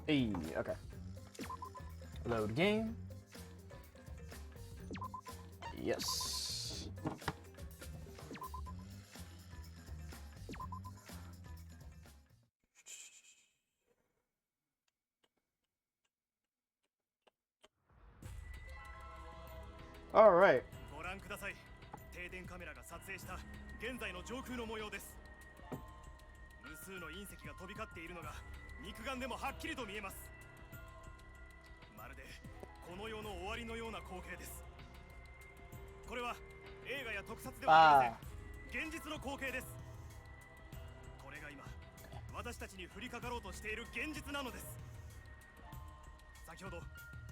Hey, okay. Load game. Yes. All right. ご覧ください。定点カメラが撮影した現在の上空の模様です。無数の隕石が飛び交っているのが肉眼でもはっきりと見えます。まるでこの世の終わりのような光景です。これは映画や特撮ではありません。現実の光景です。これが今私たちに降りかかろうとしている現実なのです。先ほど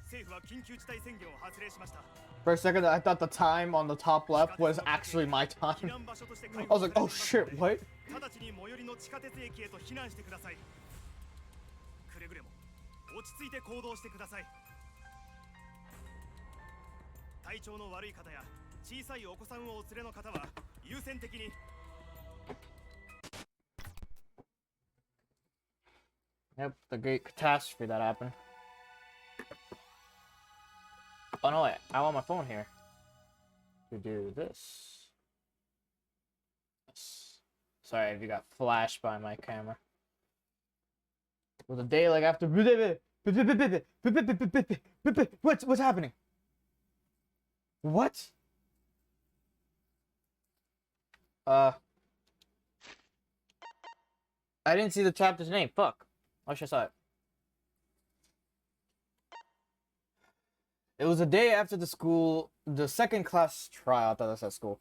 政府は緊急事態宣言を発令しました。 For a second, I thought the time on the top left was actually my time. I was like, oh shit, what? 直ちに最寄りの地下鉄駅へと避難してください。くれぐれも落ち着いて行動してください。体調の悪い方や小さいお子さんをお連れの方は優先的に。 Yep, the great catastrophe that happened. Oh no, wait, I want my phone here to do this. Yes. Sorry if you got flashed by my camera. With a day like after. What's happening? What? I didn't see the chapter's name. Fuck. I should have saw it. It was a day after the second class trial. I thought that said school.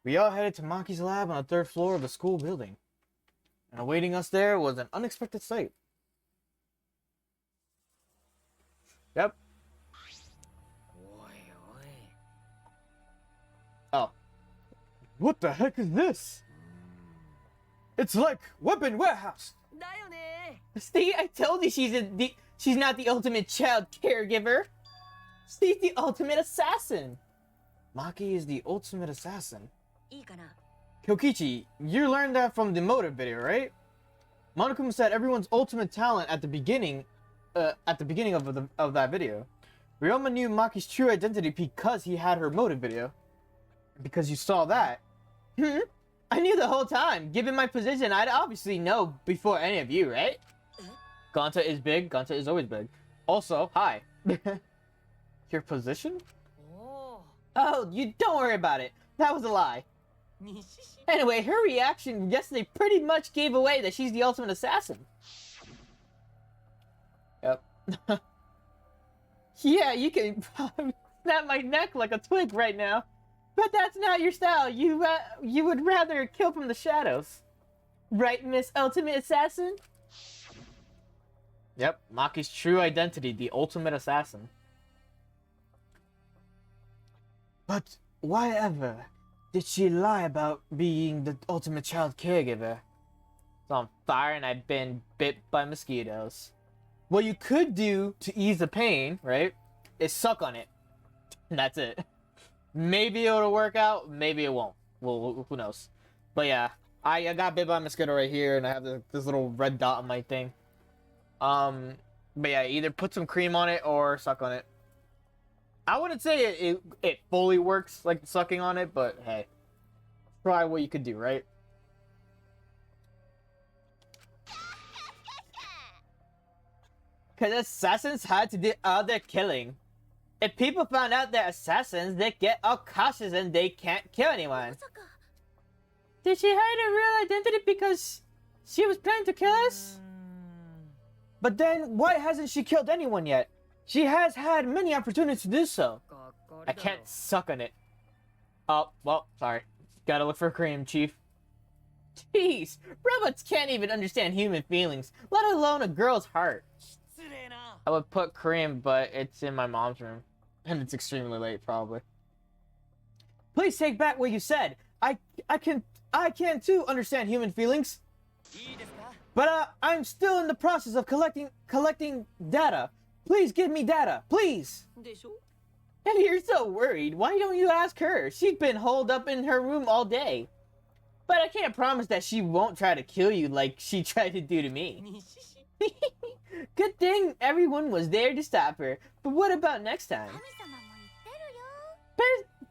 We all headed to Maki's lab on the 3rd floor of the school building. And awaiting us there was an unexpected sight. Yep. Oh. What the heck is this? It's like Weapon Warehouse. See, I told you she's not the ultimate child caregiver. She's the ultimate assassin. Maki is the ultimate assassin. Kyokichi, you learned that from the motive video, right? Monokuma said everyone's ultimate talent at the beginning of that video. Ryoma knew Maki's true identity because he had her motive video. Because you saw that. I knew the whole time. Given my position, I'd obviously know before any of you, right? Gonta is big. Gonta is always big. Also, hi. Your position? Oh, you don't worry about it. That was a lie. Anyway, her reaction yesterday pretty much gave away that she's the ultimate assassin. Yep. Yeah, you can snap my neck like a twig right now. But that's not your style. You would rather kill from the shadows. Right, Miss Ultimate Assassin? Yep, Maki's true identity, the ultimate assassin. But why ever did she lie about being the ultimate child caregiver? It's on fire and I've been bit by mosquitoes. What you could do to ease the pain, right, is suck on it. And that's it. Maybe it'll work out, maybe it won't. Well, who knows? But yeah, I got bit by a mosquito right here and I have this little red dot on my thing. But yeah, either put some cream on it or suck on it. I wouldn't say it fully works like sucking on it, but hey, try what you could do, right? Because assassins had to do all their killing. If people found out they're assassins, they get all cautious and they can't kill anyone. Did she hide her real identity because she was planning to kill us? But then, why hasn't she killed anyone yet? She has had many opportunities to do so. I can't suck on it. Oh, well, sorry. Gotta look for cream, Chief. Jeez, robots can't even understand human feelings, let alone a girl's heart. I would put cream, but it's in my mom's room. And it's extremely late, probably. Please take back what you said. I can too understand human feelings. But I'm still in the process of collecting data. Please give me data, please. And you're so worried. Why don't you ask her? She's been holed up in her room all day. But I can't promise that she won't try to kill you like she tried to do to me. Good thing everyone was there to stop her. But what about next time?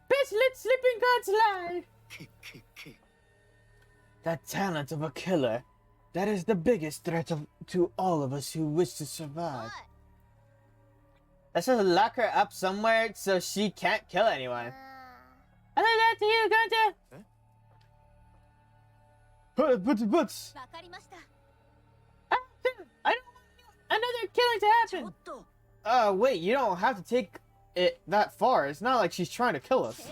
Best let sleeping gods lie. The talent of a killer. That is the biggest threat to all of us who wish to survive. Let's just lock her up somewhere so she can't kill anyone. I leave that to you, Gunta. But I don't want another killing to happen. Wait, you don't have to take it that far. It's not like she's trying to kill us.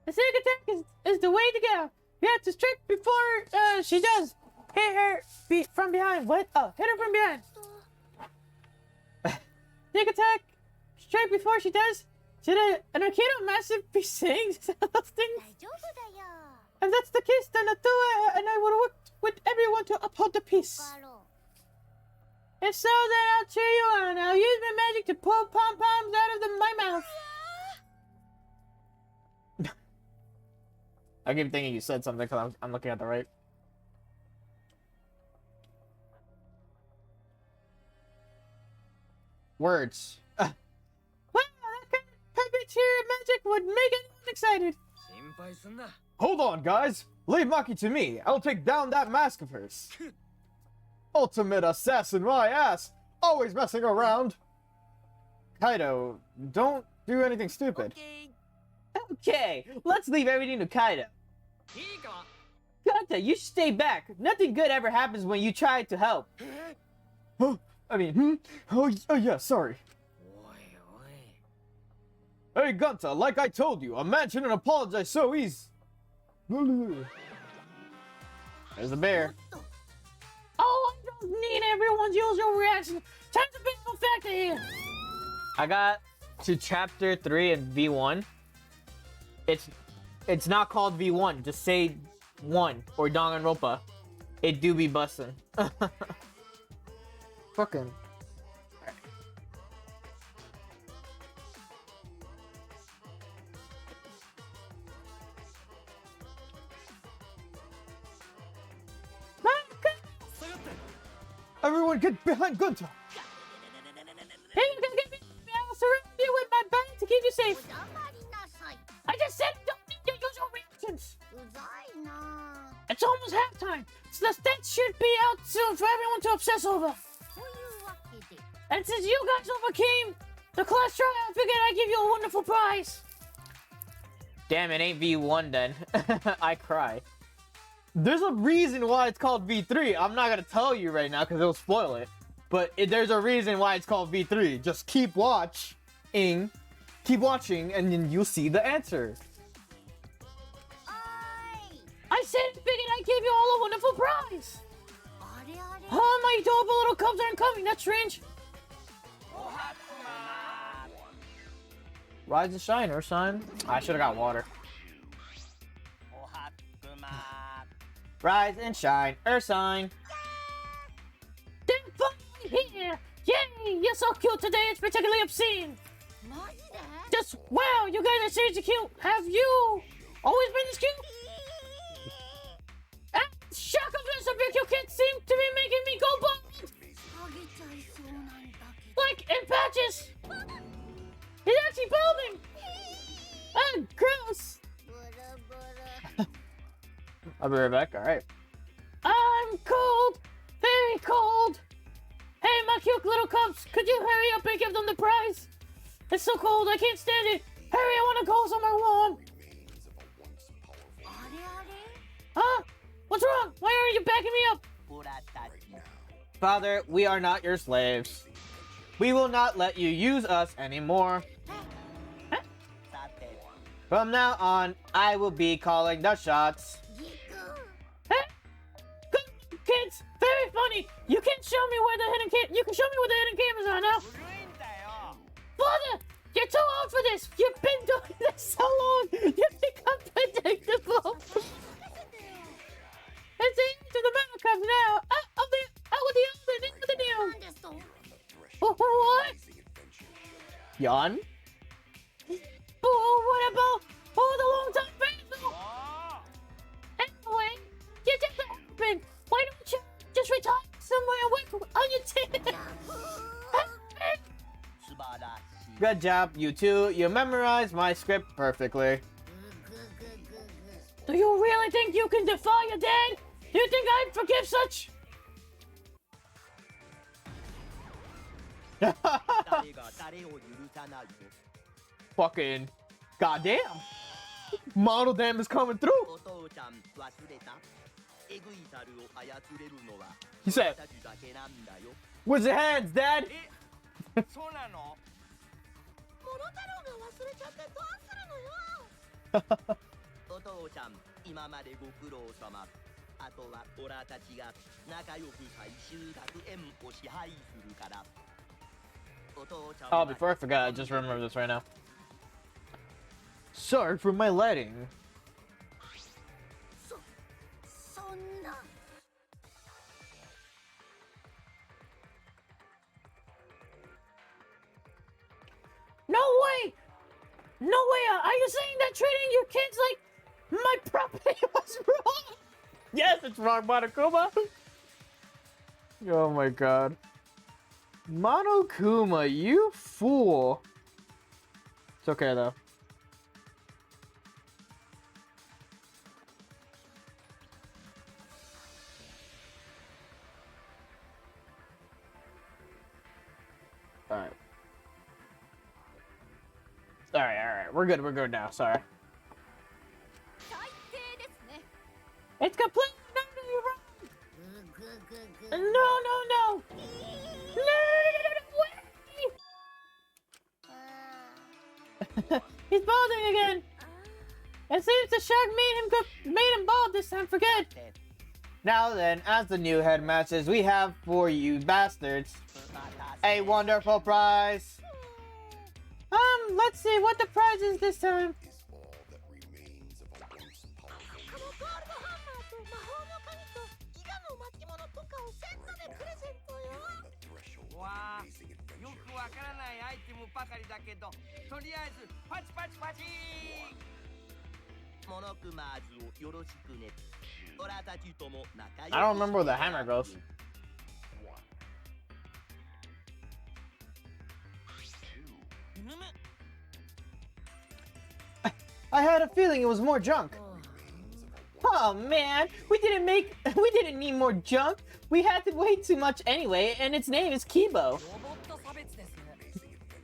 The sneak attack is the way to go. You have to strike before she does. Hit her from behind. What? Oh, hit her from behind. Sneak attack. Strike before she does. Should an Aikido master be saying those things? If that's the case, then I do it, and I will work with everyone to uphold the peace. If so, then I'll cheer you on. I'll use my magic to pull pom-poms out of my mouth. I keep thinking you said something because I'm looking at the right. Words. Wow, that kind of puppet cheer magic would make anyone excited. Hold on, guys. Leave Maki to me. I'll take down that mask of hers. Ultimate assassin, my ass. Always messing around. Kaido, don't do anything stupid. Okay, let's leave everything to Kaido. Gunta, you stay back. Nothing good ever happens when you try to help. Oh yeah, sorry. Hey, Gunta, like I told you, a man shouldn't apologize so easy. There's the bear. Oh, I don't need everyone's usual reaction. Time to bring no factor here. I got to chapter 3 in V1. It's not called V1. Just say 1 or Danganronpa. It do be bussin'. Fucking. Everyone get behind Gunta! Hey, you can get me! I'll surround you with my body to keep you safe! I just said don't need your usual reactions! It's almost halftime, so the stats should be out soon for everyone to obsess over! And since you guys overcame the class trial, I figured I'd give you a wonderful prize! Damn, it ain't V1 then. I cry. There's a reason why it's called V3. I'm not gonna tell you right now because it'll spoil it. But there's a reason why it's called V3. Just keep watching, and then you'll see the answer. I said figured I'd give you all a wonderful prize. Oh, my adorable little cubs aren't coming. That's strange. Rise and shine, Ursan. I should have got water. Rise and shine, Ursine. They're finally here! Yay! You're so cute today, it's particularly obscene. Just wow, you guys are seriously cute. Have you always been this cute? And shock of this, you can't seem to be making me go bald. Like in patches. He's actually balding. Oh, gross. I'll be right back, alright. I'm cold! Very cold! Hey, my cute little cubs, could you hurry up and give them the prize? It's so cold, I can't stand it! Hurry, I want to go somewhere warm! Huh? What's wrong? Why aren't you backing me up? Father, we are not your slaves. We will not let you use us anymore. Huh? From now on, I will be calling the shots. Kids, very funny. You can show me where the hidden cameras are now. Father, you're too old for this. You've been doing this so long. You've become predictable. It's into the battle cups now. Out with the old and into the new. What? Yawn? Oh, what about the long time battle? Anyway, you just happened. Why don't you just retire somewhere and work on your Good job, you two. You memorized my script perfectly. Do you really think you can defy your dad? Do you think I'd forgive such? Fucking goddamn. Model Dam is coming through. He said, "Where's your hands, Dad?" Oh, before I forgot, I just remember this right now. Sorry for my lighting. No way! No way! Are you saying that treating your kids like my property was wrong? Yes, it's wrong, Monokuma. Oh my god. Monokuma, you fool. It's okay though. Alright. Alright. We're good now. Sorry. It's completely wrong. No. He's balding again. It seems the shark made him bald this time for good. Now then, as the new headmasters, we have for you bastards a wonderful prize. Let's see what the prize is this time. I don't remember where the hammer goes. I had a feeling it was more junk. Oh man, we didn't need more junk. We had to wait too much anyway, and its name is Kibo.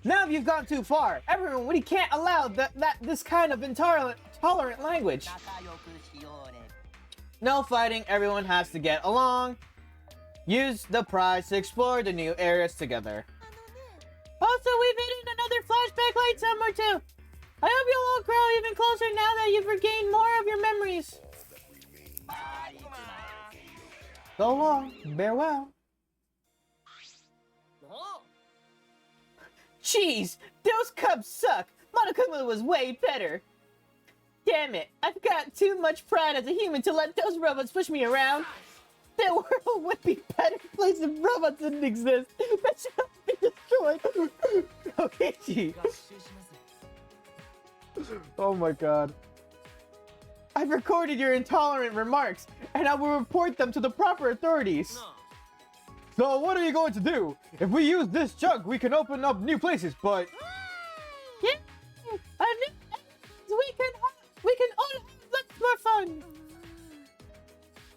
Now you've gone too far. Everyone, we can't allow this kind of intolerant language. No fighting, everyone has to get along. Use the prize to explore the new areas together. Also, we've hidden another flashback light somewhere too. I hope you'll all grow even closer now that you've regained more of your memories. So long, farewell. Jeez, those cubs suck. Monokuma was way better. Damn it, I've got too much pride as a human to let those robots push me around. The world would be a better place if robots didn't exist. That should be destroyed. Okay, gee. Oh my god. I've recorded your intolerant remarks, and I will report them to the proper authorities. So what are you going to do? If we use this junk, we can open up new places, but... Yeah! We can all have lots more fun!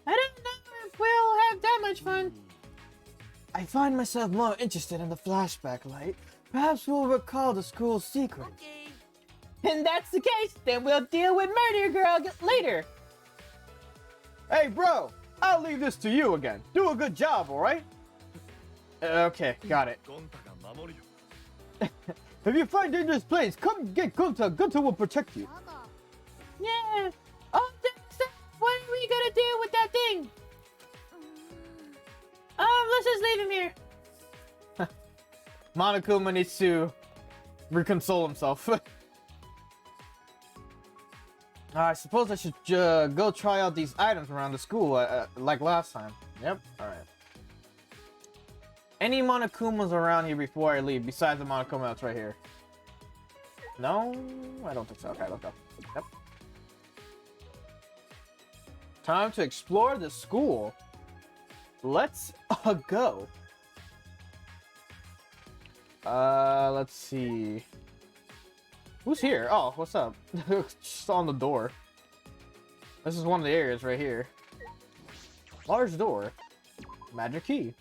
I don't know if we'll have that much fun. I find myself more interested in the flashback light. Perhaps we'll recall the school's secret. Okay. And that's the case, then we'll deal with Murder Girl later. Hey, bro, I'll leave this to you again. Do a good job, alright? Okay, got it. If you find dangerous place, come get Gunta. Gunta will protect you. Yeah. Oh, what are we gonna do with that thing? Let's just leave him here. Monokuma needs to reconsole himself. I suppose I should go try out these items around the school like last time. Yep, alright. Any Monokumas around here before I leave, besides the Monokuma that's right here? No? I don't think so. Okay, let's go. Yep. Time to explore the school. Let's go. Let's see. Who's here? Oh, what's up? Just on the door. This is one of the areas right here. Large door. Magic key.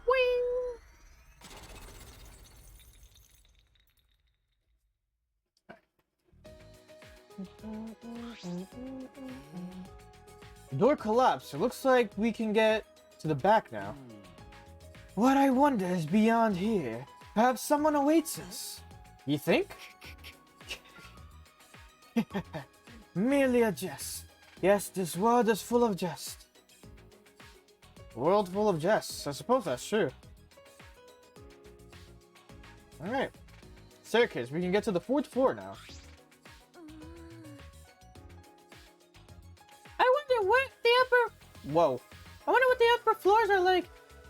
Wing! The door collapsed. It looks like we can get to the back now. What I wonder is beyond here. Perhaps someone awaits us. You think? Merely a jest. Yes, this world is full of jest. World full of jests. I suppose that's true. Alright. Staircase. We can get to the 4th floor now. I wonder what the upper... Whoa. I wonder what the upper floors are like.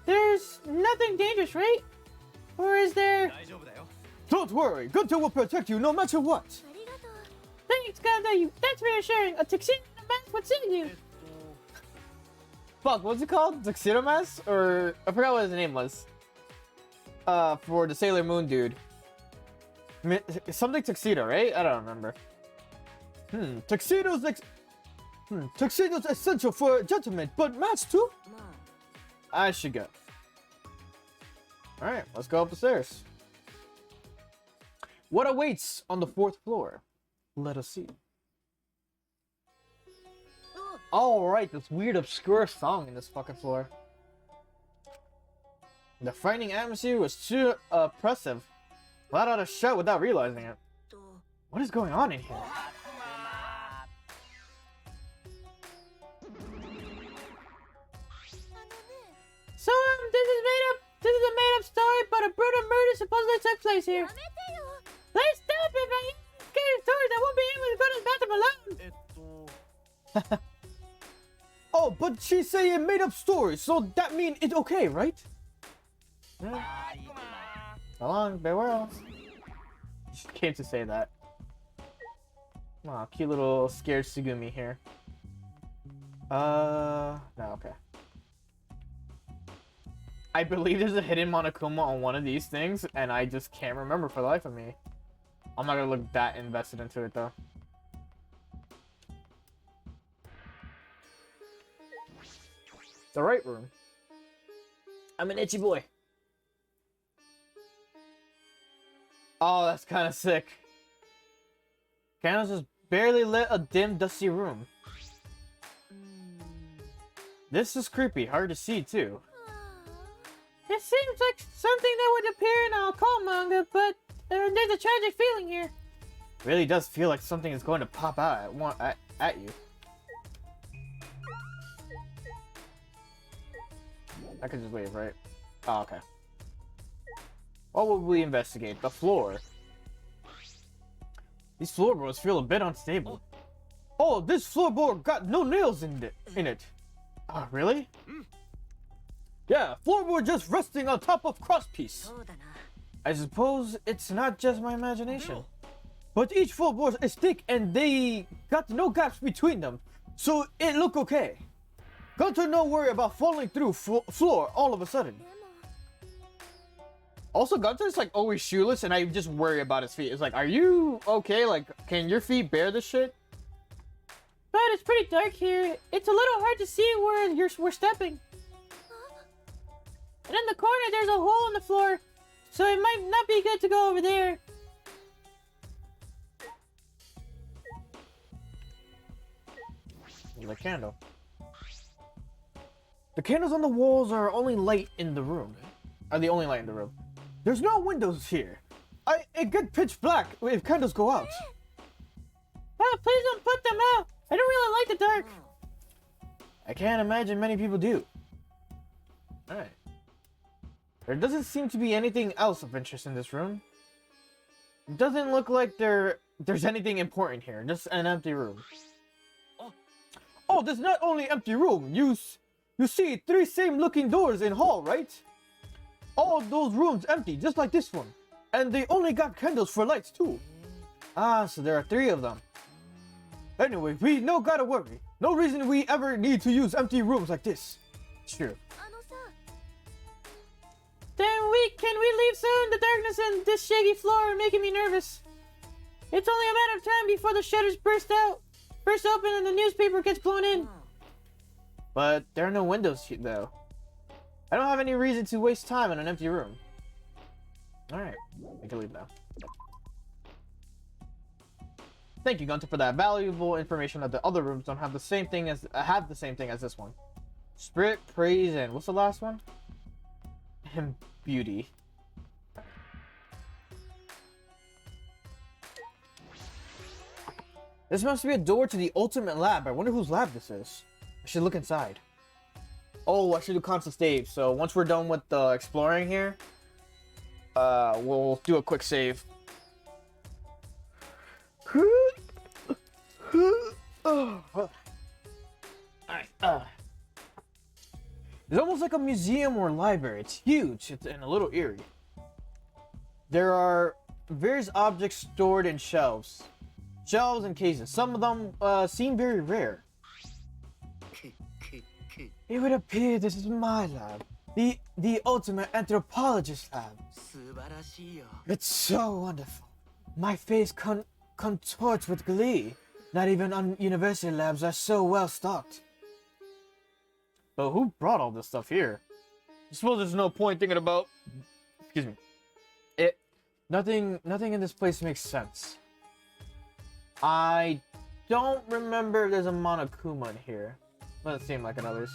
There's nothing dangerous, right? Or is there... Don't worry. Gunter will protect you no matter what. Thanks, Gunter. That's reassuring. A tuxedo mask would save you. Fuck, what's it called? Tuxedo mask? Or... I forgot what his name was. For the Sailor Moon dude. Something tuxedo, right? I don't remember. Tuxedo's essential for a gentleman, but masks too? I should go. Alright, let's go up the stairs. What awaits on the 4th floor? Let us see. Alright, this weird obscure song in this fucking floor. The frightening atmosphere was too oppressive. Let out a shout without realizing it. What is going on in here? So, this is a made-up story, but a brutal murder supposedly took place here. Please stop it, if I hear scary stories, I won't be able to go to the bathroom alone. Oh, but she say a made-up story, so that mean it's okay, right? So long, farewell. She came to say that. Aw, cute little scared Sugumi here. No, okay. I believe there's a hidden Monokuma on one of these things, and I just can't remember for the life of me. I'm not gonna look that invested into it, though. The right room. I'm an itchy boy. Oh, that's kind of sick. Candles just barely lit a dim, dusty room. This is creepy, hard to see, too. It seems like something that would appear in a call manga, but there's a tragic feeling here. Really does feel like something is going to pop out at you. I could just wave, right? Oh, okay. What would we investigate? The floor. These floorboards feel a bit unstable. Oh, this floorboard got no nails in it. Oh, really? Yeah, floorboard just resting on top of crosspiece. I suppose it's not just my imagination. But each floorboard is thick and they got no gaps between them, so it look okay. Got to no worry about falling through floor all of a sudden. Also, Gunter's like always shoeless, and I just worry about his feet. It's like, are you okay? Like, can your feet bear this shit? But it's pretty dark here. It's a little hard to see where we're stepping. And in the corner, there's a hole in the floor, so it might not be good to go over there. The candle. The candles on the walls are only light in the room. Are the only light in the room. There's no windows here. It gets pitch black if candles go out. Oh, please don't put them out. I don't really like the dark. I can't imagine many people do. Alright. There doesn't seem to be anything else of interest in this room. It doesn't look like there's anything important here. Just an empty room. Oh, there's not only empty room. You see 3 same looking doors in hall, right? All those rooms empty, just like this one. And they only got candles for lights too. Ah, so there are 3 of them. Anyway, we no gotta worry. No reason we ever need to use empty rooms like this. It's true. Then can we leave soon? The darkness and this shaggy floor are making me nervous. It's only a matter of time before the shutters burst open and the newspaper gets blown in. But there are no windows here, though. I don't have any reason to waste time in an empty room. Alright, I can leave now. Thank you, Gunter, for that valuable information that the other rooms don't have the same thing as this one. Spirit, praise, and what's the last one? And beauty. This must be a door to the ultimate lab. I wonder whose lab this is. I should look inside. Oh, I should do constant save. So once we're done with the exploring here, we'll do a quick save. Alright, it's almost like a museum or library. It's huge and a little eerie. There are various objects stored in shelves. Shelves and cases. Some of them seem very rare. It would appear this is my lab. The ultimate anthropologist lab. It's so wonderful. My face contorts with glee. Not even on university labs are so well stocked. But who brought all this stuff here? I suppose there's no point thinking about... Excuse me. Nothing in this place makes sense. I don't remember if there's a Monokuma in here. Doesn't seem like others.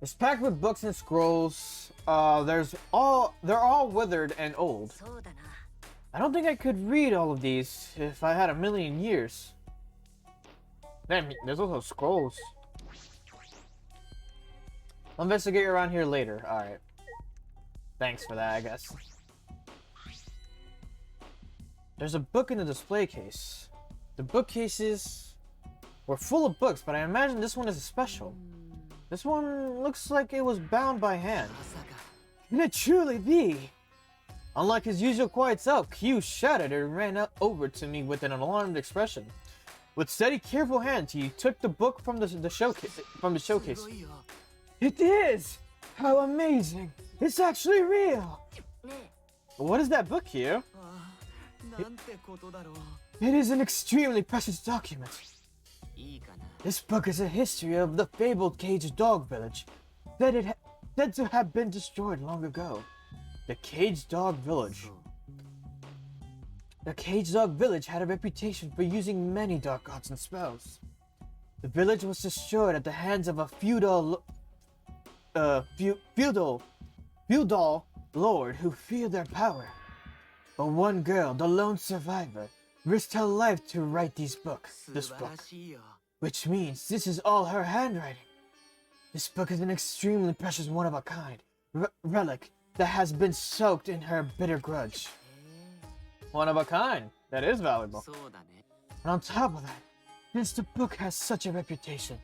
It's packed with books and scrolls. They're all withered and old. I don't think I could read all of these if I had a million years. Damn, there's also scrolls. I'll investigate around here later. Alright. Thanks for that, I guess. There's a book in the display case. The bookcases were full of books, but I imagine this one is special. This one looks like it was bound by hand. Can it truly be? Unlike his usual quiet self, Q shuddered and ran over to me with an alarmed expression. With steady, careful hands, he took the book from the showcase. It is! How amazing! It's actually real! What is that book here? It is an extremely precious document. This book is a history of the fabled Caged Dog Village, said to have been destroyed long ago. The Caged Dog Village. The Caged Dog Village had a reputation for using many dark arts and spells. The village was destroyed at the hands of a feudal lord who feared their power. But one girl, the lone survivor, risked her life to write this book. Which means this is all her handwriting. This book is an extremely precious one-of-a-kind relic that has been soaked in her bitter grudge. One of a kind. That is valuable. And on top of that, since the book has such a reputation,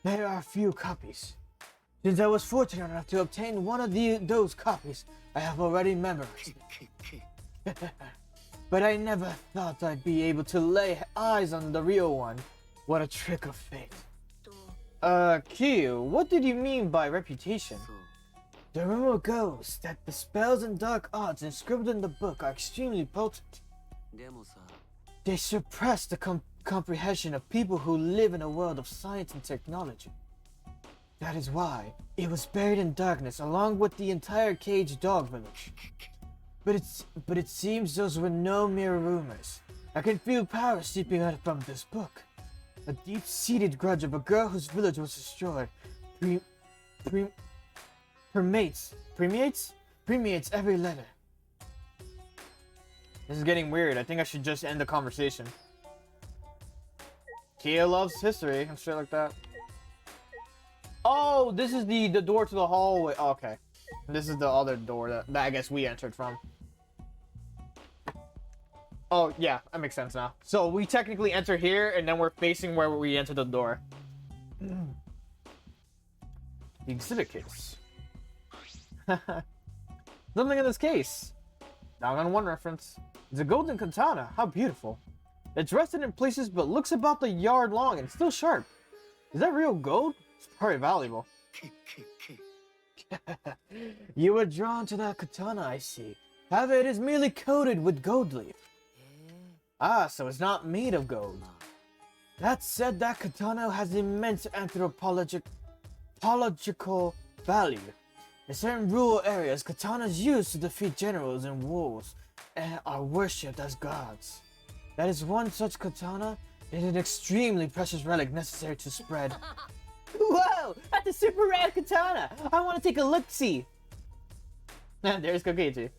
there are few copies. Since I was fortunate enough to obtain one of those copies, I have already memorized it. But I never thought I'd be able to lay eyes on the real one. What a trick of fate. Q, what did you mean by reputation? The rumor goes that the spells and dark arts inscribed in the book are extremely potent. They suppress the comprehension of people who live in a world of science and technology. That is why it was buried in darkness along with the entire Caged Dog Village. But it seems those were no mere rumors. I can feel power seeping out from this book. A deep-seated grudge of a girl whose village was destroyed permeates every letter. This is getting weird. I think I should just end the conversation. Kia loves history and shit like that. Oh, this is the door to the hallway. Oh, okay. This is the other door that I guess we entered from. Oh, yeah, that makes sense now. So we technically enter here, and then we're facing where we entered the door. The exhibit case. Something in this case. Danganronpa reference. It's a golden katana. How beautiful. It's rusted in places but looks about the yard long and still sharp. Is that real gold? It's very valuable. You were drawn to that katana, I see. However, it is merely coated with gold leaf. Ah, so it's not made of gold. That said, that katana has immense anthropological value. In certain rural areas, katanas used to defeat generals in wars and are worshipped as gods. That is one such katana. It is an extremely precious relic necessary to spread. Whoa! That's a super rad katana! I want to take a look-see! There's Kokichi.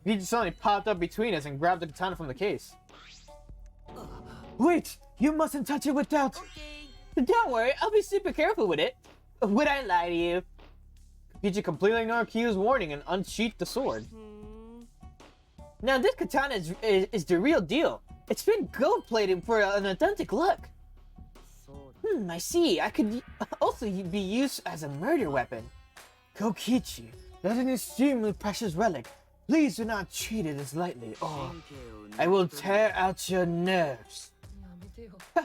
He just suddenly popped up between us and grabbed the katana from the case. Wait! You mustn't touch it without... Okay. Don't worry, I'll be super careful with it. Would I lie to you? Kokichi completely ignored Kyu's warning and unsheathed the sword. Now this katana is the real deal. It's been gold-plated for an authentic look. I see. I could also be used as a murder weapon. Kokichi, that's an extremely precious relic. Please do not treat it as lightly, or I will tear out your nerves.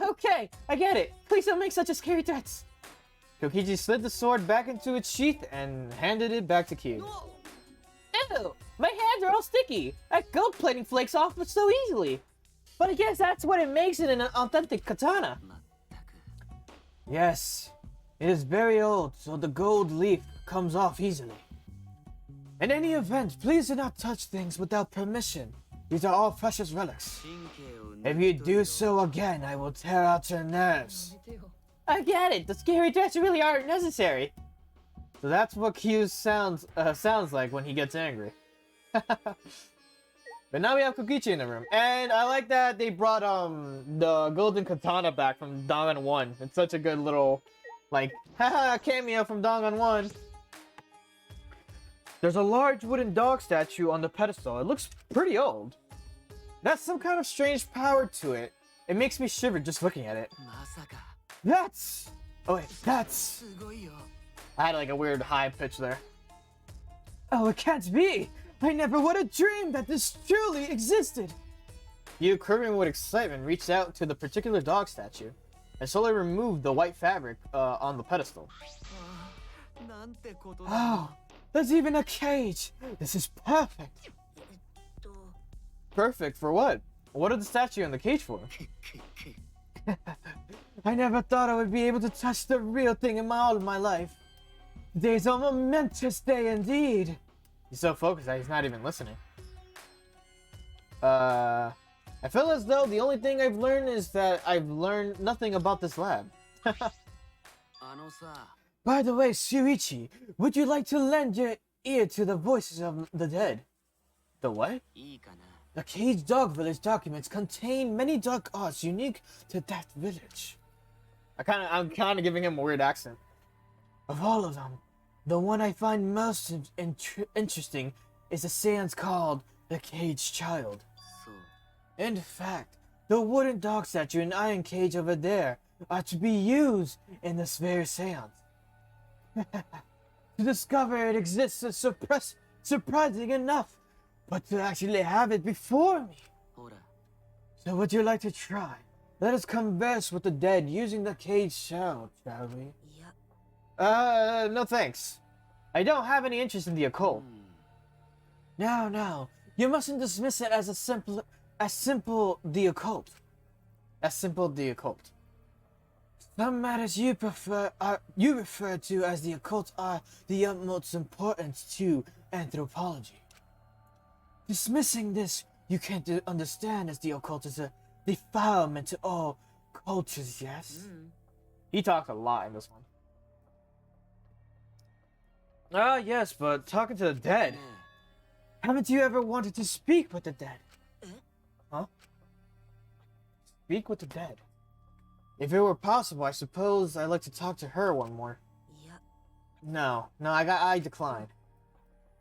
Okay, I get it. Please don't make such a scary threats. Kokichi slid the sword back into its sheath and handed it back to Kyu. Ew! My hands are all sticky. That gold plating flakes off so easily. But I guess that's what it makes it an authentic katana. Yes, it is very old, so the gold leaf comes off easily. In any event, please do not touch things without permission. These are all precious relics. If you do so again, I will tear out your nerves. I get it. The scary threats really aren't necessary. So that's what Kyu sounds like when he gets angry. But now we have Kokichi in the room, and I like that they brought the golden katana back from Danganronpa. It's such a good little, like, haha, cameo from Danganronpa. There's a large wooden dog statue on the pedestal. It looks pretty old. That's some kind of strange power to it. It makes me shiver just looking at it. That's... Oh wait, that's... I had like a weird high pitch there. Oh, it can't be! I never would have dreamed that this truly existed! You, quivering with excitement, reached out to the particular dog statue and slowly removed the white fabric on the pedestal. Oh, there's even a cage! This is perfect! Perfect for what? What are the statue and the cage for? I never thought I would be able to touch the real thing in all of my life. Today's a momentous day indeed. He's so focused that he's not even listening. I feel as though the only thing I've learned is that I've learned nothing about this lab. By the way, Shuichi, would you like to lend your ear to the voices of the dead? The what? The Cage Dog Village documents contain many dark arts unique to that village. I'm kind of giving him a weird accent. Of all of them, the one I find most interesting is a seance called the Cage Child. In fact, the wooden dog statue and iron cage over there are to be used in this very seance. To discover it exists is surprising enough, but to actually have it before me. So would you like to try? Let us converse with the dead using the cage shell, shall we? No thanks. I don't have any interest in the occult. Now, you mustn't dismiss it as simple the occult. Some matters you refer to as the occult are the utmost importance to anthropology. Dismissing this you can't understand as the occult is a defilement to all cultures, yes? He talks a lot in this one. Ah, yes, but talking to the dead. Haven't you ever wanted to speak with the dead? Huh? Speak with the dead. If it were possible, I suppose I'd like to talk to her one more. No, I decline.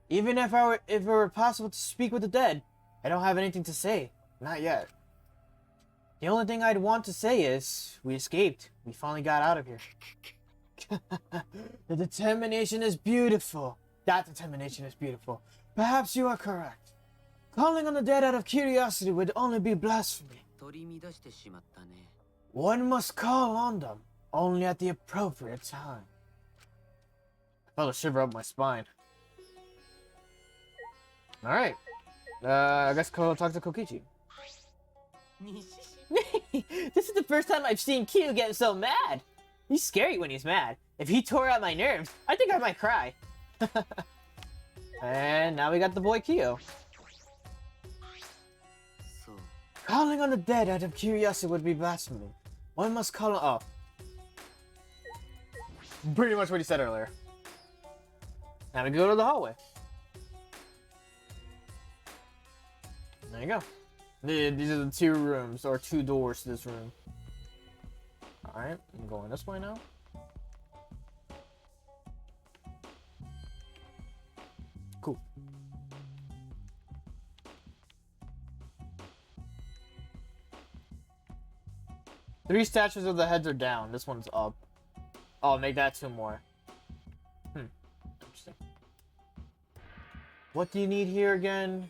Even if it were possible to speak with the dead, I don't have anything to say. Not yet. The only thing I'd want to say is, we escaped. We finally got out of here. The determination is beautiful. That determination is beautiful. Perhaps you are correct. Calling on the dead out of curiosity would only be blasphemy. One must call on them, only at the appropriate time. I felt a shiver up my spine. Alright. I guess go talk to Kokichi. This is the first time I've seen Kyu get so mad. He's scary when he's mad. If he tore out my nerves, I think I might cry. And now we got the boy Kyu. Calling on the dead out of curiosity would be blasphemy. One must call on... Oh. Pretty much what he said earlier. Now we go to the hallway. There you go. These are the 2 rooms, or 2 doors to this room. Alright, I'm going this way now. Cool. Three statues of the heads are down. This one's up. Oh, make that 2 more. Interesting. What do you need here again?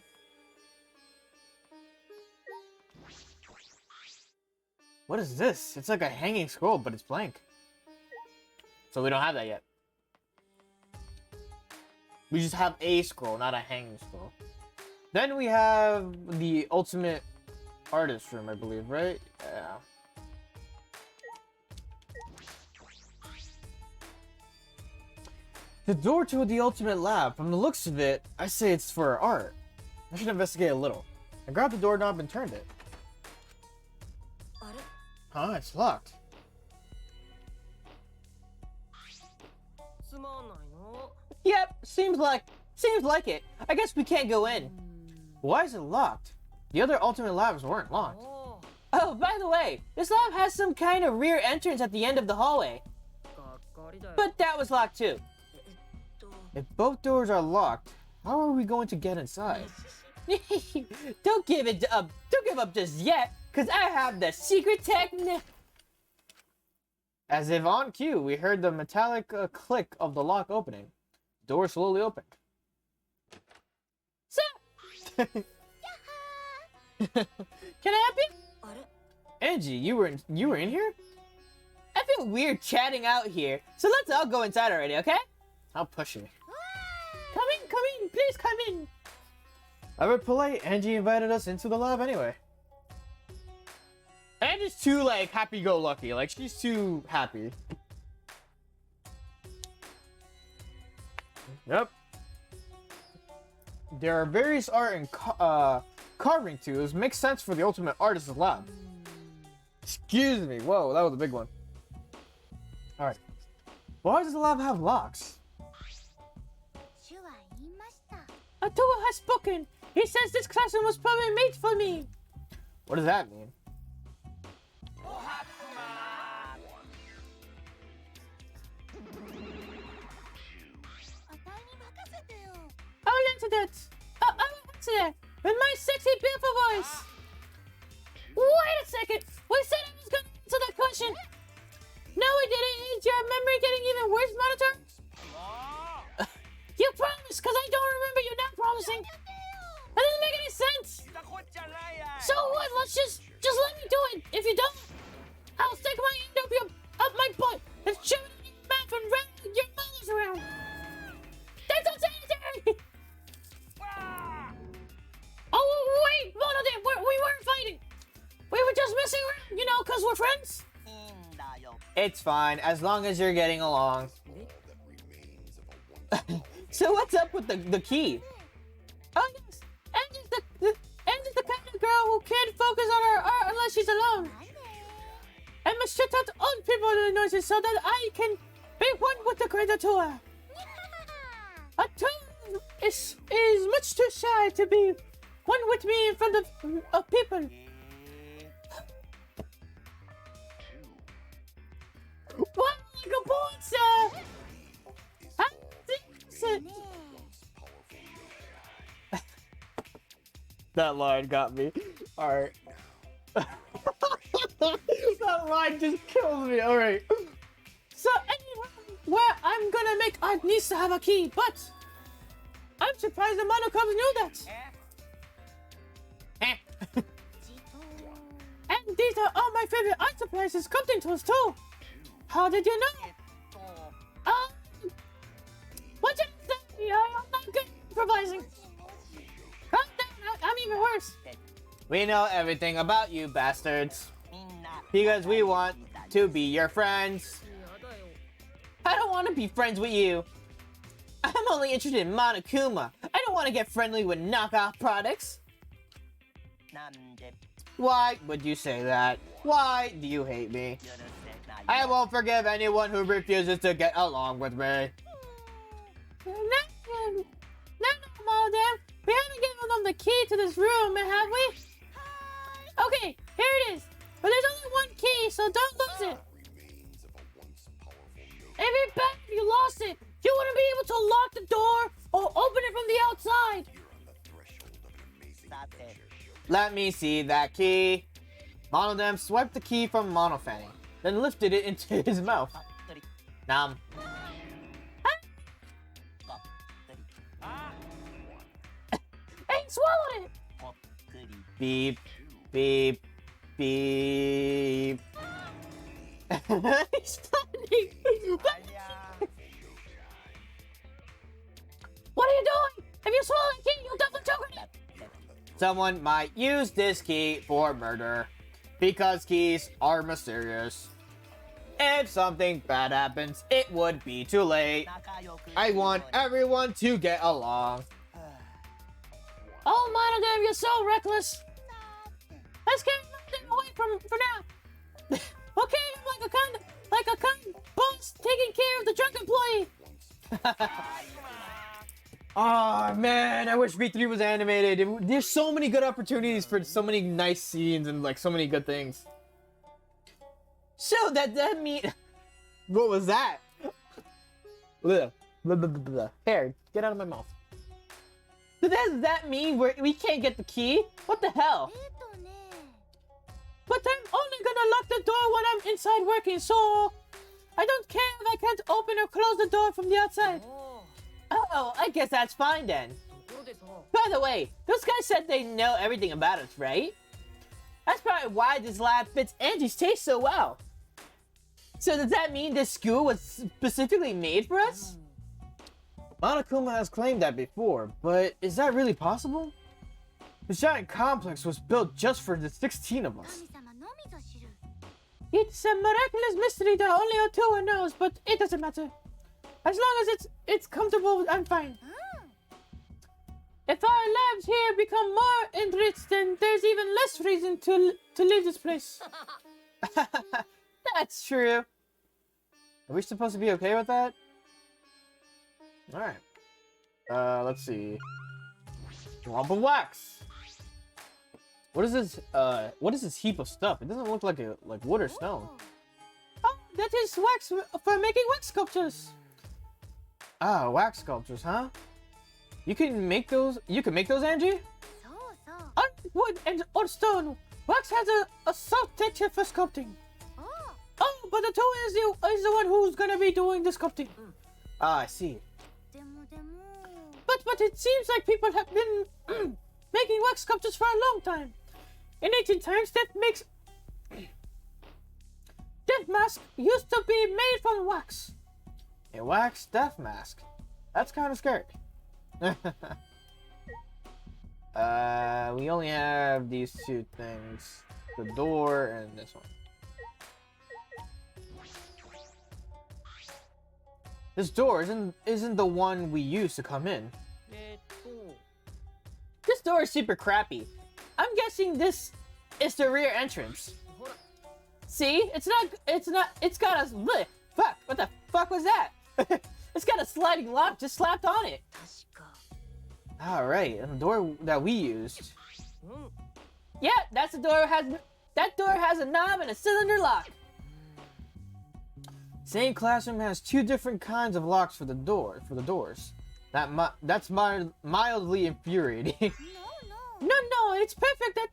What is this? It's like a hanging scroll, but it's blank. So we don't have that yet. We just have a scroll, not a hanging scroll. Then we have the ultimate artist room, I believe, right? Yeah. The door to the ultimate lab. From the looks of it, I say it's for art. I should investigate a little. I grabbed the doorknob and turned it. Huh? It's locked. Yep, seems like it. I guess we can't go in. Why is it locked? The other ultimate labs weren't locked. Oh, by the way, this lab has some kind of rear entrance at the end of the hallway. But that was locked too. If both doors are locked, how are we going to get inside? Don't give up just yet, cause I have the secret technique. As if on cue, we heard the metallic click of the lock opening. Door slowly opened. So, can I help you? Angie, you were in here? I feel weird chatting out here, so let's all go inside already, okay? How pushy. Come in, please come in. Ever polite, Angie invited us into the lab anyway. Angie's too, like, happy-go-lucky. Like, she's too happy. Yep. There are various art and carving tools. Makes sense for the ultimate artist's lab. Excuse me. Whoa, that was a big one. Alright. Why does the lab have locks? Atua has spoken. He says this classroom was probably made for me. What does that mean? I'll answer that. I'll answer that with my sexy, beautiful voice. Wait a second. We said I was going to answer that question. No, we didn't. Is your memory getting even worse, Monitor? You promised, because I don't remember you not promising. That doesn't make any sense. So what? Let's just let me do it. If you don't, I'll stick my hand up my butt and shove it in your mouth and rattle your mouths around. That's unsanitary. Oh, wait, Monodin, we weren't fighting. We were just messing around, you know, because we're friends. It's fine, as long as you're getting along. So what's up with the key? Oh yes, Angie's the kind of girl who can't focus on her art unless she's alone. I must shut out all people noises so that I can be one with the great Atua. Atua is much too shy to be one with me in front of people. What? Good point, sir. That line got me. Alright. That line just kills me. Alright. So anyway, where I'm gonna make art needs to have a key, but I'm surprised the monocubs knew that. And these are all my favorite art supplies and sculpting tools too. How did you know? What did you say? I'm not good at improvising. Calm down, I'm even worse. We know everything about you, bastards. Because we want to be your friends. I don't want to be friends with you. I'm only interested in Monokuma. I don't want to get friendly with knockoff products. Why would you say that? Why do you hate me? I won't forgive anyone who refuses to get along with me. No, Madam. We haven't given them the key to this room, have we? Okay, here it is. But there's only one key, so don't lose it. Every bad you lost it, you wouldn't be able to lock the door or open it from the outside. Let me see that key. Monodam swiped the key from Monofanny, then lifted it into his mouth. Nom. Hey, swallowed it! Beep, beep, beep. He's funny. What are you doing? If you swallow the key, you'll definitely choke on it. Someone might use this key for murder, because keys are mysterious. If something bad happens, it would be too late. I want everyone to get along. Oh, Monodam, you're so reckless. Let's get Monodam away for now. Okay, I'm like a kind boss taking care of the drunk employee. Oh man, I wish V3 was animated. There's so many good opportunities for so many nice scenes and like so many good things. So that mean what was that? Blah, blah, blah, blah, blah. Hair, get out of my mouth. Does that mean we can't get the key? What the hell? But I'm only gonna lock the door when I'm inside working, so I don't care if I can't open or close the door from the outside. Oh, I guess that's fine then. By the way, those guys said they know everything about us, right? That's probably why this lab fits Angie's taste so well. So does that mean this school was specifically made for us? Monokuma has claimed that before, but is that really possible? This giant complex was built just for the 16 of us. It's a miraculous mystery that only Otoa knows, but it doesn't matter. As long as it's comfortable, I'm fine. If our lives here become more enriched, then there's even less reason to leave this place. That's true. Are we supposed to be okay with that? Alright. Let's see. Lump of wax. What is this heap of stuff? It doesn't look like wood or stone. Oh, that is wax for making wax sculptures. Ah, wax sculptures, huh? You can make those, Angie? On wood or stone, wax has a soft texture for sculpting. Oh, but the toe is the one who's gonna be doing the sculpting. Ah, I see. But it seems like people have been making wax sculptures for a long time. In ancient times, death mask used to be made from wax. A wax death mask. That's kind of scary. We only have these two things. The door and this one. This door isn't the one we used to come in. This door is super crappy. I'm guessing this is the rear entrance. See? It's got a... Bleh, fuck, what the fuck was that? It's got a sliding lock just slapped on it. Alright, and the door that we used. Yeah, that door has a knob and a cylinder lock. Same classroom has two different kinds of locks for the doors. That's mildly infuriating. No, it's perfect that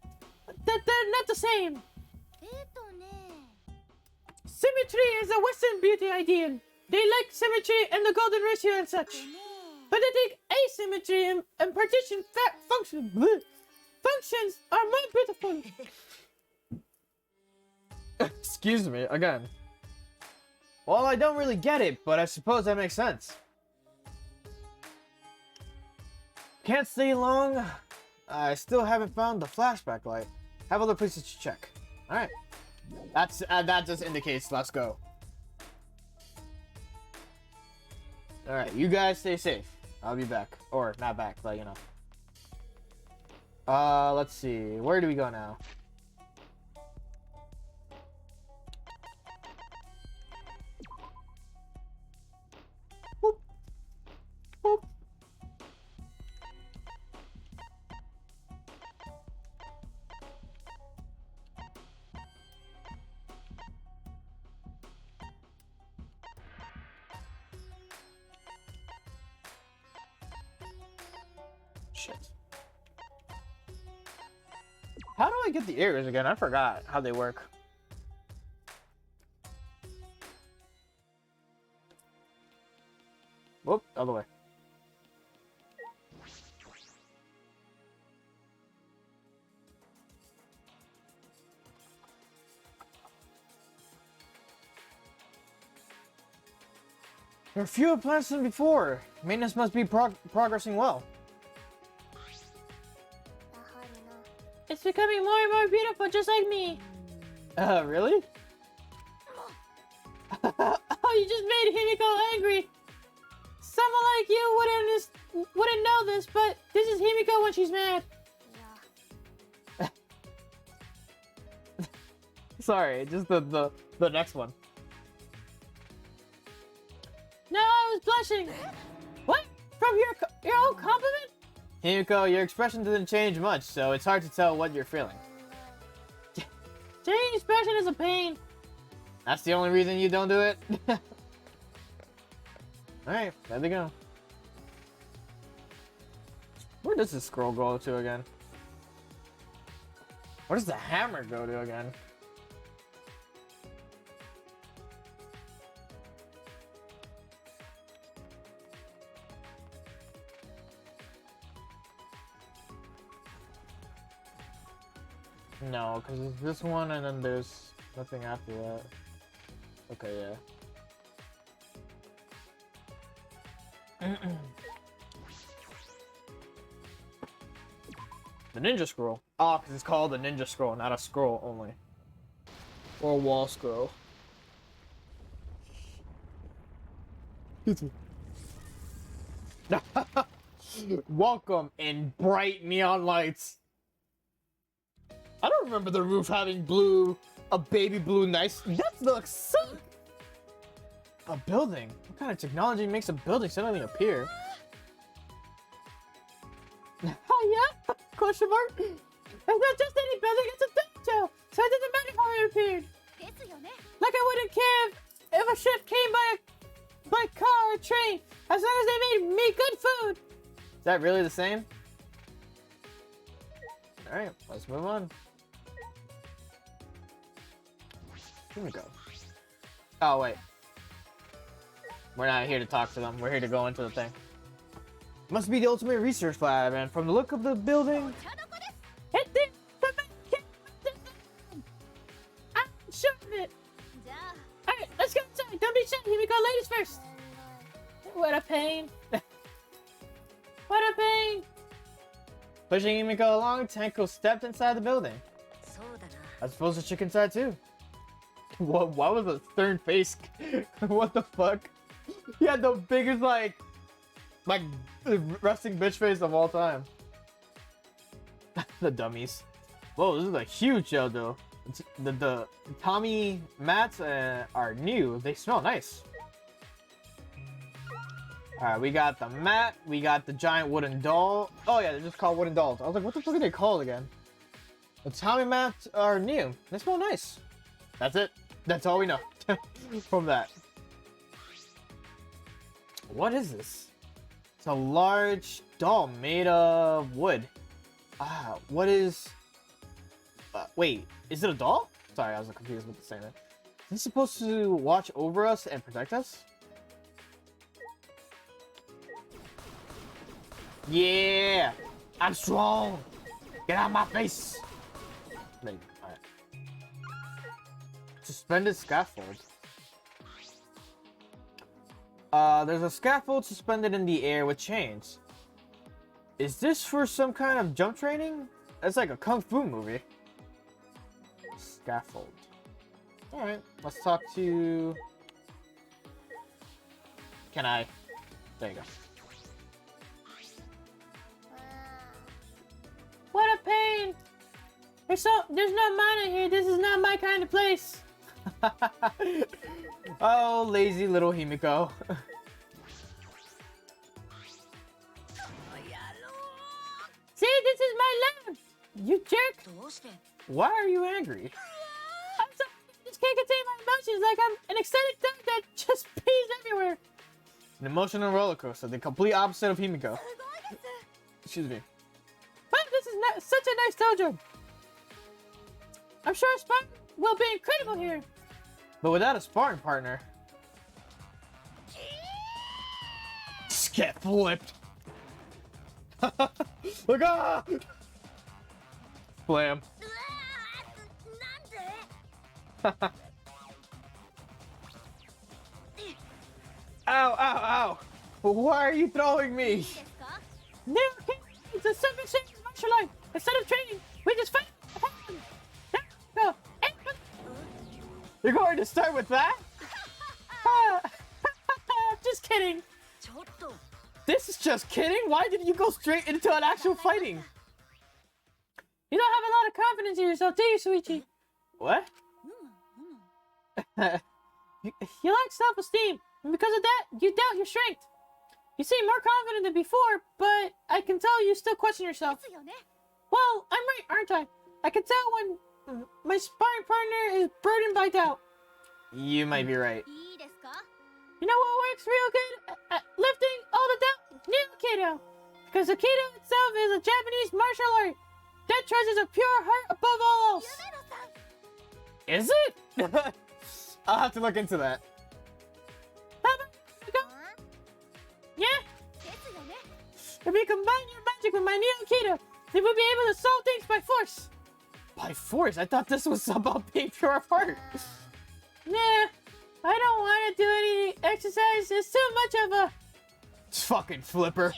they're not the same. Symmetry is a Western beauty ideal. They like symmetry and the golden ratio and such. But they think asymmetry and partition functions are more beautiful. Excuse me, again. Well, I don't really get it, but I suppose that makes sense. Can't stay long. I still haven't found the flashback light. Have other places to check. Alright. That just indicates let's go. Alright, you guys stay safe. I'll be back. Or, not back, but you know. Let's see. Where do we go now? Boop. Boop. Shit. How do I get the ears again? I forgot how they work. Whoop, other way. There are fewer plants than before. Maintenance must be progressing well. It's becoming more and more beautiful, just like me. Really? Oh, you just made Himiko angry. Someone like you wouldn't know this, but this is Himiko when she's mad. Yeah. Sorry, just the next one. No, I was blushing. What? From your own compliment? Himiko, your expression doesn't change much, so it's hard to tell what you're feeling. Changing expression is a pain. That's the only reason you don't do it? Alright, there we go. Where does this scroll go to again? Where does the hammer go to again? No, because it's this one and then there's nothing after that. Okay, yeah. The ninja scroll. Oh, because it's called the ninja scroll, not a scroll only. Or a wall scroll. Welcome in bright neon lights. I don't remember the roof having a baby blue nice. That looks sick. A building. What kind of technology makes a building suddenly appear? Oh yeah? Question mark? It's not just any building, it's a dojo. So it doesn't matter how it appeared. Like I wouldn't care if a ship came by car or train, as long as they made me good food. Is that really the same? Alright, let's move on. Here we go. Oh, wait. We're not here to talk to them. We're here to go into the thing. Must be the ultimate research lab, and from the look of the building... I'm sure of it. Alright, let's go inside. Don't be shy. Here we go, ladies first. What a pain. What a pain. Pushing Himiko along, Tenko stepped inside the building. I suppose the chick inside too. What? Why was a stern face? What the fuck? He had the biggest like resting bitch face of all time. The dummies. Whoa, this is a huge show though. The Tommy mats are new. They smell nice. Alright, we got the mat. We got the giant wooden doll. Oh yeah, they're just called wooden dolls. I was like, what the fuck are they called again? The Tommy mats are new. They smell nice. That's it. That's all we know from that. What is this? It's a large doll made of wood. Ah, what is... wait, is it a doll? Sorry, I was confused with the statement. Is it supposed to watch over us and protect us? Yeah! I'm strong! Get out of my face! Maybe. Alright. Suspended scaffold. There's a scaffold suspended in the air with chains. Is this for some kind of jump training? That's like a kung fu movie. Scaffold. Alright, let's talk to... Can I? There you go. What a pain! There's no mana here. This is not my kind of place. Oh, lazy little Himiko. See, this is my lab! You jerk! Why are you angry? I'm sorry, I just can't contain my emotions like I'm an excited dog that just pees everywhere. An emotional roller coaster, the complete opposite of Himiko. Excuse me. But this is not such a nice dojo. I'm sure sparring will be incredible here. But without a sparring partner. Just get flipped. Look out! Blam. Ow, ow, ow! Why are you throwing me? No, it's a self-exchange martial art. Instead of training, we just fight. No. You're going to start with that? Just kidding. This is just kidding? Why did you go straight into an actual fighting? You don't have a lot of confidence in yourself, do you, Suichi? What? you lack self-esteem, and because of that, you doubt your strength. You seem more confident than before, but I can tell you still question yourself. Well, I'm right, aren't I? I can tell when my sparring partner is burdened by doubt. You might be right. You know what works real good at lifting all the doubt? Aikido. Because Aikido itself is a Japanese martial art that treasures a pure heart above all else. Is it? I'll have to look into that. Yeah? If you combine your magic with my Aikido, then we'll be able to solve things by force. By force? I thought this was about being pure of heart. Nah, I don't want to do any exercise. It's too much of a... fucking flipper.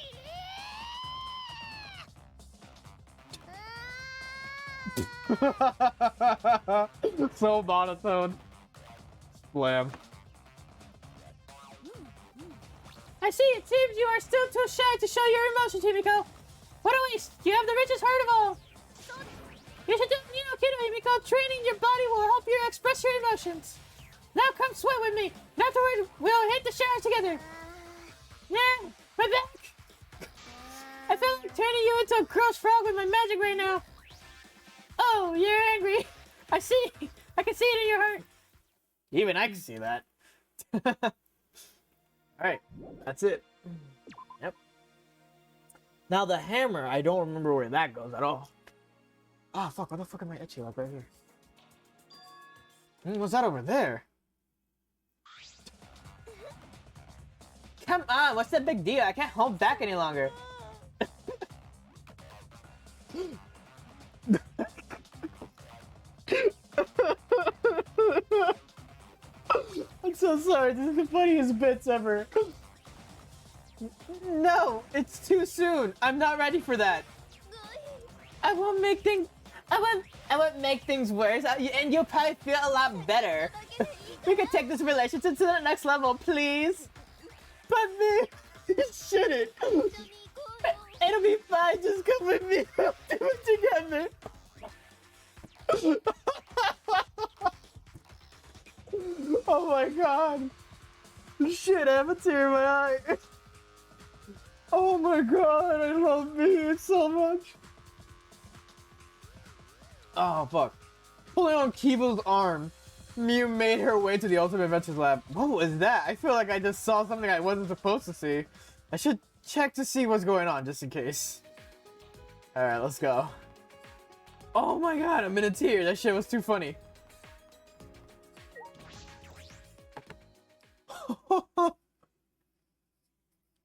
So monotone. Blam. I see, it seems you are still too shy to show your emotions, Himiko. What a waste! You have the richest heart of all! You should do Aikido, Himiko. Training your body will help you express your emotions. Now come sweat with me, and afterward we'll hit the shower together. Yeah, my back! I feel like turning you into a gross frog with my magic right now. Oh, you're angry. I see. I can see it in your heart. Even I can see that. Alright, that's it. Yep. Now the hammer, I don't remember where that goes at all. Ah, oh, fuck, what the fuck am I itchy like right here? What's that over there? Come on, what's the big deal? I can't hold back any longer. I'm so sorry, this is the funniest bits ever. No, it's too soon. I'm not ready for that. I won't make things worse, and you'll probably feel a lot better. We can take this relationship to the next level, please. But me, you shouldn't. It'll be fine, just come with me. We'll do it together. Oh my god. Shit, I have a tear in my eye. Oh my god, I love me so much. Oh fuck. Pulling on Kibo's arm, Miu made her way to the Ultimate Adventures Lab. What was that? I feel like I just saw something I wasn't supposed to see. I should check to see what's going on, just in case. Alright, let's go. Oh my god, I'm in a tear. That shit was too funny.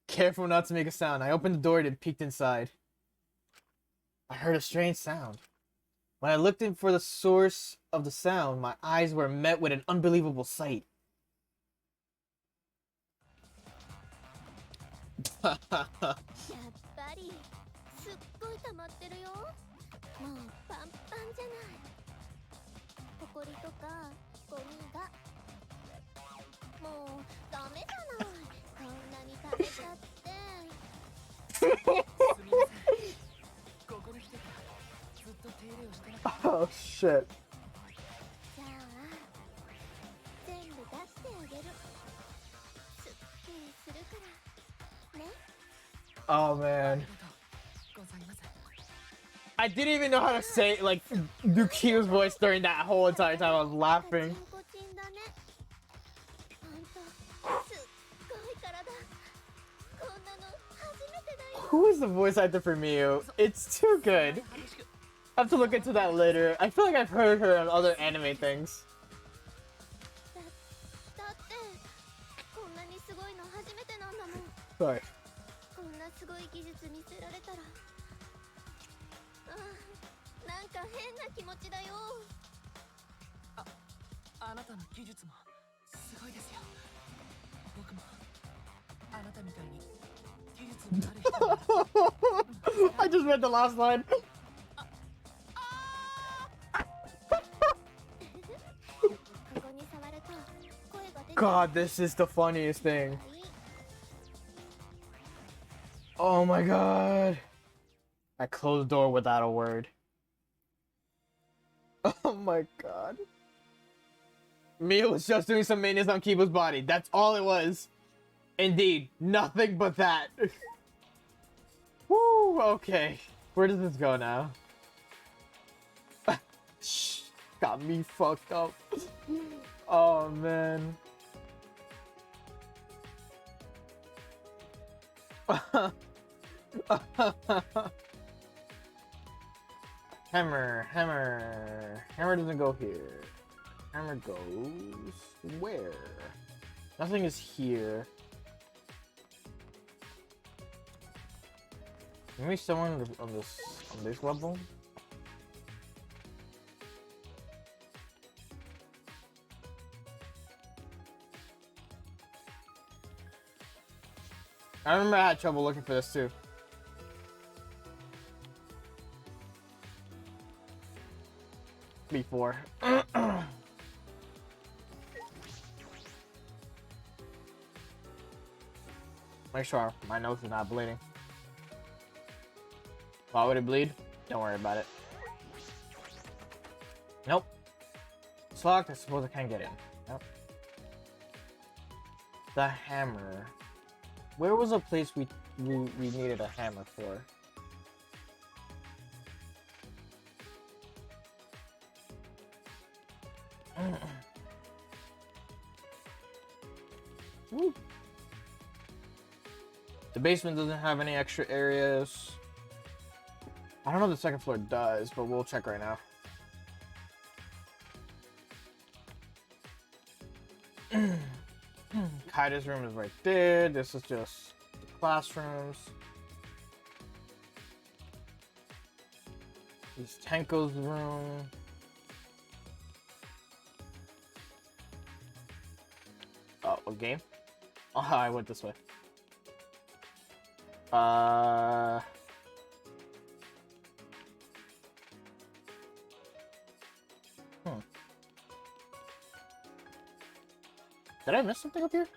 Careful not to make a sound. I opened the door and peeked inside. I heard a strange sound. When I looked in for the source of the sound, my eyes were met with an unbelievable sight. Oh shit. Oh man. I didn't even know how to say like do Kyo's voice during that whole entire time. I was laughing. Who is the voice actor for Miu? It's too good. I have to look into that later. I feel like I've heard her on other anime things. Sorry. I just read the last line. God, this is the funniest thing. Oh my god. I closed the door without a word. Oh my god. Mia was just doing some maintenance on Kiba's body. That's all it was. Indeed, nothing but that. Woo, okay. Where does this go now? Shh, got me fucked up. Oh man. Hammer. Hammer doesn't go here. Hammer goes where? Nothing is here. Maybe someone on this level? I remember I had trouble looking for this too. Before. Make sure my nose is not bleeding. Why would it bleed? Don't worry about it. Nope. It's locked. I suppose I can't get in. Nope. The hammer. Where was a place we needed a hammer for? Woo. The basement doesn't have any extra areas. I don't know if the second floor does, but we'll check right now. Kaida's room is right there. This is just the classrooms. This is Tenko's room. Oh, what game? Oh, I went this way. Did I miss something up here?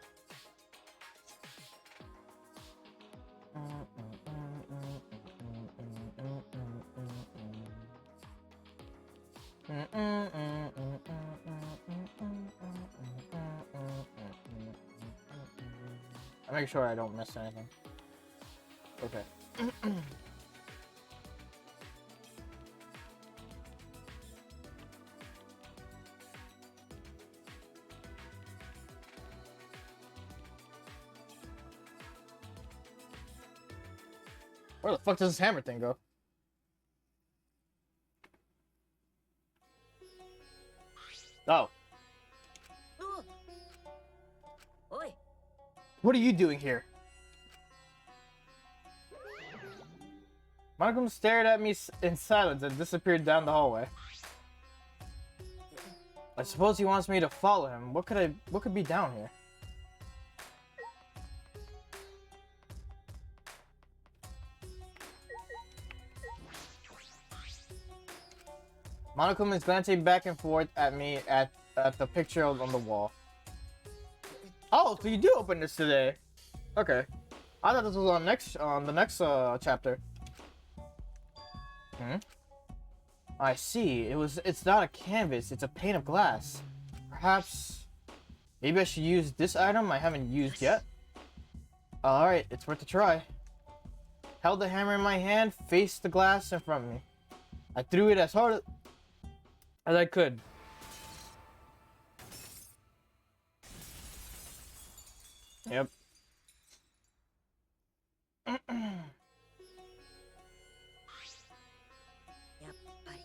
I'll make sure I don't miss anything. Okay. Where the fuck does this hammer thing go? Oh. What are you doing here? Monokuma stared at me in silence and disappeared down the hallway. I suppose he wants me to follow him. What could be down here? Monokuma is glancing back and forth at me at the picture on the wall. Oh, so you do open this today? Okay, I thought this was on the next chapter. I see. It's not a canvas. It's a pane of glass. Perhaps, maybe I should use this item I haven't used yet. All right, it's worth a try. Held the hammer in my hand, faced the glass in front of me. I threw it as hard as I could. Yep.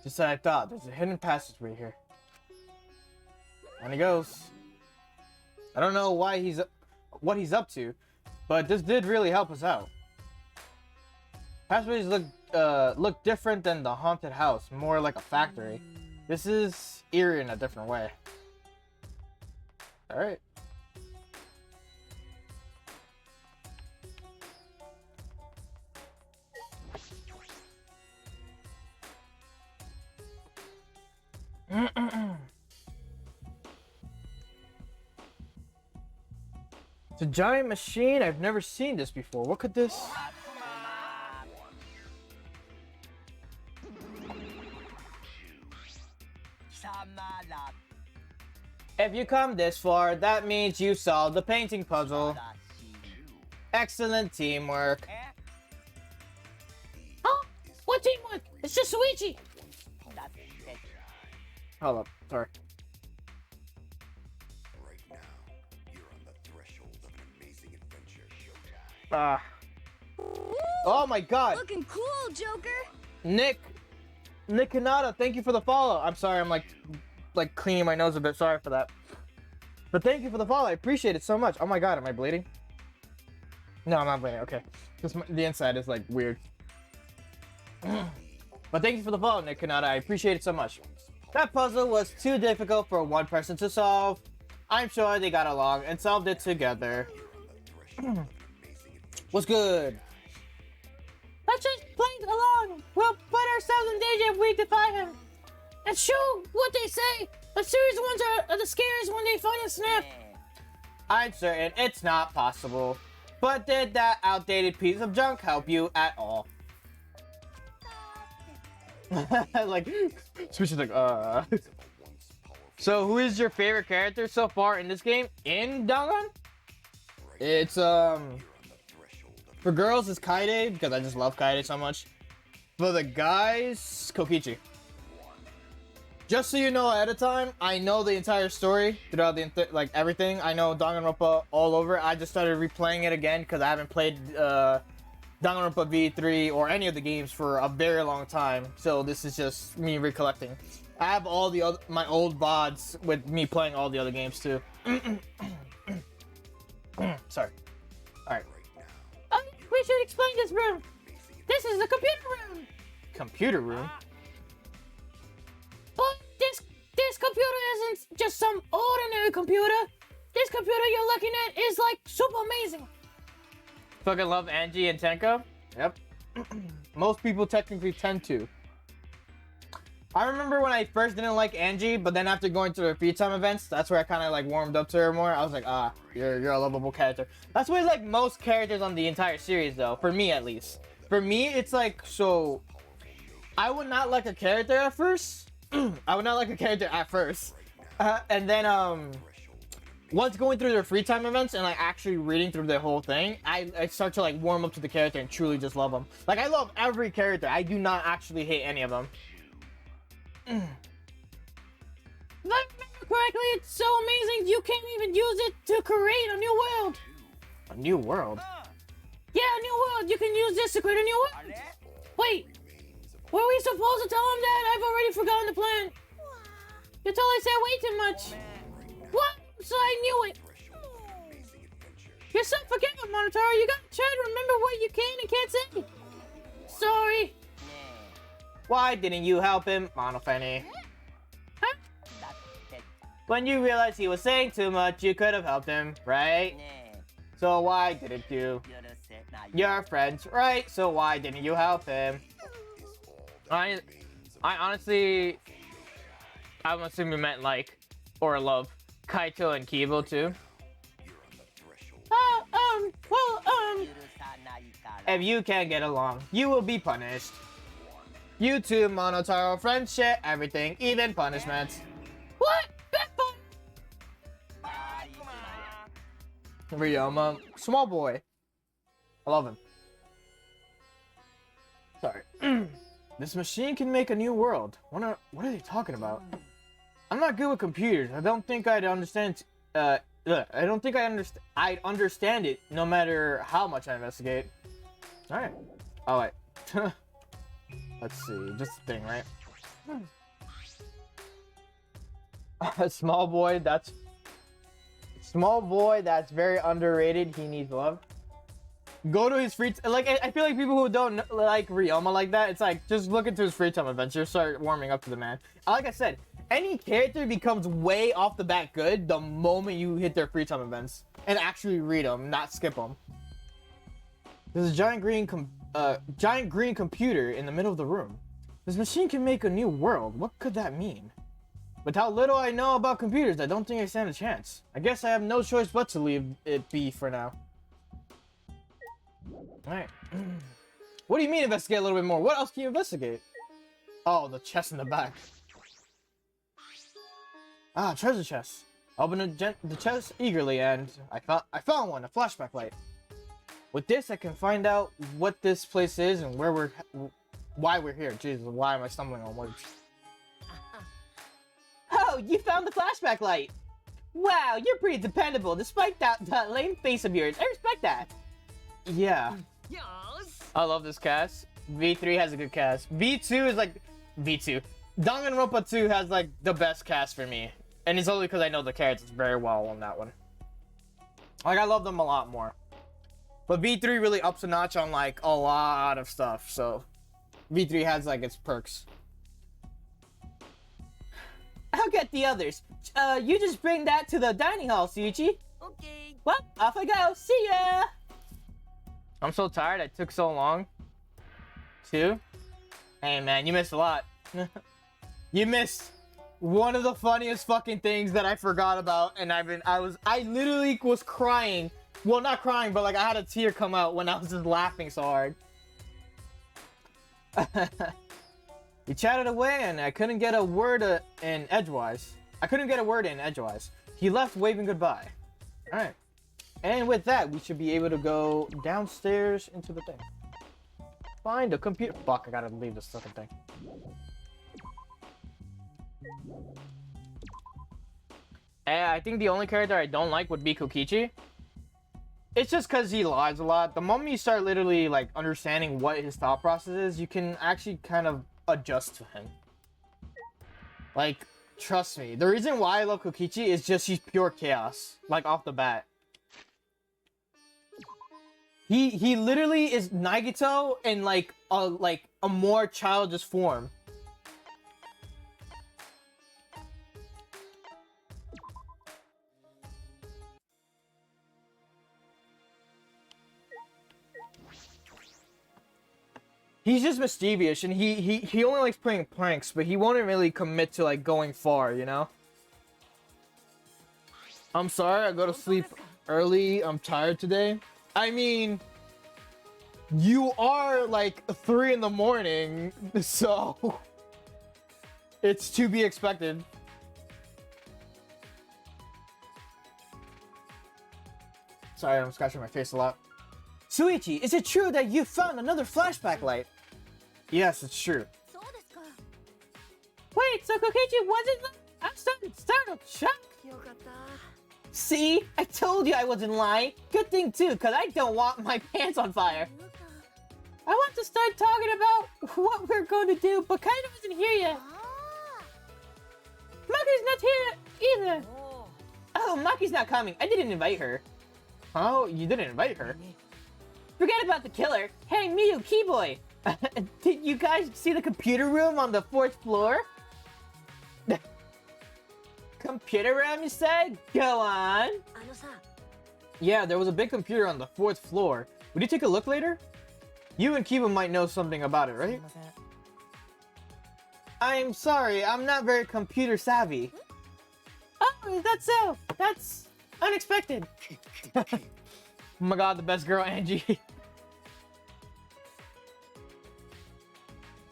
Just as I thought, there's a hidden passageway here. And he goes. I don't know what he's up to, but this did really help us out. Passageways look different than the haunted house, more like a factory. This is eerie in a different way. All right. It's a giant machine. I've never seen this before. What could this? If you come this far, that means you solved the painting puzzle. Excellent teamwork. Huh? What teamwork? It's just Suichi. Hold up, sorry. Right now, you're on the threshold of an amazing adventure showtime. Oh my god. Looking cool, Joker. Nick Kanata, thank you for the follow. I'm sorry, I'm like cleaning my nose a bit. Sorry for that. But thank you for the follow. I appreciate it so much. Oh my god, am I bleeding? No, I'm not bleeding. Okay. Just the inside is like weird. But thank you for the follow, Nick Kanata. I appreciate it so much. That puzzle was too difficult for one person to solve. I'm sure they got along and solved it together. What's good? Let's just play along. We'll put ourselves in danger if we defy him. And show what they say. The serious ones are the scariest when they find a snap. I'm certain it's not possible. But did that outdated piece of junk help you at all? Like, Switch is like, So, who is your favorite character so far in this game? In Dangan? It's, for girls, it's Kaide, because I just love Kaide so much. For the guys, Kokichi. Just so you know ahead of time, I know the entire story throughout the, like, everything. I know Danganronpa all over. I just started replaying it again, because I haven't played, Danganronpa V3 or any of the games for a very long time, so this is just me recollecting. I have all the my old VODs with me playing all the other games too. Sorry. Alright. We should explain this room. This is the computer room. Computer room? But this computer isn't just some ordinary computer. This computer you're looking at is like super amazing. Fucking love Angie and Tenko? Yep. Most people technically tend to. I remember when I first didn't like Angie, but then after going to the free time events, that's where I kind of like warmed up to her more. I was like, you're a lovable character. That's what like most characters on the entire series though, for me at least. For me, it's like, so I would not like a character at first. I would not like a character at first. And then once going through their free time events and like actually reading through the whole thing, I start to like warm up to the character and truly just love them. Like I love every character. I do not actually hate any of them. If I remember correctly, it's so amazing you can't even use it to create a new world. A new world? Yeah, a new world. You can use this to create a new world. Wait, were we supposed to tell him that? I've already forgotten the plan. You totally said way too much. What? So I knew it. You're so forgetful, Monotaro. You gotta try to remember what you can and can't say. Sorry. Why didn't you help him, Monofenny? When you realized he was saying too much, you could have helped him, right? So why didn't you? You're friends, right? So why didn't you help him? I honestly, I'm assuming you meant like, or love, Kaito and Kibo too. If you can't get along, you will be punished. You two Monotaro friends share everything, even punishments. What? Ryoma, small boy. I love him. Sorry. This machine can make a new world. What are they talking about? I'm not good with computers. I don't think I'd understand. I don't think I'd understand it, no matter how much I investigate. All right. Oh wait. Let's see. Just a thing, right? Small boy. That's very underrated. He needs love. Go to his free like I feel like people who don't like Ryoma like that, it's like just look into his free time adventure, start warming up to the man. Like I said, any character becomes way off the bat good the moment you hit their free time events and actually read them, not skip them. There's a giant green computer in the middle of the room. This machine can make a new world. What could that mean? With how little I know about computers, I don't think I stand a chance. I guess I have no choice but to leave it be for now. Alright. What do you mean investigate a little bit more? What else can you investigate? Oh, the chest in the back. Ah, treasure chest. Open the chest eagerly and I found one, a flashback light. With this, I can find out what this place is and why we're here. Jesus, why am I stumbling on words? Oh, you found the flashback light. Wow, you're pretty dependable despite that lame face of yours. I respect that. Yeah. I love this cast. V3 has a good cast. V2 is like... V2. Danganronpa 2 has like the best cast for me. And it's only because I know the characters very well on that one. Like, I love them a lot more. But V3 really ups a notch on like a lot of stuff. So V3 has like its perks. I'll get the others. You just bring that to the dining hall, Suichi. Okay. Well, off I go. See ya! I'm so tired. I took so long. Too. Hey man, you missed a lot. You missed one of the funniest fucking things that I forgot about, and I literally was crying. Well, not crying, but like I had a tear come out when I was just laughing so hard. We chatted away, and I couldn't get a word in edgewise. He left waving goodbye. All right. And with that, we should be able to go downstairs into the thing. Find a computer. Fuck, I gotta leave this fucking thing. And I think the only character I don't like would be Kokichi. It's just because he lies a lot. The moment you start literally like understanding what his thought process is, you can actually kind of adjust to him. Like, trust me. The reason why I love Kokichi is just he's pure chaos. Like, off the bat. He literally is Nagito in like a more childish form. He's just mischievous, and he only likes playing pranks, but he won't really commit to like going far, you know? I'm sorry, I go to sleep early. I'm tired today. I mean, you are like 3 in the morning, so it's to be expected. Sorry, I'm scratching my face a lot. Suichi, is it true that you found another flashback light? Yes, it's true. Wait, so Kokichi wasn't... I'm startled, shocked. See? I told you I wasn't lying. Good thing too, because I don't want my pants on fire. I want to start talking about what we're going to do, but Kaito isn't here yet. Maki's not here either. Oh, Maki's not coming. I didn't invite her. Oh, you didn't invite her? Forget about the killer. Hey, Miyu, Keyboy. Did you guys see the computer room on the 4th floor? Computer room, you say? Go on. Yeah, there was a big computer on the 4th floor. Would you take a look later? You and Kiba might know something about it, right? I'm sorry, I'm not very computer savvy. Oh, is that so? That's unexpected. Oh my god, the best girl, Angie.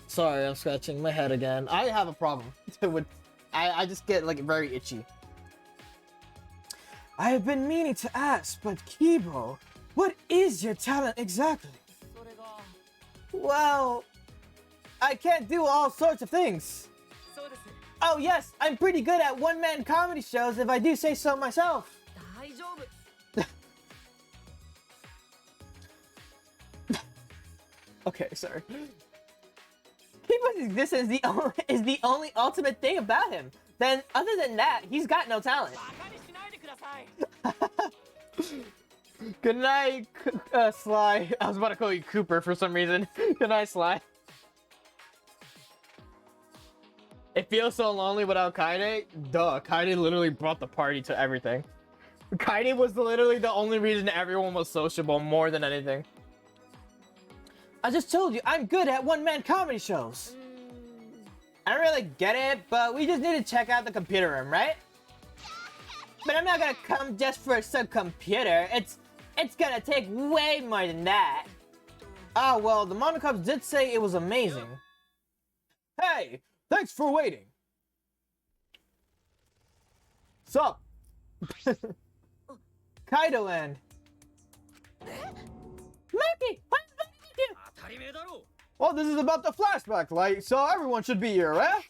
Sorry, I'm scratching my head again. I have a problem with... I just get, like, very itchy. I have been meaning to ask, but Kibo, what is your talent exactly? Well, I can't do all sorts of things. Oh yes, I'm pretty good at one-man comedy shows if I do say so myself. Okay, sorry. Kibo's existence is the only ultimate thing about him. Then, other than that, he's got no talent. Good night, Sly. I was about to call you Cooper for some reason. Good night, Sly. It feels so lonely without Kaide. Duh, Kaide literally brought the party to everything. Kaide was literally the only reason everyone was sociable more than anything. I just told you, I'm good at one-man comedy shows. I don't really get it, but we just need to check out the computer room, right? But I'm not gonna come just for some computer. It's gonna take way more than that. Ah, well, the Monocups did say it was amazing. Hey, thanks for waiting. Sup? Kaido and... Maki, what's wrong with you? Well, this is about the flashback light, so everyone should be here, eh?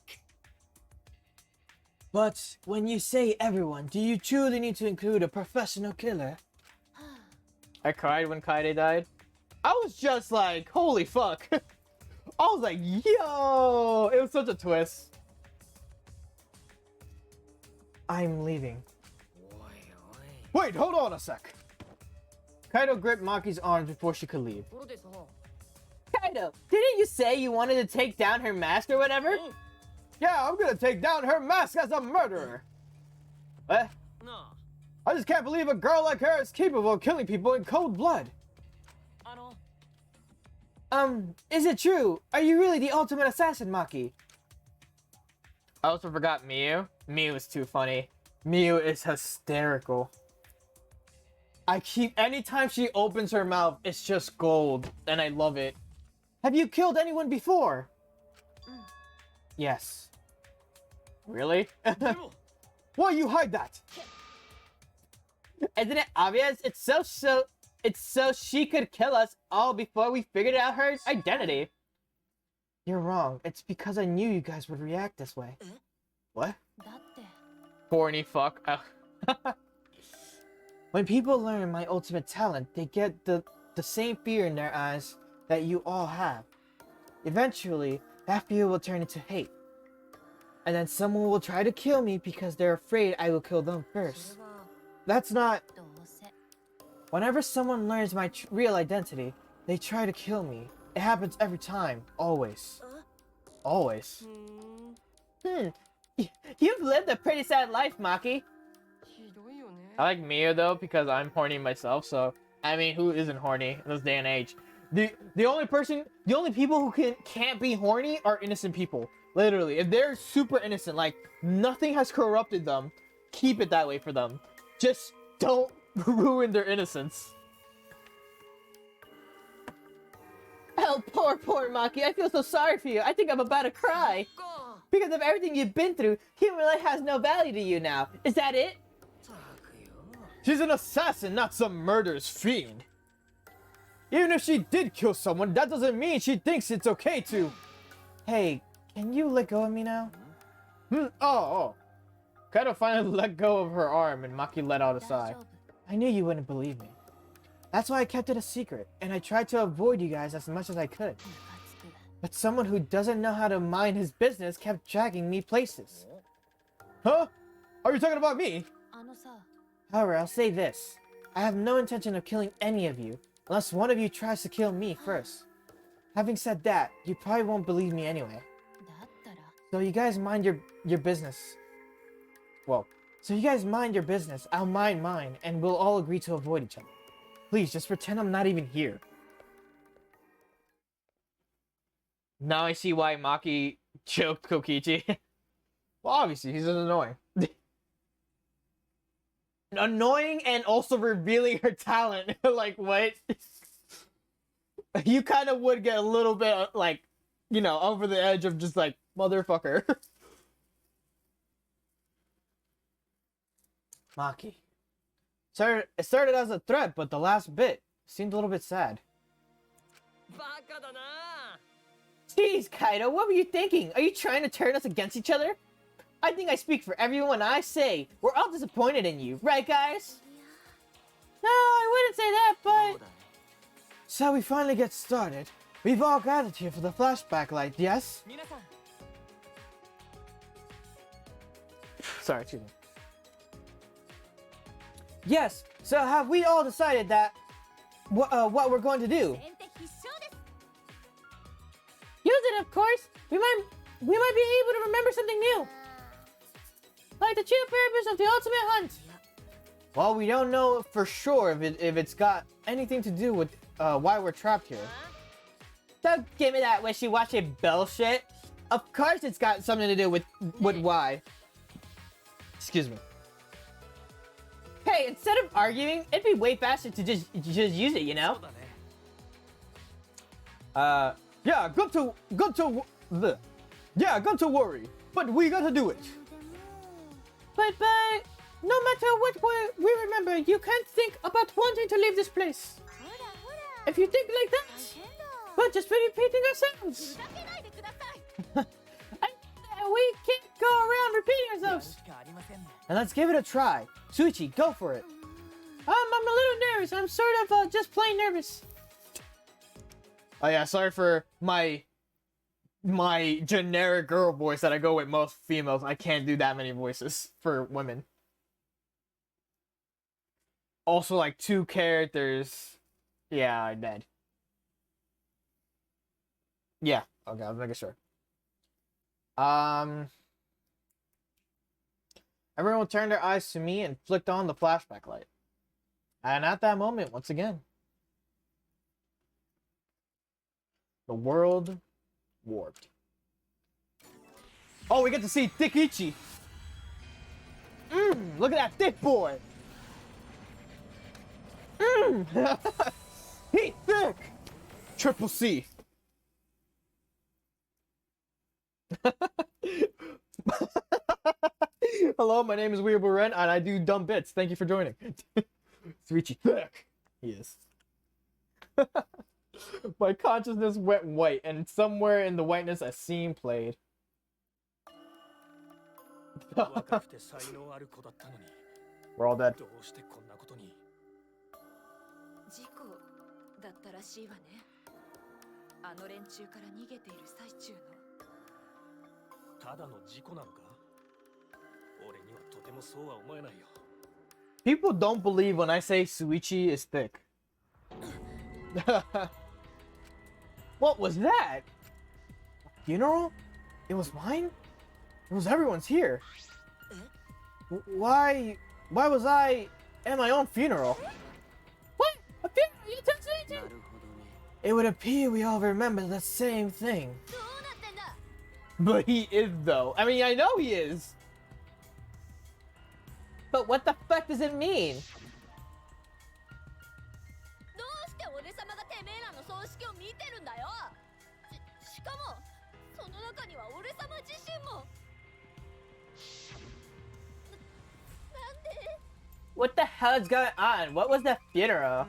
But when you say everyone, do you truly need to include a professional killer? I cried when Kaide died. I was just like, holy fuck. I was like, yo! It was such a twist. I'm leaving. Wait, hold on a sec. Kaido gripped Maki's arms before she could leave. Kaido, didn't you say you wanted to take down her mask or whatever? Yeah, I'm gonna take down her mask as a murderer. What? No. I just can't believe a girl like her is capable of killing people in cold blood. Is it true? Are you really the ultimate assassin, Maki? I also forgot Miu. Miu is too funny. Miu is hysterical. Anytime she opens her mouth, it's just gold, and I love it. Have you killed anyone before? Yes. Really? Why you hide that? Isn't it obvious? It's so she could kill us all before we figured out her identity. You're wrong. It's because I knew you guys would react this way. What? Corny fuck. When people learn my ultimate talent, they get the same fear in their eyes that you all have. Eventually, that fear will turn into hate. And then someone will try to kill me because they're afraid I will kill them first. That's not... Whenever someone learns my real identity, they try to kill me. It happens every time. Always. Always. You've lived a pretty sad life, Maki. I like Miu though because I'm horny myself, so I mean, who isn't horny in this day and age? The only people who can't be horny are innocent people. Literally, if they're super innocent, like nothing has corrupted them, keep it that way for them. Just don't ruin their innocence. Oh, poor Maki. I feel so sorry for you. I think I'm about to cry. Because of everything you've been through, human life has no value to you now. Is that it? She's an assassin, not some murderous fiend. Even if she did kill someone, that doesn't mean she thinks it's okay to... Hey, can you let go of me now? Oh. Kaido finally let go of her arm and Maki let out a sigh. I knew you wouldn't believe me. That's why I kept it a secret, and I tried to avoid you guys as much as I could. But someone who doesn't know how to mind his business kept dragging me places. Huh? Are you talking about me? However, I'll say this. I have no intention of killing any of you, unless one of you tries to kill me first. Having said that, you probably won't believe me anyway. だったら So you guys mind your business. Well, so you guys mind your business, I'll mind mine, and we'll all agree to avoid each other. Please, just pretend I'm not even here. Now I see why Maki choked Kokichi. Well, obviously, he's annoying. Annoying and also revealing her talent. Like, what? You kind of would get a little bit, like, you know, over the edge of just like, motherfucker. Maki. It started as a threat, but the last bit seemed a little bit sad. Jeez, Kaido, what were you thinking? Are you trying to turn us against each other? I think I speak for everyone when I say we're all disappointed in you, right, guys? No, I wouldn't say that, but... So we finally get started. We've all gathered here for the flashback light, yes? Sorry, excuse me. Yes, so have we all decided that what we're going to do? 先手必勝です Use it, of course! We might be able to remember something new! Like the true purpose of the ultimate hunt! Well, we don't know for sure if it's got anything to do with why we're trapped here. Don't give me that wishy-washy bullshit. Of course it's got something to do with why. Excuse me. Hey, instead of arguing, it'd be way faster to just use it, you know? Yeah, good to worry, but we gotta do it. But no matter what we remember, you can't think about wanting to leave this place. If you think like that, we're just repeating ourselves. We can't go around repeating ourselves. And let's give it a try. Suichi, go for it. I'm a little nervous. I'm sort of just plain nervous. Oh yeah, sorry for my generic girl voice that I go with most females. I can't do that many voices for women. Also, like 2 characters. Yeah, I'm dead. Yeah, okay, I was making sure. Everyone turned their eyes to me and flicked on the flashback light. And at that moment, once again, the world warped. Oh, we get to see Thick Ichi. Look at that thick boy. He thick. Triple C. Hello, my name is Weeable Ren, and I do dumb bits. Thank you for joining. Suichi thick. He is. My consciousness went white, and somewhere in the whiteness a scene played. We're all dead. 事故だったらしいわね。あの連中から逃げている最中の。ただの事故なのか？俺にはとてもそうは思えないよ。People don't believe when I say Suichi is thick. What was that? A funeral? It was mine? It was everyone's here. Why was I at my own funeral? What? A funeral? You took Suichi? It would appear we all remember the same thing. But he is, though. I mean, I know he is. But what the fuck does it mean? どうして俺様がてめえらの葬式を見てるんだよ。しかもその中には俺様自身も。なんで What the hell is going on? What was that funeral?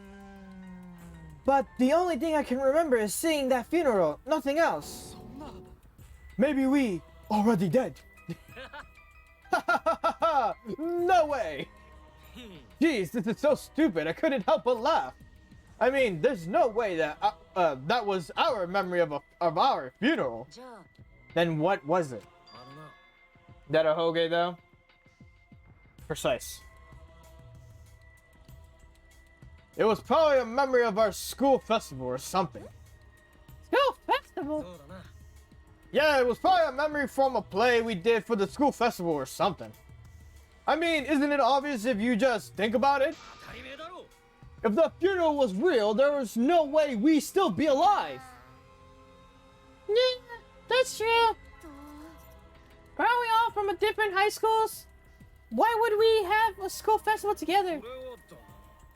But the only thing I can remember is seeing that funeral, nothing else. Maybe we already dead. No way! Jeez, this is so stupid. I couldn't help but laugh. I mean, there's no way that that was our memory of our funeral. Then what was it? That a Hoge though? Precise. It was probably a memory of our school festival or something. School unforgettable. Yeah, it was probably a memory from a play we did for the school festival or something. I mean, isn't it obvious if you just think about it? If the funeral was real, there was no way we'd still be alive. Yeah, that's true. Aren't we all from a different high schools? Why would we have a school festival together?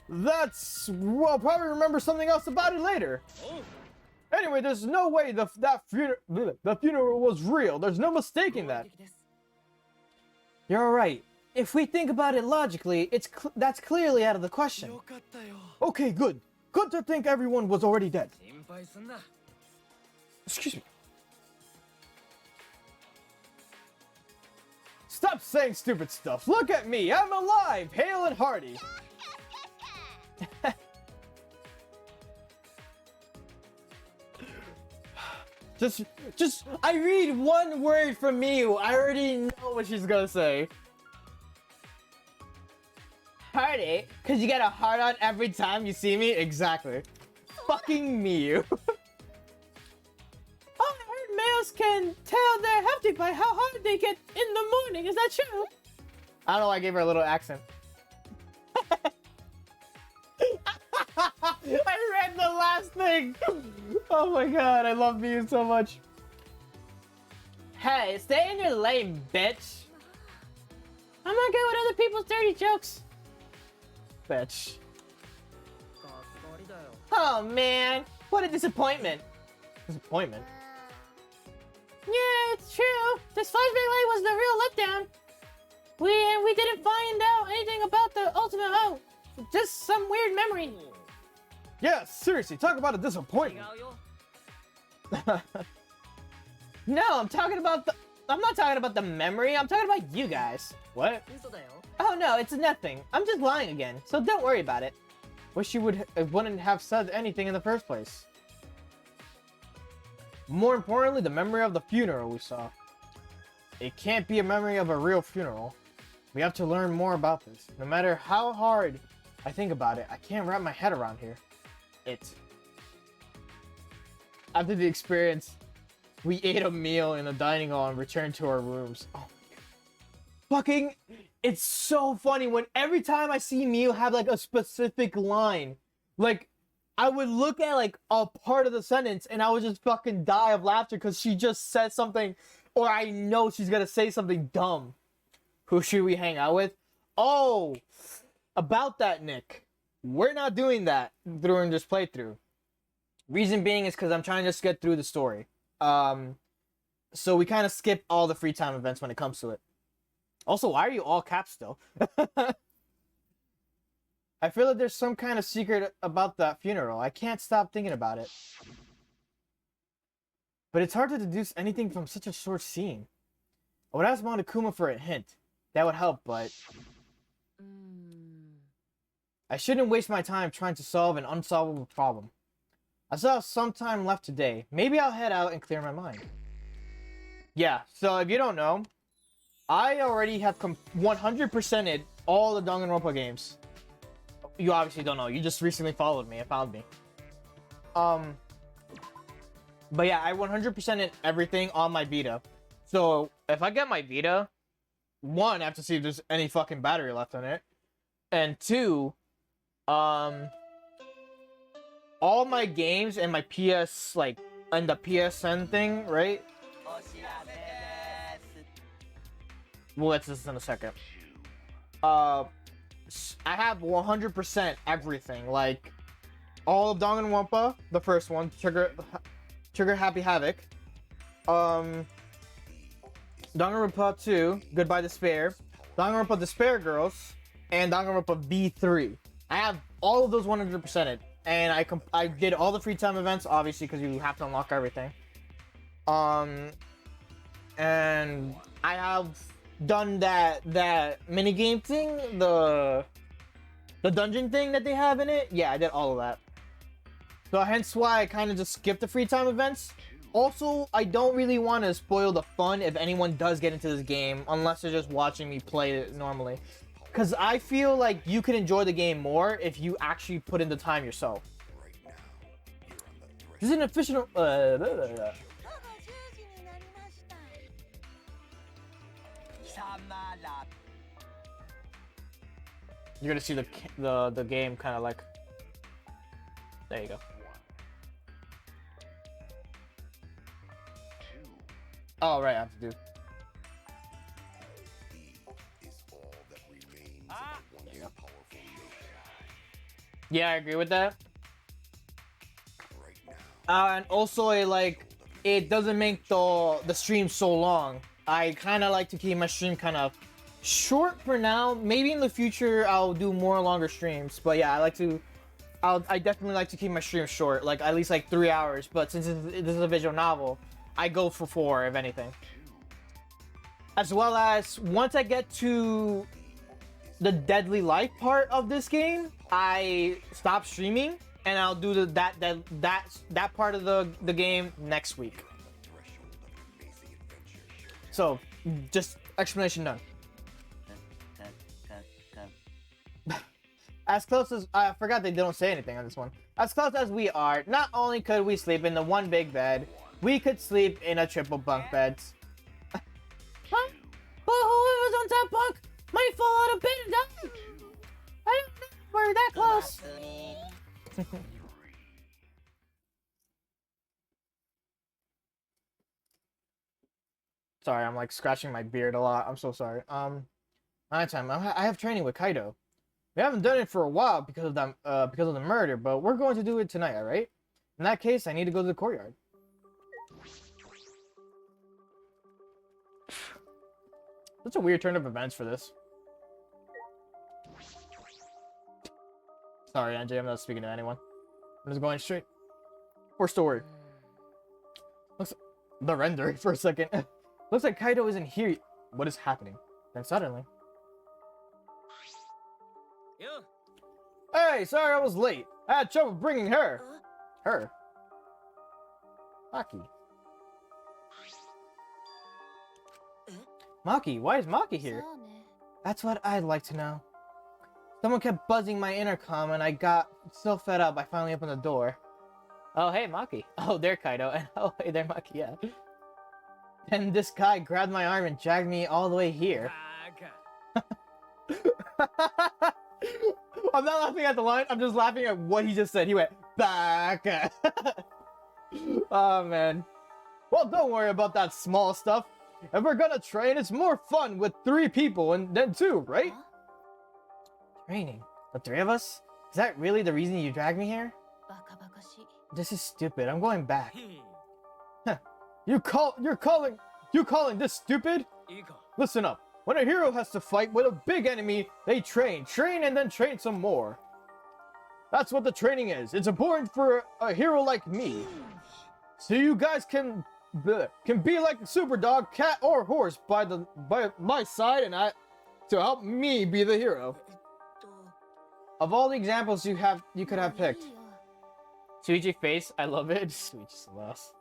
We'll probably remember something else about it later. Anyway, there's no way the funeral was real. There's no mistaking that. You're right. If we think about it logically, that's clearly out of the question. Okay, good. Good to think everyone was already dead. Excuse me. Stop saying stupid stuff. Look at me. I'm alive, hale and hearty. I read one word from you. I already know what she's gonna say. Hearty? Cause you get a heart on every time you see me? Exactly. Fucking me. I heard males can tell they're healthy by how hard they get in the morning. Is that true? I don't know, I gave her a little accent. I read the last thing. Oh my god, I love Miyu so much. Hey, stay in your lane, bitch. I'm not good with other people's dirty jokes. Bitch. Oh man, what a disappointment. Disappointment? Yeah, it's true. This flashback light was the real letdown. We didn't find out anything about the ultimate hope. Just some weird memory. Yeah, seriously, talk about a disappointment. No, I'm not talking about the memory, I'm talking about you guys. What? Oh no, it's nothing. I'm just lying again, so don't worry about it. Wish you wouldn't have said anything in the first place. More importantly, the memory of the funeral we saw. It can't be a memory of a real funeral. We have to learn more about this. No matter how hard I think about it, I can't wrap my head around here. After the experience, we ate a meal in the dining hall and returned to our rooms. Oh my god. It's so funny when every time I see Miu have like a specific line, like I would look at like a part of the sentence and I would just fucking die of laughter because she just said something, or I know she's gonna say something dumb. Who should we hang out with? Oh, about that, Nick. We're not doing that during this playthrough. Reason being is because I'm trying to just get through the story. So we kind of skip all the free time events when it comes to it. Also, why are you all caps still? I feel like there's some kind of secret about that funeral. I can't stop thinking about it. But it's hard to deduce anything from such a short scene. I would ask Monokuma for a hint. That would help, but I shouldn't waste my time trying to solve an unsolvable problem. I still have some time left today. Maybe I'll head out and clear my mind. Yeah, so if you don't know, I already have 100%ed all the Danganronpa games. You obviously don't know. You just recently followed me and found me. But yeah, I 100%ed everything on my Vita. So if I get my Vita, one, I have to see if there's any fucking battery left on it. And two, all my games and my PS, like, and the PSN thing, right? We'll get to this in a second. I have 100% everything, like, all of Danganronpa, the first one, Trigger Happy Havoc, Danganronpa 2, Goodbye Despair, Danganronpa Despair Girls, and Danganronpa V3. I have all of those 100%ed, and I did all the free time events, obviously, because you have to unlock everything. And I have done that minigame thing, the dungeon thing that they have in it. Yeah, I did all of that. So hence why I kind of just skipped the free time events. Also, I don't really want to spoil the fun if anyone does get into this game, unless they're just watching me play it normally. Because I feel like you can enjoy the game more if you actually put in the time yourself. This is an official. You're gonna see the game kind of like. There you go. Oh right, I have to do. Yeah, I agree with that. And also, it doesn't make the stream so long. I kind of like to keep my stream kind of short for now. Maybe in the future I'll do more longer streams. But yeah, I definitely like to keep my stream short, like at least like 3 hours. But since this is a visual novel, I go for 4 if anything. As well as once I get to the deadly life part of this game, I stop streaming and I'll do that part of the game next week. So, just explanation done. As close as I forgot they don't say anything on this one. As close as we are, not only could we sleep in the one big bed, we could sleep in a triple bunk bed. Huh? But whoever's on top bunk might fall out of bed and die. I don't know. We're that close. Sorry, I'm like scratching my beard a lot. I'm so sorry. Nighttime. I have training with Kaido. We haven't done it for a while because of the murder, but we're going to do it tonight, all right? In that case, I need to go to the courtyard. Such a weird turn of events for this. Sorry, NJ, I'm not speaking to anyone. I'm just going straight for story. Looks the render for a second. Looks like Kaido isn't here. What is happening? Then suddenly. Yeah. Hey, sorry I was late. I had trouble bringing her. Her. Maki. Maki, why is Maki here? That's what I'd like to know. Someone kept buzzing my intercom and I got so fed up I finally opened the door. Oh, hey, Maki. Oh, there, Kaido. And oh, hey there, Maki, yeah. And this guy grabbed my arm and dragged me all the way here. I'm not laughing at the line, I'm just laughing at what he just said. He went, back. Oh, man. Well, don't worry about that small stuff. If we're gonna train, it's more fun with 3 people and then 2, right? Huh? Training? The 3 of us? Is that really the reason you dragged me here? This is stupid. I'm going back. You're calling this stupid? Listen up. When a hero has to fight with a big enemy, they train, and then train some more. That's what the training is. It's important for a hero like me. So you guys can be like a super dog, cat, or horse by my side and to help me be the hero. Of all the examples you could have picked. Suichi face, I love it. Suichi's lost.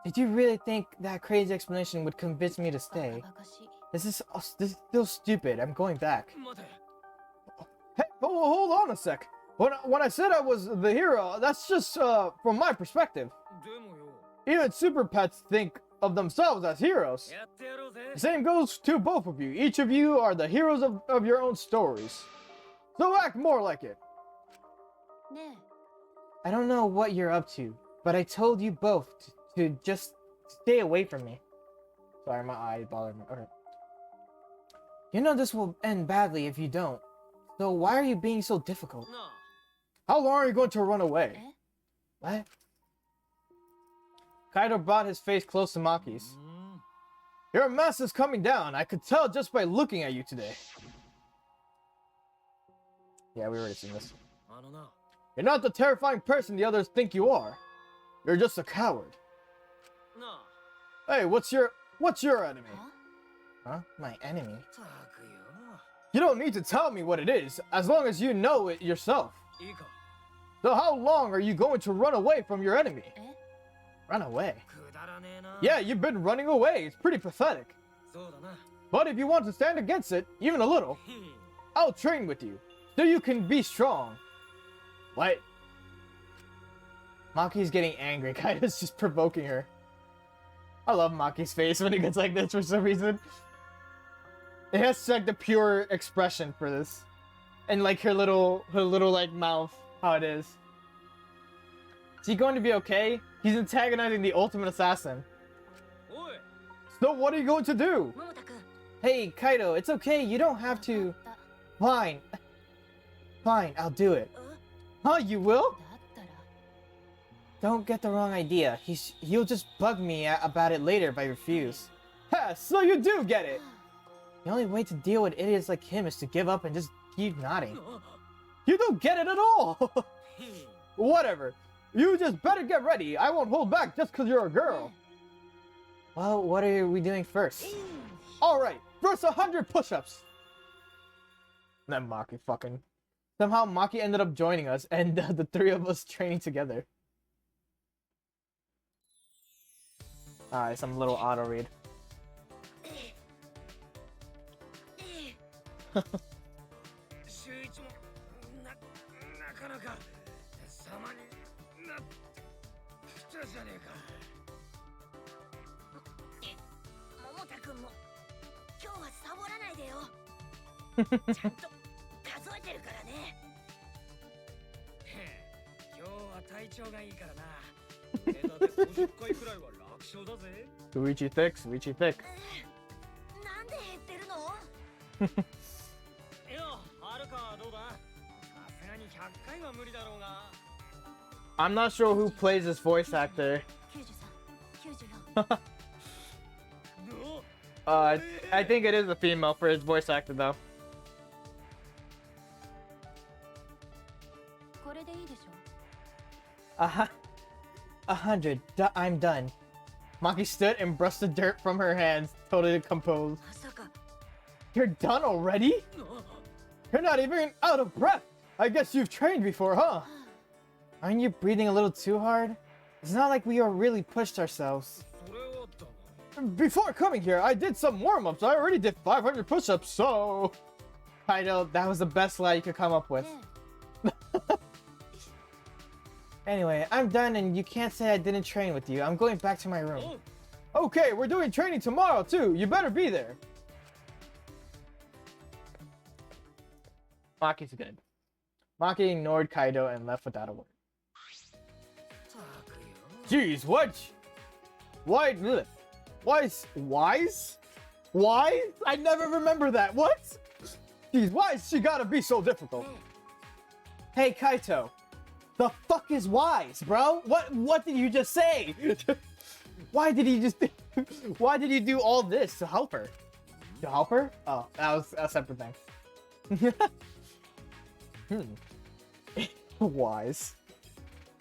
Did you really think that crazy explanation would convince me to stay? This is still stupid. I'm going back. Hey, hold on a sec. When I said I was the hero, that's just from my perspective. Even super pets think of themselves as heroes. The same goes to both of you. Each of you are the heroes of your own stories. So act more like it. I don't know what you're up to, but I told you both to just stay away from me. Sorry, my eye bothered me. Okay. You know this will end badly if you don't. So why are you being so difficult? No. How long are you going to run away? What? Kaido brought his face close to Maki's. Your mask is coming down. I could tell just by looking at you today. Yeah, we already seen this. I don't know. You're not the terrifying person the others think you are. You're just a coward. No. Hey, what's your enemy? Huh? My enemy? You don't need to tell me what it is, as long as you know it yourself. So how long are you going to run away from your enemy? Run away? Yeah, you've been running away. It's pretty pathetic. But if you want to stand against it, even a little, I'll train with you, so you can be strong. What? Maki's getting angry. Kaido's just provoking her. I love Maki's face when it gets like this for some reason. It has like the pure expression for this. And like her little like mouth, how it is. Is he going to be okay? He's antagonizing the ultimate assassin. So what are you going to do? Hey, Kaido, it's okay. You don't have to. Fine. Fine, I'll do it. Huh, you will? Don't get the wrong idea. He'll just bug me about it later if I refuse. Ha, so you do get it! The only way to deal with idiots like him is to give up and just keep nodding. You don't get it at all! Whatever. You just better get ready. I won't hold back just because you're a girl. Well, what are we doing first? Alright, first 100 push-ups. Then Maki fucking... Somehow Maki ended up joining us and the three of us training together. Alright, some little auto read. Suichi thick, Suichi thick. I'm not sure who plays this voice actor. I think it is a female for his voice actor though. 100. I'm done. Maki stood and brushed the dirt from her hands, totally composed. You're done already? You're not even out of breath. I guess you've trained before, huh? Aren't you breathing a little too hard? It's not like we are really pushed ourselves. Before coming here, I did some warm-ups. I already did 500 push-ups, so... Kaido, that was the best lie you could come up with. Anyway, I'm done and you can't say I didn't train with you. I'm going back to my room. Okay, we're doing training tomorrow too. You better be there. Maki's good. Maki ignored Kaido and left without a word. Jeez, what? Why? Wise? Why? I never remember that. What? Jeez, why is she gotta be so difficult? Hey, Kaito. The fuck is wise, bro? What did you just say? Why did he do all this to help her? To help her? Oh, that was a separate thing. Wise.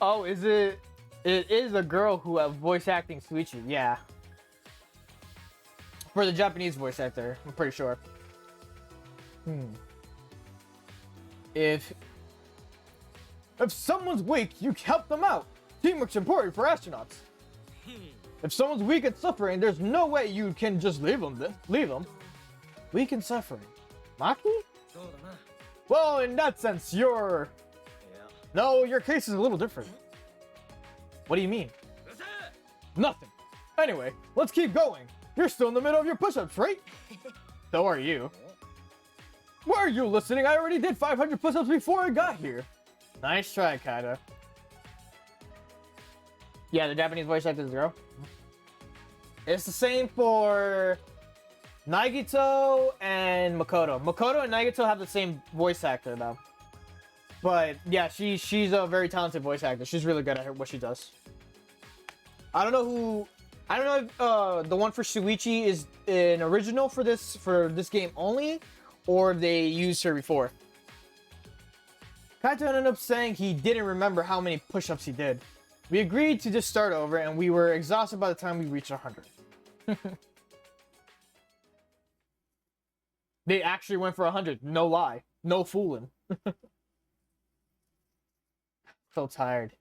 Oh, is it? It is a girl who voice acting Suichi. Yeah. For the Japanese voice actor, I'm pretty sure. If someone's weak, you help them out. Teamwork's important for astronauts. If someone's weak and suffering, there's no way you can just leave them. Weak and suffering. Maki? Well, in that sense, you're... No, your case is a little different. What do you mean? Nothing. Anyway, let's keep going. You're still in the middle of your push-ups, right? So are you. Why are you listening? I already did 500 push-ups before I got here. Nice try, Kaido. Yeah, the Japanese voice actor is a girl. It's the same for Nagito and Makoto. Makoto and Nagito have the same voice actor, though. But yeah, she's a very talented voice actor. She's really good at what she does. I don't know if the one for Shuichi is an original for this game only, or they used her before. Kaito ended up saying he didn't remember how many push-ups he did. We agreed to just start over, and we were exhausted by the time we reached 100. They actually went for 100. No lie. No fooling. So tired.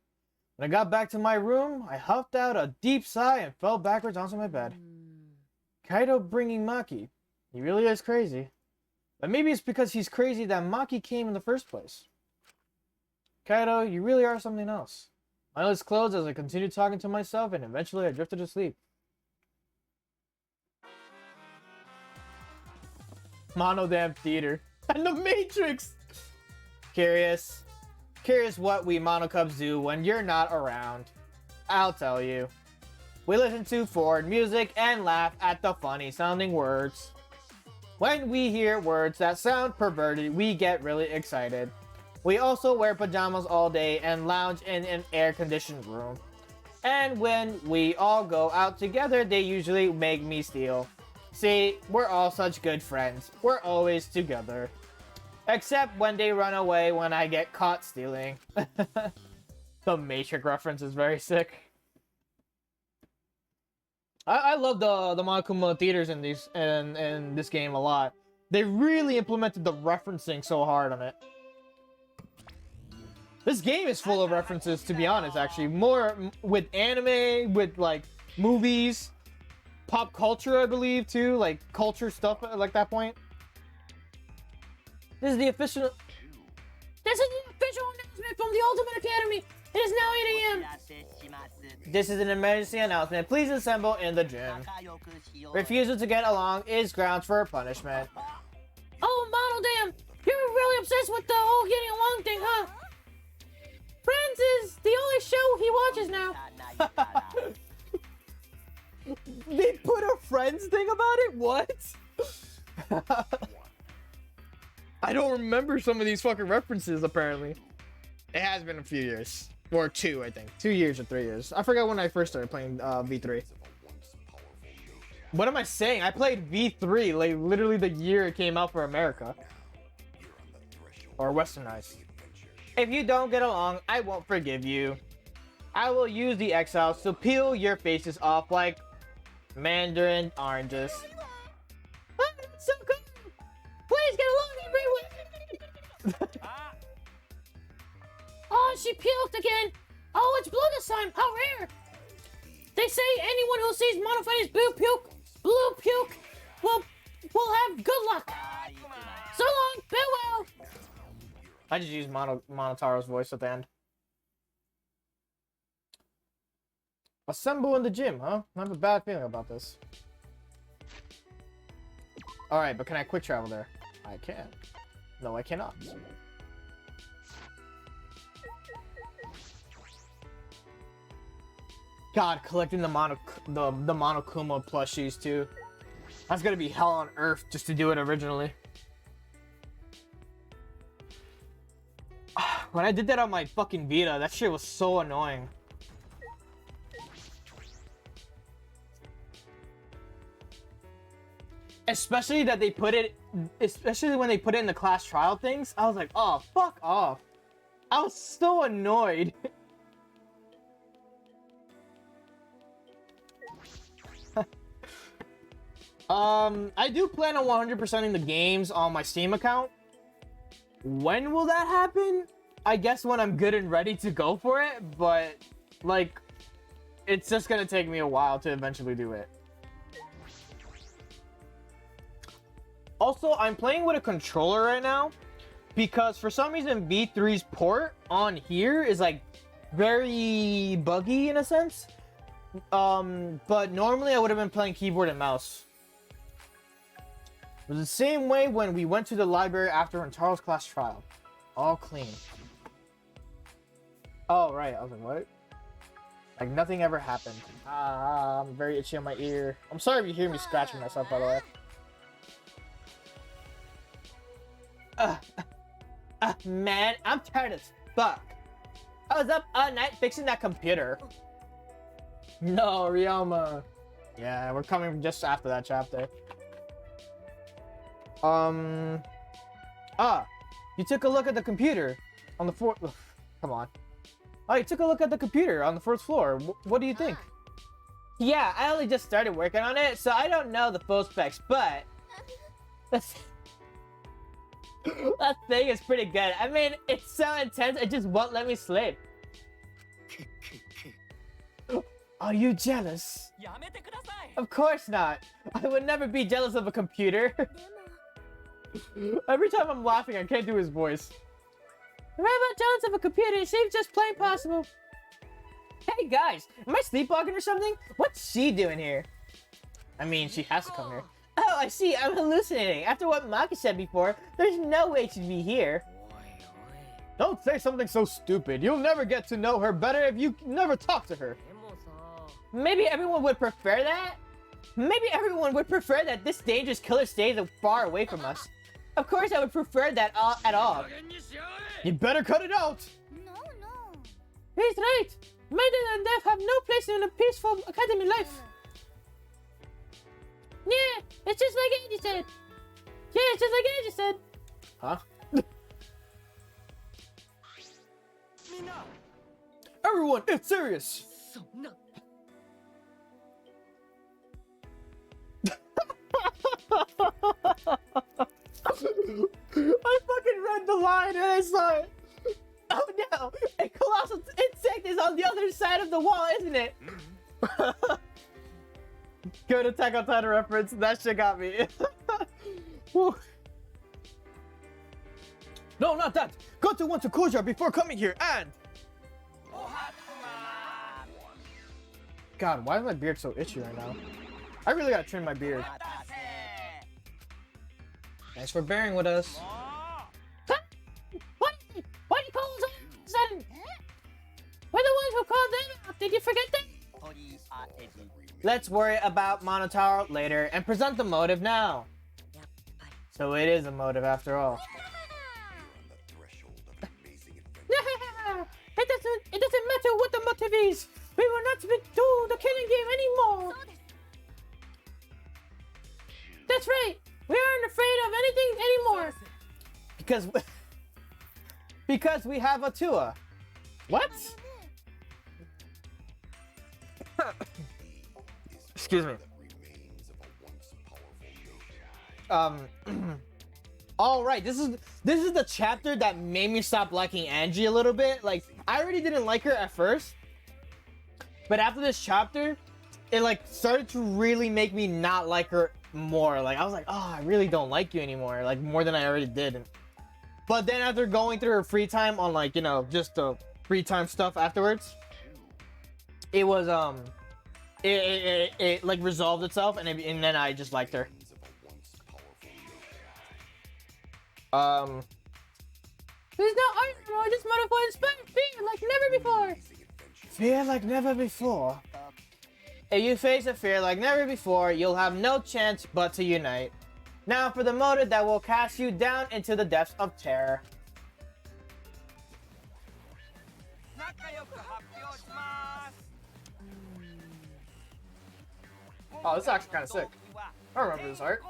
When I got back to my room, I huffed out a deep sigh and fell backwards onto my bed. Kaido bringing Maki. He really is crazy. But maybe it's because he's crazy that Maki came in the first place. Kaido, you really are something else. My eyes closed as I continued talking to myself, and eventually I drifted to sleep. Mono damn theater. And the Matrix! Curious what we Mono Cubs do when you're not around. I'll tell you. We listen to Ford music and laugh at the funny sounding words. When we hear words that sound perverted, we get really excited. We also wear pajamas all day and lounge in an air-conditioned room. And when we all go out together, they usually make me steal. See, we're all such good friends. We're always together. Except when they run away when I get caught stealing. The Matrix reference is very sick. I love the Monokuma theaters in this game a lot. They really implemented the referencing so hard on it. This game is full of references, to be honest, actually. More with anime, with, like, movies, pop culture, I believe, too. Like, culture stuff like that point. This is the official announcement from the Ultimate Academy. It is now 8 a.m. This is an emergency announcement. Please assemble in the gym. Refusal to get along is grounds for punishment. Oh, Mono damn! You're really obsessed with the whole getting along thing, huh? Friends is the only show he watches now. They put a Friends thing about it? What? I don't remember some of these fucking references, apparently. It has been a few years. Or 2, I think. 2 years or 3 years. I forgot when I first started playing V3. What am I saying? I played V3, like, literally the year it came out for America. Or Westernized. If you don't get along, I won't forgive you. I will use the exiles to peel your faces off like mandarin oranges. Oh, that's so cool! Please get along, everyone! Oh, she puked again! Oh, it's blue this time! How rare! They say anyone who sees Monofighter's blue puke will have good luck. So long, farewell! I just used Monotaro's voice at the end. Assemble in the gym, huh? I have a bad feeling about this. Alright, but can I quick travel there? I can. No, I cannot. God, collecting the Monokuma plushies too. That's gonna be hell on earth just to do it originally. When I did that on my fucking Vita, that shit was so annoying. Especially that they put it, especially when they put it in the class trial things, I was like, oh, fuck off. I was so annoyed. I do plan on 100%ing the games on my Steam account. When will that happen? I guess when I'm good and ready to go for it, but, like, it's just gonna take me a while to eventually do it. Also, I'm playing with a controller right now because for some reason V3's port on here is, like, very buggy in a sense. But normally I would have been playing keyboard and mouse. It was the same way when we went to the library after Rontaro's class trial. All clean. Oh, right. I was like, what? Like, nothing ever happened. I'm very itchy on my ear. I'm sorry if you hear me scratching myself, by the way. Man, I'm tired as fuck. I was up all night fixing that computer. No, Ryoma. Yeah, we're coming just after that chapter. You took a look at the computer on the fourth. Come on. Oh, you took a look at the computer on the first floor. What do you think? Yeah, I only just started working on it, so I don't know the full specs, but that thing is pretty good. I mean, it's so intense, it just won't let me sleep. Are you jealous? Of course not. I would never be jealous of a computer. Every time I'm laughing, I can't do his voice. If I'm not jealous of a computer, it seems just plain possible. Hey guys, am I sleepwalking or something? What's she doing here? I mean, she has to come here. Oh, I see, I'm hallucinating. After what Maki said before, there's no way she'd be here. Don't say something so stupid. You'll never get to know her better if you never talk to her. Maybe everyone would prefer that? Maybe everyone would prefer that this dangerous killer stays far away from us. Of course I would prefer that at all. You better cut it out! No. He's right. Murder and death have no place in a peaceful academy life. Yeah, it's just like Angie said. Yeah, it's just like Angie said. Huh? Everyone, it's serious! I fucking read the line and I saw it. Oh no! A colossal insect is on the other side of the wall, isn't it? Good Attack on Titan reference. That shit got me. Whew. No, not that. Goto went to Koja before coming here and... God, why is my beard so itchy right now? I really gotta trim my beard. Thanks for bearing with us. What? Why do you call us all of a sudden? We're the ones who called them out. Did you forget that? Let's worry about Monotaro later and present the motive now. So it is a motive after all. You're on the threshold of an amazing adventure. It doesn't matter what the motive is. We will not do the killing game anymore. That's right. We aren't afraid of anything anymore. Because we have a Tua. What? Excuse me. That remains of a once powerful nation. All right, this is the chapter that made me stop liking Angie a little bit. Like, I already didn't like her at first, but after this chapter, it like started to really make me not like her more. Like, I was like, oh, I really don't like you anymore. Like, more than I already did. But then after going through her free time on, like, you know, just the free time stuff afterwards, it was it like resolved itself, and then I just liked her. There's no art anymore. This motherfucker inspired fear like never before. Fear like never before. If you face a fear like never before, you'll have no chance but to unite. Now for the motive that will cast you down into the depths of terror. Oh, this is actually kind of sick. I remember this art.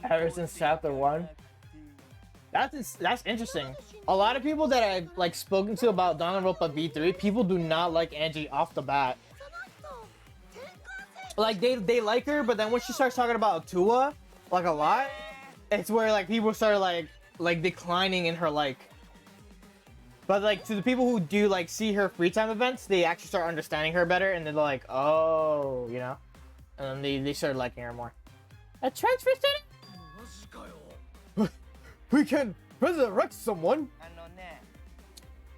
Ever since chapter 1. That's interesting. A lot of people that I've like spoken to about Danganronpa V3, people do not like Angie off the bat. Like they like her, but then when she starts talking about Tua, like a lot, it's where like people start like declining in her like. But like to the people who do like see her free time events, they actually start understanding her better, and they're like, oh, you know, and then they start liking her more. A transfer student? We can resurrect someone.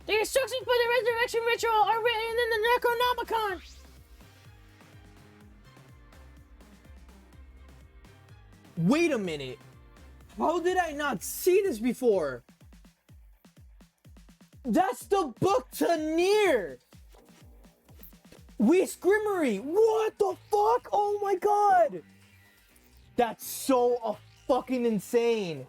The instructions for the resurrection ritual are written in the Necronomicon. Wait a minute. How did I not see this before? That's the book to Nier. We Scrimmery. What the fuck? Oh my god. That's so fucking insane.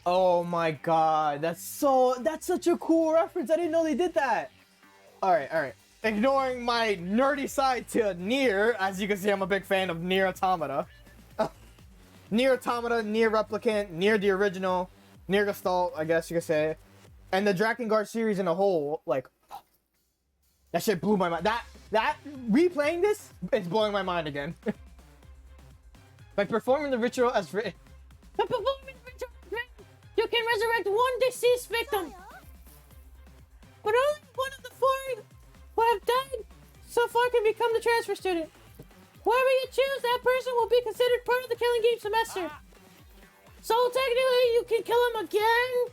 Oh my god. That's such a cool reference. I didn't know they did that. All right. Ignoring my nerdy side to Nier, as you can see, I'm a big fan of Nier Automata. Nier Automata, Nier Replicant, Nier the original, Nier Gestalt, I guess you could say, and the Drakengard series in a whole. Like, that shit blew my mind. That replaying this, it's blowing my mind again. By performing the ritual as written. By performing the ritual as written, you can resurrect one deceased victim. But only one of the 4 who have died so far can become the transfer student. Whoever you choose, that person will be considered part of the killing game semester. So technically, you can kill them again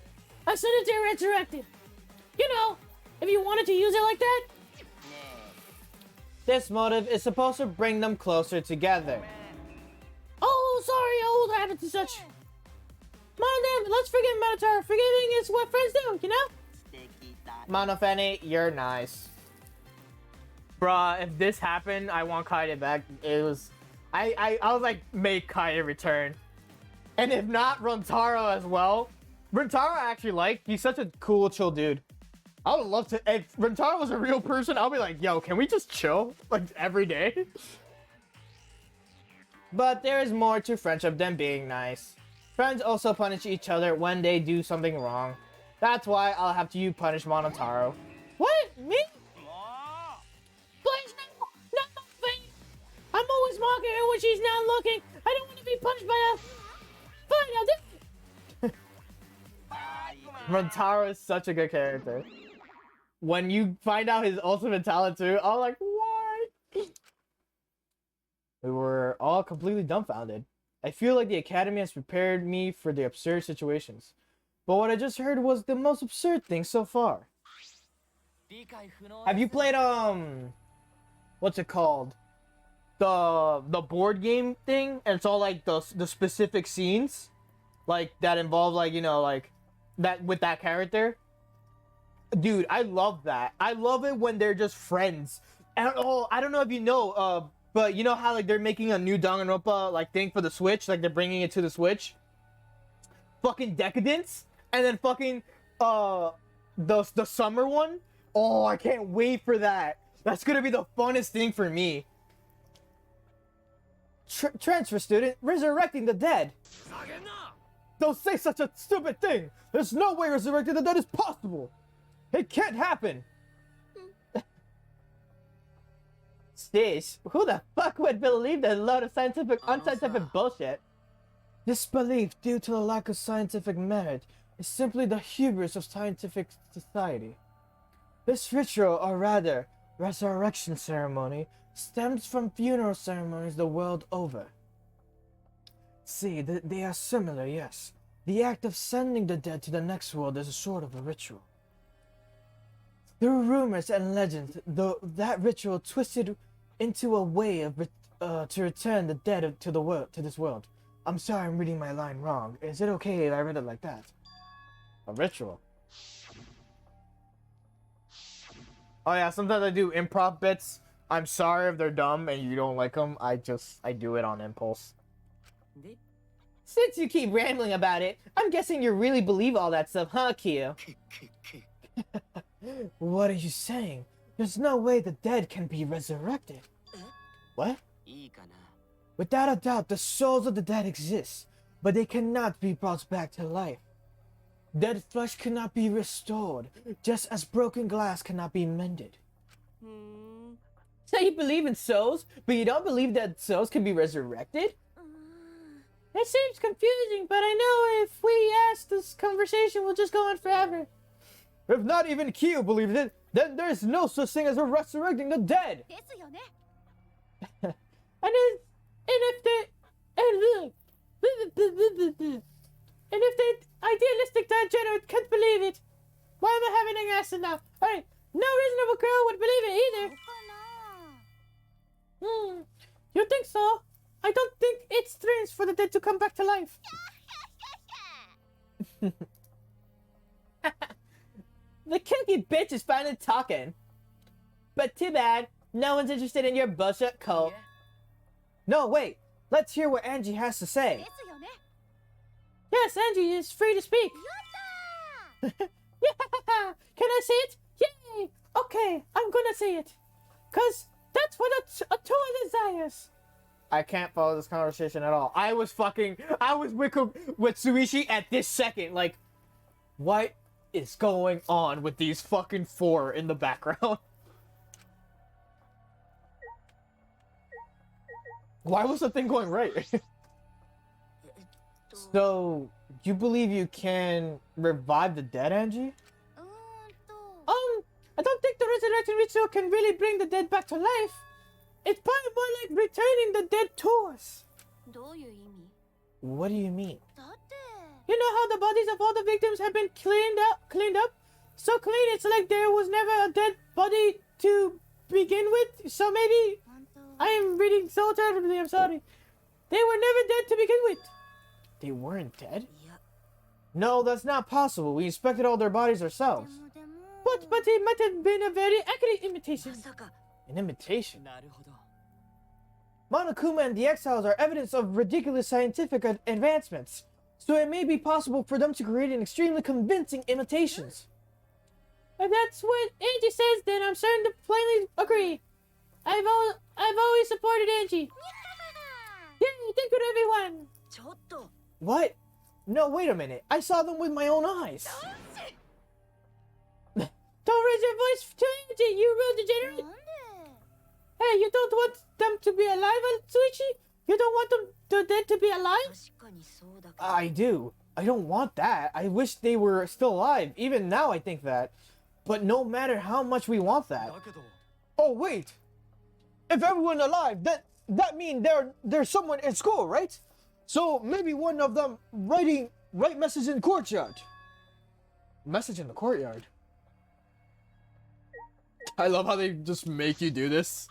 as soon as they're resurrected. You know, if you wanted to use it like that. This motive is supposed to bring them closer together. Oh, sorry, old habits and such. Mono, let's forget Minotaur. Forgiving is what friends do, you know? Monofeni, you're nice. Bruh, if this happened, I want Kaide back. It was... I was like, make Kaide return. And if not, Runtaro as well. Runtaro I actually like. He's such a cool, chill dude. I would love to... If Runtaro was a real person, I'll be like, yo, can we just chill? Like, every day? But there is more to friendship than being nice. Friends also punish each other when they do something wrong. That's why I'll have to punish Monotaro. What? Me? Please, no! Not my face! I'm always mocking her when she's not looking. I don't want to be punished by a... Fine, I'll do it. Runtaro is such a good character. When you find out his ultimate talent too, I'm like, what? We were all completely dumbfounded. I feel like the Academy has prepared me for the absurd situations. But what I just heard was the most absurd thing so far. Have you played, what's it called? The board game thing? And it's all like the specific scenes? Like, that involve like, you know, like, that with that character? Dude, I love that. I love it when they're just friends. And, oh, I don't know if you know, but you know how like they're making a new Danganronpa like thing for the Switch, like they're bringing it to the Switch. Fucking Decadence, and then fucking the summer one. Oh, I can't wait for that. That's gonna be the funnest thing for me. Transfer student resurrecting the dead. Don't say such a stupid thing. There's no way resurrecting the dead is possible. It can't happen. This? Who the fuck would believe that load of unscientific bullshit? This belief, due to the lack of scientific merit, is simply the hubris of scientific society. This ritual, or rather, resurrection ceremony, stems from funeral ceremonies the world over. See, they are similar, yes. The act of sending the dead to the next world is a sort of a ritual. Through rumors and legends, that ritual twisted into a way of to return the dead to this world. I'm sorry, I'm reading my line wrong. Is it okay if I read it like that? A ritual. Oh yeah, sometimes I do improv bits. I'm sorry if they're dumb and you don't like them. I do it on impulse. Since you keep rambling about it, I'm guessing you really believe all that stuff, huh, Kyo? What are you saying? There's no way the dead can be resurrected. What? Without a doubt, the souls of the dead exist, but they cannot be brought back to life. Dead flesh cannot be restored, just as broken glass cannot be mended. So you believe in souls, but you don't believe that souls can be resurrected? It seems confusing, but I know if we ask, this conversation will just go on forever. If not even Kyo believes it, then there's no such thing as a resurrecting the dead. And if the idealistic degenerate can't believe it, why am I having an acid now? Alright, no reasonable girl would believe it either. You think so? I don't think it's strange for the dead to come back to life. The kinky bitch is finally talking. But too bad, no one's interested in your bullshit cult. No, wait. Let's hear what Angie has to say. Yes, Angie is free to speak. Yeah! Can I say it? Yay! Okay, I'm gonna say it. Cause that's what a toy desires. I can't follow this conversation at all. I was with Suishi at this second. Like, what is going on with these fucking four in the background? Why was the thing going right? So, you believe you can revive the dead, Angie? I don't think the resurrection ritual can really bring the dead back to life. It's probably more like returning the dead to us. どういう意味 What do you mean? だって You know how the bodies of all the victims have been cleaned up? So clean it's like there was never a dead body to begin with. So maybe 本当 I am reading so terribly, I'm sorry. They were never dead to begin with. They weren't dead? いや No, that's not possible. We inspected all their bodies で ourselves. もでも But it might have been a very accurate imitation. まさか An imitation. なるほど。 Monokuma and the exiles are evidence of ridiculous scientific advancements, so it may be possible for them to create an extremely convincing imitations. If that's what Angie says, then I'm certain to plainly agree. I've always supported Angie. Yay, thank you to everyone. ちょっと What? No, wait a minute. I saw them with my own eyes. Don't raise your voice to Angie, you real degenerate. なんで Hey, you don't want them to be alive, Suichi? You don't want them the dead to be alive? 確かにそうだけど I do. I don't want that. I wish they were still alive. Even now, I think that. But no matter how much we want だ that. けど、 Oh, wait. If everyone alive, that means there's someone in school, right? So maybe one of them write message in courtyard. Message in the courtyard. I love how they just make you do this.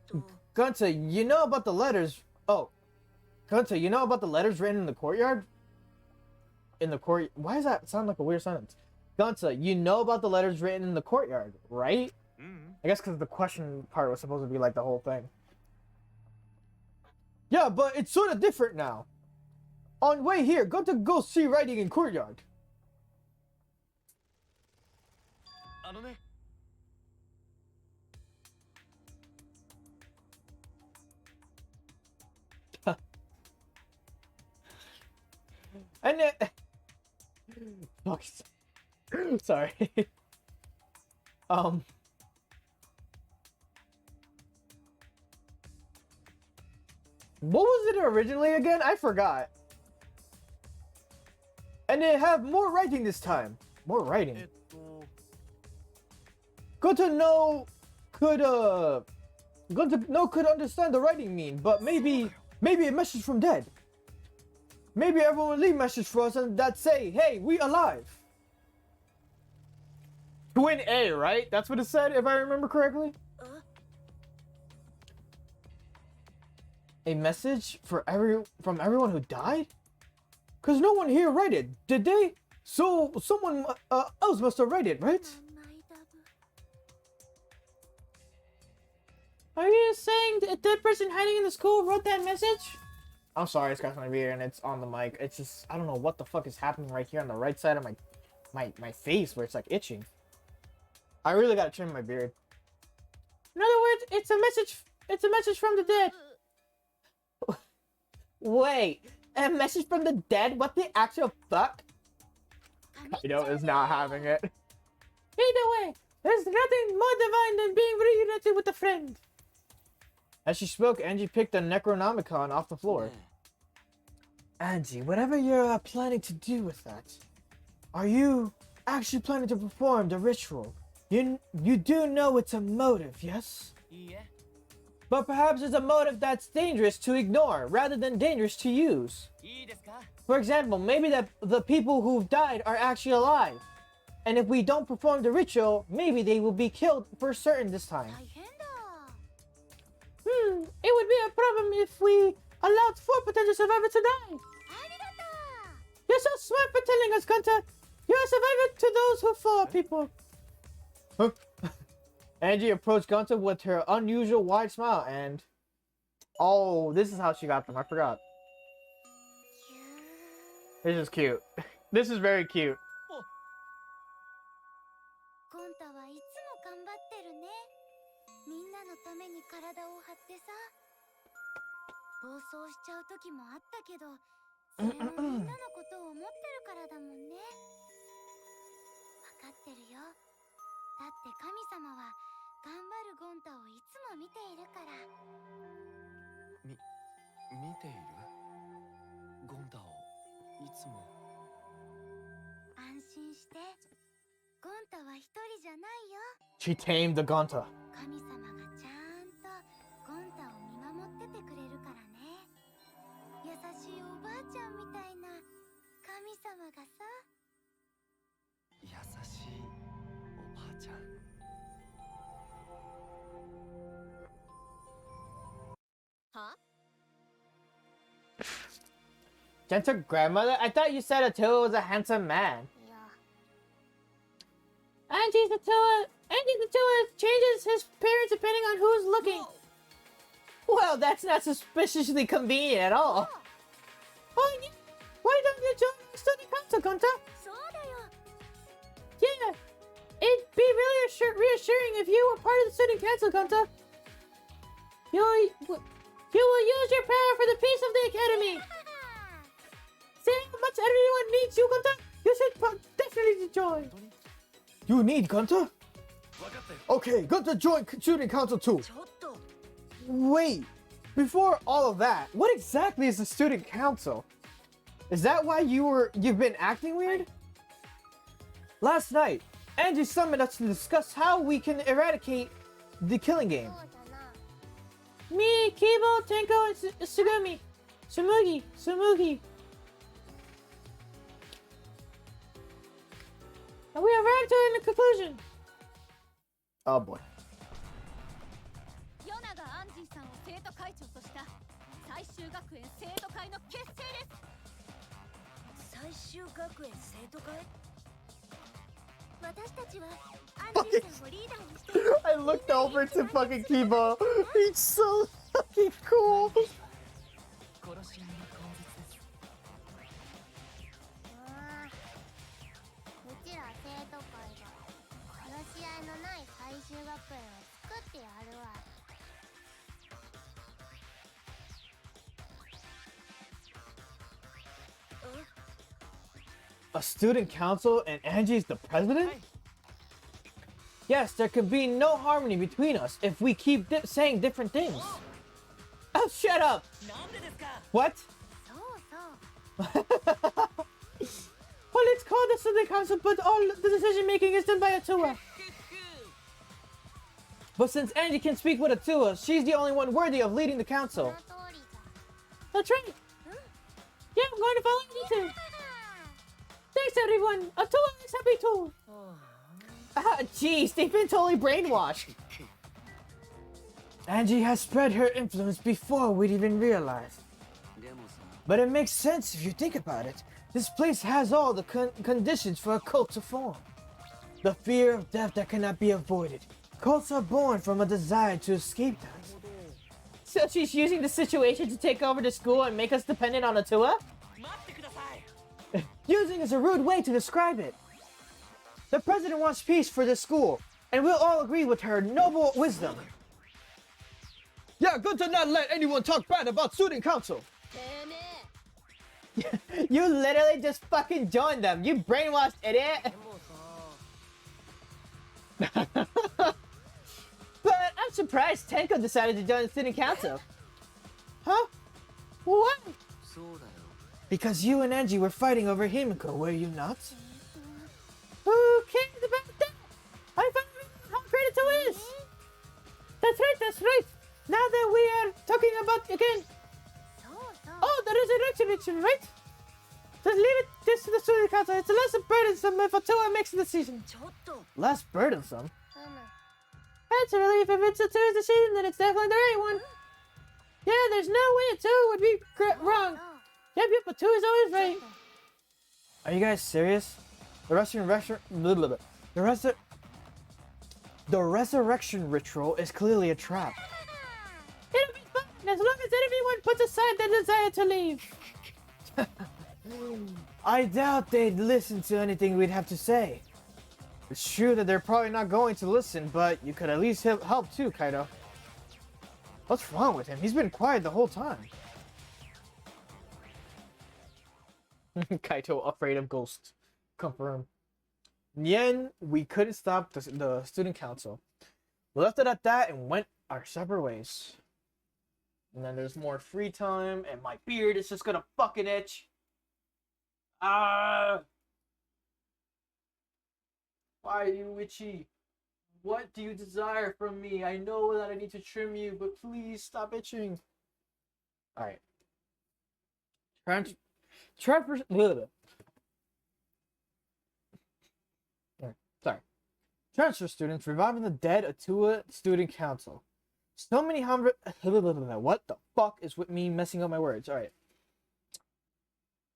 と Gunta, you know about the letters. Oh. Gunta, you know about the letters written in the courtyard? In the court. Why does that sound like a weird sentence? Gunta, you know about the letters written in the courtyard, right? うん。 I guess because the question part was supposed to be like the whole thing. Yeah, but it's sort of different now. On way here, Gunta go see writing in courtyard. あのね、 And then... Fuck. Sorry. What was it originally again? I forgot. And they have more writing this time. More writing. と、 Good to know could understand the writing mean, but maybe a message from dead. Maybe everyone will leave message for us and that say, hey, we alive. Twin A, right? That's what it said, if I remember correctly. A message for from everyone who died? Cause no one here read it, did they? So someone else must have read it, right? マイダブ Are you saying that that person hiding in the school wrote that message? I'm sorry, I scratched my beard and it's on the mic. It's just, I don't know what the fuck is happening right here on the right side of my face where it's like itching. I really gotta trim my beard. In other words, it's a message from the dead. Wait, a message from the dead? What the actual fuck? 紙 Kaido is not having it. Either way, there's nothing more divine than being reunited with a friend. As she spoke, Angie picked a Necronomicon off the floor. Angie, whatever you're planning to do with that, are you actually planning to perform the ritual? You do know it's a motive, yes? いいえ。 But perhaps it's a motive that's dangerous to ignore rather than dangerous to use. いいですか？ For example, maybe that the people who've died are actually alive. And if we don't perform the ritual, maybe they will be killed for certain this time. 大変だ It would be a problem if we allowed 4 potential survivors to die. ありがと You're so smart for telling us, Gunta. You're a survivor to those who fall, people. Angie approached Gunta with her unusual wide smile and... Oh, this is how she got them. I forgot. う This is cute. This is very cute. ゴンタはいつも頑張ってるねみんなのために体を張ってさ暴走しちゃう時もあったけどそれもみんなのことを思ってるからだもんねわかってるよだって神様は頑張るゴンタをいつも見ているから見ている？ゴンタをいつも。安心してゴンタは一人じゃないよ She tamed the Gunta. 神様がちゃ Gentle grandmother? I thought you said Atua was a handsome man. Angie's Atua changes his appearance depending on who's looking. Well, that's not suspiciously convenient at all. Oh, yeah. Why don't you join the student council, Gunta? そうだよ Yeah. It'd be really reassuring if you were part of the student council, Gunta. You will use your power for the peace of the academy. Seeing how much everyone needs you, Gunta, you should definitely join. You need Gunter? 分かったよ Okay, Gunter join student council too. ちょっと Wait, before all of that, what exactly is the student council? Is that why you've been acting weird? Last night, Angie summoned us to discuss how we can eradicate the killing game. そうだな Me, Kibo, Tenko, and Sugumi. Sumugi. And we arrived to a conclusion. Oh boy. ヨナがアンジーさんを生徒会長とした最終学園生徒会の結成です最終学園生徒会私たちはアンジーさんをリーダーにして I looked over to fucking Kibo. He's so fucking cool. 殺し合いの根絶ですうちら生徒会が殺し合いのない最終学園を作ってやるわ A student council and Angie's the president? Yes, there can be no harmony between us if we keep saying different things. Oh, shut up! なんでですか What? そうそう Well, it's called the student council, but all the decision making is done by Atua. But since Angie can speak with Atua, she's the only one worthy of leading the そ council. の通りじゃ That's right. Yeah, I'm going to follow you too. Thanks, everyone. Atua is happy too. Ah, jeez, they've been totally brainwashed. Angie has spread her influence before we'd even realized. でもさ But it makes sense if you think about it. This place has all the conditions for a cult to form. The fear of death that cannot be avoided. Cults are born from a desire to escape that. So she's using the situation to take over the school and make us dependent on Atua? 待ってください Using is a rude way to describe it. The president wants peace for the school, and we'll all agree with her noble wisdom. Yeah, good to not let anyone talk bad about student council. てめえ You literally just fucking joined them, you brainwashed idiot. でもさ But I'm surprised Tenko decided to join the student council. Huh? What? そうだよ Because you and Angie were fighting over Himiko, were you not? Who cares about that? I found out how great Atua is. That's right, that's right. Now that we are talking about again. そうそう Oh, the resurrection ritual, right? Just leave it this to the student council. It's less burdensome if Atua makes the decision. ちょっと Less burdensome. うむ That's a relief. If it's Atua's decision, then it's definitely the right one. Yeah, there's no way Atua would be wrong. そう Yep, Atua's always right. Are you guys serious? The resurrection ritual is clearly a trap. It'll be fine as long as everyone puts aside their desire to leave. I doubt they'd listen to anything we'd have to say. It's true that they're probably not going to listen, but you could at least help too, Kaido. What's wrong with him? He's been quiet the whole time. Kaito afraid of ghosts. Confirm. In the end, we couldn't stop the student council. We left it at that and went our separate ways. And then there's more free time, and my beard is just gonna fucking itch. Ah! Why are you itchy? What do you desire from me? I know that I need to trim you, but please stop itching. Alright. Transfer students reviving the dead Atua Student Council. So many hundred. What the fuck is with me messing up my words? Alright.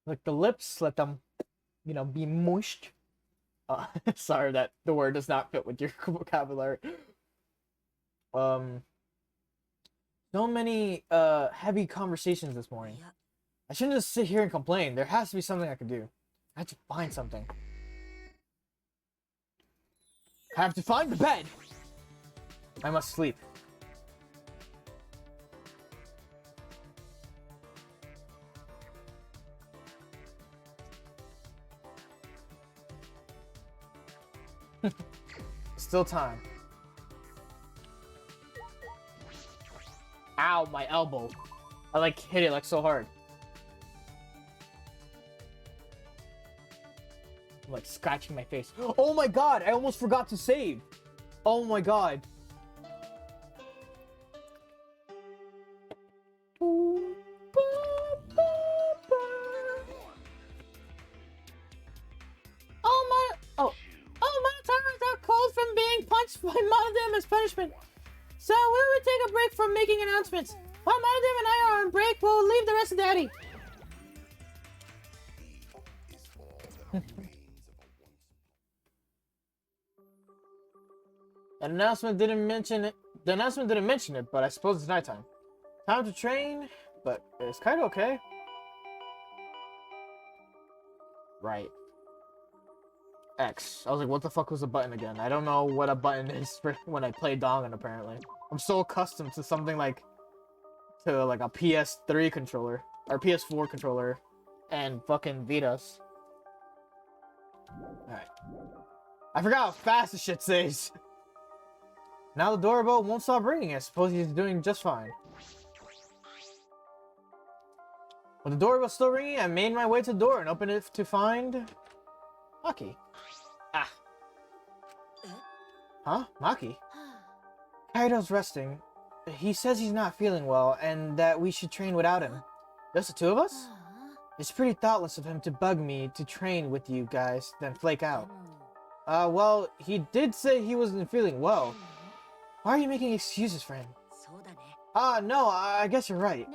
Like the lips, let them, you know, be moist. Sorry that the word does not fit with your vocabulary. So many heavy conversations this morning. I shouldn't just sit here and complain. There has to be something I can do. I have to find something. I have to find the bed. I must sleep. Still time. Ow, my elbow. I like hit it like so hard. I'm like scratching my face. Oh my god, I almost forgot to save. Oh my god. From being punched by Madam as punishment. So we will take a break from making announcements. While Madam and I are on break, we'll leave the rest of Daddy. An announcement didn't mention it. The announcement didn't mention it, but I suppose it's nighttime. Time to train, but it's kind of okay. Right. X. I was like, what the fuck was the button again? I don't know what a button is for when I play Dangan, apparently. I'm so accustomed to something like... to like a PS3 controller. Or PS4 controller. And fucking Vitas. Alright. I forgot how fast this shit saves. Now the doorbell won't stop ringing. I suppose he's doing just fine. With the doorbell still ringing, I made my way to the door and opened it to find... Maki. Ah. Huh? Maki? Kaido's resting. He says he's not feeling well and that we should train without him. Just the two of us? It's pretty thoughtless of him to bug me to train with you guys, then flake out. Well, he did say he wasn't feeling well. Why are you making excuses for him? No, I guess you're right.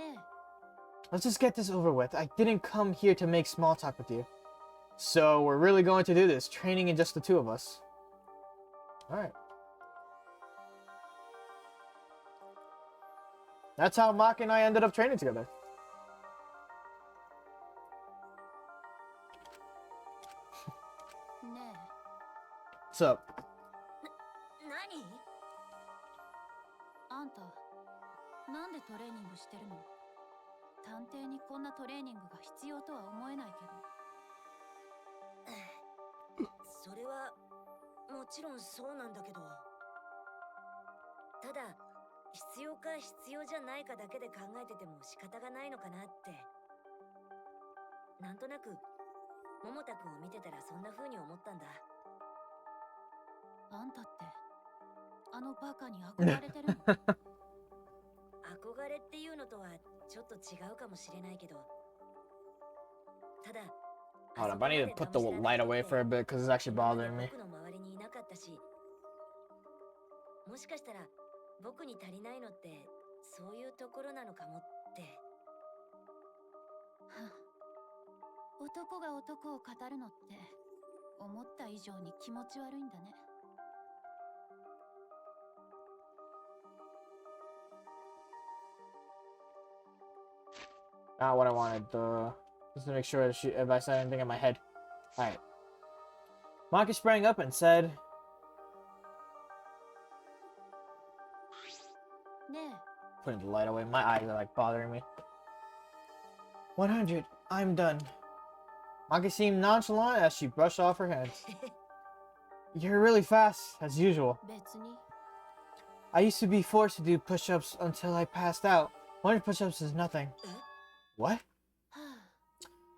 Let's just get this over with. I didn't come here to make small talk with you. So, we're really going to do this, training in just the two of us. Alright. That's how Maki and I ended up training together. What's up? 何？あんた、なんでトレーニングしてるの？探偵にこんなトレーニングが必要とは思えないけど。それはもちろんそうなんだけど、ただ必要か必要じゃないかだけで考えてても仕方がないのかなって。なんとなく桃太くんを見てたらそんな風に思ったんだ。あんたってあのバカに憧れてるの？憧れっていうのとはちょっと違うかもしれないけど、ただ Hold up, I need to put the light away for a bit because it's actually bothering me. もしかしたら僕に足りないのってそういうところなのかもって。男が男を語るのって思った以上に気持ち悪いんだね。Not what I wanted. Just to make sure that if I said anything in my head. Alright. Maki sprang up and said... Putting the light away. My eyes are like bothering me. 100. I'm done. Maki seemed nonchalant as she brushed off her hands. You're really fast, as usual. I used to be forced to do push-ups until I passed out. 100 push-ups is nothing. What?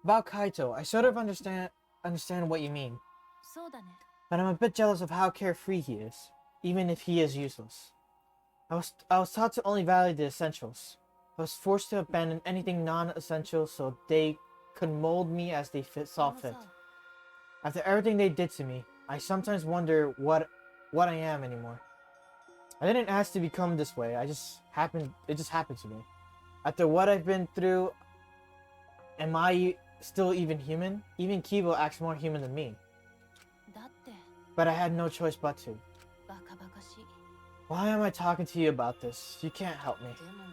About Kaito, I sort of understand what you mean. But I'm a bit jealous of how carefree he is, even if he is useless. I was taught to only value the essentials. I was forced to abandon anything non-essential so they could mold me as they saw fit. After everything they did to me, I sometimes wonder what I am anymore. I didn't ask to become this way. It just happened to me. After what I've been through, am I still even human? Even Kibo acts more human than me. だって But I had no choice but to. バカバカしい。 Why am I talking to you about this? You can't help me. でも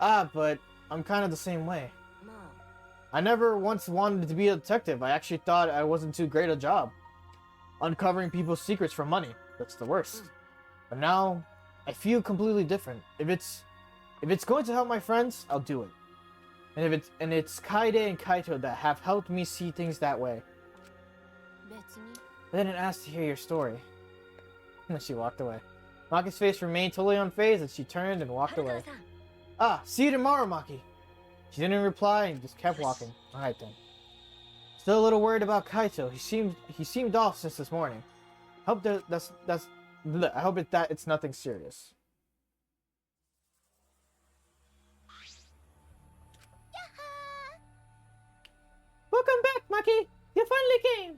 Ah, but I'm kind of the same way. まあ I never once wanted to be a detective. I actually thought I wasn't too great a job. Uncovering people's secrets for money. That's the worst. But now, I feel completely different. If it's going to help my friends, I'll do it. And it's Kaide and Kaito that have helped me see things that way. 別に I didn't ask to hear your story. And then she walked away. Maki's face remained totally unfazed as she turned and walked away. 遥さん Ah, see you tomorrow, Maki. She didn't reply and just kept walking. Alright then. Still a little worried about Kaito. He seemed off since this morning. Hope that's bleh. I hope it's nothing serious. Welcome back, Maki. You finally came.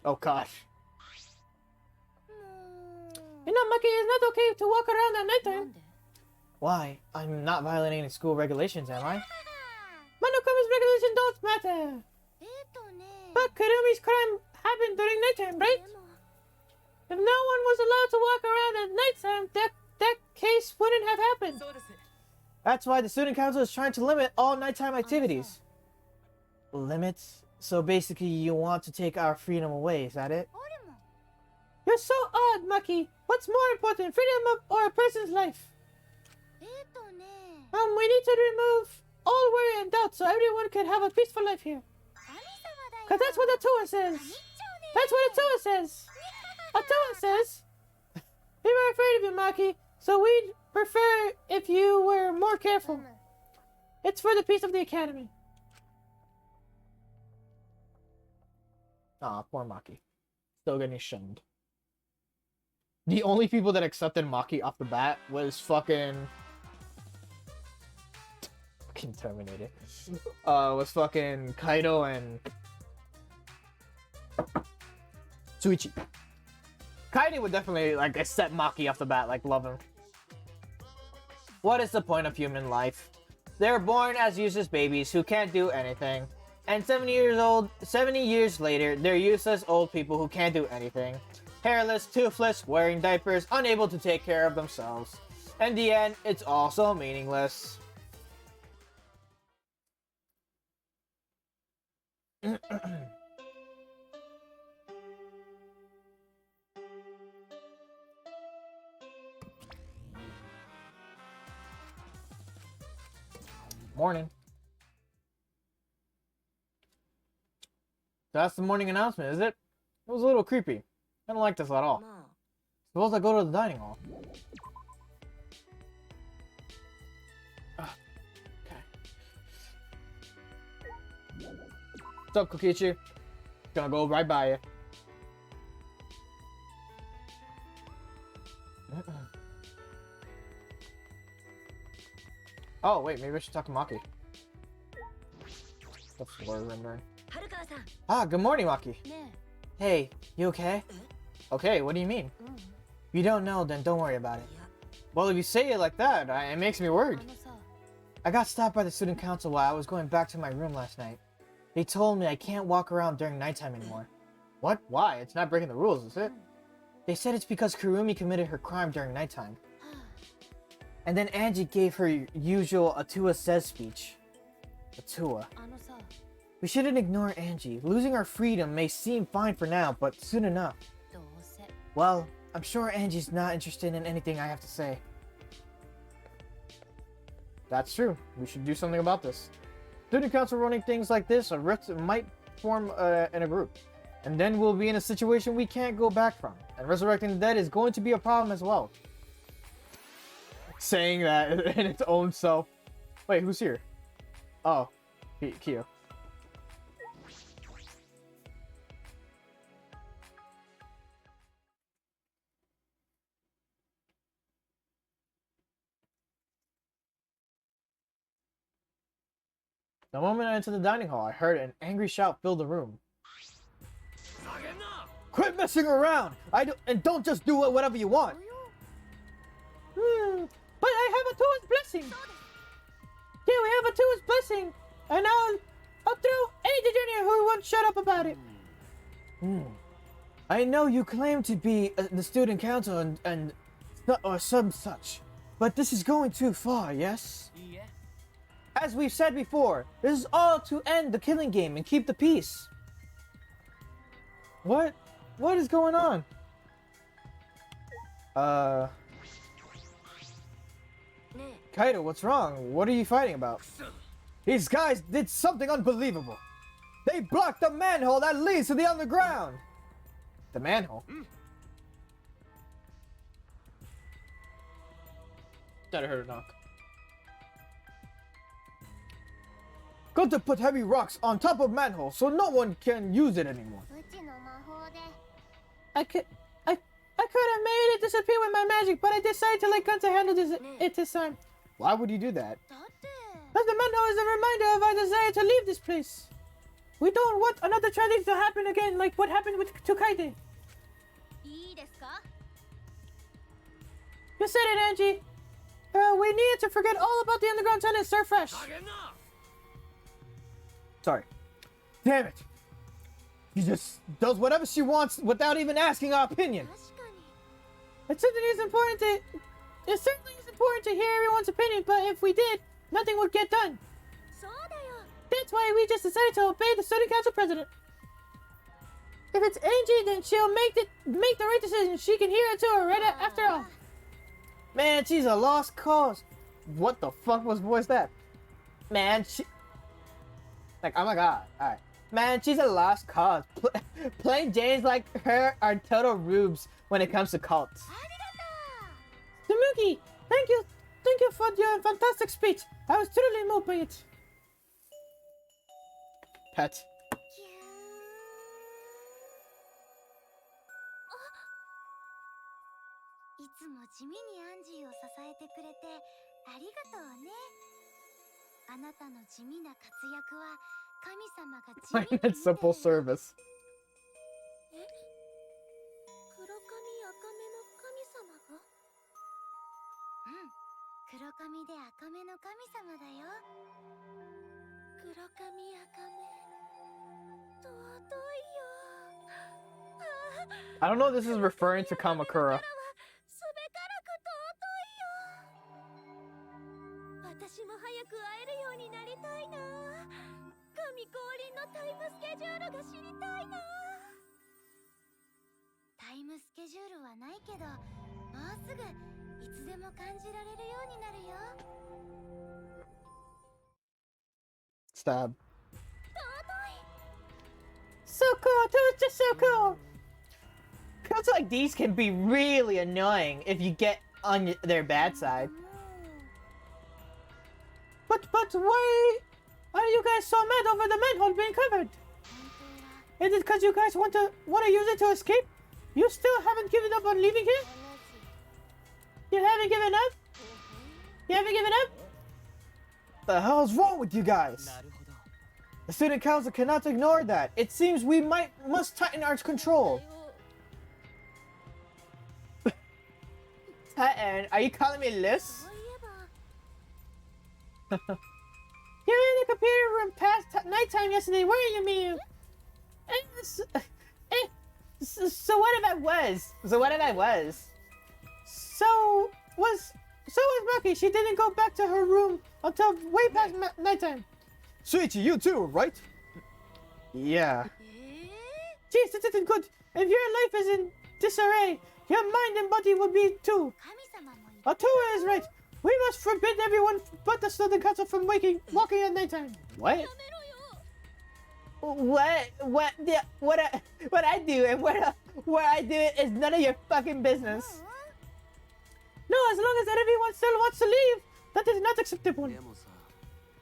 Oh gosh. You know, Maki, it's not okay to walk around at な nighttime. んで Why? I'm not violating any school regulations, am I? Monokuma's regulations don't matter. ね But Kurumi's crime happened during nighttime, right? でも If no one was allowed to walk around at nighttime, that case wouldn't have happened. そうです That's why the student council is trying to limit all nighttime activities. Limits? So basically you want to take our freedom away, is that it? あれも You're so odd, Maki. What's more important, freedom or a person's life? ね We need to remove all worry and doubt so everyone can have a peaceful life here. 神様だよ Cause that's what the Toa says. 神っちょね That's what a Toa says. A Toa says. We were afraid of you, Maki, so we'd prefer if you were more careful. It's for the peace of the academy. Aw, poor Maki. Still getting shunned. The only people that accepted Maki off the bat was fucking Terminator. Was fucking Kaido and Tsuichi. Kaide would definitely like accept Maki off the bat, like love him. What is the point of human life? They're born as useless babies who can't do anything. And 70 years later, they're useless old people who can't do anything. Hairless, toothless, wearing diapers, unable to take care of themselves. In the end, it's all so meaningless. Morning. That's the morning announcement, is it? It was a little creepy. I don't like this at all. まあ Suppose I go to the dining hall. Okay. What's up, Kokichi? Gonna go right by you. Oh, wait, maybe I should talk to Maki. That's the word rendering. 遥川さん Ah, good morning, Maki. ね Hey, you okay? え Okay, what do you mean? うん If you don't know, then don't worry about it. いや Well, if you say it like that, it makes me あ worried. のさ I got stopped by the student council while I was going back to my room last night. They told me I can't walk around during nighttime anymore. What? Why? It's not breaking the rules, is it? They said it's because Kurumi committed her crime during nighttime. And then Angie gave her usual Atua says speech. Atua. あのさ We shouldn't ignore Angie. Losing our freedom may seem fine for now, but soon enough. どうせ Well, I'm sure Angie's not interested in anything I have to say. That's true. We should do something about this. Student council running things like this, a rift might form in a group. And then we'll be in a situation we can't go back from. And resurrecting the dead is going to be a problem as well. Saying that in its own self. Wait, who's here? Oh, Kyo. The moment I entered the dining hall, I heard an angry shout fill the room. Quit messing around! And don't just do whatever you want! But I have a Tua's blessing! Yeah, we have a Tua's blessing! And now who won't shut up about it. I know you claim to be the student council and or some such, but this is going too far, yes? As we've said before, this is all to end the killing game and keep the peace. What is going on? Kaido, what's wrong? What are you fighting about? These guys did something unbelievable. They blocked the manhole that leads to the underground. The manhole? Thought I heard a knock. Got to put heavy rocks on top of manhole so no one can use it anymore. うちの魔法で I could have made it disappear with my magic, but I decided to let Gunther handle it this time. Why would you do that? だって Because the manhole is a reminder of our desire to leave this place. We don't want another tragedy to happen again, like what happened to Kaide. いいですか You said it, Angie. We need to forget all about the underground tunnel and start fresh. Sorry. Damn it. She just does whatever she wants without even asking our opinion. 確かに It certainly is important to hear everyone's opinion, but if we did, nothing would get done. そうだよ That's why we just decided to obey the student council president. If it's Angie, then she'll make the right decision. She can hear it too, right after all. Man, she's a lost cause. What the fuck was that? Man, she... Like, oh my god. Alright. Man, she's a lost cause. Plain Janes like her are total rubes when it comes to cults. ありがと Tamuki, thank you for your fantastic speech. I was truly moved by it. Pet. うキューあいつも地味にアンジーを支えてくれてありがとうねあなたの地味な活躍は神様が地味に見て It's simple service. え黒髪赤目の神様がうん黒髪で赤目の神様だよ黒髪赤目尊いよあ I don't know if this is referring to あ Kamakura. すべからく尊いよ私も早く会えるようになりたいな神降臨のタイムスケジュールが知りたいなタイムスケジュールはないけどもうすぐいつでも感じられるようになるよ Stab. So cool, too. It's just so cool. Cults like these can be really annoying if you get on their bad side. But why are you guys so mad over the manhole being covered? Is it because you guys want to use it to escape? You still haven't given up on leaving here? You haven't given up? You haven't given up? The hell's wrong with you guys? The student council cannot ignore that. It seems we must tighten our control. Tighten? Are you calling me Liz? そういえば You were in the computer room past nighttime yesterday, weren't you, Miyu? So what if I was? So was Maki. She didn't go back to her room until way past nighttime. Suichi, you too, right? Yeah. え Jeez, this isn't good. If your life is in disarray, your mind and body will be too. 神様もいる Atua is right. We must forbid everyone but the student council from walking at nighttime. What? やめろよ What I do and what I do is none of your fucking business. No, as long as everyone still wants to leave, that is not acceptable.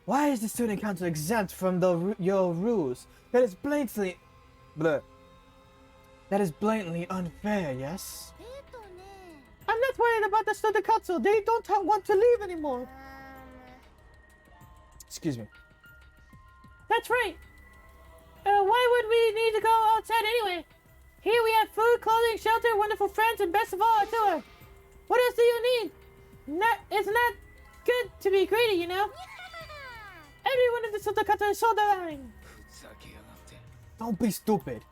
Why is the student council exempt from your rules? That is blatantly unfair, yes? ペートね I'm not worried about the student council. They don't want to leave anymore. Excuse me. That's right. Why would we need to go outside anyway? Here we have food, clothing, shelter, wonderful friends, and best of all, a tour. What else do you need? It's not good to be greedy, you know? Everyone in the Sotakata is so dying. Don't be stupid.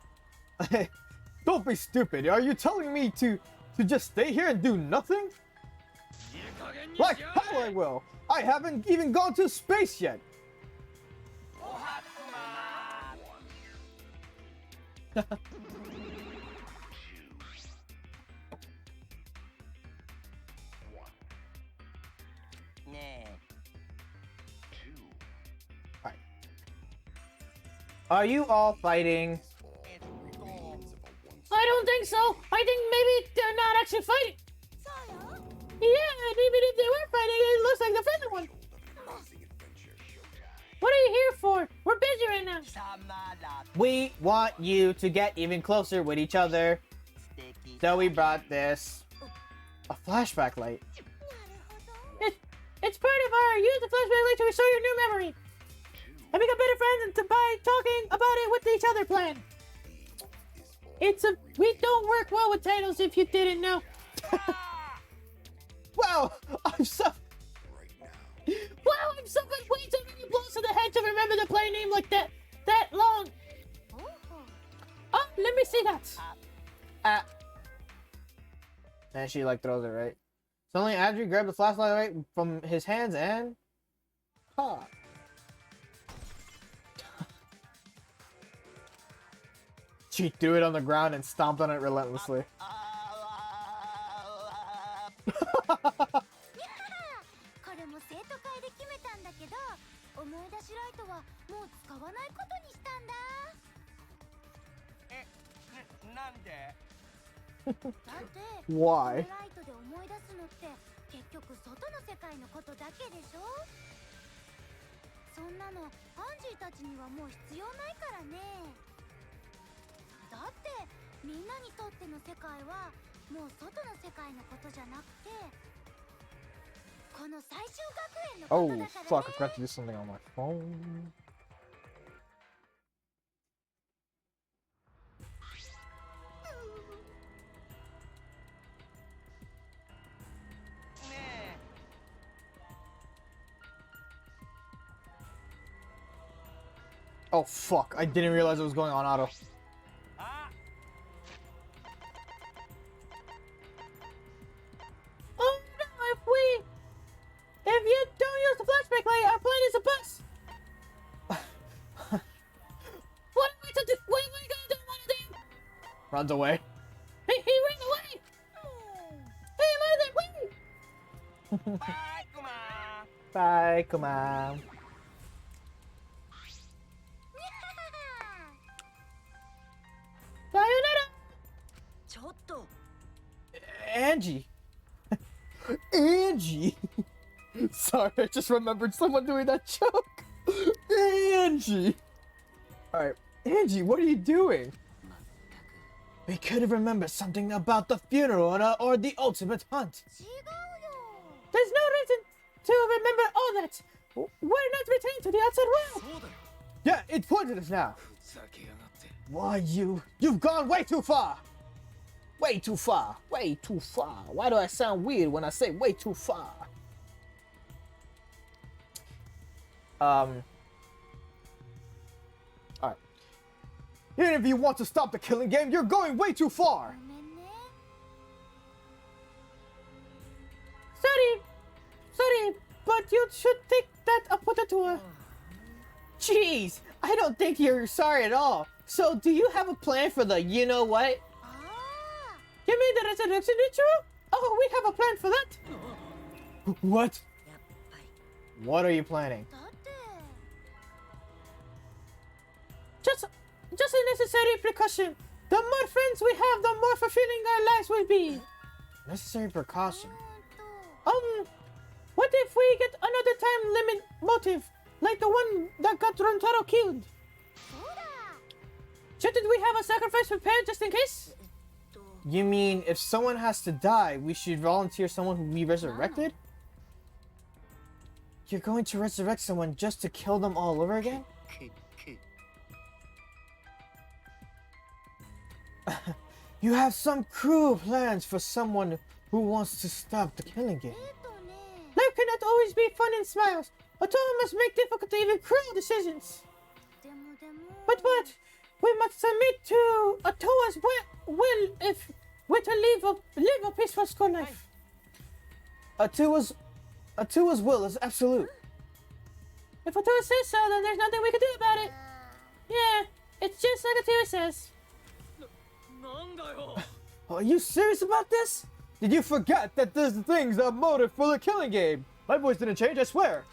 Don't be stupid. Are you telling me to just stay here and do nothing? Like hell I will. I haven't even gone to space yet. Are you all fighting? I don't think so. I think maybe they're not actually fighting. Yeah, and even if they were fighting, it looks like the friendly one. What are you here for? We're busy right now. We want you to get even closer with each other. So we brought this. A flashback light. It's part of our use the flashback light to restore your new memory. And become better friends and by talking about it with each other plan. We don't work well with titles if you didn't know. Wow, I'm so... Wow, I'm suffered way too many blows to the head to remember the play name like that long. Oh, let me see that. And she like throws it right. Suddenly Andrew grabbed the flashlight right from his hands and... Ha. She threw it on the ground and stomped on it relentlessly. これも生徒会で決めたんだけど、思い出しライトはもう使わないことにしたんだ。なんで？だって Why? ライトで思い出すのって結局外の世界のことだけでしょ。そんなのアンジーたちにはもう必要ないからね。だってみんなにとっての世界はもう外の世界のことじゃなくてこの最終学園のこと Oh, だからね。 fuck, I forgot to do something on my phone. Oh, fuck, I didn't realize it was going on auto. Oh no, if you don't use the flashback light, our plan is a bust. What am I to do? What am I gonna do? What am I gonna do? Runs away. Hey, he ran away! Hey, mother, wait! Bye, come on. Sayonara! ちょっと Angie. Angie. Sorry, I just remembered someone doing that joke. Angie. Alright, Angie, what are you doing? We could have remembered something about the funeral or the ultimate hunt. 違うよ。 There's no reason to remember all that. We're not returning to the outside world. Yeah, it's pointless now. Why you've gone way too far. Way too far. Way too far. Why do I sound weird when I say way too far? Alright. Even if you want to stop the killing game, you're going way too far. ごめんね。 Sorry, but you should take that up with the tour. Jeez, I don't think you're sorry at all. So, do you have a plan for the you know what? ああ。 You mean the resurrection ritual? Oh, we have a plan for that. What? やっぱり What are you planning? だって Just a necessary precaution. The more friends we have, the more fulfilling our lives will be. Necessary precaution. と What if we get another time limit motive, like the one that got Rontaro killed? そうだ。 Shouldn't we have a sacrifice prepared just in case? You mean if someone has to die, we should volunteer someone who we resurrected? You're going to resurrect someone just to kill them all over again? You have some cruel plans for someone who wants to stop the killing game. ね。 Life cannot always be fun and smiles. A town must make difficult, even cruel decisions. でも。 But We must submit to Atoa's will if we're to live a peaceful school life. Atua's will is absolute. If Atoa says so, then there's nothing we can do about it. Yeah, it's just like Atoa says. Are you serious about this? Did you forget that this thing's a motive for the killing game? My voice didn't change, I swear.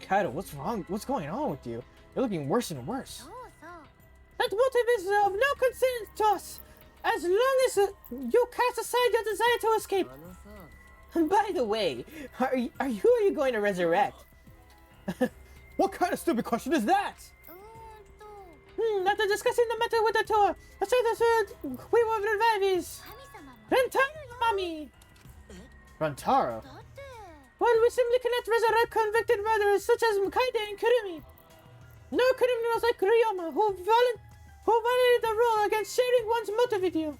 Kaido, what's wrong? What's going on with you? You're looking worse and worse. That motive is of no concern to us, as long as you cast aside your desire to escape. By the way, who are you going to resurrect? What kind of stupid question is that? After discussing the matter with Atoa, I said we will revive his Rentaro Mami. Rantaro? Well, we simply cannot resurrect convicted murderers such as Kaide and Kurumi. No criminals like Ryoma who violated the rule against sharing one's motive video.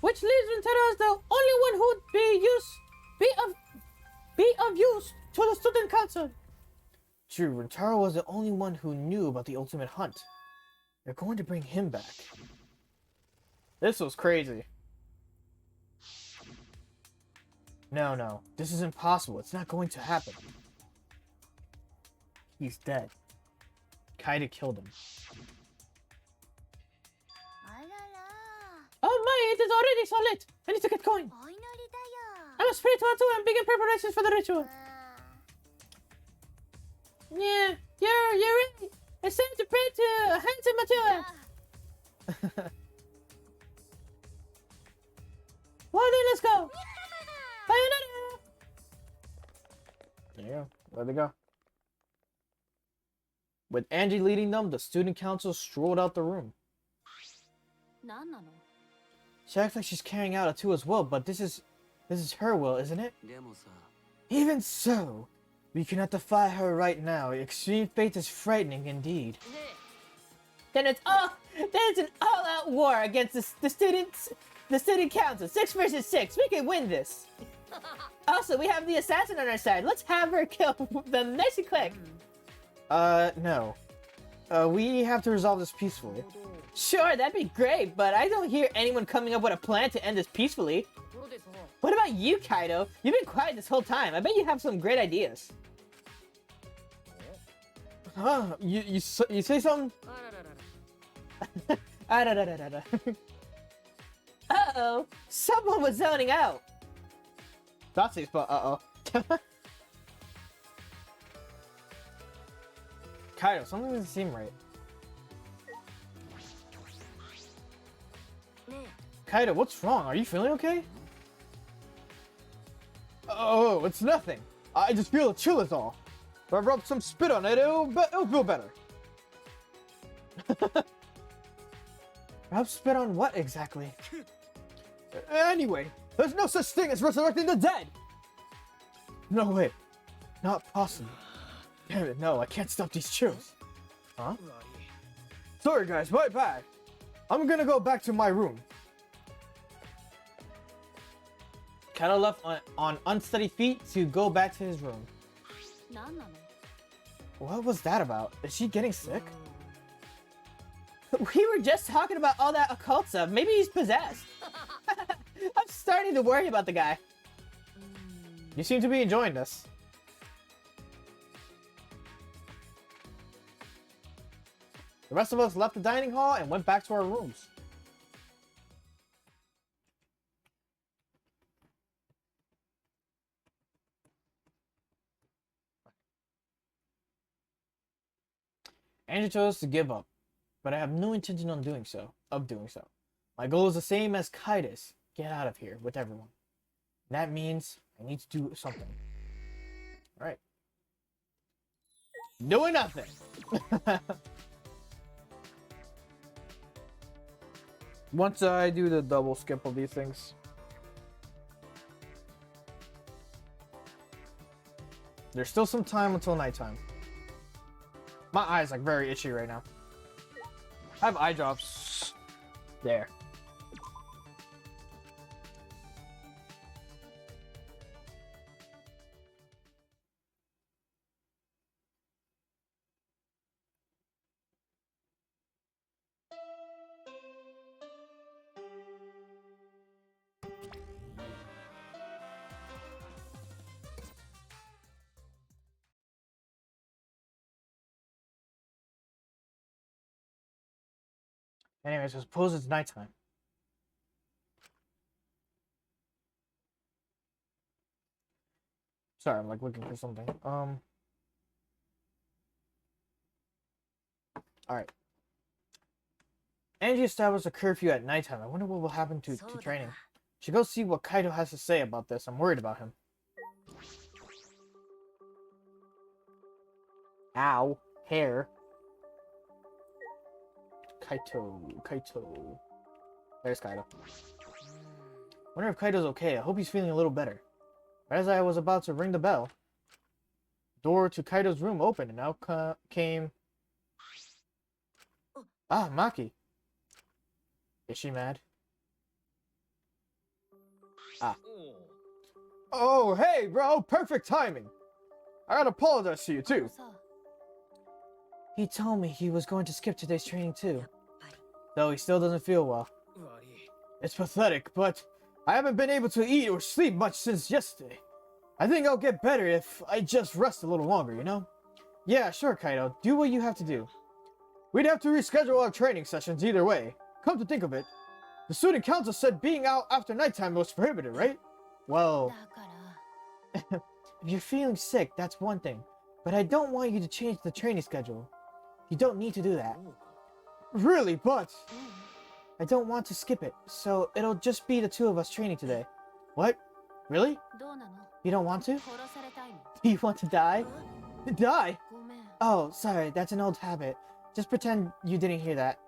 Which leaves Rentaro as the only one who would be of use to the student council. True, Rentaro was the only one who knew about the ultimate hunt. They're going to bring him back. This was crazy. No, this is impossible. It's not going to happen. He's dead. Kaida killed him. Oh my, it is already so late. I need to get going. I must pray to Atoa and begin preparations for the ritual. Yeah, you're right. It's time to pray to handsome Atoa. Well then, let's go. Sayonara. There you go. Where'd they go? With Angie leading them, the student council strolled out the room. She acts like she's carrying out Atua's will, but this is her will, isn't it? Even so, we cannot defy her right now. Extreme fate is frightening indeed. Then it's an all-out war against the student council. 6 versus 6. We can win this. Also, we have the assassin on our side. Let's have her kill them nice and quick. No. We have to resolve this peacefully. Sure, that'd be great, but I don't hear anyone coming up with a plan to end this peacefully. What about you, Kaido? You've been quiet this whole time. I bet you have some great ideas. Huh? You say something? Uh-oh. Someone was zoning out. That's it, but uh-oh. Kaido, something doesn't seem right. Kaido, what's wrong? Are you feeling okay? Oh, it's nothing. I just feel a chill is all. If I rub some spit on it, it'll feel better. Rub spit on what exactly? Anyway, there's no such thing as resurrecting the dead! No way. Not possible. Damn it, no, I can't stop these chills. Huh? Sorry guys, my bad. I'm gonna go back to my room. Kaido left on unsteady feet to go back to his room. What was that about? Is she getting sick? We were just talking about all that occult stuff. Maybe he's possessed. I'm starting to worry about the guy. You seem to be enjoying this. The rest of us left the dining hall and went back to our rooms. Angie chose to give up, but I have no intention of doing so. My goal is the same as Kaida's. Get out of here with everyone. That means I need to do something. Alright. Doing nothing! Once I do the double skip of these things. There's still some time until nighttime. My eyes like very itchy right now. I have eye drops. There. Anyways, suppose it's nighttime. Sorry, I'm like looking for something. Alright. Angie established a curfew at nighttime. I wonder what will happen to training. Should go see what Kaido has to say about this. I'm worried about him. Ow. Hair. Kaito. There's Kaido. Wonder if Kaido's okay. I hope he's feeling a little better. Right as I was about to ring the bell, door to Kaido's room opened and out came... Ah, Maki. Is she mad? Ah. Oh, hey, bro! Perfect timing! I gotta apologize to you, too. He told me he was going to skip today's training, too. Though he still doesn't feel well. It's pathetic, but I haven't been able to eat or sleep much since yesterday. I think I'll get better if I just rest a little longer, you know? Yeah, sure, Kaido. Do what you have to do. We'd have to reschedule our training sessions either way. Come to think of it, the student council said being out after nighttime was prohibited, right? Well, if you're feeling sick, that's one thing. But I don't want you to change the training schedule. You don't need to do that. Really, but... I don't want to skip it, so it'll just be the two of us training today. What? Really? You don't want to? Do you want to die? Die? Oh, sorry, that's an old habit. Just pretend you didn't hear that.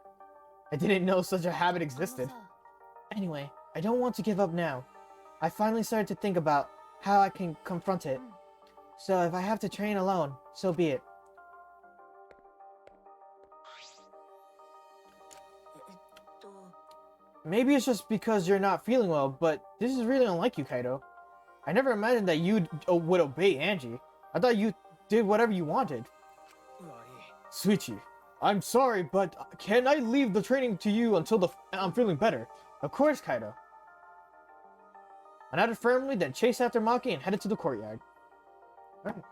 I didn't know such a habit existed. Anyway, I don't want to give up now. I finally started to think about how I can confront it. So if I have to train alone, so be it. Maybe it's just because you're not feeling well, but this is really unlike you, Kaido. I never imagined that you would obey Angie. I thought you did whatever you wanted. Suichi, I'm sorry, but can I leave the training to you until I'm feeling better? Of course, Kaido. I nodded firmly, then chased after Maki and headed to the courtyard. Alright.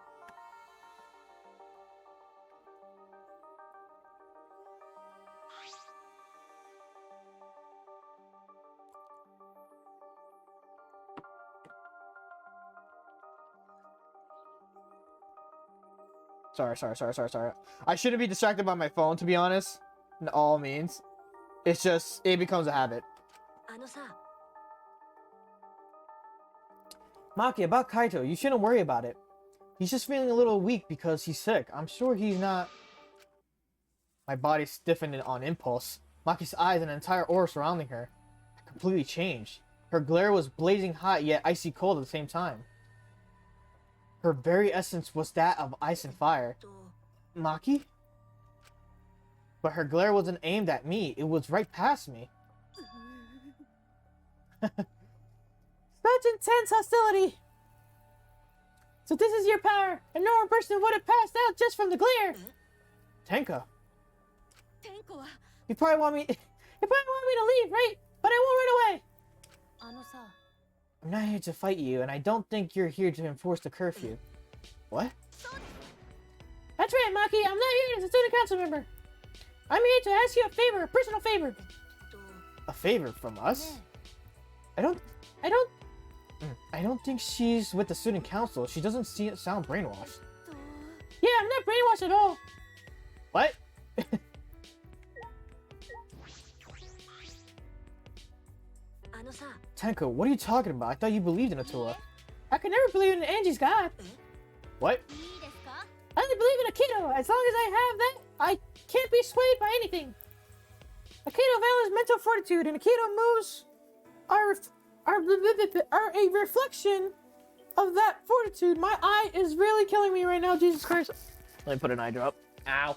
Sorry. I shouldn't be distracted by my phone, to be honest. In all means. It's just, it becomes a habit. Maki, about Kaito, you shouldn't worry about it. He's just feeling a little weak because he's sick. I'm sure he's not... My body stiffened on impulse. Maki's eyes and an entire aura surrounding her completely changed. Her glare was blazing hot yet icy cold at the same time. Her very essence was that of ice and fire. Maki? But her glare wasn't aimed at me. It was right past me. Such intense hostility! So this is your power! A normal person would have passed out just from the glare! Tenka. You probably want me to leave, right? But I won't run away! I'm not here to fight you, and I don't think you're here to enforce the curfew. What? That's right, Maki. I'm not here as a student council member. I'm here to ask you a favor, a personal favor. A favor from us? I don't think she's with the student council. She doesn't sound brainwashed. Yeah, I'm not brainwashed at all. What? Tenko, what are you talking about? I thought you believed in Atua. I could never believe in Angie's god. What? I only believe in Akito. As long as I have that, I can't be swayed by anything. Akito values mental fortitude, and Akito moves are a reflection of that fortitude. My eye is really killing me right now, Jesus Christ. Let me put an eye drop. Ow.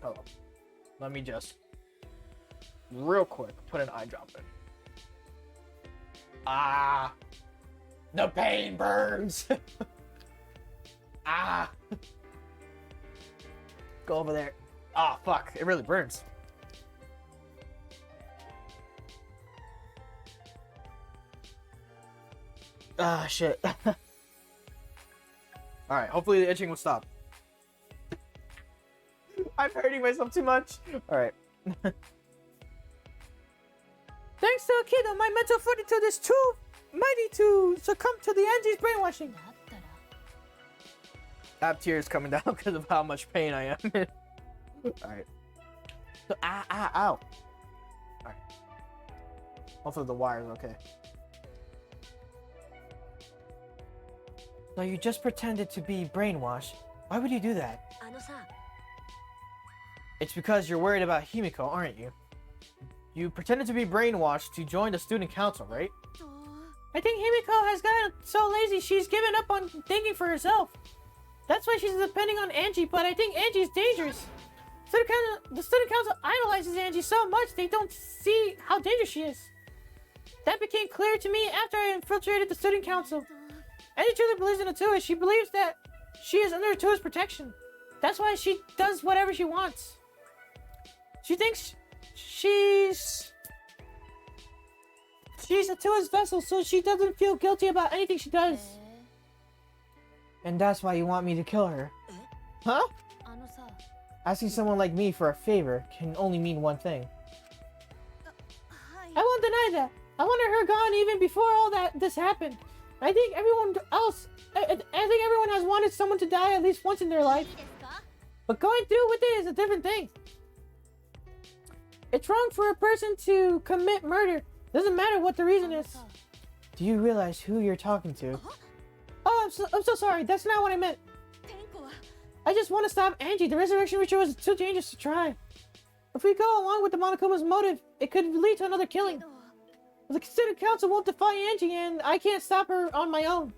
Oh. Let me just... real quick, put an eye drop in. Ah, the pain burns. Ah, go over there. Ah, fuck, it really burns. Ah, shit. All right, hopefully the itching will stop. I'm hurting myself too much. Alright. Thanks to Akita, my mental fortitude is too mighty to succumb to the Angie's brainwashing. I have tears coming down because of how much pain I am in. Alright. So, ow. Alright. Hopefully the wire's okay. So you just pretended to be brainwashed. Why would you do that? It's because you're worried about Himiko, aren't you? You pretended to be brainwashed to join the student council, right? I think Himiko has gotten so lazy she's given up on thinking for herself. That's why she's depending on Angie, but I think Angie's dangerous. The student council idolizes Angie so much they don't see how dangerous she is. That became clear to me after I infiltrated the student council. Angie truly believes in Atua. She believes that she is under Atua's protection. That's why she does whatever she wants. She thinks she's Atua's vessel, so she doesn't feel guilty about anything she does. And that's why you want me to kill her. Huh? Asking someone like me for a favor can only mean one thing. I won't deny that. I wanted her gone even before all this happened. I think everyone else, I think everyone has wanted someone to die at least once in their life. But going through with it is a different thing. It's wrong for a person to commit murder. Doesn't matter what the reason is. Do you realize who you're talking to? Oh, I'm so sorry. That's not what I meant. I just want to stop Angie. The resurrection ritual is too dangerous to try. If we go along with the Monokuma's motive, it could lead to another killing. The student council won't defy Angie, and I can't stop her on my own.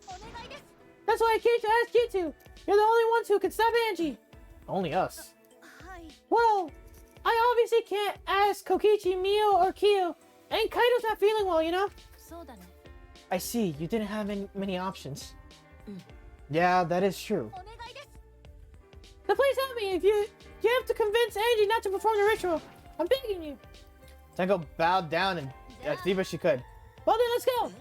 That's why I came to ask you two. You're the only ones who can stop Angie. Only us. Well, I obviously can't ask Kokichi, Mio, or Kyo. And Kaido's not feeling well, you know? I see. You didn't have many options. Yeah, that is true. Now please help me. If you have to convince Angie not to perform the ritual. I'm begging you. Tenko bowed down and as deep as she could. Well then, let's go.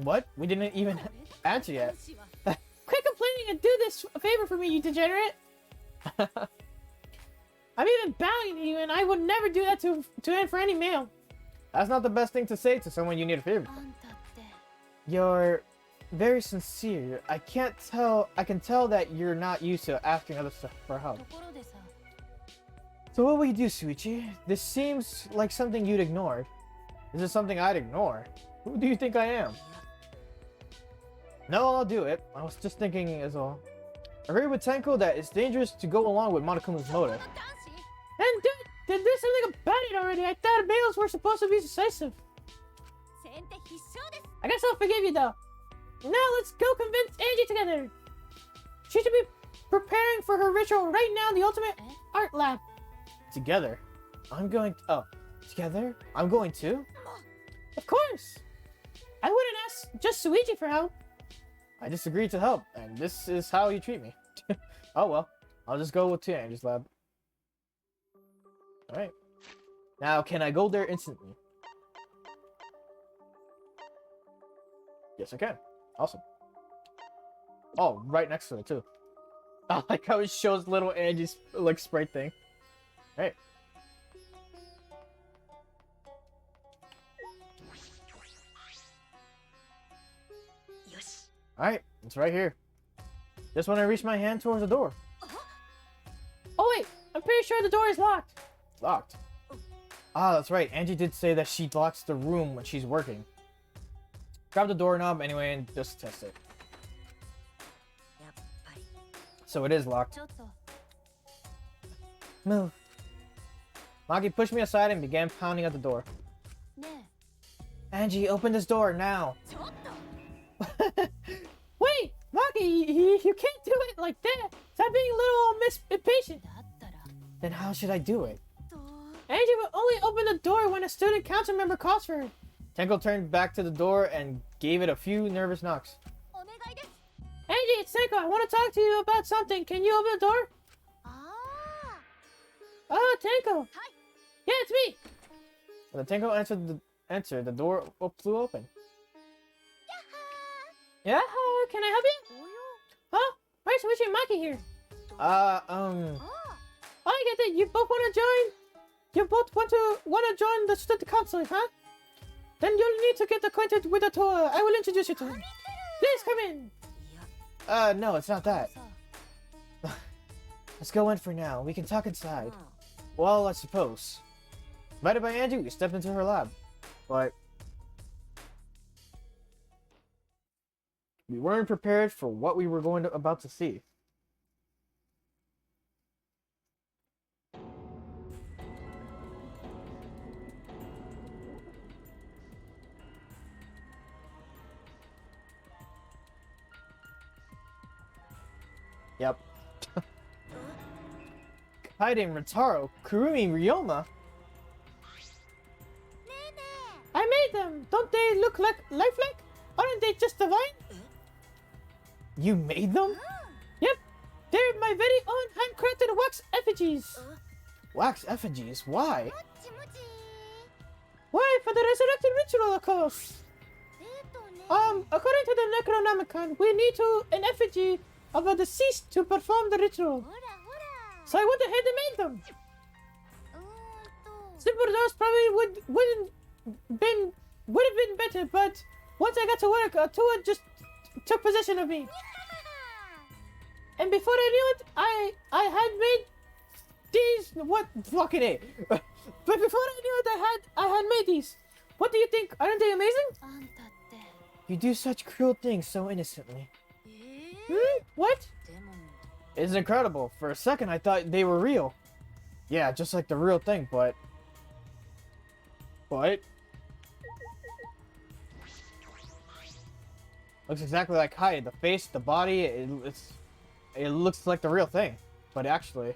What? We didn't even answer yet. Quit complaining and do this favor for me, you degenerate. I'm even bowing to you, and I would never do that for any male. That's not the best thing to say to someone you need a favor from. You're very sincere. I can tell that you're not used to asking others for help. So what will you do, Suichi? This seems like something you'd ignore. Is this something I'd ignore? Who do you think I am? No, I'll do it. I was just thinking as well. I agree with Tenko that it's dangerous to go along with Monokuma's motive. And dude, do something about it already. I thought males were supposed to be decisive. I guess I'll forgive you though. Now let's go convince Angie together. She should be preparing for her ritual right now in the ultimate art lab. Together? Together? I'm going too? Of course! I wouldn't ask just Suichi for help. I just agreed to help, and this is how you treat me. Oh well, I'll just go to Angie's lab. Alright. Now, can I go there instantly? Yes, I can. Awesome. Oh, right next to it, too. I like how it shows little Angie's, like, sprite thing. Alright. Alright, it's right here. Just when I reach my hand towards the door. Oh wait, I'm pretty sure the door is locked. Locked? Ah, that's right. Angie did say that she locks the room when she's working. Grab the doorknob anyway and just test it. So it is locked. Move. Maki pushed me aside and began pounding at the door. Angie, open this door now. Wait, Maki, you can't do it like that. Stop being a little impatient. Then how should I do it? Angie will only open the door when a student council member calls for her. Tenko turned back to the door and gave it a few nervous knocks. Angie, it's Tenko. I want to talk to you about something. Can you open the door? Oh, Tenko. Yeah, it's me. When the Tenko answered, the door flew open. Yeah, can I help you? Huh? Why is Suichi and Maki here? Oh, I get it. You both want to join? You both want to join the student council, huh? Then you'll need to get acquainted with the tour. I will introduce you to him. Please come in. No, it's not that. Let's go in for now. We can talk inside. Well, I suppose. Invited by Angie, we stepped into her lab. But we weren't prepared for what we were about to see. Yep. Kaiden, Rintaro, Kurumi, Ryoma. I made them. Don't they look like lifelike? Aren't they just divine? You made them? Yep. They're my very own handcrafted wax effigies. Wax effigies? Why? Why? For the resurrected ritual, of course. According to the Necronomicon, we need an effigy of a deceased to perform the ritual. So I went ahead and made them. Simpler dose probably would have been better, but once I got to work, Tua just took possession of me. And before I knew it, I had made these. What fucking A? But before I knew it, I had made these. What do you think? Aren't they amazing? You do such cruel things so innocently. What? It's incredible. For a second, I thought they were real. Yeah, just like the real thing, but... Looks exactly like Kai. The face, the body, it looks like the real thing. But actually...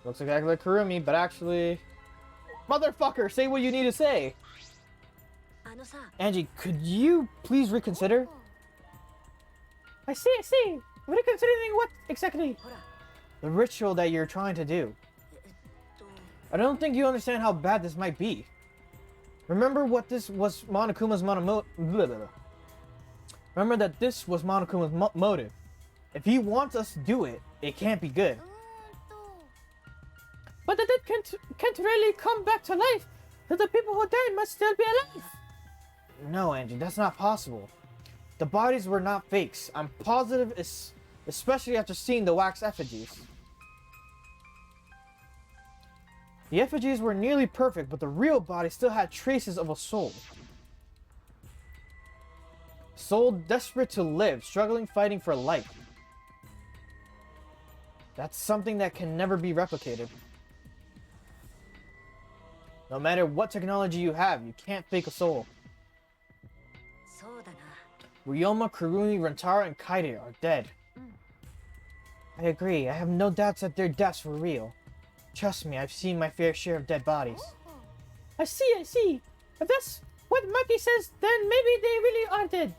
Looks exactly like Kurumi, but actually... Motherfucker, say what you need to say! Angie, could you please reconsider? I see. Reconsidering what exactly? The ritual that you're trying to do. I don't think you understand how bad this might be. Remember what this was Monokuma's Remember that this was Monokuma's motive. If he wants us to do it, it can't be good. But the dead can't really come back to life. That the people who died must still be alive. No, Angie, that's not possible. The bodies were not fakes. I'm positive, especially after seeing the wax effigies. The effigies were nearly perfect, but the real body still had traces of a soul. Soul desperate to live, struggling, fighting for life. That's something that can never be replicated. No matter what technology you have, you can't fake a soul. Ryoma, Kurumi, Rintaro, and Kaide are dead. I agree. I have no doubts that their deaths were real. Trust me, I've seen my fair share of dead bodies. I see. If that's what Maki says, then maybe they really are dead.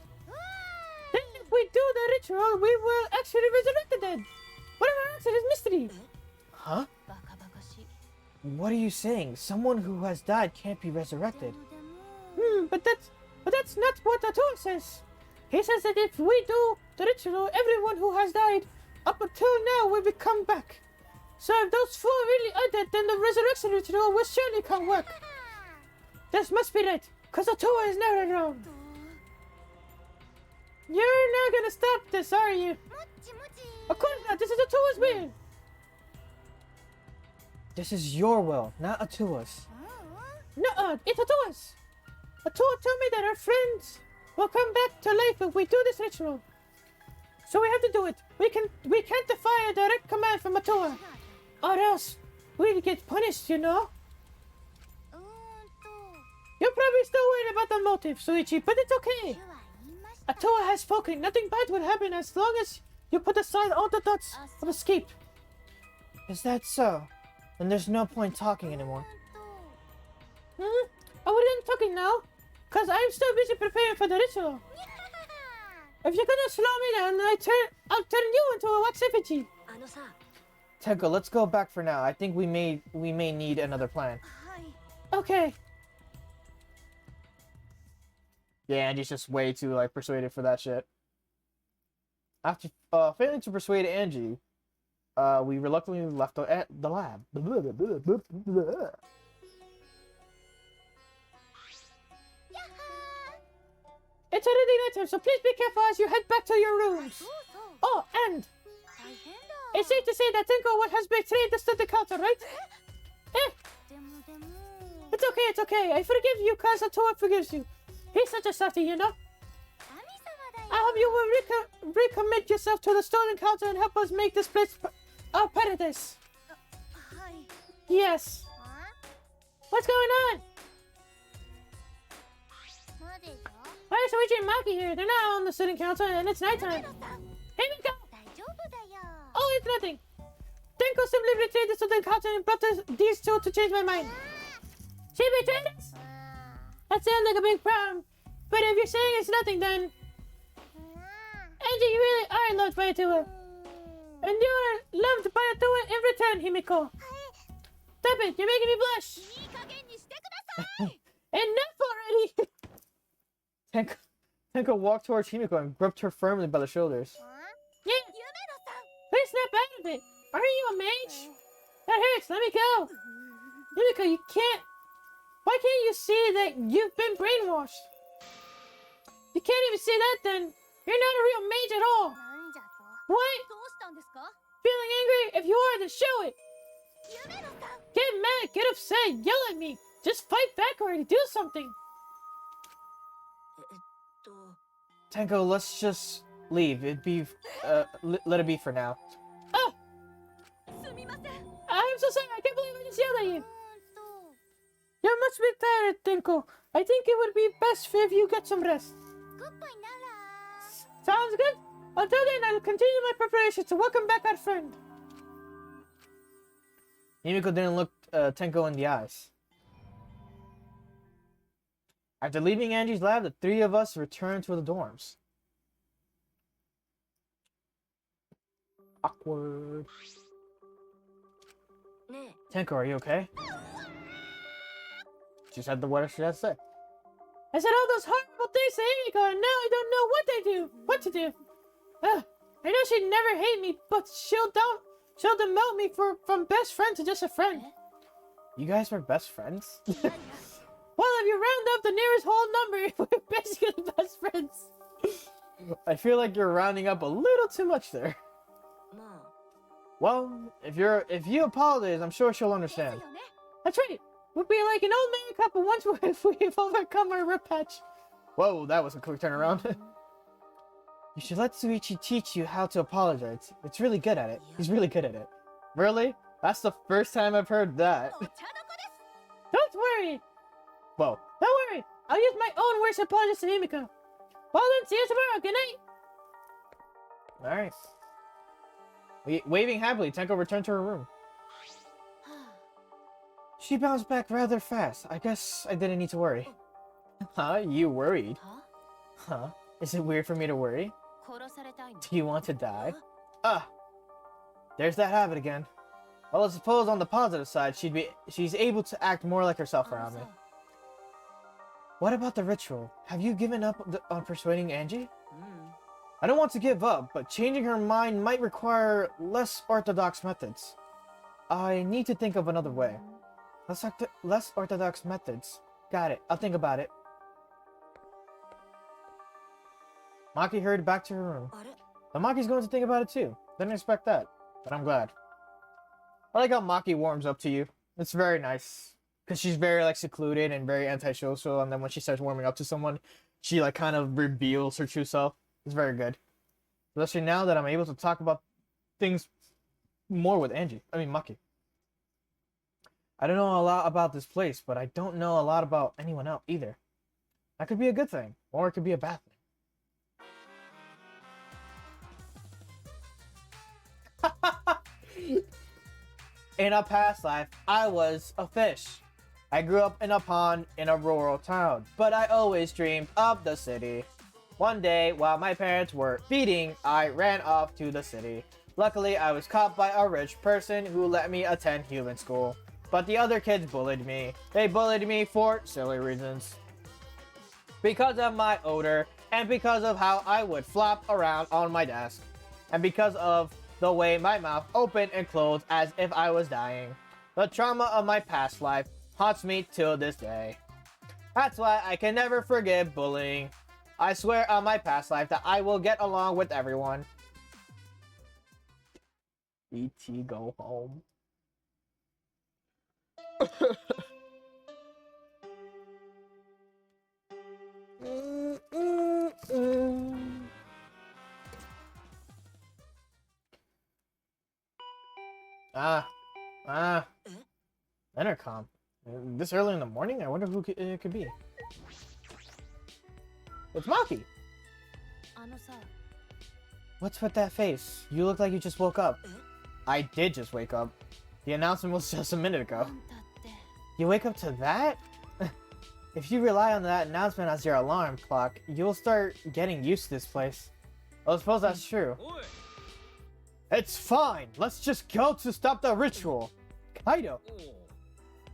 Then if we do the ritual, we will actually resurrect the dead. Whatever else, it is mystery. Huh? What are you saying? Someone who has died can't be resurrected. But that's not what Atua says. He says that if we do the ritual, everyone who has died up until now will come back. So if those four really are dead, then the resurrection ritual will surely come work. This must be right, because Atua is never wrong. You're not gonna stop this, are you? Of course not, this is Atua's will. This is your will, not Atua's. No, it's Atua's. Atua told me that our friends will come back to life if we do this ritual. So we have to do it. We can't defy a direct command from Atua. Or else we'll get punished, you know? You're probably still worried about the motive, Suichi, but it's okay. Atua has spoken. Nothing bad will happen as long as you put aside all the thoughts of escape. Is that so? Then there's no point talking anymore. I wouldn't talking now, because I'm still busy preparing for the ritual. If you're gonna slow me down, I'll turn you into a wax effigy. Tenko, let's go back for now. I think we may need another plan. Okay. Yeah, Angie's just way too persuaded for that shit. After failing to persuade Angie, we reluctantly left the lab. It's already nighttime, so please be careful as you head back to your rooms. Oh, and it's safe to say that Tenko has betrayed the student council, right? Eh, it's okay. I forgive you, cause Toa forgives you. He's such a softie, you know? I hope you will recommit yourself to the student council and help us make this place a paradise. Yes. What's going on? Why is Soichi and Maki here? They're not on the student council and it's nighttime. Hey, Miko! Oh, it's nothing. Tenko simply betrayed the student council and brought these two to change my mind. She betrayed us? That sounds like a big problem. But if you're saying it's nothing, then... Angie, you really are loved by Atua. And you are loved by Atua in return, Himiko. Stop it, you're making me blush. Enough already! Tenko walked towards Himiko and gripped her firmly by the shoulders. Yeah! Please snap out of it! Aren't you a mage? That hurts, let me go! Himiko, you can't... Why can't you see that you've been brainwashed? You can't even see that then! You're not a real mage at all! What? Feeling angry? If you are, then show it! Get mad, get upset, yell at me! Just fight back already, do something! Tenko, let's just leave. Let it be for now. Oh! I'm so sorry, I can't believe I just yelled at you! You must be tired, Tenko. I think it would be best if you get some rest. Sounds good? Until then, I'll continue my preparations to welcome back our friend. Himiko didn't look Tenko in the eyes. After leaving Angie's lab, the three of us returned to the dorms. Awkward. Tenko, are you okay? She said what she had to say. I said all those horrible things to Himiko, and now I don't know what to do. I know she'd never hate me, but she'll demote me from best friend to just a friend. You guys were best friends? Well, if you round up the nearest whole number, we're basically best friends. I feel like you're rounding up a little too much there. Well, if you apologize, I'm sure she'll understand. That's right. We'll be like an old married couple once we've overcome our rip patch. Whoa, that was a quick turnaround. You should let Tsuichi teach you how to apologize. It's really good at it. He's really good at it. Really? That's the first time I've heard that. Don't worry. Whoa. Don't worry. I'll use my own words to apologize to Himiko. Well then, see you tomorrow. Good night. Alright. Waving happily, Tenko returned to her room. She bounced back rather fast. I guess I didn't need to worry. Huh? You worried? Huh? Is it weird for me to worry? Do you want to die? There's that habit again. Well, I suppose on the positive side, she's able to act more like herself around me. What about the ritual? Have you given up on persuading Angie? I don't want to give up, but changing her mind might require less orthodox methods. I need to think of another way. Less orthodox methods. Got it. I'll think about it. Maki hurried back to her room. Now Maki's going to think about it too. Didn't expect that, but I'm glad. I like how Maki warms up to you. It's very nice. Because she's very like secluded and very antisocial, and then when she starts warming up to someone, she like kind of reveals her true self. It's very good. Especially now that I'm able to talk about things more with Maki. I don't know a lot about this place, but I don't know a lot about anyone else either. That could be a good thing, or it could be a bad thing. In a past life, I was a fish. I grew up in a pond in a rural town, but I always dreamed of the city. One day, while my parents were feeding, I ran off to the city. Luckily, I was caught by a rich person who let me attend human school. But the other kids bullied me. They bullied me for silly reasons. Because of my odor, and because of how I would flop around on my desk. and because of the way my mouth opened and closed as if I was dying. The trauma of my past life haunts me till this day. That's why I can never forgive bullying. I swear on my past life that I will get along with everyone. E.T. go home. Intercom. This early in the morning? I wonder who it could be. It's Maki! What's with that face? You look like you just woke up. I did just wake up. The announcement was just a minute ago. You wake up to that? If you rely on that announcement as your alarm clock, you'll start getting used to this place. I suppose that's true. It's fine. Let's just go to stop the ritual. Kaido.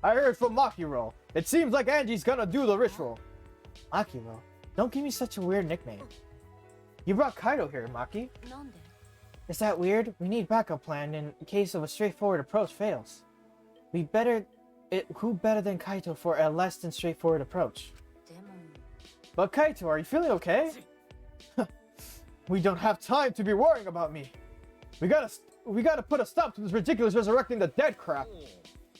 I heard from Makiro. It seems like Angie's gonna do the ritual. Makiro? Don't give me such a weird nickname. You brought Kaido here, Maki. Is that weird? We need backup plan in case of a straightforward approach fails. Who better than Kaito for a less than straightforward approach? But Kaito, are you feeling okay? We don't have time to be worrying about me. We gotta put a stop to this ridiculous resurrecting the dead crap.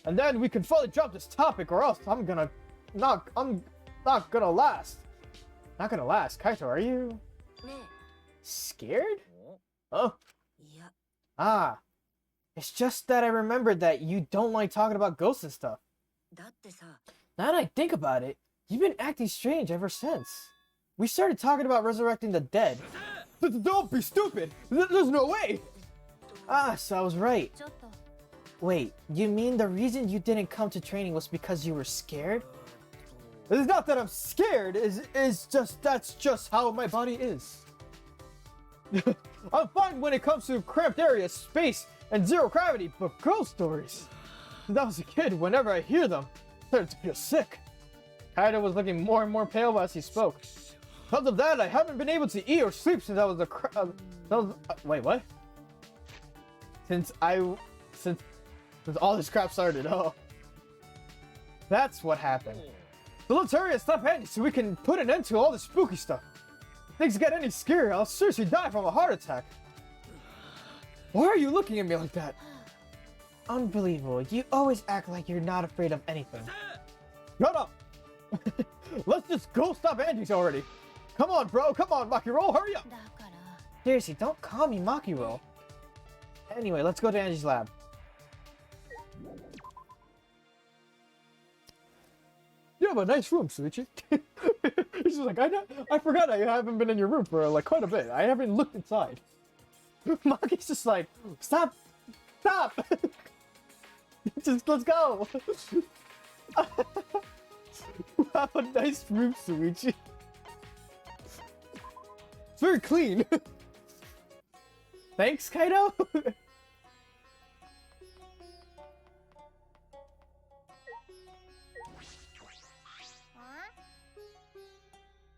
And then we can fully drop this topic, or else I'm not gonna last. Not gonna last. Kaito, are you scared? Oh. Ah. It's just that I remembered that you don't like talking about ghosts and stuff. Now that I think about it, you've been acting strange ever since. We started talking about resurrecting the dead. Don't be stupid! There's no way! Ah, so I was right. Wait, you mean the reason you didn't come to training was because you were scared? It's not that I'm scared, that's just how my body is. I'm fine when it comes to cramped areas, space, and zero gravity, but ghost stories. Since I was a kid, whenever I hear them, I started to feel sick. Kaido was looking more and more pale as he spoke. Because of that, I haven't been able to eat or sleep since I was wait, what? Since all this crap started. Oh, that's what happened. So let's hurry and stop Andy so we can put an end to all this spooky stuff. If things get any scarier, I'll seriously die from a heart attack. Why are you looking at me like that? Unbelievable. You always act like you're not afraid of anything. Shut up! Let's just go stop Angie's already. Come on, bro. Come on, Makiro. Hurry up. Seriously, don't call me Makiro. Anyway, let's go to Angie's lab. You have a nice room, Suichi. He's just like, I forgot I haven't been in your room for like quite a bit. I haven't looked inside. Maki's just like, stop! Just let's go! Have a nice room, Suichi. It's very clean. Thanks, Kaido.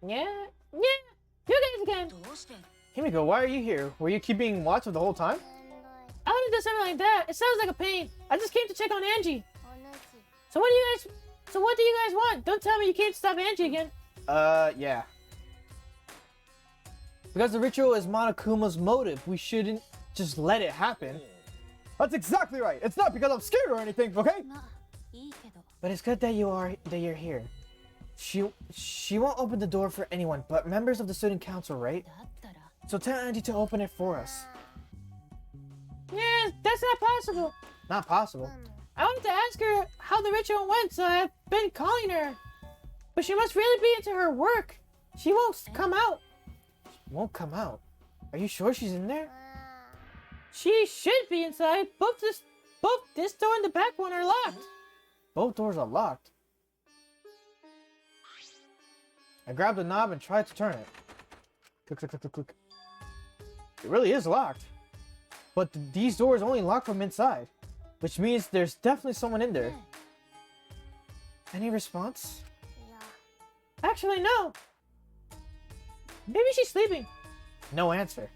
Yeah, you guys again. Himiko, why are you here? Were you keeping watch of the whole time? I wouldn't do something like that. It sounds like a pain. I just came to check on Angie. So what do you guys want? Don't tell me you came to stop Angie again. Yeah. Because the ritual is Monokuma's motive, we shouldn't just let it happen. That's exactly right. It's not because I'm scared or anything, okay? But it's good that you're here. She won't open the door for anyone but members of the student council, right? So tell Angie to open it for us. Yeah, that's not possible. Not possible. I wanted to ask her how the ritual went, so I've been calling her. But she must really be into her work. She won't come out. Won't come out? Are you sure she's in there? She should be inside. Both this door and the back one are locked. Both doors are locked. I grabbed the knob and tried to turn it. Click, click, click, click, click. It really is locked. But these doors only lock from inside, which means there's definitely someone in there. Any response? Actually, no. Maybe she's sleeping. No answer.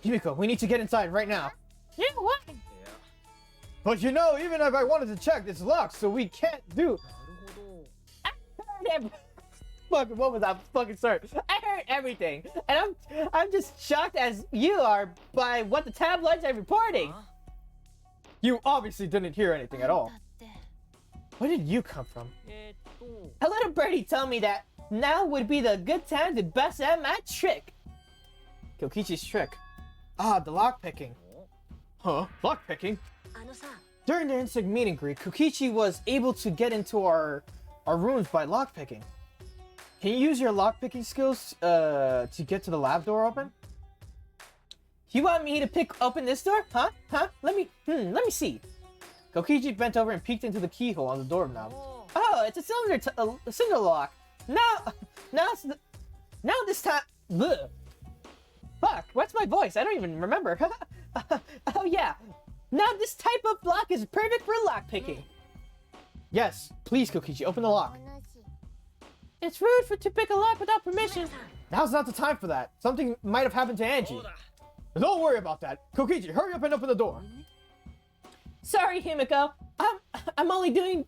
Himiko, we need to get inside right now. Yeah, what? But you know, even if I wanted to check, it's locked, so we can't do. I heard every... Fucking, what was that fucking start? I heard everything, and I'm just shocked as you are by what the tabloids are reporting. You obviously didn't hear anything at all. Where did you come from? A little birdie told me that now would be the good time to bust out my trick. Kokichi's trick. Ah, the lockpicking. Huh? Lockpicking? During the insect meet and greet, Kokichi was able to get into our rooms by lockpicking. Can you use your lockpicking skills to get to the lab door open? You want me to pick open this door? Huh? Let me see. Kokichi bent over and peeked into the keyhole on the doorknob. Oh, it's a cylinder lock. Now this time. Bleh. Fuck, what's my voice? I don't even remember. Oh yeah. Now this type of lock is perfect for lockpicking. Yes, please, Kokichi, open the lock. It's rude to pick a lock without permission. Now's not the time for that. Something might have happened to Angie. Don't worry about that. Kokichi, hurry up and open the door. Sorry, Himiko. I'm only doing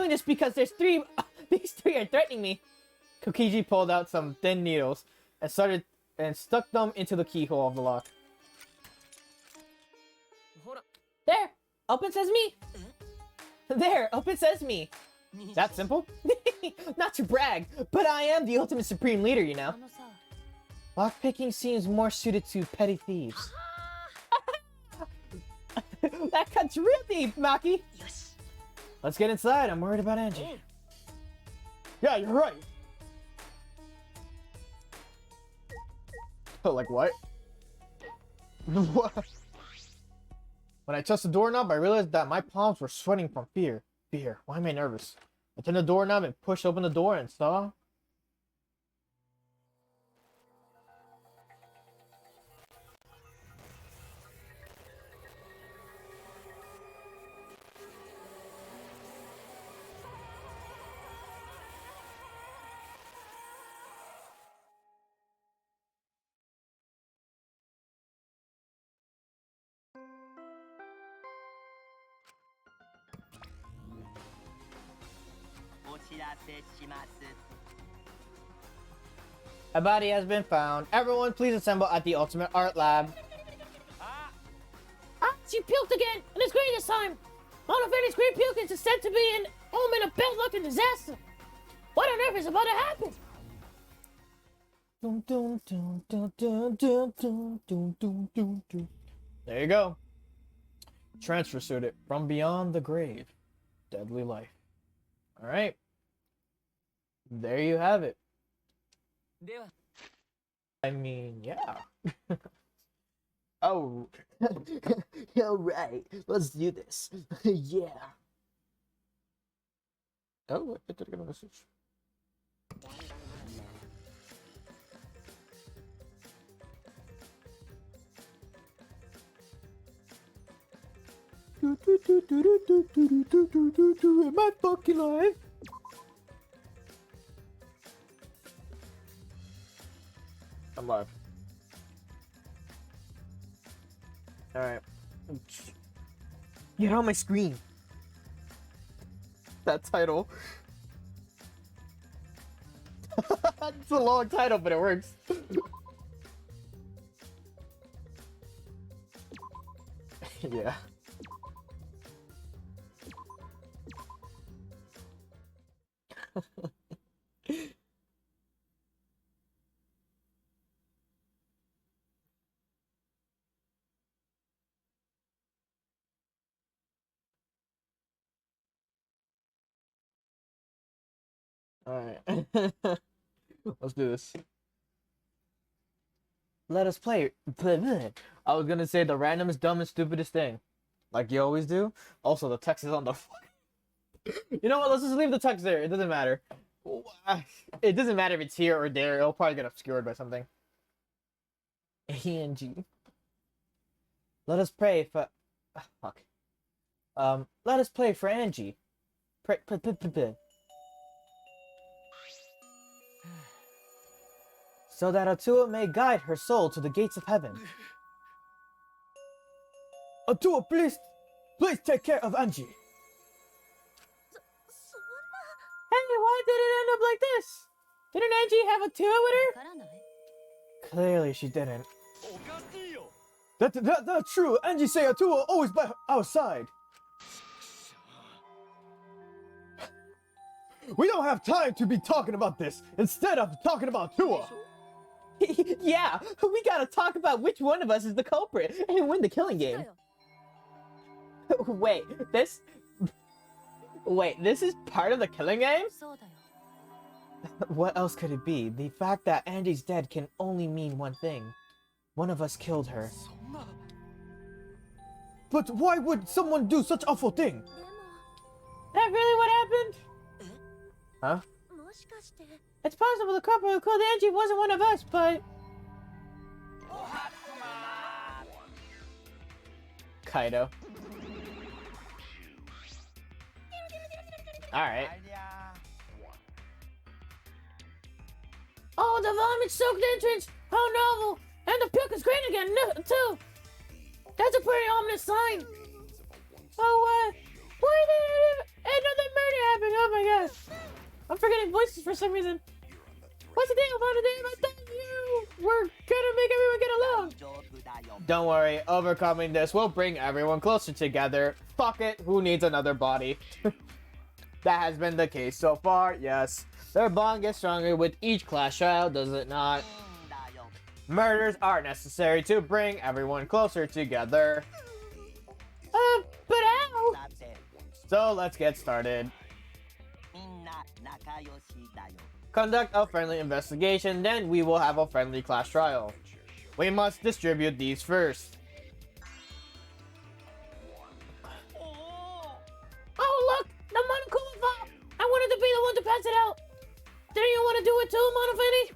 this because these three are threatening me. Kokichi pulled out some thin needles and stuck them into the keyhole of the lock. There, open sesame. There, open sesame. That simple? Not to brag, but I am the ultimate supreme leader, you know. Lockpicking seems more suited to petty thieves. That cuts real deep, Maki. Let's get inside. I'm worried about Angie. Yeah, you're right. Oh, like what? What? When I touched the doorknob, I realized that my palms were sweating from fear. Why am I nervous? I turned the doorknob and pushed open the door and saw... A body has been found. Everyone, please assemble at the Ultimate Art Lab. She puked again, and it's green this time. Monophonic green puke is said to be an omen of bad luck and disaster. What on earth is about to happen? There you go. Transfer suited from beyond the grave. Deadly life. Alright. There you have it. I mean, yeah. Oh. Alright. Let's do this. Yeah. Oh, I did get a message. Am I fucking live? I'm live. Alright. Get on my screen. That title. It's a long title, but it works. Yeah. Alright. Let's do this. Let us play. I was gonna say the randomest, dumbest, stupidest thing. Like you always do. Also, the text is on the... You know what? Let's just leave the text there. It doesn't matter. It doesn't matter if it's here or there. It'll probably get obscured by something. A-N-G. Let us pray for... fuck. Let us play for Angie. Pray... so that Atua may guide her soul to the gates of heaven. Atua, please take care of Angie. Hey, why did it end up like this? Didn't Angie have a tour with her? わからない Clearly she didn't. おかしいよ That's true. Angie say Atua always by our side. We don't have time to be talking about this instead of talking about Tua. Yeah, we gotta talk about which one of us is the culprit and win the killing game. だよ Wait, this is part of the killing game? そうだよ What else could it be? The fact that Angie's dead can only mean one thing. One of us killed her. そんな But why would someone do such awful thing? でも That really what happened? Huh? もしかして It's possible the couple who killed Angie wasn't one of us, but... Kaido. Alright. Oh, the vomit-soaked entrance! How novel! And the puke is green again, too! That's a pretty ominous sign! Oh, why did another murder happen? Oh my gosh! I'm forgetting voices for some reason. What's the deal about it? I thought you were gonna make everyone get along! Don't worry, overcoming this will bring everyone closer together. Fuck it, who needs another body? That has been the case so far, yes. Their bond gets stronger with each class trial, does it not? Murders are necessary to bring everyone closer together. But ow! So let's get started. Conduct a friendly investigation, then we will have a friendly class trial. We must distribute these first. Oh, look! The Monokuma Vault! I wanted to be the one to pass it out! Didn't you want to do it too, Monofini?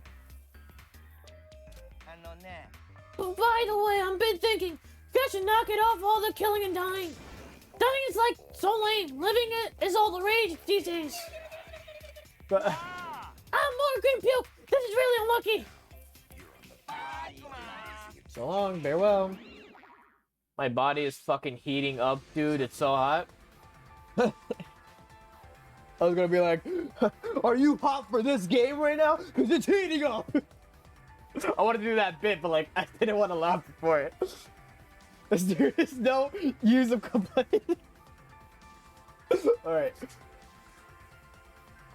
By the way, I've been thinking, you should knock it off all the killing and dying. Dying is like so lame. Living it is all the rage these days. But, More green puke! This is really unlucky! so long, farewell. My body is fucking heating up, dude. It's so hot. I was gonna be like, are you hot for this game right now? Because it's heating up. I want to do that bit, but like, I didn't want to laugh for it. There is no use of complaining. Alright.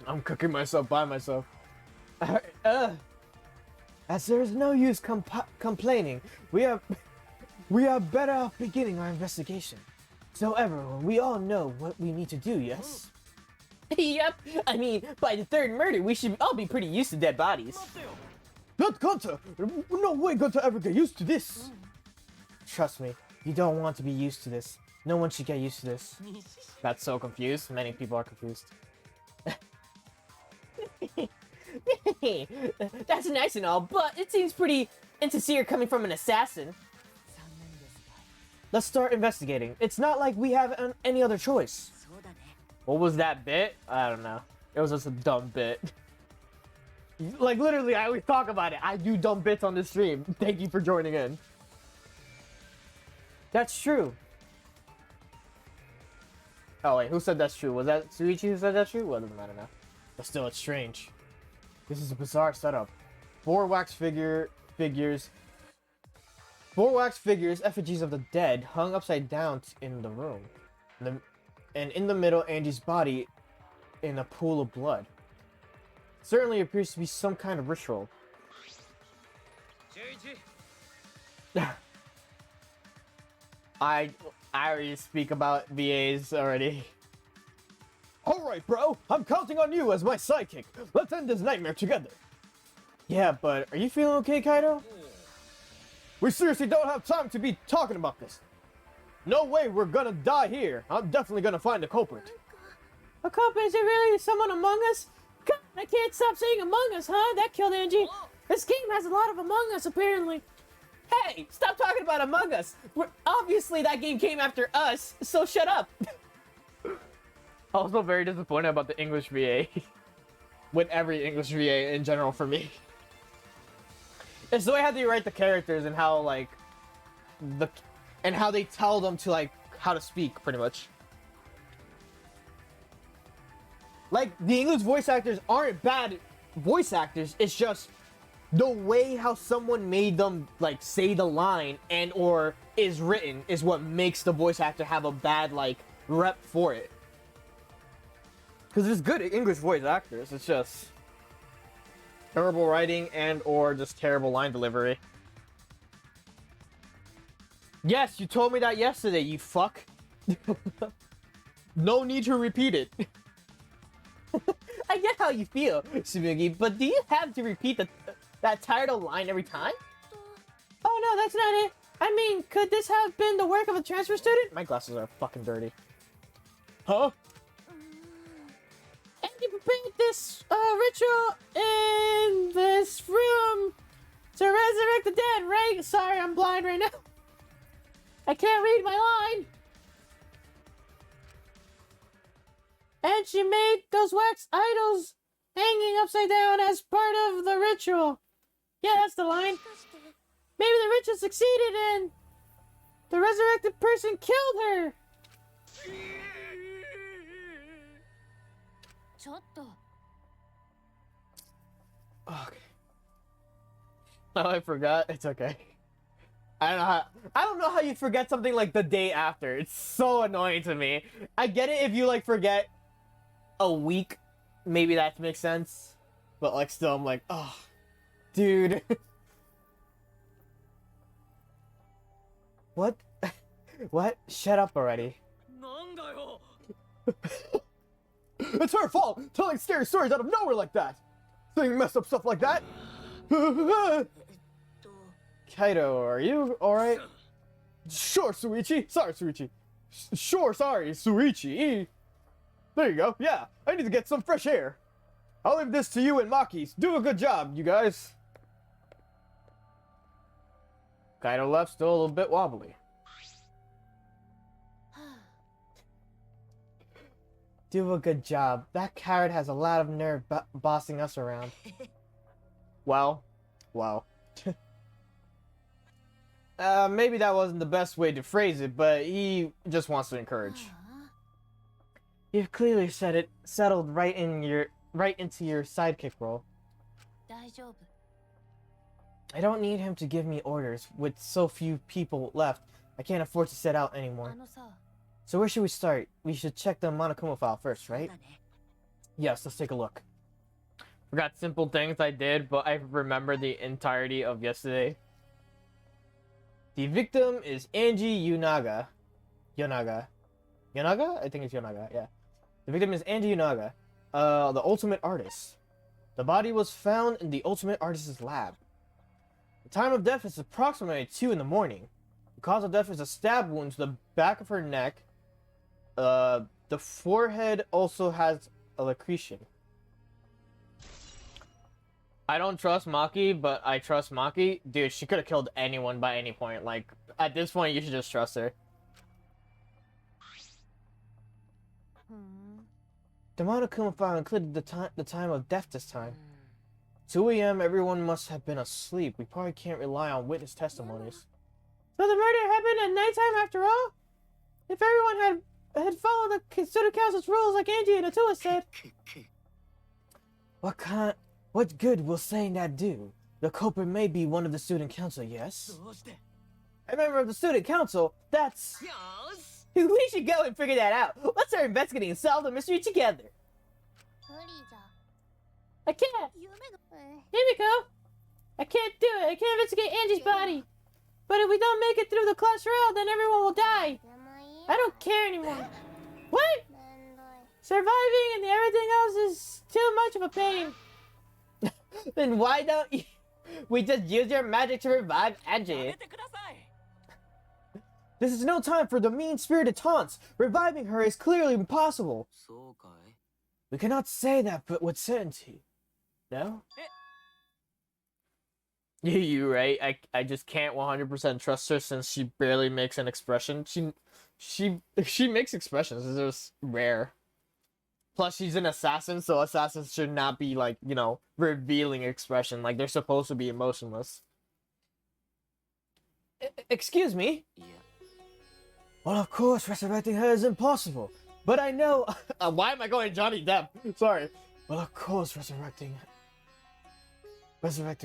I'm cooking myself by myself. Alright, as there is no use complaining, we are better off beginning our investigation. So everyone, we all know what we need to do, yes? Yep, I mean, by the third murder, we should all be pretty used to dead bodies. Not Gunta! No way Gunta ever get used to this! Trust me, you don't want to be used to this. No one should get used to this. That's so confused. Many people are confused. That's nice and all, but it seems pretty insincere coming from an assassin. Let's start investigating. It's not like we have any other choice. What was that bit? I don't know. It was just a dumb bit. Like, literally, I always talk about it. I do dumb bits on this stream. Thank you for joining in. That's true. Oh, wait, who said that's true? Was that Suichi who said that's true? Well, it doesn't matter now. But still, it's strange. This is a bizarre setup. Four wax figures, effigies of the dead, hung upside down in the room. And in the middle, Angie's body in a pool of blood. Certainly appears to be some kind of ritual. I already speak about VAs already. Alright, bro. I'm counting on you as my sidekick. Let's end this nightmare together. Yeah, but are you feeling okay, Kaido? We seriously don't have time to be talking about this. No way we're gonna die here. I'm definitely gonna find the culprit. A culprit? Is it really someone among us? God, I can't stop saying Among Us, huh? That killed Angie. This game has a lot of Among Us, apparently. Hey, stop talking about Among Us. Obviously, that game came after us, so shut up. Also very disappointed about the English VA. With every English VA in general for me. It's the way how they write the characters and how like and how they tell them to like how to speak, pretty much. Like the English voice actors aren't bad voice actors. It's just the way how someone made them like say the line and or is written is what makes the voice actor have a bad like rep for it. Because there's good English voice actors. It's just terrible writing and or just terrible line delivery. Yes, you told me that yesterday, you fuck. No need to repeat it. I get how you feel, Sumugi, but do you have to repeat that title line every time? Oh no, that's not it. I mean, could this have been the work of a transfer student? My glasses are fucking dirty. Huh? And you prepared this ritual in this room to resurrect the dead, right? Sorry, I'm blind right now. I can't read my line. And she made those wax idols hanging upside down as part of the ritual. Yeah, that's the line. Maybe the ritual succeeded and the resurrected person killed her. Okay. Oh, I forgot. It's okay. I don't know how you forget something like the day after. It's so annoying to me. I get it if you like forget a week, maybe that makes sense. But like still I'm like, oh, dude. What? What? Shut up already. It's her fault! Telling scary stories out of nowhere like that! Saying messed up stuff like that! Kaido, are you alright? Sure, Suichi! Sorry, Suichi! Sure, sorry, Suichi! There you go, yeah! I need to get some fresh air! I'll leave this to you and Maki. Do a good job, you guys! Kaido left, still a little bit wobbly. Do a good job. That carrot has a lot of nerve bossing us around. Well. Maybe that wasn't the best way to phrase it, but he just wants to encourage. You've clearly settled right into your sidekick role. I don't need him to give me orders. With so few people left, I can't afford to set out anymore. So where should we start? We should check the Monokuma file first, right? Yes, let's take a look. Forgot simple things I did, but I remember the entirety of yesterday. The victim is Angie Yonaga. Yonaga? I think it's Yonaga, yeah. The victim is Angie Yonaga, the ultimate artist. The body was found in the ultimate artist's lab. The time of death is approximately 2 in the morning. The cause of death is a stab wound to the back of her neck. The forehead also has a lacration. I don't trust Maki, but I trust Maki. Dude, she could have killed anyone by any point. Like, at this point, you should just trust her. The Monokuma file included the time of death this time. 2 a.m. Everyone must have been asleep. We probably can't rely on witness testimonies. So the murder happened at nighttime after all? If everyone had followed the student council's rules like Angie and Atua said. What good will saying that do? The culprit may be one of the student council, yes? A member of the student council? That's... We should go and figure that out. Let's start investigating and solve the mystery together. I can't. Himiko, I can't do it. I can't investigate Angie's body. But if we don't make it through the clutch rail, then everyone will die. I don't care anymore. What? Surviving and everything else is too much of a pain. Then why don't we just use your magic to revive Angie? This is no time for the mean-spirited taunts. Reviving her is clearly impossible. We cannot say that but with certainty. No? You're right. I just can't 100% trust her since she barely makes an expression. She makes expressions. It's just rare. Plus, she's an assassin, so assassins should not be, like, you know, revealing expression. Like, they're supposed to be emotionless. Excuse me? いや Well, of course, resurrecting her is impossible. But I know... why am I going Johnny Depp? Sorry. Well, of course, resurrecting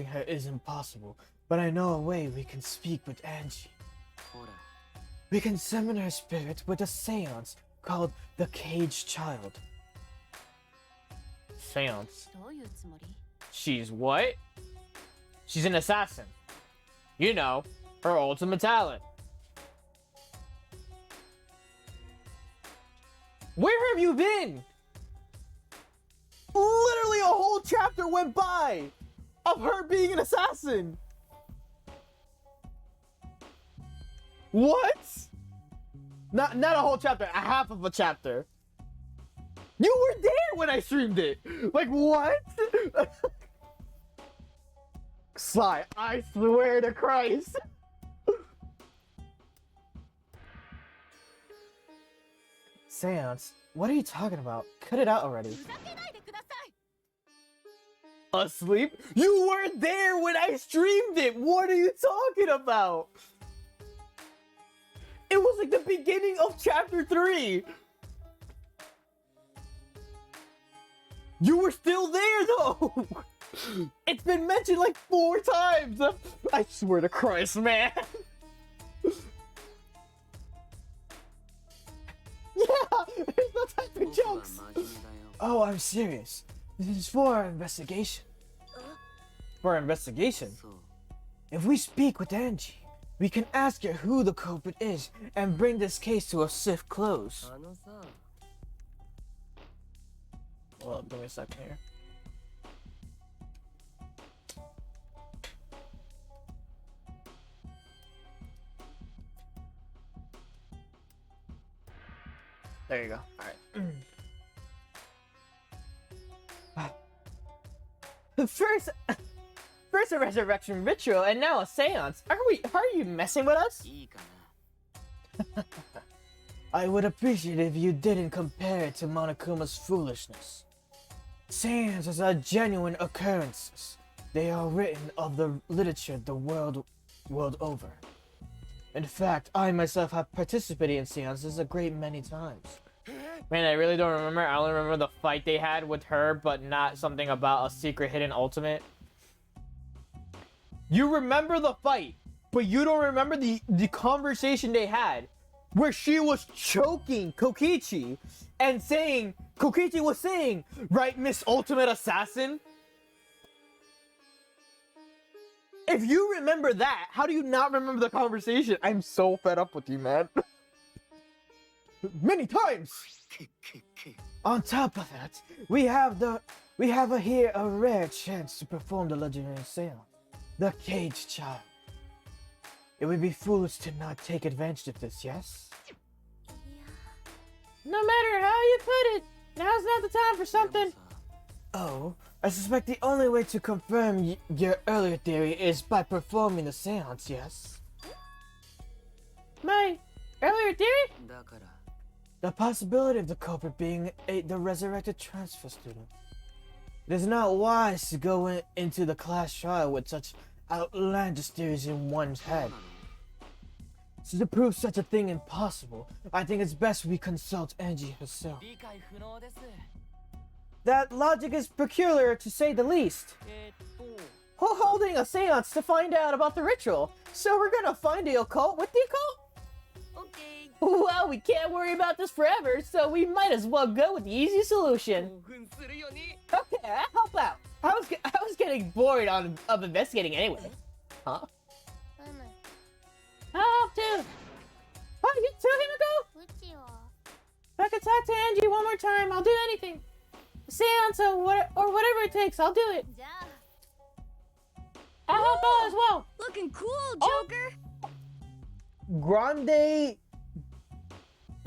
her is impossible. But I know a way we can speak with Angie. ほら We can summon her spirit with a seance called the Caged Child. Seance? どういうつもり？ She's what? She's an assassin. You know, her ultimate talent. Where have you been? Literally a whole chapter went by of her being an assassin. What? Not a whole chapter, a half of a chapter. You were there when I streamed it. Like what? Sly, I swear to Christ. Seance? What are you talking about? Cut it out already. ふざけないでください。 Asleep? You weren't there when I streamed it! What are you talking about? It was like the beginning of chapter 3! You were still there though! It's been mentioned like 4 times! I swear to Christ, man! Yeah! There's no time for 僕は jokes! 真面目だよ Oh, I'm serious. This is for our investigation. For our investigation? そう If we speak with Angie, we can ask her who the culprit is and bring this case to a swift close. あのさ Well, give me a second here. There you go. Alright. First a resurrection ritual and now a seance. Are you messing with us? いいか I would appreciate it if you didn't compare it to Monokuma's foolishness. Seances are genuine occurrences. They are written of the literature the world over. In fact, I myself have participated in seances a great many times. Man, I really don't remember. I only remember the fight they had with her, but not something about a secret hidden ultimate. You remember the fight, but you don't remember the conversation they had where she was choking Kokichi and saying, Kokichi was saying, right, Miss Ultimate Assassin? If you remember that, how do you not remember the conversation? I'm so fed up with you, man. Many times. On top of that, we have here a rare chance to perform the legendary seance, the Caged Child. It would be foolish to not take advantage of this, yes? No matter how you put it, now's not the time for で something. もさ Oh, I suspect the only way to confirm your earlier theory is by performing the seance, yes? My earlier theory? だから The possibility of the culprit being the resurrected transfer student. It is not wise to go into the class trial with such outlandish theories in one's そうな head. の So to prove such a thing impossible, I think it's best we consult Angie herself. 理解不能です That logic is peculiar to say the least. と Holding a seance to find out about the ritual. So we're gonna find the occult with the occult? オッケー Well, we can't worry about this forever, so we might as well go with the easy solution. 興奮するよね Okay, I'll help out. I was getting bored of investigating anyway. Huh? うむ、 I'll help too. Oh, you too, Himiko? うちは If I could talk to Angie one more time, I'll do anything. Seance or whatever it takes, I'll do it. じゃあ I'll help out as well. Looking cool, Joker! Grande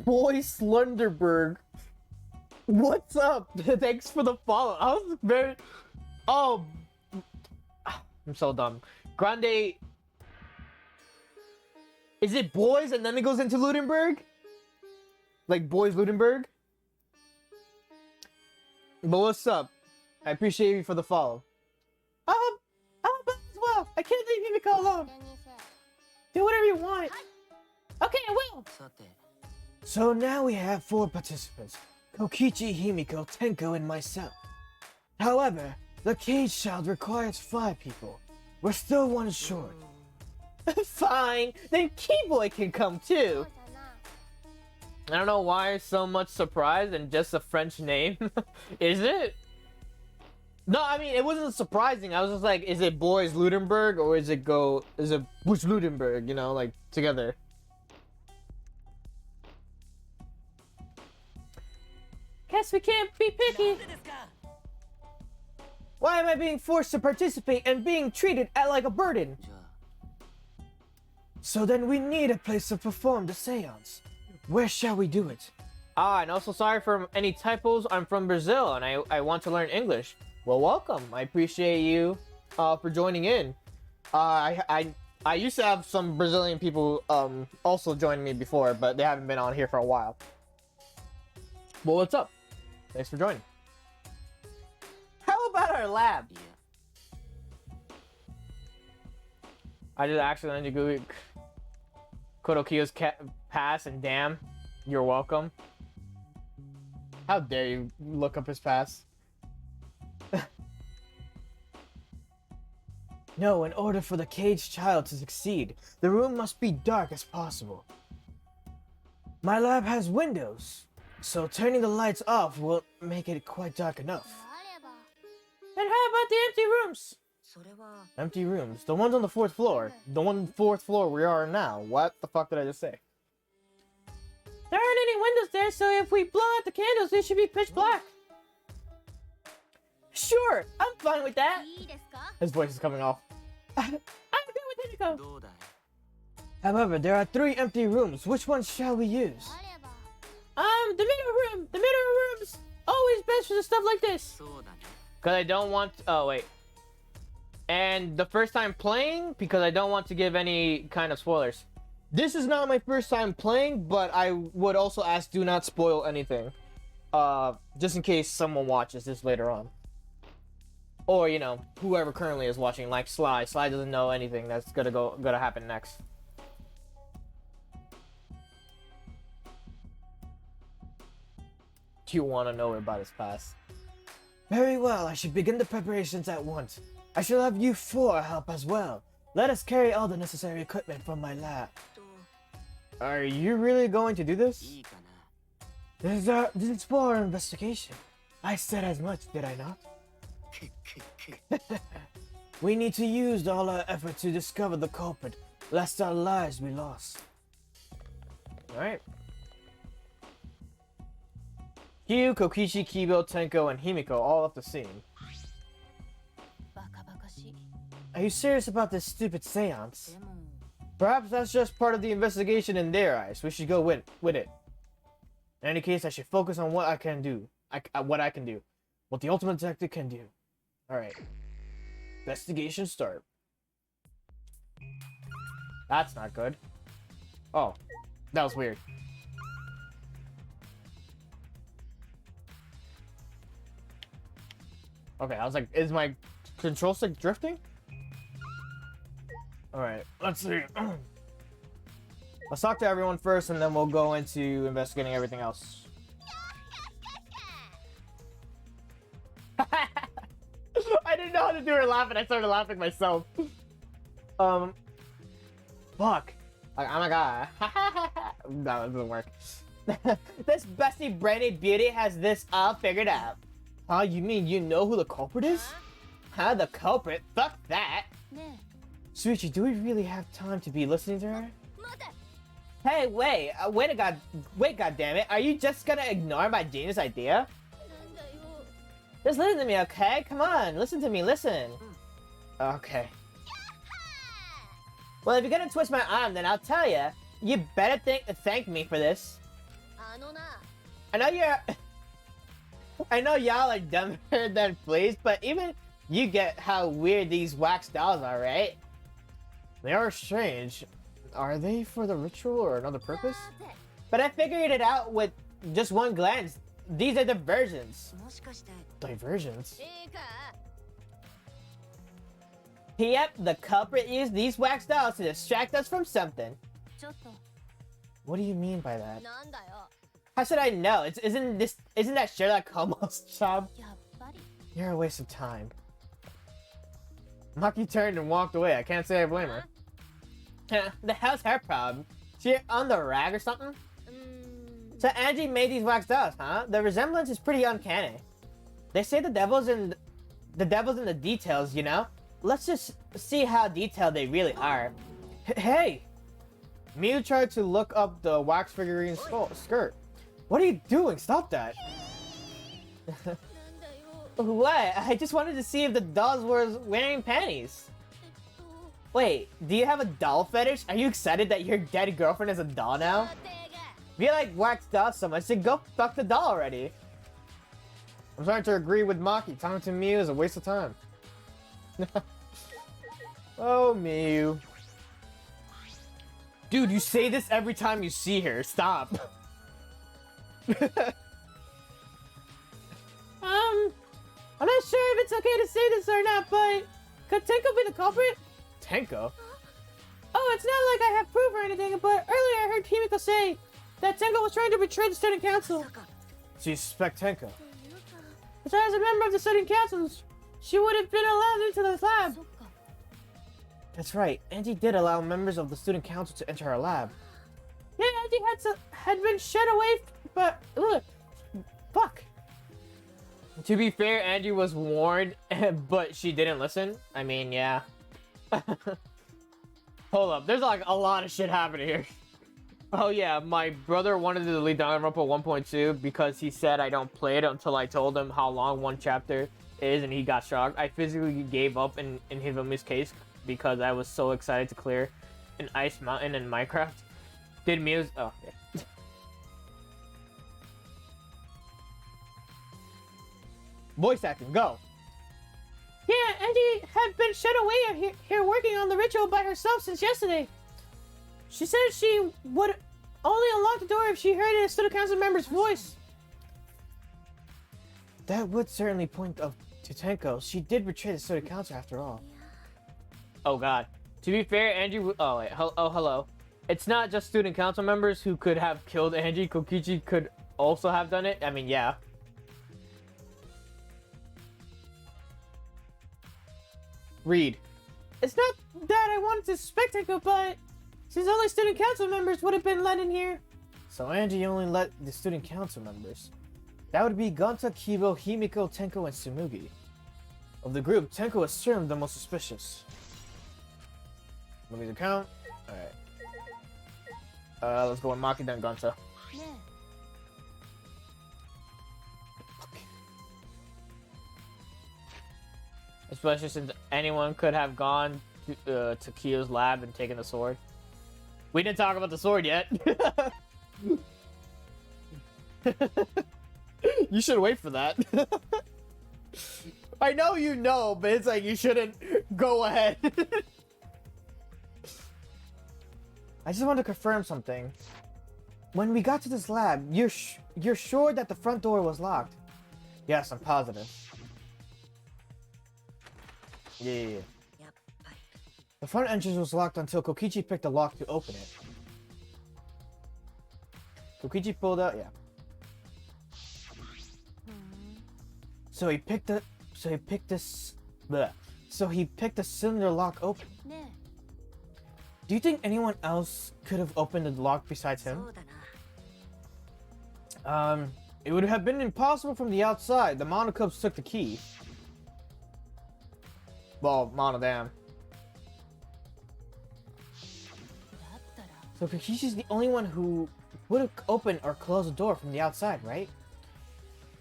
Boy Slunderberg. What's up? Thanks for the follow. I was very... Oh. I'm so dumb. Grande... Is it boys and then it goes into Ludenberg? Like boys Ludenberg? But what's up? I appreciate you for the follow. I'll help out as well. I can't leave Himiko alone. 何せ Do whatever you want. Okay, I will. So now we have 4 participants. Kokichi, Himiko, Tenko, and myself. However, the cage child requires 5 people. We're still 1 short. Fine, then Keyboy can come too. I don't know why so much surprise and just a French name. Is it? No, I mean, it wasn't surprising. I was just like, is it Boys Ludenberg or is it Bush Ludenberg, you know, like together? Guess we can't be picky. Why am I being forced to participate and being treated like a burden? So then we need a place to perform the seance. Where shall we do it? And also sorry for any typos. I'm from Brazil and I want to learn English. Well, welcome. I appreciate you for joining in. I used to have some Brazilian people also join me before, but they haven't been on here for a while. Well, what's up? Thanks for joining. How about our lab? I just accidentally Googled Kodokiyo's pass and damn, you're welcome. How dare you look up his pass? No, in order for the caged child to succeed, the room must be dark as possible. My lab has windows, so turning the lights off will make it quite dark enough. And how about the empty rooms? Empty rooms? The ones on the 4th floor. The one on the 4th floor we are now. What the fuck did I just say? There aren't any windows there, so if we blow out the candles, it should be pitch black. Sure, I'm fine with that. His voice is coming off. I'm good with Himiko. However, there are 3 empty rooms. Which one shall we use? The middle room. The middle room's always best for the stuff like this. Because I don't want... Oh, wait. And the first time playing, because I don't want to give any kind of spoilers. This is not my first time playing, but I would also ask do not spoil anything. Just in case someone watches this later on. Or, you know, whoever currently is watching, like Sly. Sly doesn't know anything that's gonna happen next. Do you want to know about his past? Very well, I should begin the preparations at once. I shall have you 4 help as well. Let us carry all the necessary equipment from my lab. Are you really going to do this? This is for our investigation. I said as much, did I not? We need to use all our effort to discover the culprit, lest our lives be lost. Alright. Kyu, Kokichi, Kibo, Tenko, and Himiko all off the scene. Are you serious about this stupid seance? Perhaps that's just part of the investigation in their eyes. We should go with it. In any case, I should focus on what I can do. What the ultimate detective can do. Alright. Investigation start. That's not good. Oh. That was weird. Okay, I was like, is my control stick drifting? Alright, let's see. Let's talk to everyone first, and then we'll go into investigating everything else. I didn't know how to do her laugh, and I started laughing myself. Fuck. Like, oh my god. No, that doesn't work. This bestie brainy beauty has this all figured out. Huh? You mean you know who the culprit is? Huh? The culprit? Fuck that. Suichi, do we really have time to be listening to her? Hey, wait, goddammit. Are you just gonna ignore my genius idea? Just listen to me, okay? Come on, listen to me, listen. Okay. Well, if you're gonna twist my arm, then I'll tell you. You better thank me for this. I know y'all are dumber than fleas, but even you get how weird these wax dolls are, right? They are strange. Are they for the ritual or another purpose? But I figured it out with just one glance. These are diversions. Diversions? Yep, the culprit used these wax dolls to distract us from something. ちょっと What do you mean by that? なんだよ How should I know? Isn't that Sherlock Holmes' job? やっぱり You're a waste of time. Maki turned and walked away. I can't say I blame her. The hell's her problem? She on the rag or something? うーん So Angie made these wax dolls, huh? The resemblance is pretty uncanny. They say the devil's in the details, you know? Let's just see how detailed they really are. Hey! Miu tried to look up the wax figurine skirt. What are you doing? Stop that. なんだよ What? I just wanted to see if the dolls were wearing panties. と Wait, do you have a doll fetish? Are you excited that your dead girlfriend is a doll now? 手が If you like wax dolls so much, then go fuck the doll already. I'm starting to agree with Maki. Talking to Miu is a waste of time. Oh, Miu. Dude, you say this every time you see her. Stop. I'm not sure if it's okay to say this or not, but could Tenko be the culprit? Tenko? Oh, it's not like I have proof or anything, but earlier I heard Himiko say that Tenko was trying to betray the student council. So you suspect Tenko? というか If I was a member of the student council, she would have been allowed into the lab. そっか That's right. Angie did allow members of the student council to enter her lab. Yeah, Angie had been shut away, but ugh, fuck. To be fair, Angie was warned, but she didn't listen. I mean, yeah. Hold up, there's like a lot of shit happening here. Oh yeah, my brother wanted to delete Danganronpa 1.2 because he said I don't play it until I told him how long one chapter is, and he got shocked. I physically gave up in Hivomi's case because I was so excited to clear an ice mountain in Minecraft. Did Muse? Oh, yeah. Voice acting, go. Yeah, Angie had been shut away here working on the ritual by herself since yesterday. She said she would only unlock the door if she heard a student council member's voice. That would certainly point to Tenko. She did betray the student council after all. Oh god. To be fair, Angie. Oh wait. Oh hello. It's not just student council members who could have killed Angie. Kokichi could also have done it. I mean, yeah. Read. It's not that I wanted to suspect Tenko, but since only student council members would have been let in here. So Angie only let the student council members. That would be Gonta, Kibo, Himiko, Tenko, and Tsumugi. Of the group, Tenko is certainly the most suspicious. Let me count. Alright. Let's go with Maki then Gonta. ね Especially since anyone could have gone to Kyo's lab and taken the sword. We didn't talk about the sword yet. You should wait for that. I know you know, but it's like you shouldn't go ahead. I just want to confirm something. When we got to this lab, you're sure that the front door was locked? Yes, I'm positive. Yeah. やっぱり The front entrance was locked until Kokichi picked the lock to open it. Kokichi pulled out, yeah. ふん So he picked the cylinder lock open. ね Do you think anyone else could have opened the lock besides え him? そうだな It would have been impossible from the outside. The Monocubs took the key. Well, Monodam. だったら So Kokishi's the only one who would have opened or closed the door from the outside, right?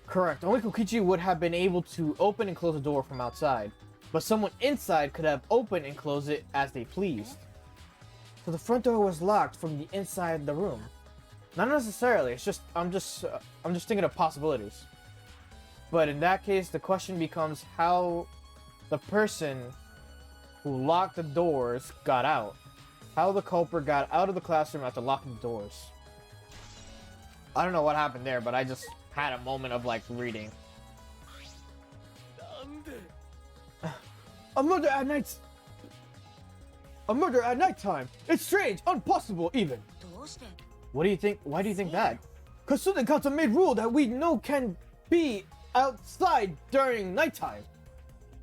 Correct. Only Kokichi would have been able to open and close the door from outside. But someone inside could have opened and closed it as they pleased. So the front door was locked from the inside the room. Not necessarily. It's just I'm just thinking of possibilities. But in that case, the question becomes how the person who locked the doors got out. How the culprit got out of the classroom after locking the doors. I don't know what happened there, but I just had a moment of like reading. なんで A murder at night. A murder at nighttime. It's strange, impossible even. どうして What do you think? Why do you think that? Because Student Council made rule that we know can be outside during nighttime.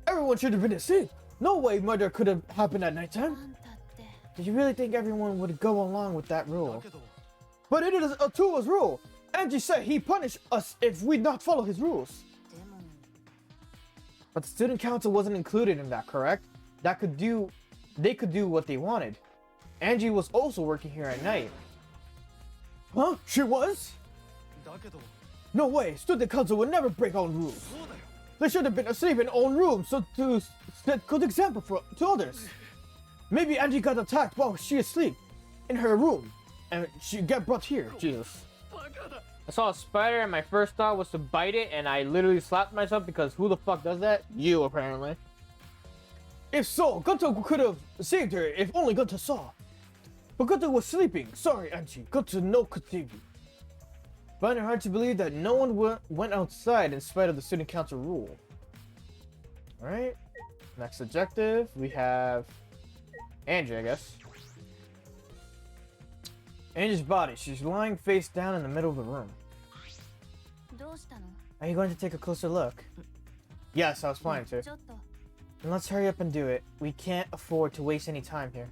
Everyone should have been asleep. No way murder could have happened at あ nighttime. んたって Did you really think everyone would go along with that だ rule? けど But it is a Tua's rule. Angie said he punished us if we not follow his rules. でも But the student council wasn't included in that, correct? They could do what they wanted. Angie was also working here at night. Huh? She was? だけど No way. Student council would never break own rules. そうだよ They should have been asleep in own rooms so to set good example to others. Maybe Angie got attacked while she asleep in her room, and she got brought here. Jesus. バカだ I saw a spider and my first thought was to bite it, and I literally slapped myself because who the fuck does that? You, apparently. If so, Gunter could have saved her if only Gunter saw. But Gunter was sleeping. Sorry, Angie. Gunter no could save you. Find it hard to believe that no one went outside in spite of the student council rule. Alright. Next objective, we have Angie, I guess. Angie's body. She's lying face down in the middle of the room. どうしたの Are you going to take a closer look? Yes, I was planning to. ちょっと Then let's hurry up and do it. We can't afford to waste any time here.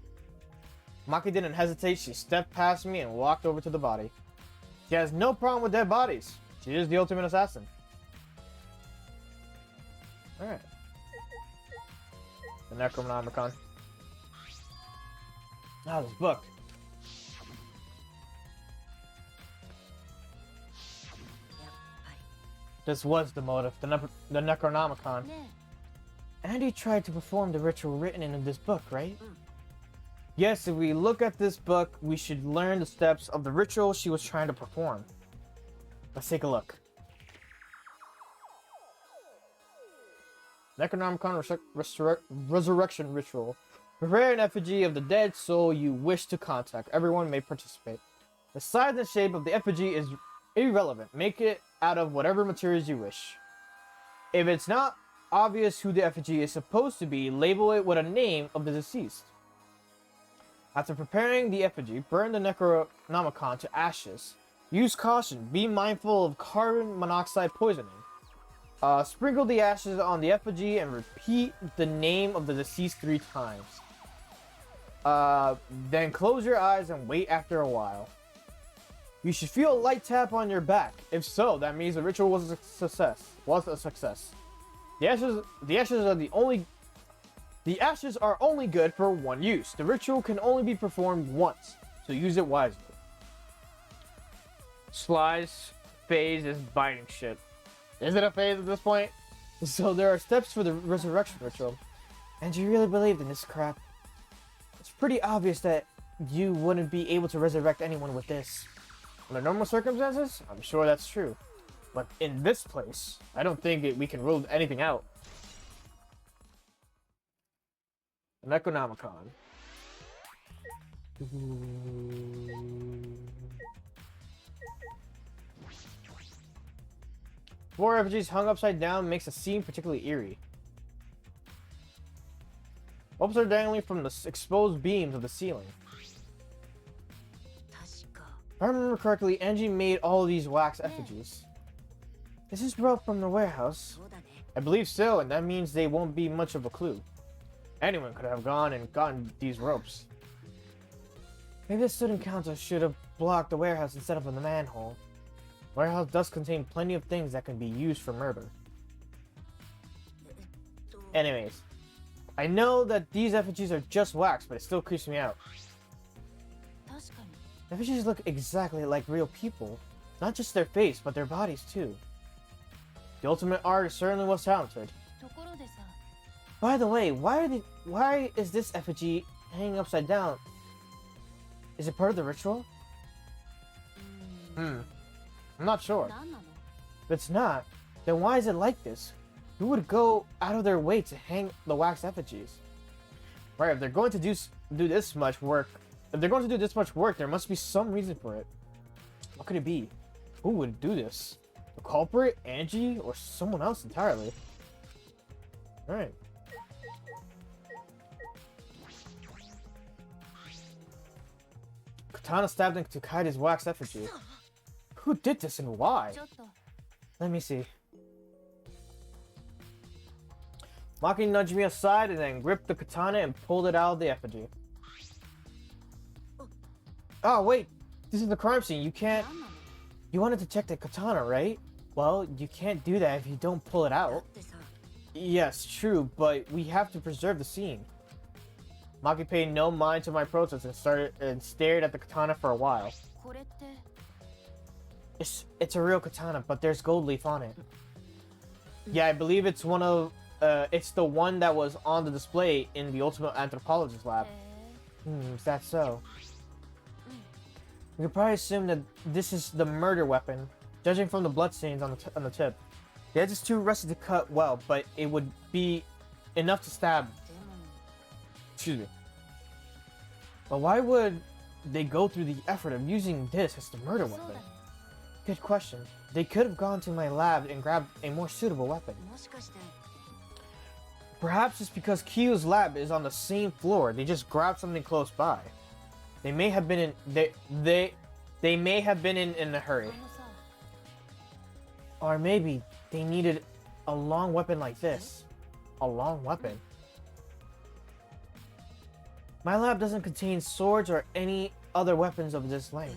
Maki didn't hesitate. She stepped past me and walked over to the body. She has no problem with dead bodies. She is the ultimate assassin. Alright. The Necronomicon. Ah, this book. やっぱり This was the motive, the Necronomicon. ね Andy tried to perform the ritual written in this book, right? Yes, if we look at this book, we should learn the steps of the ritual she was trying to perform. Let's take a look. Necronomicon Resurrection Ritual. Prepare an effigy of the dead soul you wish to contact. Everyone may participate. The size and shape of the effigy is irrelevant. Make it out of whatever materials you wish. If it's not obvious who the effigy is supposed to be, label it with a name of the deceased. After preparing the effigy, burn the Necronomicon to ashes. Use caution. Be mindful of carbon monoxide poisoning. Sprinkle the ashes on the effigy and repeat the name of the deceased 3 times. Then close your eyes and wait after a while. You should feel a light tap on your back. If so, that means the ritual was a success. The ashes are only good for one use. The ritual can only be performed once, so use it wisely. Slice phase is biting shit. Is it a phase at this point? So there are steps for the resurrection ritual. And you really believed in this crap? It's pretty obvious that you wouldn't be able to resurrect anyone with this. Under normal circumstances, I'm sure that's true. But in this place, I don't think we can rule anything out. The Necronomicon. Four effigies hung upside down makes the scene particularly eerie. Ropes are dangling from the exposed beams of the ceiling. 確か If I remember correctly, Angie made all these wax effigies. This is rope from the warehouse. そうだね I believe so, and that means they won't be much of a clue. Anyone could have gone and gotten these ropes. Maybe the student council should have blocked the warehouse instead of the manhole. The warehouse does contain plenty of things that can be used for murder. Anyways, I know that these effigies are just wax, but it still creeps me out. 確かに Effigies look exactly like real people. Not just their face, but their bodies too. The ultimate artist certainly was talented. ところでさ By the way, why is this effigy hanging upside down? Is it part of the ritual? I'm not sure. 何なの If it's not, then why is it like this? Who would go out of their way to hang the wax effigies? Right, if they're going to do this much work, there must be some reason for it. What could it be? Who would do this? The culprit, Angie, or someone else entirely? Alright. katana stabbed into Kaide's wax effigy. Who did this and why? ちょっと Let me see. Maki nudged me aside and then gripped the katana and pulled it out of the effigy. Oh, wait. This is the crime scene. You can't... 何なの You wanted to check the katana, right? Well, you can't do that if you don't pull it だ out. ってさ Yes, true, but we have to preserve the scene. Maki paid no mind to my protest and stared at the katana for a while. これって It's a real katana, but there's gold leaf on it. Yeah, I believe it's one of it's the one that was on the display in the Ultimate Anthropologist lab. へ Is that so? We could probably assume that this is the murder weapon, judging from the bloodstains on the tip. The edge is too rusty to cut well, but it would be enough to stab. えでも Excuse me. But why would they go through the effort of using this as the murder そうだ weapon? ね Good question. They could have gone to my lab and grabbed a more suitable weapon. もしかして Perhaps it's because Kyo's lab is on the same floor. They just grabbed something close by. They may have been in they may have been in a hurry. あのさ Or maybe they needed a long weapon like this. A long weapon. My lab doesn't contain swords or any other weapons of this length.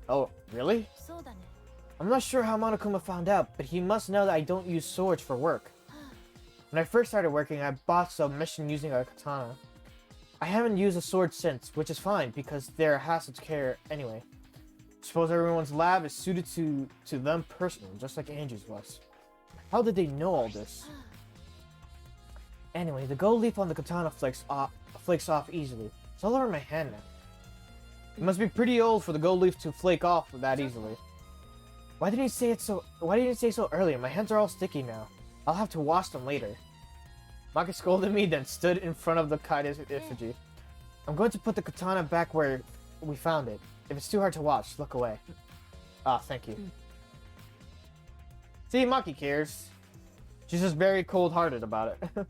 Oh, really? そうだね I'm not sure how Monokuma found out, but he must know that I don't use swords for work. When I first started working, I botched a mission using a katana. I haven't used a sword since, which is fine because they're a hassle to carry anyway. Suppose everyone's lab is suited to them personally, just like Angie's was. How did they know all this? Anyway, the gold leaf on the katana flakes off easily. It's all over my hand now. It must be pretty old for the gold leaf to flake off that easily. Why didn't you say so earlier? My hands are all sticky now. I'll have to wash them later. Maki scolded me, then stood in front of the Kaide's effigy. I'm going to put the katana back where we found it. If it's too hard to watch, look away. Ah, thank you. See, Maki cares. She's just very cold-hearted about it.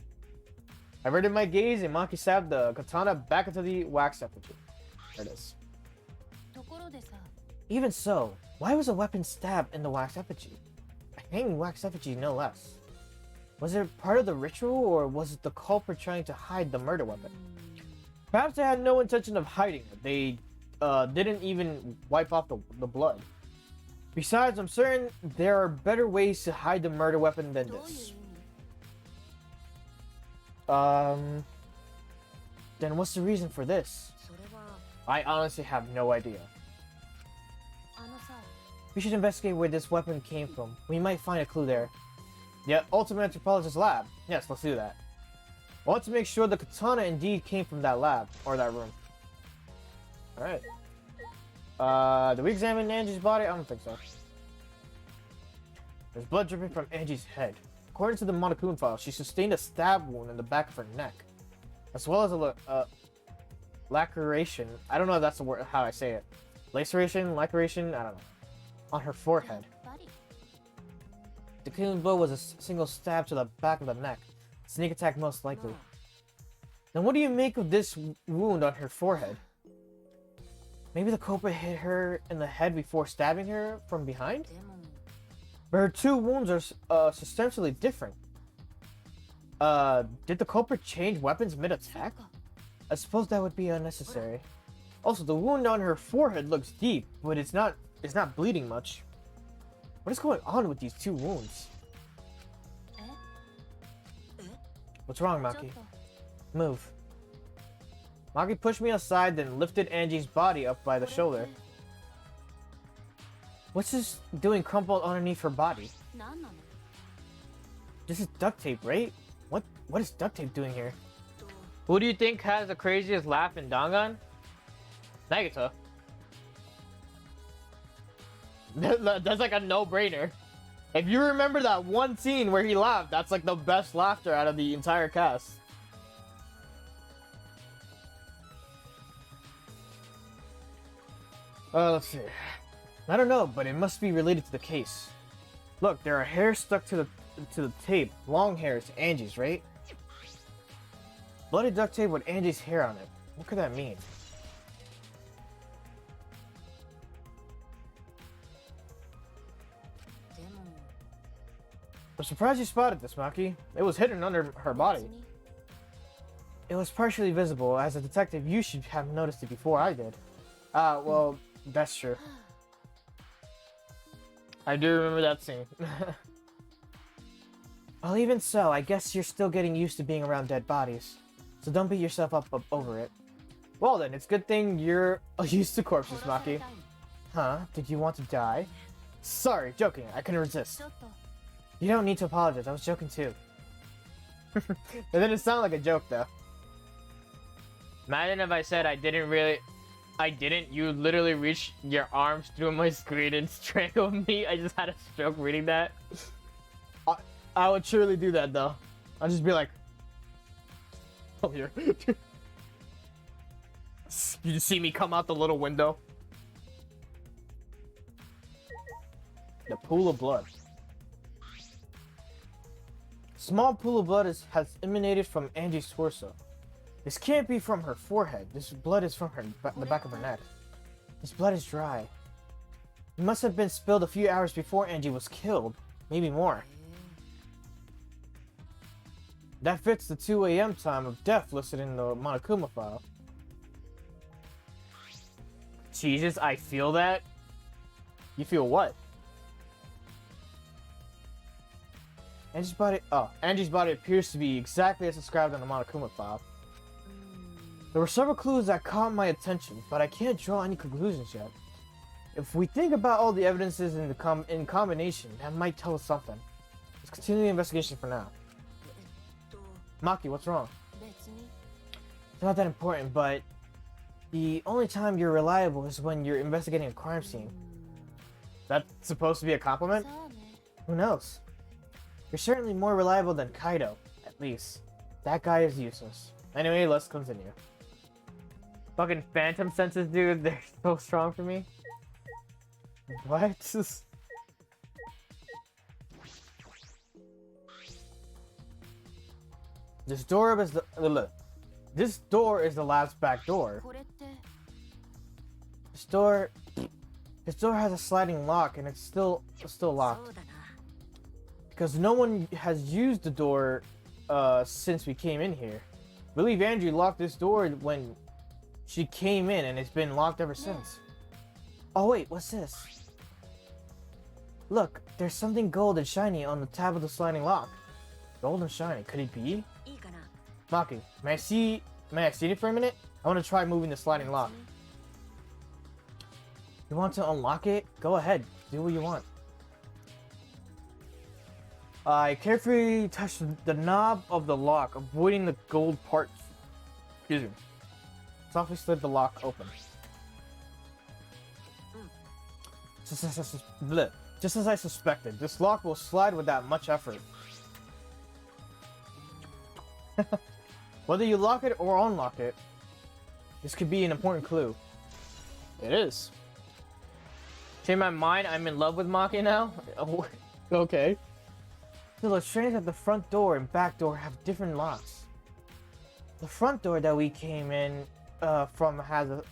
I averted my gaze and Maki stabbed the katana back into the wax effigy. There it is. ところでさ Even so, why was a weapon stabbed in the wax effigy? A hanging wax effigy, no less. Was it part of the ritual, or was it the culprit trying to hide the murder weapon? Perhaps they had no intention of hiding it. They didn't even wipe off the blood. Besides, I'm certain there are better ways to hide the murder weapon than どういう this. 意味 Then what's the reason for this? それは I honestly have no idea. あのさ We should investigate where this weapon came from. We might find a clue there. Yeah, Ultimate Anthropologist lab. Yes, let's do that. I want to make sure the katana indeed came from that lab, or that room. Alright. Did we examine Angie's body? I don't think so. There's blood dripping from Angie's head. According to the Monokuma file, she sustained a stab wound in the back of her neck, as well as a laceration. I don't know if that's the word, how I say it. Laceration, I don't know. On her や forehead. っぱり The killing blow was a single stab to the back of the neck. Sneak attack most likely. Then what do you make of this wound on her forehead? Maybe the culprit hit her in the head before stabbing her from behind? でも But her two wounds are substantially different. Did the culprit change weapons そっ mid-attack? か I suppose that would be unnecessary. Also, the wound on her forehead looks deep, but it's not bleeding much. What is going on with these two wounds? え What's wrong, ちょっ Maki? と Move. Maki pushed me aside, then lifted Angie's body up by the これって shoulder. What's this doing crumpled underneath her body? 何なの This is duct tape, right? What is duct tape doing here? と Who do you think has the craziest laugh in Dangan? Nagito. That's like a no-brainer. If you remember that one scene where he laughed, that's like the best laughter out of the entire cast. Let's see. I don't know, but it must be related to the case. Look, there are hairs stuck to the tape. Long hairs, Angie's, right? Bloody duct tape with Angie's hair on it. What could that mean? I'm surprised you spotted this, Maki. It was hidden under her body. It was partially visible. As a detective, you should have noticed it before I did. Well, that's true. I do remember that scene. Well, even so, I guess you're still getting used to being around dead bodies. So don't beat yourself up over it. Well then, it's a good thing you're used to corpses, Maki. Huh? Did you want to die? Sorry, joking. I couldn't resist. You don't need to apologize. I was joking too. It didn't sound like a joke though. Imagine if I said I didn't, you literally reached your arms through my screen and strangled me. I just had a stroke reading that. I would surely do that though. I'd just be like, oh here. You just see me come out the little window. The pool of blood. Small pool of blood has emanated from Angie's torso. This can't be from her forehead. This blood is from the back of her neck. This blood is dry. It must have been spilled a few hours before Angie was killed. Maybe more. That fits the 2 a.m. time of death listed in the Monokuma file. Jesus, I feel that. You feel what? Angie's body appears to be exactly as described in the Monokuma file. There were several clues that caught my attention, but I can't draw any conclusions yet. If we think about all the evidences in combination, that might tell us something. Let's continue the investigation for now. Maki, what's wrong? It's not that important, but the only time you're reliable is when you're investigating a crime scene. That's supposed to be a compliment? Who knows? You're certainly more reliable than Kaido, at least. That guy is useless. Anyway, let's continue. Fucking phantom senses, dude, they're so strong for me. What? This door is the lab's back door. This door has a sliding lock and it's still locked. Because no one has used the door since we came in here. I believe Andrew locked this door when she came in and it's been locked ever since. Oh wait, what's this? Look, there's something gold and shiny on the tab of the sliding lock. Gold and shiny, could it be? Maki, may I see it for a minute? I want to try moving the sliding lock. You want to unlock it? Go ahead, do what you want. I carefully touched the knob of the lock, avoiding the gold parts. Excuse me. Softly slid the lock open. Just as I suspected, this lock will slide without much effort. Whether you lock it or unlock it, this could be an important clue. It is. Change my mind, I'm in love with Maki now? Okay. So the trains at the front door and back door have different locks. The front door that we came in from has a...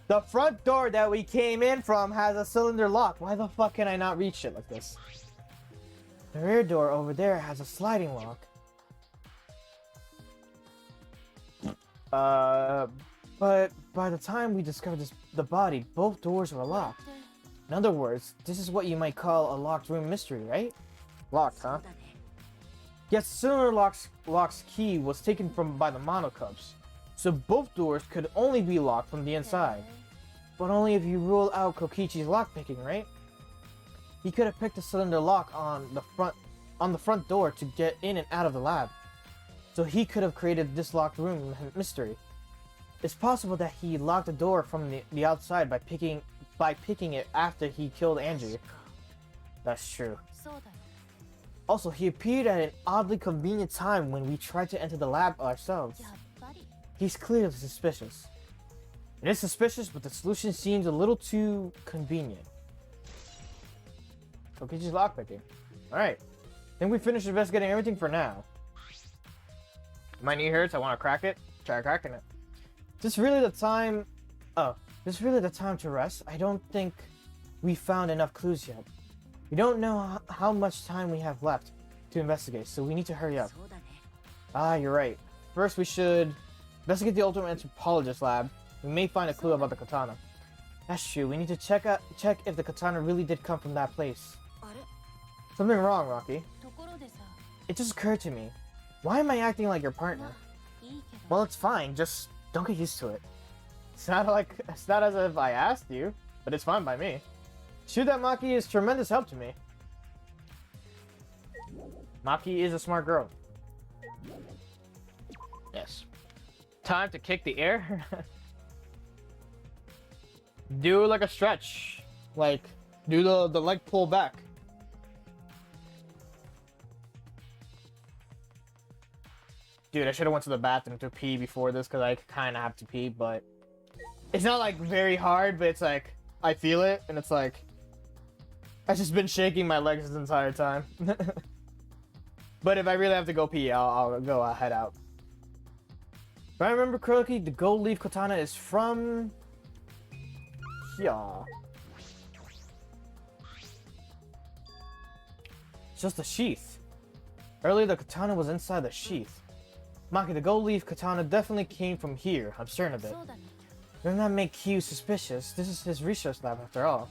The front door that we came in from has a cylinder lock. Why the fuck can I not reach it like this? The rear door over there has a sliding lock. But by the time we discovered the body, both doors were locked. In other words, this is what you might call a locked room mystery, right? Locked, huh? Yes, the cylinder lock's key was taken by the Monokubs, so both doors could only be locked from the inside. But only if you rule out Kokichi's lockpicking, right? He could have picked the cylinder lock on the front door to get in and out of the lab. So he could have created this locked room mystery. It's possible that he locked the door from the outside by picking it after he killed Angie. That's true. Also, he appeared at an oddly convenient time when we tried to enter the lab ourselves. He's clearly suspicious. It is suspicious, but the solution seems a little too convenient. Okay, just lockpicking. Alright. I think we finished investigating everything for now. My knee hurts, I want to crack it. Try cracking it. This is really the time... Oh, this is really the time to rest. I don't think we found enough clues yet. We don't know how much time we have left to investigate, so we need to hurry up. そうだね。 Ah, you're right. First, we should investigate the ultimate anthropologist lab. We may find a clue about the katana. That's true. We need to check if the katana really did come from that place. あれ Something wrong, Rocky. ところでさ、 It just occurred to me. Why am I acting like your ま partner? あ、いいけど。 Well, it's fine. Just don't get used to it. It's not as if I asked you, but it's fine by me. That Maki is tremendous help to me. Maki is a smart girl. Yes. Time to kick the air. Do like a stretch. Like, do the leg pull back. Dude, I should have went to the bathroom to pee before this because I kind of have to pee, but it's not like very hard, but it's like I feel it and it's like I've just been shaking my legs this entire time. But if I really have to go pee, I'll go head out. If I remember correctly, the gold leaf katana is from here. It's just a sheath. Earlier, the katana was inside the sheath. Maki, the gold leaf katana definitely came from here. I'm certain of it. そうだね。 Doesn't that make Q suspicious? This is his research lab after all.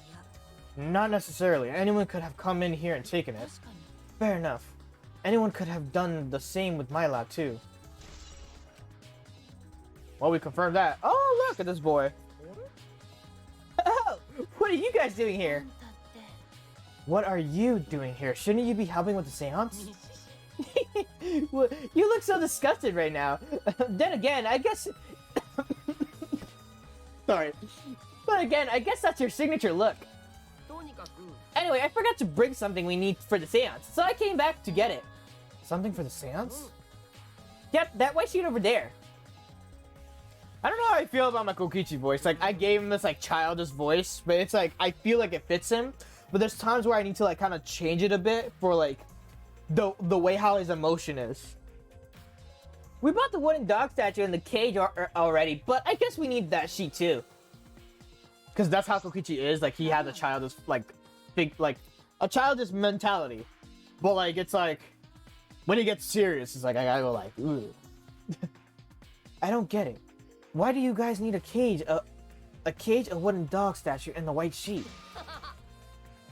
Not necessarily. Anyone could have come in here and taken it. 確かに。 Fair enough. Anyone could have done the same with my lab too. Well, we confirmed that. Oh, look at this boy. Oh, what are you guys doing あ here? んたって。 What are you doing here? Shouldn't you be helping with the seance? Well, you look so disgusted right now. Then again, I guess... Sorry. But again, I guess that's your signature look. とにかく、 Anyway, I forgot to bring something we need for the seance, so I came back to get it. Something for the seance? Yep, that white sheet over there. I don't know how I feel about my Kokichi voice. Like, I gave him this, like, childish voice, but it's like, I feel like it fits him. But there's times where I need to, like, kind of change it a bit for, like, the way how his emotion is. We bought the wooden dog statue in the cage already, but I guess we need that sheet too. Because that's how Kokichi is. Like, he has a childish, like, big, like, a childish mentality. But, like, it's like, when he gets serious, it's like, I gotta go, like, ooh. I don't get it. Why do you guys need a cage, a wooden dog statue, and the white sheet?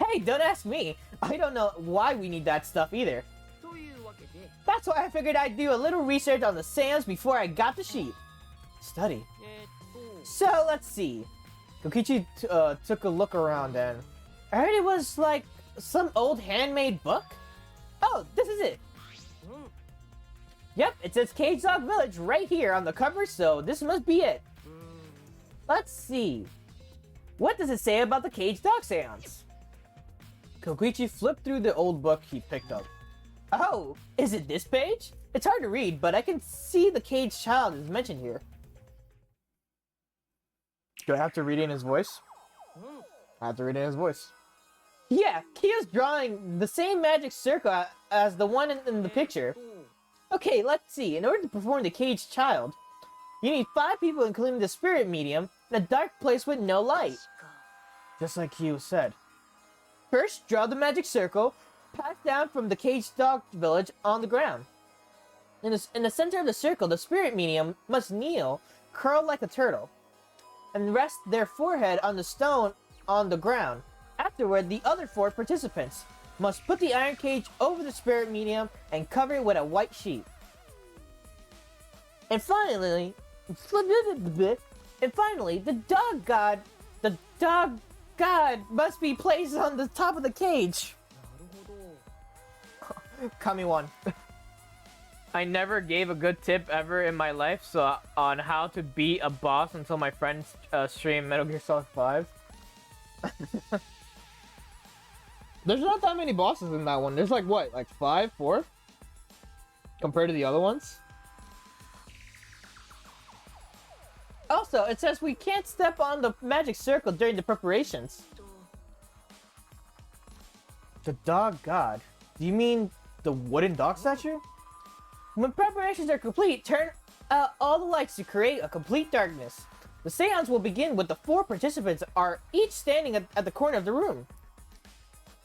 Hey, don't ask me. I don't know why we need that stuff either. というわけで、 That's why I figured I'd do a little research on the sands before I got the sheet. Study. So, let's see. Kokichi took a look around and I heard it was like some old handmade book. Oh, this is it. Yep, it says Cage Dog Village right here on the cover, so this must be it. Let's see. What does it say about the Cage Dog seance? Kokichi flipped through the old book he picked up. Oh, is it this page? It's hard to read, but I can see the caged child is mentioned here. Do I have to read it in his voice? I have to read it in his voice. Yeah, Kiyo's drawing the same magic circle as the one in the picture. Okay, let's see. In order to perform the caged child, you need 5 people, including the spirit medium, in a dark place with no light. Just like Kiyo said. First, draw the magic circle, pass down from the caged dog village on the ground. In the center of the circle, the spirit medium must kneel, curled like a turtle, and rest their forehead on the stone on the ground. Afterward, the other 4 participants must put the iron cage over the spirit medium and cover it with a white sheet. And finally, the dog god must be placed on the top of the cage. Kami won. I never gave a good tip ever in my life on how to beat a boss until my friends streamed Metal Gear Solid 5. There's not that many bosses in that one. There's like what, like 5, 4? Compared to the other ones? Also, it says we can't step on the magic circle during the preparations. The dog god? Do you mean the wooden dog statue? When preparations are complete, turn out all the lights to create a complete darkness. The seance will begin with the 4 participants are each standing at the corner of the room.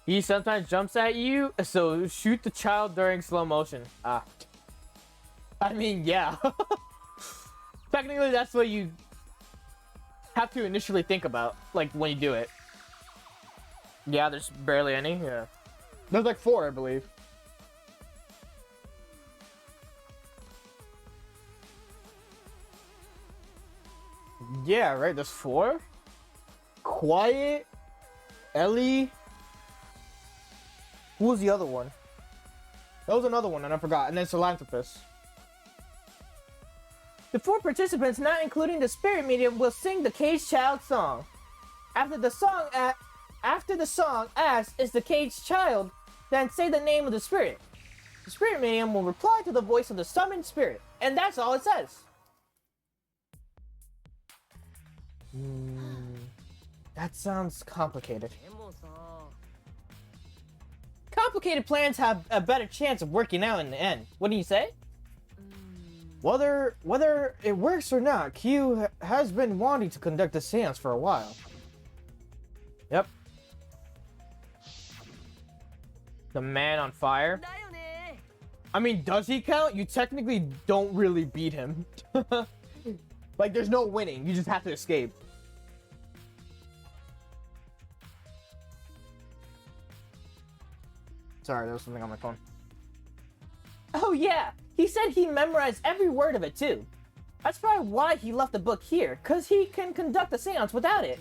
He sometimes jumps at you, so shoot the child during slow motion. Ah. I mean, yeah. Technically, that's what you have to initially think about, like, when you do it. Yeah, there's barely any, yeah. There's like 4, I believe. Yeah, right, there's 4? Quiet, Ellie. Who was the other one? That was another one and I forgot. And then Philanthropist. The 4 participants, not including the spirit medium, will sing the Caged Child song. After the song asks, "Is the caged child?" then say the name of the spirit. The spirit medium will reply to the voice of the summoned spirit. And that's all it says. That sounds complicated. Complicated plans have a better chance of working out in the end. What do you say? Whether it works or not, Q has been wanting to conduct a seance for a while. Yep. The man on fire. I mean, does he count? You technically don't really beat him. Like, there's no winning. You just have to escape. Sorry, there was something on my phone. Oh yeah, he said he memorized every word of it too. That's probably why he left the book here, cause he can conduct a seance without it.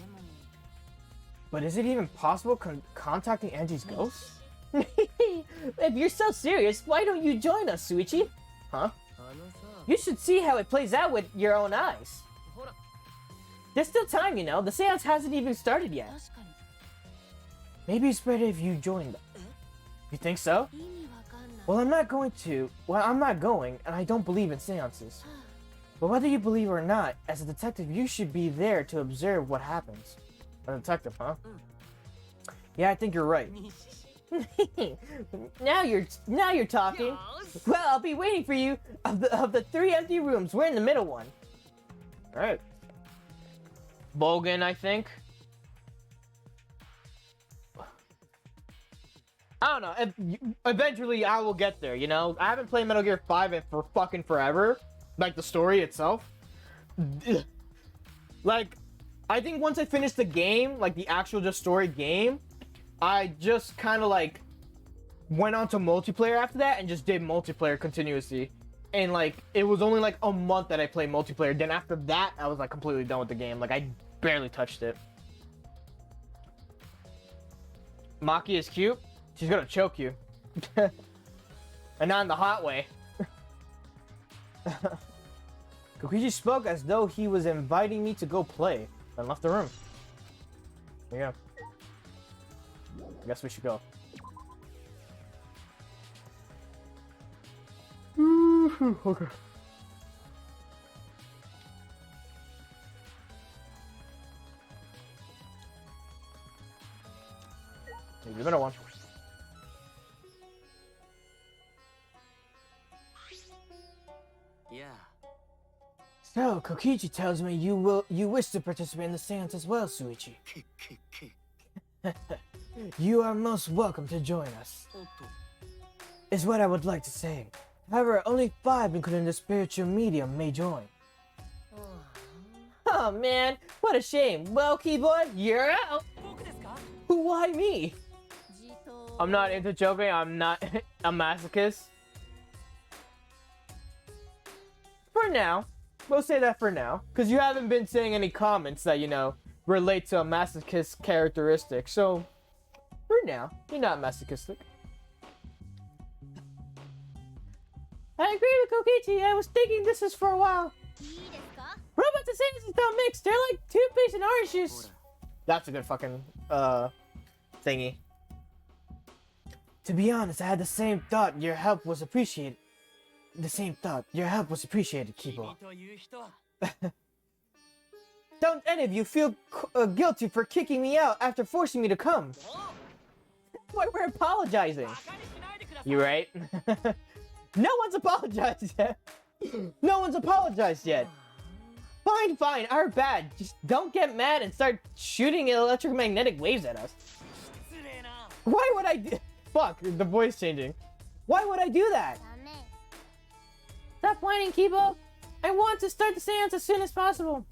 But is it even possible contacting Angie's ghost? If you're so serious, why don't you join us, Suichi? Huh? You should see how it plays out with your own eyes. There's still time, you know. The seance hasn't even started yet. Maybe it's better if you join them. You think so? Well, I'm not going, and I don't believe in seances. But whether you believe or not, as a detective, you should be there to observe what happens. A detective, huh? Yeah, I think you're right. Now you're talking. Well, I'll be waiting for you. Of the 3 empty rooms, we're in the middle one. All right. Bogan, I think. I don't know. Eventually, I will get there. You know, I haven't played Metal Gear 5 for fucking forever. Like the story itself. Like, I think once I finish the game, like the actual just story game, I just kind of like went on to multiplayer after that and just did multiplayer continuously. And like, it was only like a month that I played multiplayer. Then after that, I was like completely done with the game. Like, I barely touched it. Maki is cute. She's gonna choke you. And not in the hot way. Kokichi spoke as though he was inviting me to go play, and left the room. There you go. I guess we should go. Okay. Maybe a better one. Yeah. So, Kokichi tells me you wish to participate in the seance as well, Suichi. You are most welcome to join us, is what I would like to say. However, only 5, including the spiritual medium, may join. Oh man, what a shame. Well, keyboard, you're out. Why me? I'm not into joking, I'm not a masochist. For now. We'll say that for now. Because you haven't been saying any comments that, you know, relate to a masochist characteristic. So, for now, you're not masochistic. I agree with Kokichi. I was thinking this is for a while. Robots and seances don't mix. They're like toothpaste and orange juice. That's a good fucking, thingy. To be honest, I had the same thought. Your help was appreciated. Kibo. Don't any of you feel guilty for kicking me out after forcing me to come. That's why we're apologizing. You right? No one's apologized yet. No one's apologized yet. Fine, our bad. Just don't get mad and start shooting electromagnetic waves at us. Why would I do... Fuck, the voice changing. Why would I do that? ダメ。 Stop whining, Kibo. I want to start the seance as soon as possible.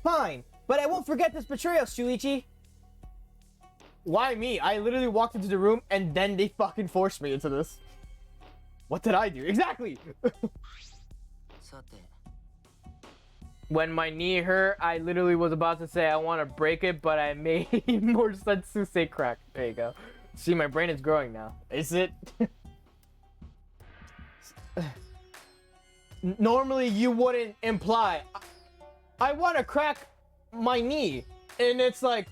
Fine, but I won't forget this betrayal, Shuichi. Why me? I literally walked into the room and then they fucking forced me into this. What did I do? Exactly! When my knee hurt, I literally was about to say I want to break it, but I made more sense to say crack. There you go. See, my brain is growing now. Is it? Normally, you wouldn't imply, I want to crack my knee. And it's like,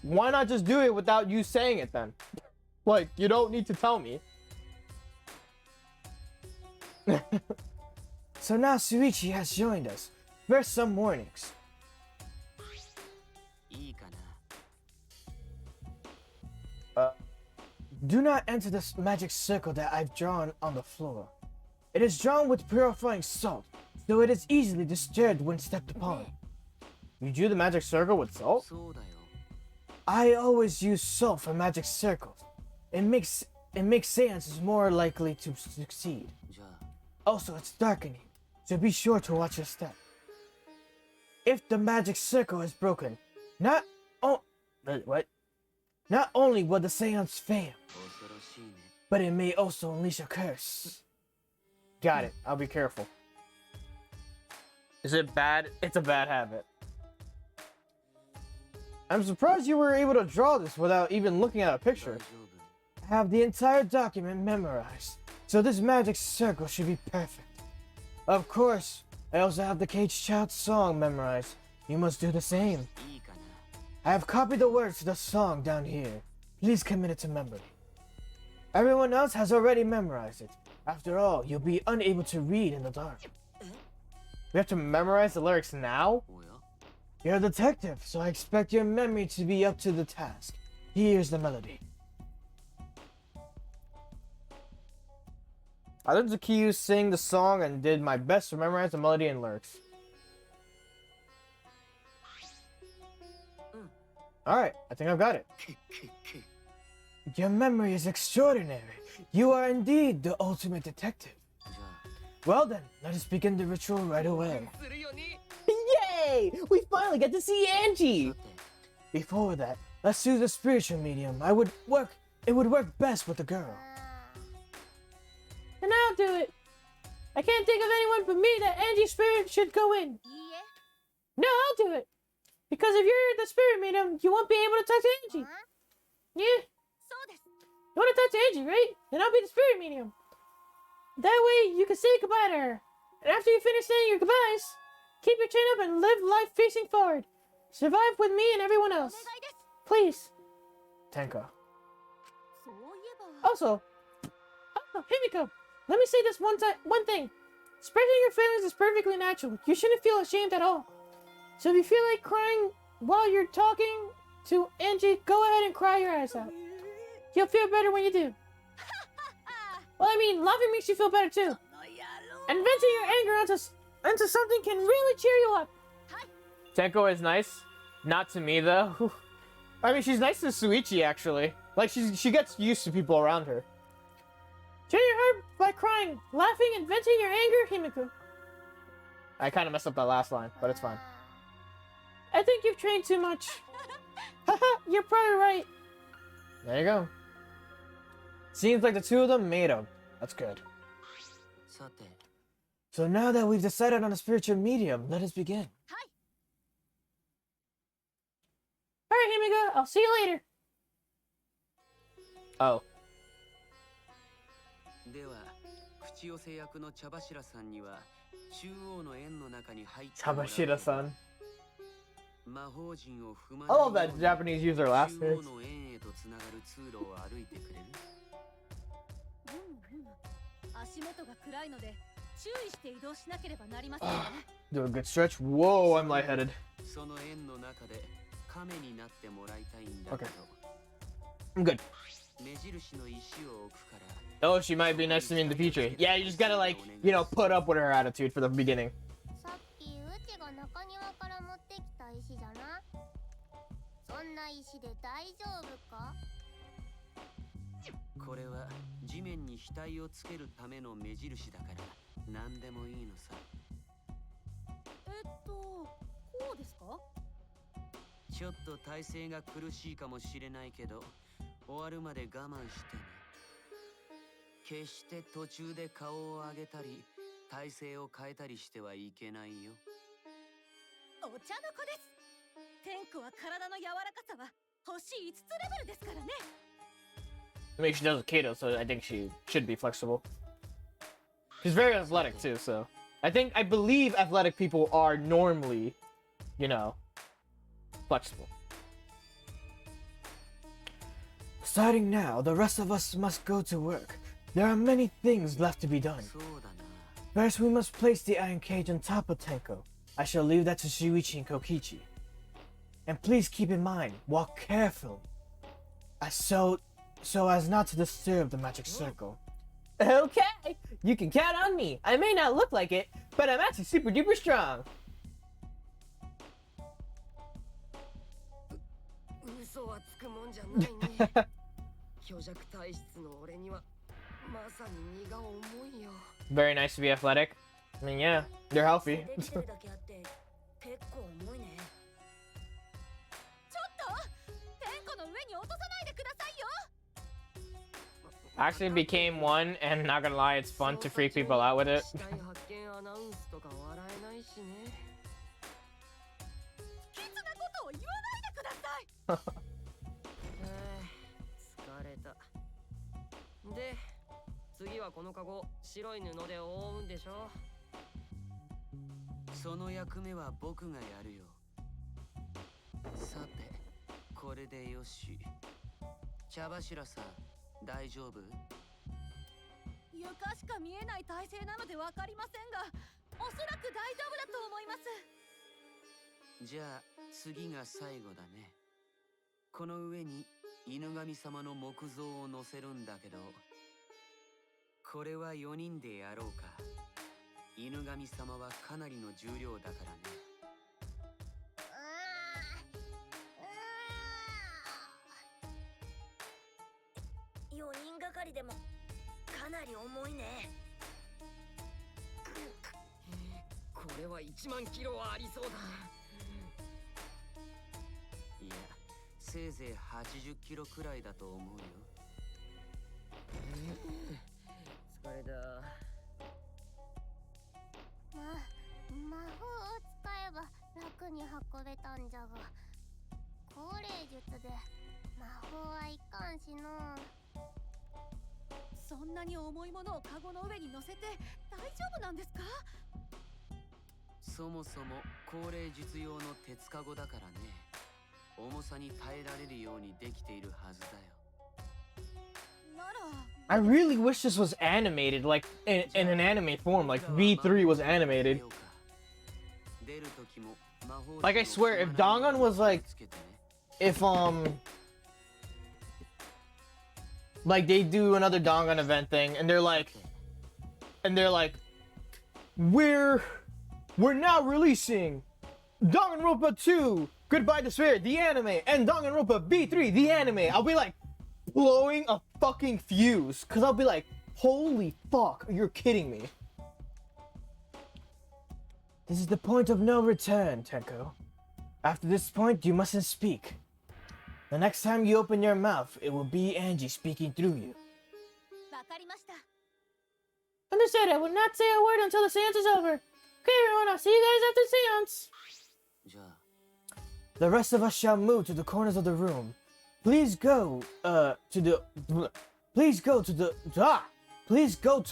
why not just do it without you saying it then? Like, you don't need to tell me. So now Shuichi has joined us. For some warnings. Do not enter this magic circle that I've drawn on the floor. It is drawn with purifying salt, so it is easily disturbed when stepped upon. You drew the magic circle with salt? I always use salt for magic circles. It makes seances more likely to succeed. Also, it's darkening, so be sure to watch your step. If the magic circle is broken, not only will the seance fail, but it may also unleash a curse. Got it. I'll be careful. Is it bad? It's a bad habit. I'm surprised you were able to draw this without even looking at a picture. I have the entire document memorized, so this magic circle should be perfect. Of course, I also have the Cage Child's song memorized. You must do the same. I have copied the words to the song down here. Please commit it to memory. Everyone else has already memorized it. After all, you'll be unable to read in the dark. We have to memorize the lyrics now? You're a detective, so I expect your memory to be up to the task. Here's the melody. I let Zakiyu sing the song and did my best to memorize the melody and lyrics. Alright, I think I've got it. Your memory is extraordinary. You are indeed the ultimate detective. Well then, let us begin the ritual right away. Yay! We finally get to see Angie! Before that, let's do the spiritual medium. It would work best with the girl. And I'll do it. I can't think of anyone but me that Angie's spirit should go in. いいえ。 No, I'll do it. Because if you're the spirit medium, you won't be able to talk to Angie. ん Yeah, そうです。 you want to talk to Angie, right? Then I'll be the spirit medium. That way, you can say goodbye to her. And after you finish saying your goodbyes, keep your chin up and live life facing forward. Survive with me and everyone お願い else. です。 Please. Tenka. そういえば。 Also, Himiko, let me say this one thing. Expressing your feelings is perfectly natural. You shouldn't feel ashamed at all. So if you feel like crying while you're talking to Angie, go ahead and cry your ass out. You'll feel better when you do. Well, I mean, laughing makes you feel better too. And venting your anger onto something can really cheer you up. Tenko is nice. Not to me, though. I mean, she's nice to Suichi, actually. Like, she gets used to people around her. Cheer your heart by crying, laughing, and venting your anger, Himiko. I kind of messed up that last line, but it's fine. I think you've trained too much. Haha, you're probably right. There you go. Seems like the two of them made up. That's good. So now that we've decided on a spiritual medium, let us begin. Alright, Himiko, I'll see you later. Oh. では、口寄せ役の茶柱さんには中央の円の中に入ってもらう。 Chabashida-san. 魔法陣を踏ま I love that Japanese use their last 中 names. 央の円へとつながる通路を歩いてくれる。足元が暗いので注意して移動しなければなりませんね。 Do a good stretch. Whoa, I'm lightheaded. その円の中で亀になってもらいたいんだけど。 I'm good. 目印の石を置くから。 Oh, she might be nice to me in the future. Yeah, you just gotta, like, you know, put up with her attitude for the beginning. さっきうちが中庭から持ってきた石じゃな。そんな石で大丈夫か？これは地面に額をつけるための目印だから何でもいいのさ。こうですか？ちょっと体勢が苦しいかもしれないけど終わるまで我慢してね。決して途中で顔を上げたり体勢を変えたりしてはいけないよ。お茶の子です。天子は体の柔らかさは星5つレベルですからね。I mean, she does with Kato, so I think she should be flexible. She's very athletic too, so I believe athletic people are normally, you know, flexible. Starting now, the rest of us must go to work. There are many things left to be done. First, we must place the iron cage on top of Tenko. I shall leave that to Shuichi and Kokichi. And please keep in mind, walk carefully, so as not to disturb the magic circle. Okay, you can count on me. I may not look like it, but I'm actually super duper strong. 嘘はつくもんじゃないね。虚弱体質の俺にはまさに荷が重いよ。Very nice to be athletic. I mean, yeah, they're healthy. 出てるだけあって結構重いね。ちょっと天子の上に落とさないでくださいよ。 I actually became one, and not gonna lie, it's fun to freak people out with it. 死体発見アナウンスとか笑えないしね。不吉なことを言わないでください。疲れた。で、次はこのカゴ白い布で覆うんでしょ。その役目は僕がやるよ。さて、これでよし。茶柱さん、大丈夫？床しか見えない体勢なのでわかりませんが、おそらく大丈夫だと思います。じゃあ次が最後だね。この上に犬神様の木像を乗せるんだけど、これは4人でやろうか。犬神様はかなりの重量だからね。4人がかりでもかなり重いね。これは1万キロはありそうだ。いや、せいぜい80キロくらいだと思うよ。疲れた。魔法を使えば楽に運べたんじゃが、高齢術で魔法はいかんしの。そんなに重いものをカゴの上に乗せて大丈夫なんですか？そもそも高齢術用の鉄カゴだからね。重さに耐えられるようにできているはずだよ。なら I really wish this was animated, like in an anime form, like V3 was animated. Like I swear, if Dangan was like they do another Dangan event thing, and they're like, we're now releasing Danganronpa 2, Goodbye Despair, the anime, and Danganronpa V3, the anime. I'll be like blowing a fucking fuse, cause I'll be like, holy fuck, you're kidding me. This is the point of no return, Tenko. After this point, you mustn't speak. The next time you open your mouth, it will be Angie speaking through you. わかりました。 Understood. I will not say a word until the seance is over. Okay, everyone. I'll see you guys after the seance. じゃあ The rest of us shall move to the corners of the room. Please go to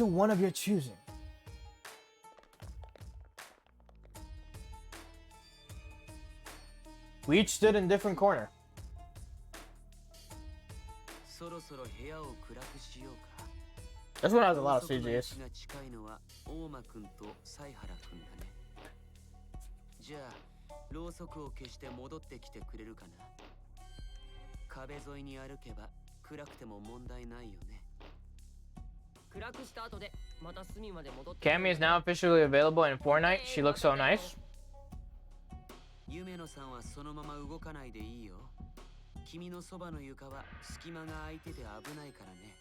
one of your choosing. We each stood in a different corner. そろそろ部屋を暗くしようか。 This one has a lot of CGs. が近いのは大間くんと犀原くんだね。じゃあろうそくを消して戻ってきてくれるかな。壁沿いに歩けば暗くても問題ないよね。暗くした後でまた隅まで戻って。 Cammy is now officially available in Fortnite. She looks so nice. 夢野さんはそのまま動かないでいいよ。君のそばの床は隙間が空いてて危ないからね。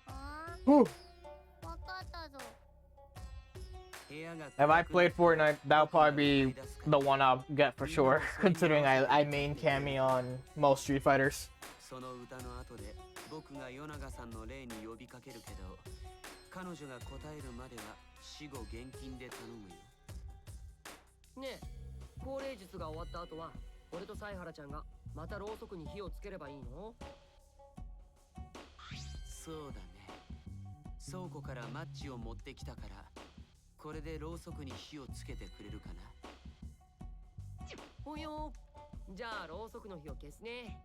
あ Whew. あ、わかったぞ。 If I played Fortnite, that'll probably be the one I'll get for sure, considering I main Cammy on most Street Fighters. その歌の後で僕が与永さんの霊に呼びかけるけど、彼女が答えるまでは死後現金で頼むよ。ねえ、降霊術が終わった後は俺と犀原ちゃんがまたろうそくに火をつければいいの？そうだね。倉庫からマッチを持ってきたから、これでろうそくに火をつけてくれるかな。ほよー。じゃあろうそくの火を消すね。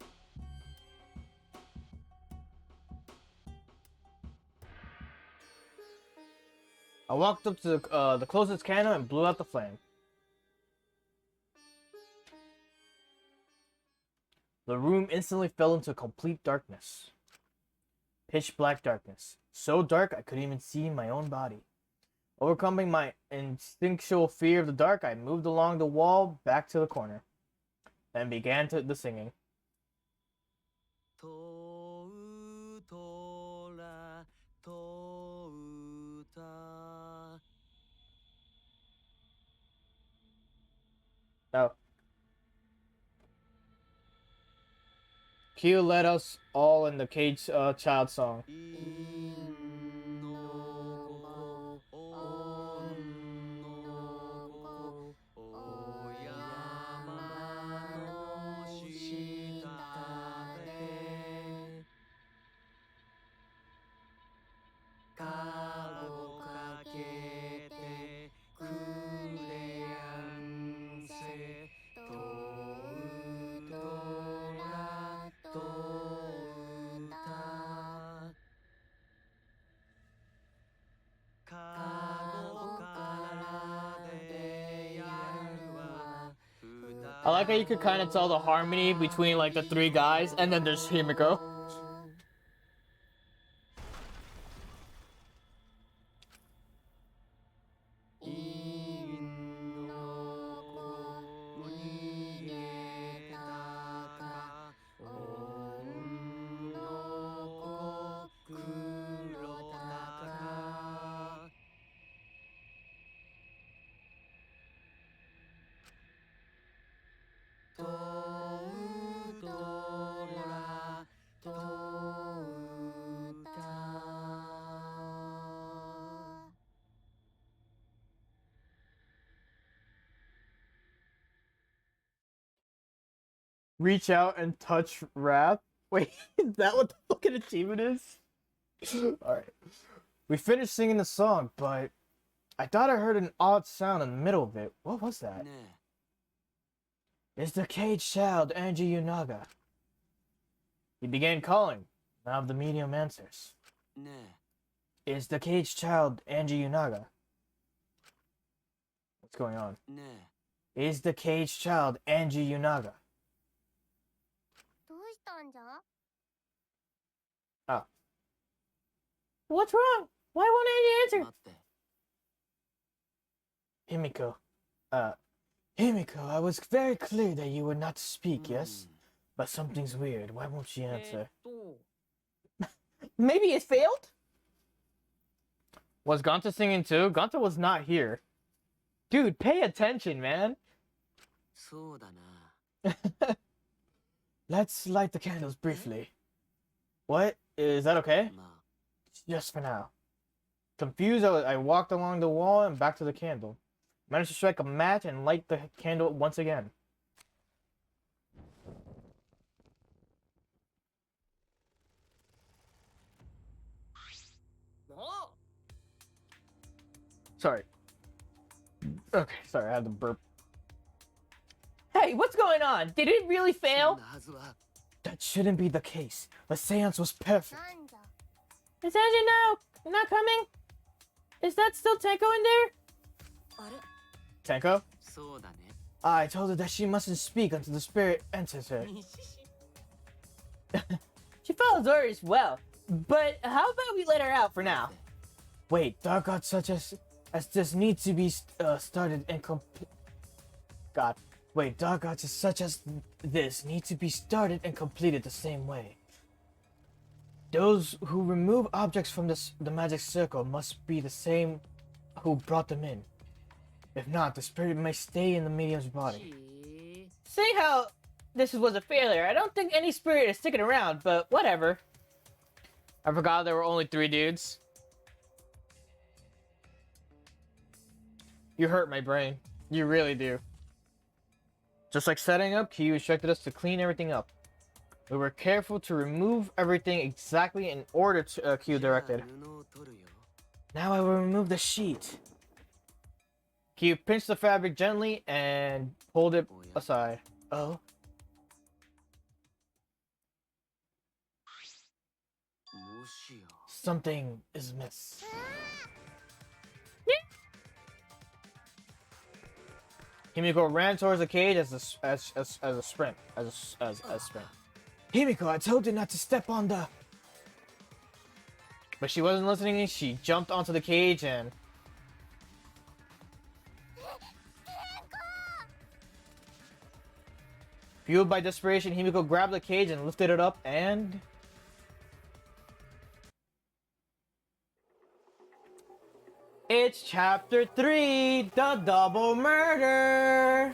I walked up to the closest candle and blew out the flame. The room instantly fell into complete darkness. Pitch black darkness. So dark I couldn't even see my own body. Overcoming my instinctual fear of the dark, I moved along the wall back to the corner. Then began the singing. とうとらとうた。Oh. Q led us all in the Cage Child song. I like how you could kind of tell the harmony between like the three guys, and then there's Himiko. Reach out and touch Wrath. Wait, is that what the fucking achievement is? Alright. We finished singing the song, but I thought I heard an odd sound in the middle of it. What was that? It's the cage child, Angie Yunaga. He began calling. Now the medium answers. It's the cage child, Angie Yunaga. What's going on? It's the cage child, Angie Yunaga. どうしたんじゃ？ Oh. What's wrong? Why won't Angie answer? Himiko. Himiko, I was very clear that you were not to speak, yes? But something's weird. Why won't she answer? Maybe it failed? Was Gonta singing too? Gonta was not here. Dude, pay attention, man. そうだな。 Let's light the candles briefly. What? Is that okay? Just for now. Confused, I walked along the wall and back to the candle. Managed to strike a match and light the candle once again. Sorry. Okay, sorry, I had to burp. Hey, what's going on? Did it really fail? That shouldn't be the case. The seance was perfect. なんじゃ？ Is Angie now not coming? Is that still Tenko in there? あれ？ Tenko? そうだね。 I told her that she mustn't speak until the spirit enters her. She follows orders well, but how about we let her out for now? Wait, dark arts such as this need to be started and complete. God. Wait, dark arts such as this need to be started and completed the same way. Those who remove objects from the magic circle must be the same who brought them in. If not, the spirit may stay in the medium's body. See how this was a failure? I don't think any spirit is sticking around, but whatever. I forgot there were only 3 dudes. You hurt my brain. You really do. Just like setting up, Kyu instructed us to clean everything up. We were careful to remove everything exactly in order to Kyu directed. Now I will remove the sheet. Kyu pinched the fabric gently and pulled it aside. Oh? Something is amiss. Himiko ran towards the cage as a sprint. Himiko, I told you not to step on the... But she wasn't listening. She jumped onto the cage and... Fueled by desperation, Himiko grabbed the cage and lifted it up and... It's chapter 3, the double murder!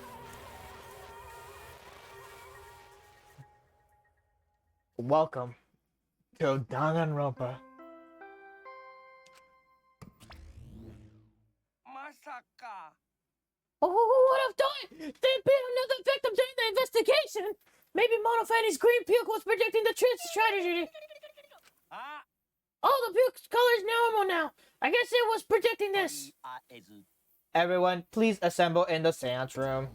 Welcome to Danganronpa. Oh, what I've done! There'd been another victim during the investigation! Maybe Monofanny's green puke was predicting the truth strategy. Oh, the puke's color is normal now. I guess it was predicting this. Everyone, please assemble in the seance room.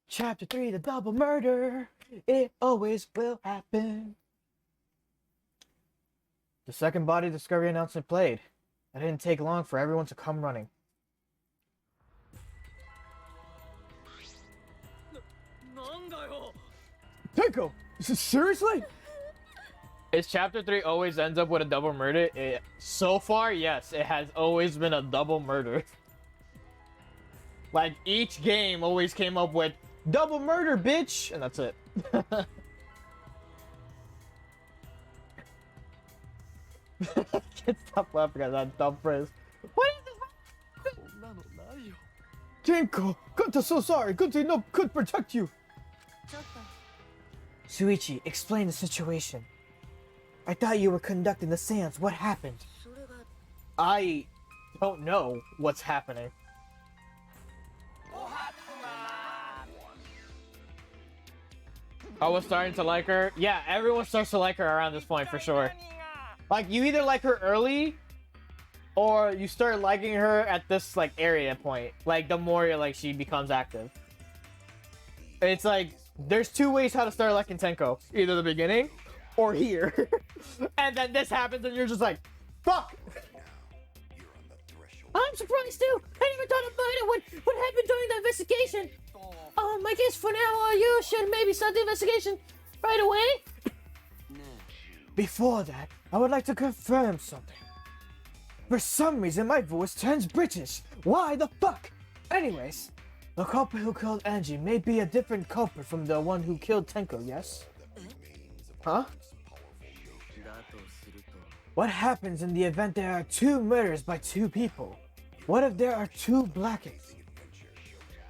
Chapter 3, the double murder. It always will happen. The second body discovery announcement played. It didn't take long for everyone to come running. Tenko! Seriously? Is chapter 3 always ends up with a double murder? So far, yes, it has always been a double murder. Like, each game always came up with double murder, bitch! And that's it. Can't stop laughing at that dumb phrase. What is this? Tenko! Gunta's so sorry! Gunta could protect you! Shuichi, explain the situation. I thought you were conducting the seance. What happened? I don't know what's happening. I was starting to like her. Yeah, everyone starts to like her around this point for sure. Like, you either like her early, or you start liking her at this, like, area point. Like, the more like she becomes active. It's like, there's 2 ways how to start liking Tenko. Either the beginning, or here. And then this happens and you're just like, fuck! I'm surprised too! I never thought about it! What happened during the investigation? I guess for now, you should maybe start the investigation right away? Before that, I would like to confirm something. For some reason, my voice turns British. Why the fuck? Anyways, the culprit who killed Angie may be a different culprit from the one who killed Tenko, yes? Huh? What happens in the event there are 2 murders by 2 people? What if there are 2 blackings?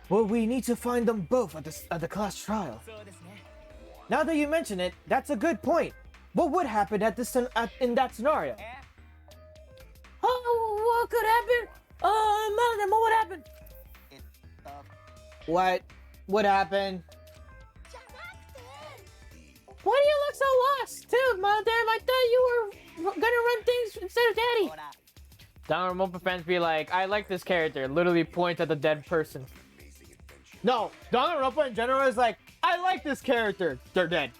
Well, we need to find them both at the class trial. Now that you mention it, that's a good point. What would happen in that scenario? Oh, what could happen? Melody, what would happen? What would happen? Why do you look so lost? Dude, Melody, I thought you were gonna run things instead of Daddy. Danganronpa fans be like, I like this character. Literally point at the dead person. No, Danganronpa in general is like, I like this character. They're dead.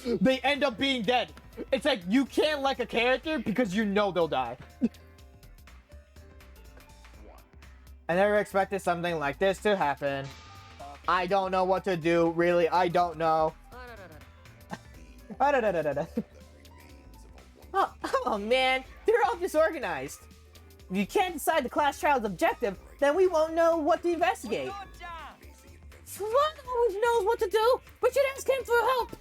They end up being dead. It's like, you can't like a character because you know they'll die. I never expected something like this to happen. I don't know what to do. Really, I don't know. Oh man, they're all disorganized. If you can't decide the class trial's objective, then we won't know what to investigate. Father always knows what to do. We should ask him for help.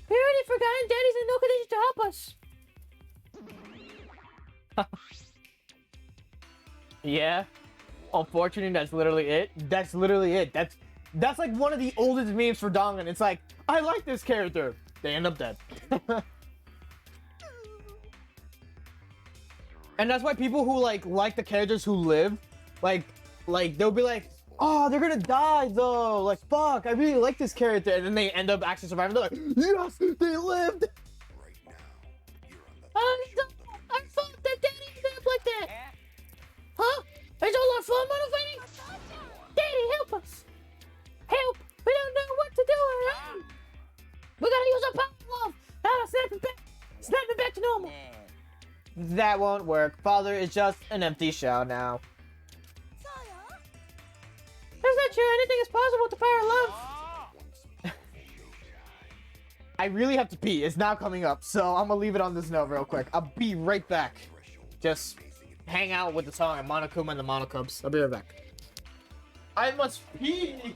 We already forgotten Daddy's in no condition to help us. Yeah. Unfortunately, that's literally it. That's literally it. That's like one of the oldest memes for Dangan. It's like, I like this character. They end up dead. And that's why people who like the characters who live, like they'll be like, oh, they're gonna die though. Like, fuck, I really like this character. And then they end up actually surviving. They're like, yes, they lived. Right now, you're on the I thought that Daddy ended up like that. Huh? Is all our fun motivating? Daddy, help us. Help. We don't know what to do. Right? We gotta use our power glove. Now snap it back to normal. That won't work. Father is just an empty shell now. Is that true? Anything is possible with the power of love. I really have to pee. It's now coming up, so I'm gonna leave it on this note real quick. I'll be right back. Just hang out with the song and Monokuma and the Monocubs. I'll be right back. I must pee!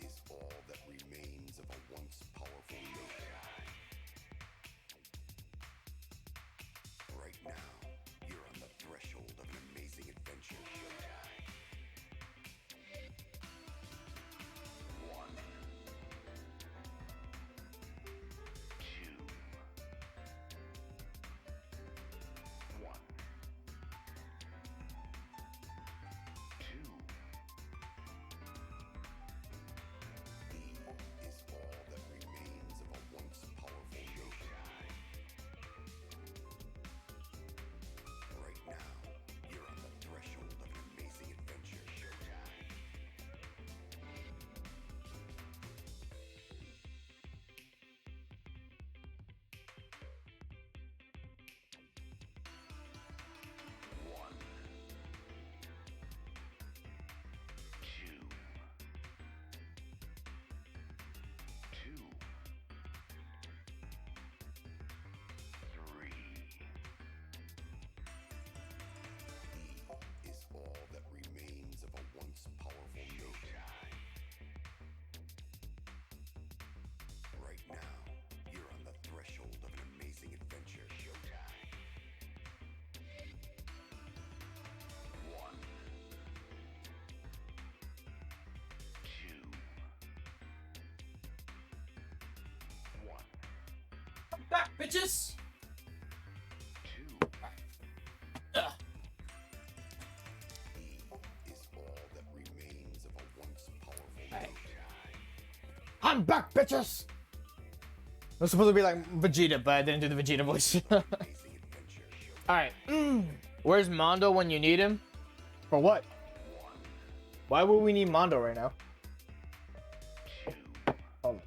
is all that remains of a once powerful yokai. Right now, you're on the threshold of an amazing adventure, yokai. 1, 2, 1, 2. Is all that remains of a once powerful yokai. Right now, you're on the threshold of an amazing adventure, yokai. 1, 2, 2, 3. Is all that remains of a once powerful yokai. Right now, you're on the threshold of an amazing adventure, yokai. 1, 2, 1, I'm back, bitches! 2. Is all that remains of a once powerful yokai. I'm back, bitches! It was supposed to be like Vegeta, but I didn't do the Vegeta voice. Amazing adventure, yokai. Alright. Where's Mondo when you need him? For what? Why would we need Mondo right now? Hold on.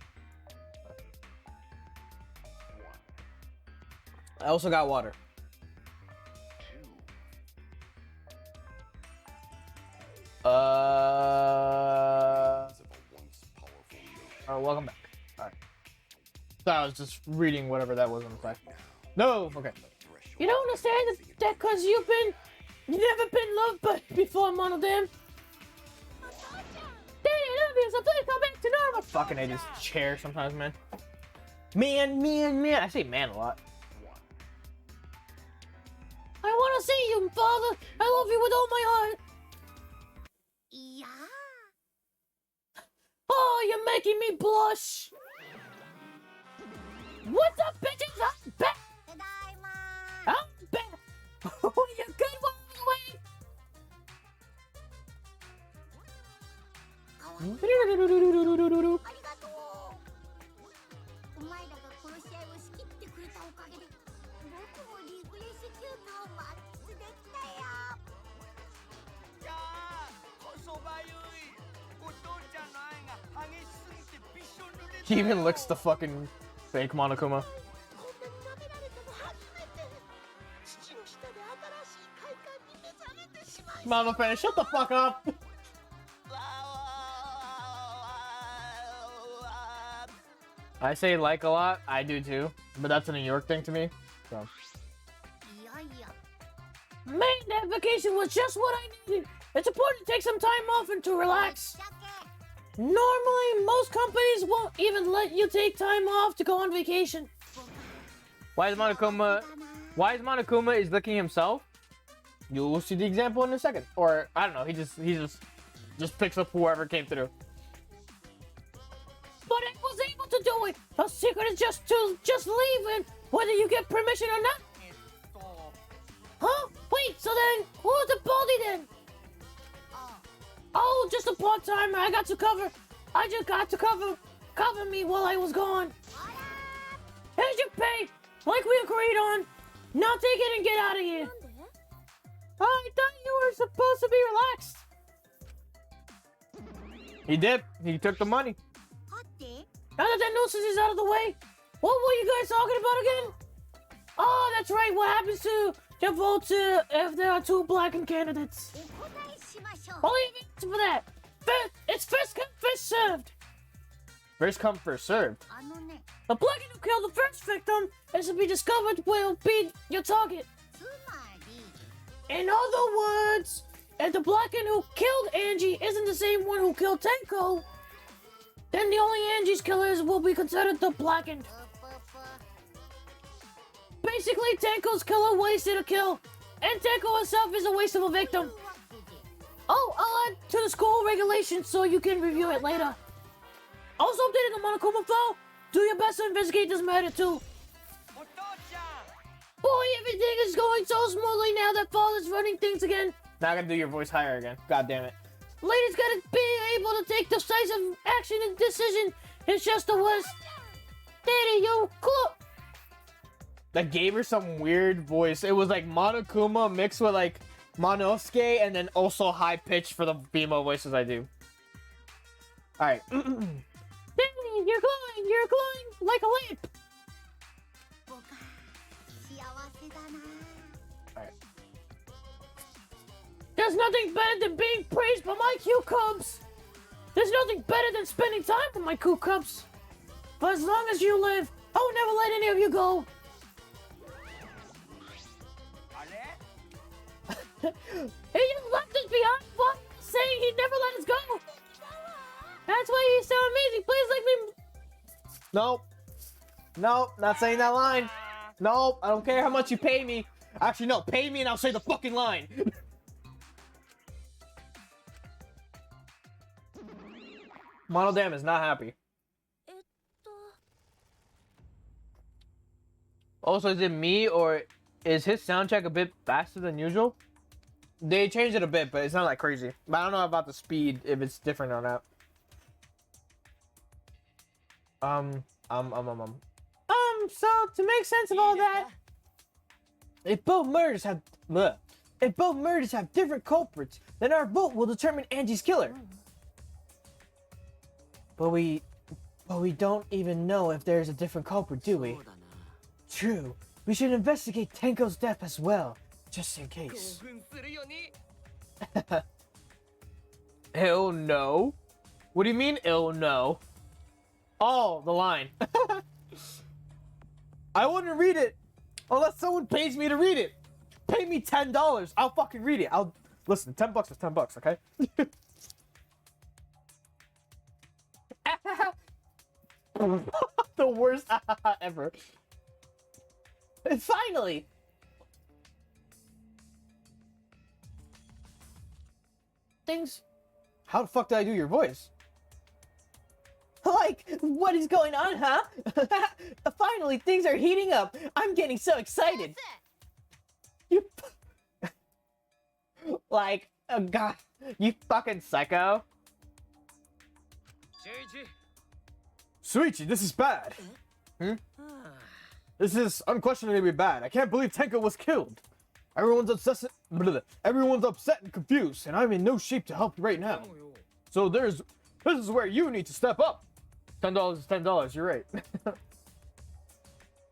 I also got water. 2. Alright, Of a once powerful yokai. welcome back. Alright. So I was just reading whatever that was on the side. No, okay. You don't understand that because you've never been loved by before, Monodam. Daddy, I love you, so please come back to normal. Fucking hate this chair sometimes, man. Man. I say man a lot. I want to see you, Father. I love you with all my heart. Yeah. Oh, you're making me blush. What's up, bitches? I'm back. Tadaima. I'm back. Oh, you good one away. かわいい。ありがとう。お前らがこの試合を仕切ってくれたおかげで、僕もリフレッシュ休暇を満喫できたよ。 He even licks the fucking fake Monokuma. こんなに舐められたの初めて。父の下で新しい Mama fan, shut the fuck up. I say like a lot. I do too, but that's a New York thing to me. So. Man, that vacation was just what I needed. It's important to take some time off and to relax. Normally, most companies won't even let you take time off to go on vacation. Why is Monokuma is licking himself? You will see the example in a second. Or I don't know. He just picks up whoever came through. But I was able to do it. The secret is just leave it, whether you get permission or not. Huh? Wait. So then, who's the baldy then? Oh, just a part-timer. I just got to cover me while I was gone. Here's your pay, like we agreed on. Now take it and get out of here. I thought you were supposed to be relaxed. He did. He took the money. Now that that nuisance is out of the way, what were you guys talking about again? Oh, that's right. What happens to the votes if there are two blackened candidates? I'll leave it for that. It's first come, first served. First come, first served. The blackened who killed the first victim is to be discovered will be your target. In other words, if the blackened who killed Angie isn't the same one who killed Tenko, then the only Angie's killers will be considered the blackened. Basically, Tenko's killer wasted a kill, and Tenko herself is a waste of a victim. Oh, I'll add to the school regulations so you can review it later. Also updating the Monokuma file, do your best to investigate this matter too. Boy, everything is going so smoothly now that Father's running things again. Now I gotta do your voice higher again. God damn it. Ladies gotta be able to take decisive action and decision. It's just the worst. Daddy, you cool. That gave her some weird voice. It was like Monokuma mixed with like Monosuke and then also high pitched for the female voices I do. Alright. Daddy, you're glowing like a lamp. Alright. There's nothing better than being praised by my Q Cubs. There's nothing better than spending time with my Q Cubs. For as long as you live, I will never let any of you go. He just left us behind, saying he'd never let us go. That's why he's so amazing. Please let me. Nope. Nope, not saying that line. Nope, I don't care how much you pay me. Actually, no, pay me and I'll say the fucking line. Monodam is not happy. Also, is it me or is his sound check a bit faster than usual? They changed it a bit, but it's not like crazy. But I don't know about the speed, if it's different or not. So to make sense of all that, if both murders have different culprits, then our vote will determine Angie's killer. But we don't even know if there's a different culprit, do we? True. We should investigate Tenko's death as well, just in case. Hell no. What do you mean, ill no? Oh, the line. I wouldn't read it unless someone pays me to read it. Pay me $10. I'll fucking read it. I'll listen. $10 is $10, okay? The worst ever. And finally. Things. How the fuck did I do your voice? Like, what is going on, huh? Finally, things are heating up. I'm getting so excited. You... like, oh god. You fucking psycho. Suichi, this is bad. This is unquestionably bad. I can't believe Tenko was killed. Everyone's upset and confused, and I'm in no shape to help you right now. So this is where you need to step up. $10 is $10, you're right.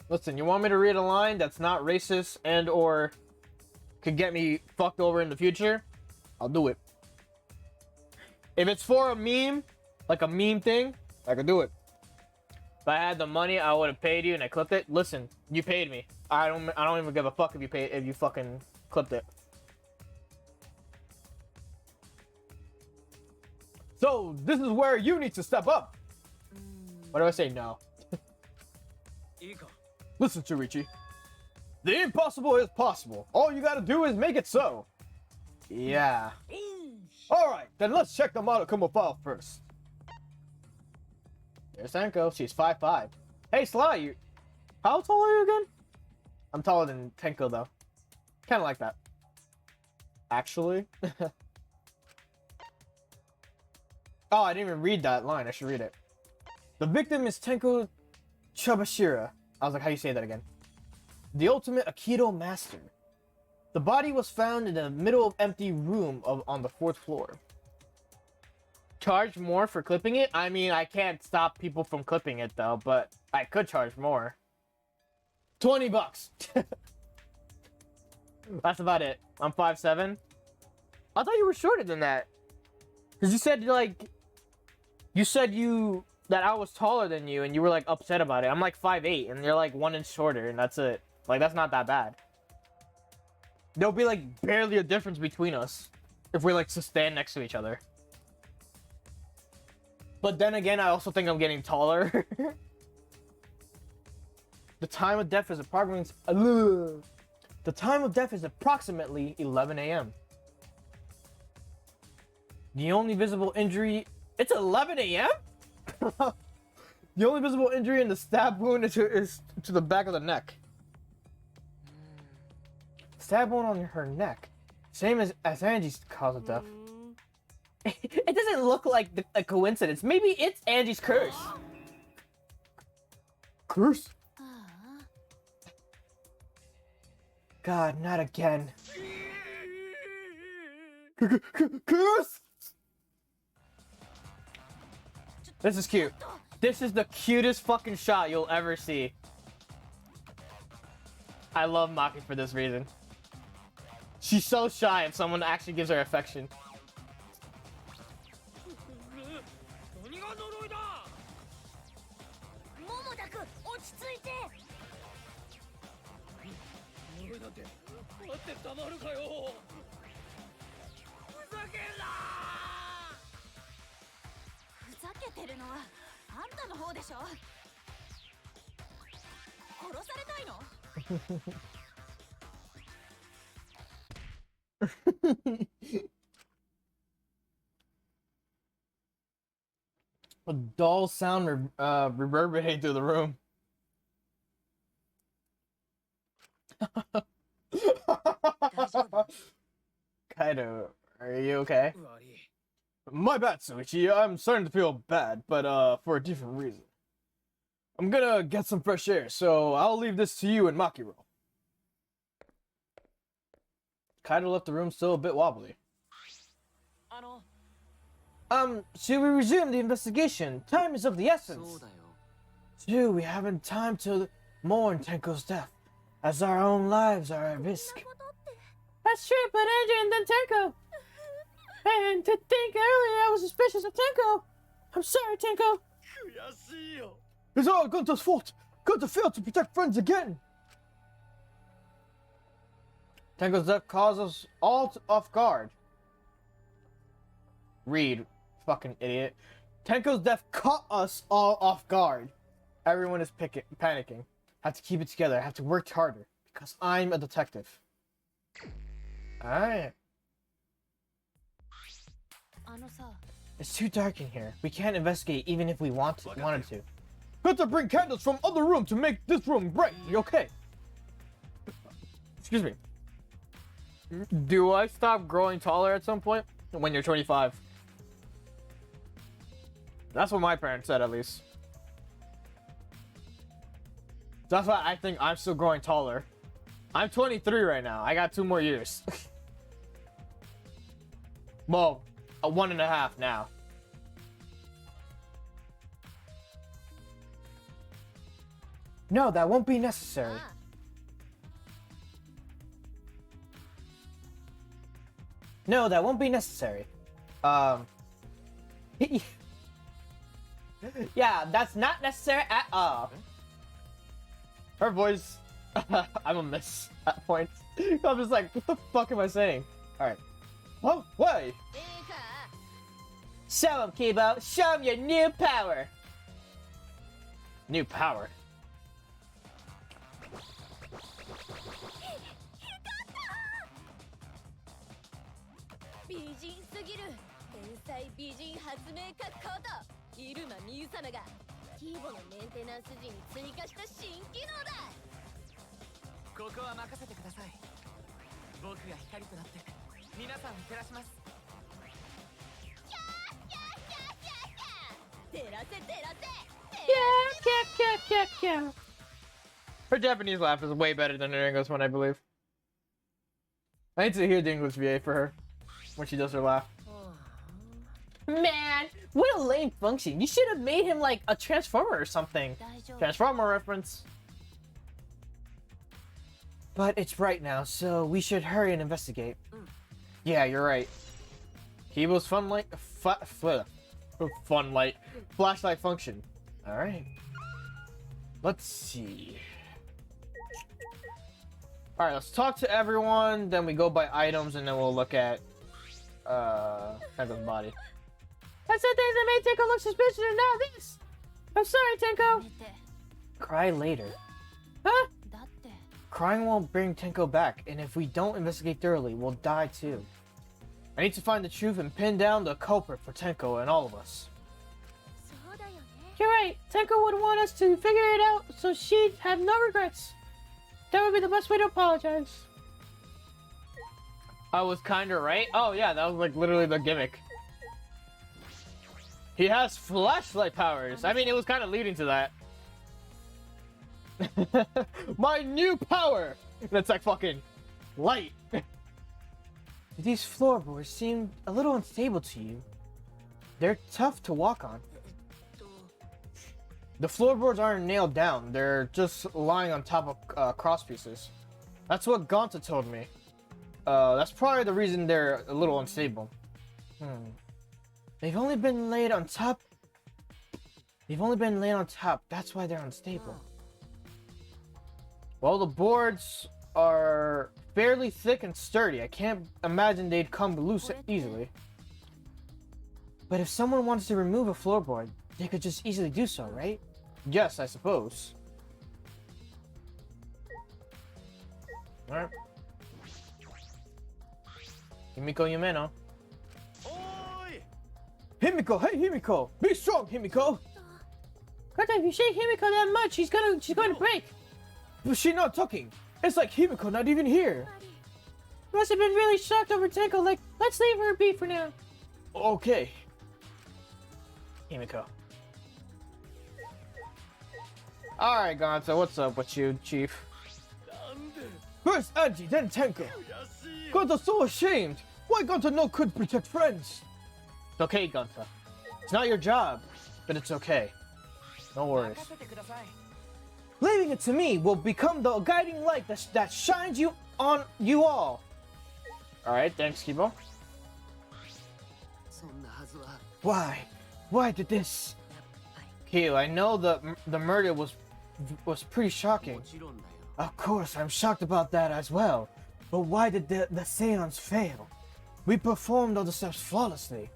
Listen, you want me to read a line that's not racist and or could get me fucked over in the future? I'll do it. If it's for a meme, like a meme thing, I could do it. If I had the money, I would have paid you and I clipped it. Listen, you paid me. I don't even give a fuck if you fucking clipped it. So this is where you need to step up. What do I say? No. Listen, Chirichi. The impossible is possible. All you gotta do is make it so. Yeah. Alright, then let's check the model Kumo file first. There's Senko. She's 5'5". Hey, Sly, how tall are you again? I'm taller than Tenko, though. Kind of like that. Actually. Oh, I didn't even read that line. I should read it. The victim is Tenko Chabashira. I was like, how do you say that again? The ultimate Aikido master. The body was found in the middle of empty room on the 4th floor. Charge more for clipping it? I mean, I can't stop people from clipping it though, but I could charge more. 20 bucks. That's about it. I'm 5'7". I thought you were shorter than that. Cause you said that I was taller than you and you were like upset about it. I'm like 5'8" and you're like 1 inch shorter and that's it. Like that's not that bad. There'll be like barely a difference between us if we like to stand next to each other. But then again, I also think I'm getting taller. The time of death is approximately 11 a.m. The only visible injury... It's 11 a.m.? The only visible injury in the stab wound is to the back of the neck. Stab wound on her neck. Same as Angie's cause of death. It doesn't look like a coincidence. Maybe it's Angie's curse. Curse? God, not again. Curse? This is cute. This is the cutest fucking shot you'll ever see. I love Maki for this reason. She's so shy if someone actually gives her affection. A dull sound reverberating through the room. Kaido, are you okay? My bad, Suichi. I'm starting to feel bad, but for a different reason. I'm gonna get some fresh air, so I'll leave this to you and Makiro. Kaido left the room still a bit wobbly. Should we resume the investigation? Time is of the essence. Dude, we haven't time to mourn Tenko's death, as our own lives are at risk. That's true, but Angie and then Tenko. And to think earlier I was suspicious of Tenko. I'm sorry, Tenko. It's all Gunter's fault. Gunter failed to protect friends again. Tenko's death caused us all off guard. Read, fucking idiot. Tenko's death caught us all off guard. Everyone is panicking. Have to keep it together. Have to work harder because I'm a detective. Alright. It's too dark in here. We can't investigate even if we wanted to. Got to bring candles from other room to make this room bright. You okay? Excuse me. Do I stop growing taller at some point? When you're 25. That's what my parents said, at least. That's why I think I'm still growing taller. I'm 23 right now. I got 2 more years. Well, 1.5 now. No, that won't be necessary. No, that won't be necessary. Yeah, that's not necessary at all. Her voice, I'm a miss at points. I'm just like, what the fuck am I saying? Alright. Oh, why? Show him, Kibo. Show him your new power. New power? 美人すぎる天才美人発明家ことイルマミユ様がキーボのメンテナンス時に追加した新機能だ。ここは任せてください。僕が光となって皆さんを照らします。照らせ照らせ。 Yeah. Her Japanese laugh is way better than her English one, I believe. I need to hear the English VA for her when she does her laugh. Man, what a lame function. You should have made him like a Transformer or something. Transformer reference. But it's right now, so we should hurry and investigate. Yeah, you're right. Kibo's flashlight function. Alright. Let's see. Alright, let's talk to everyone, then we go by items, and then we'll look at Tenko's body. I said things that made Tenko look suspicious, and now this! I'm sorry, Tenko! Cry later. Huh? Crying won't bring Tenko back, and if we don't investigate thoroughly, we'll die too. I need to find the truth and pin down the culprit for Tenko and all of us. You're right. Tenko would want us to figure it out so she'd have no regrets. That would be the best way to apologize. I was kinda right. Oh yeah, that was like literally the gimmick. He has flashlight powers. I mean, it was kind of leading to that. My new power! That's like fucking light. These floorboards seem a little unstable to you. They're tough to walk on. The floorboards aren't nailed down. They're just lying on top of cross pieces. That's what Gonta told me. That's probably the reason they're a little unstable. They've only been laid on top. That's why they're unstable. Well, the boards are fairly thick and sturdy. I can't imagine they'd come loose easily. But if someone wants to remove a floorboard, they could just easily do so, right? Yes, I suppose. Alright. Himiko Yumeno. Himiko! Hey, Himiko! Be strong, Himiko! God, if you shake Himiko that much, she's going to break! But she's not talking! It's like Himiko not even here! You must have been really shocked over Tenko, like, let's leave her be for now. Okay. Himiko. Alright, Gonta, what's up with you, Chief? First Angie, then Tenko. Gonta's so ashamed. Why Gonta no could protect friends? It's okay, Gonta. It's not your job, but it's okay. No worries. Leaving it to me will become the guiding light that shines you on you all. Alright, thanks, Kibo. Why? Why did this? Kyo, I know the murder was pretty shocking. Of course, I'm shocked about that as well. But why did the seance fail? We performed all the steps flawlessly.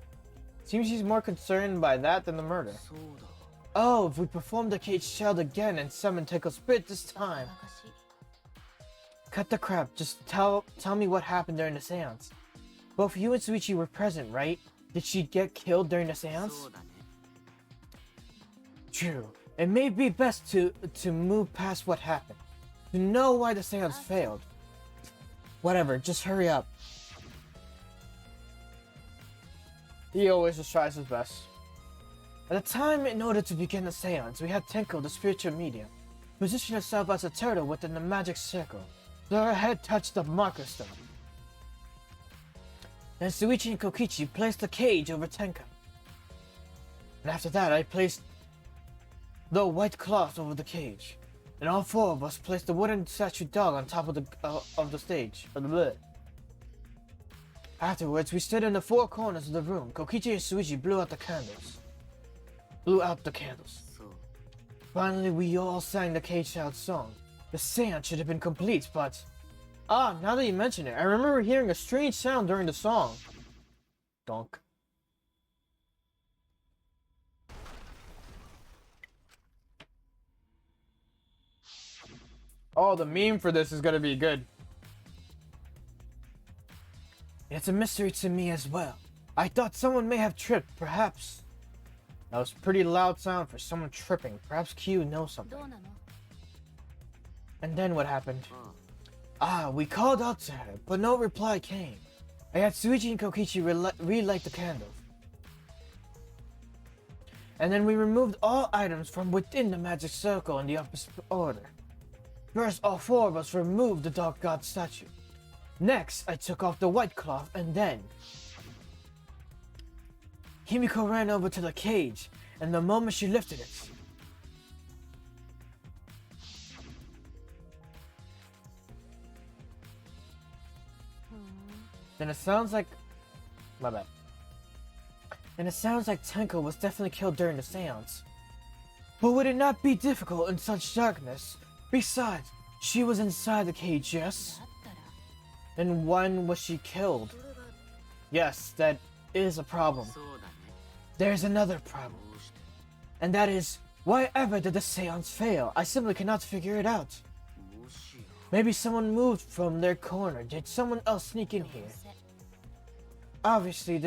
Seems she's more concerned by that than the murder. Oh, if we perform the cage shell again and summon Tenko's spirit this time. Cut the crap, just tell me what happened during the seance. Both you and Suichi were present, right? Did she get killed during the seance? True. It may be best to move past what happened. To know why the seance failed. Whatever, just hurry up. He always just tries his best. At the time, in order to begin the seance, we had Tenko, the spiritual medium, position herself as a turtle within the magic circle. So her head touched the marker stone. Then Suichi and Kokichi placed the cage over Tenko. And after that, I placed the white cloth over the cage. And all four of us placed the wooden statue dog on top of the stage. Afterwards, we stood in the four corners of the room. Kokichi and Suichi blew out the candles. Finally, we all sang the caged out song. The seance should have been complete, but... Ah, now that you mention it, I remember hearing a strange sound during the song. Donk. Oh, the meme for this is gonna be good. It's a mystery to me as well. I thought someone may have tripped, perhaps. That was a pretty loud sound for someone tripping. Perhaps Q knows something. And then what happened? We called out to her, but no reply came. I had Suichi and Kokichi relight the candle. And then we removed all items from within the magic circle in the opposite order. First, all four of us removed the Dark God statue. Next, I took off the white cloth, and then... Himiko ran over to the cage, and the moment she lifted it... Then it sounds like... My bad. And it sounds like Tenko was definitely killed during the seance. But would it not be difficult in such darkness? Besides, she was inside the cage, yes? And when was she killed? Yes, that is a problem. There's another problem. And that is, why ever did the seance fail? I simply cannot figure it out. Maybe someone moved from their corner. Did someone else sneak in here? Obviously,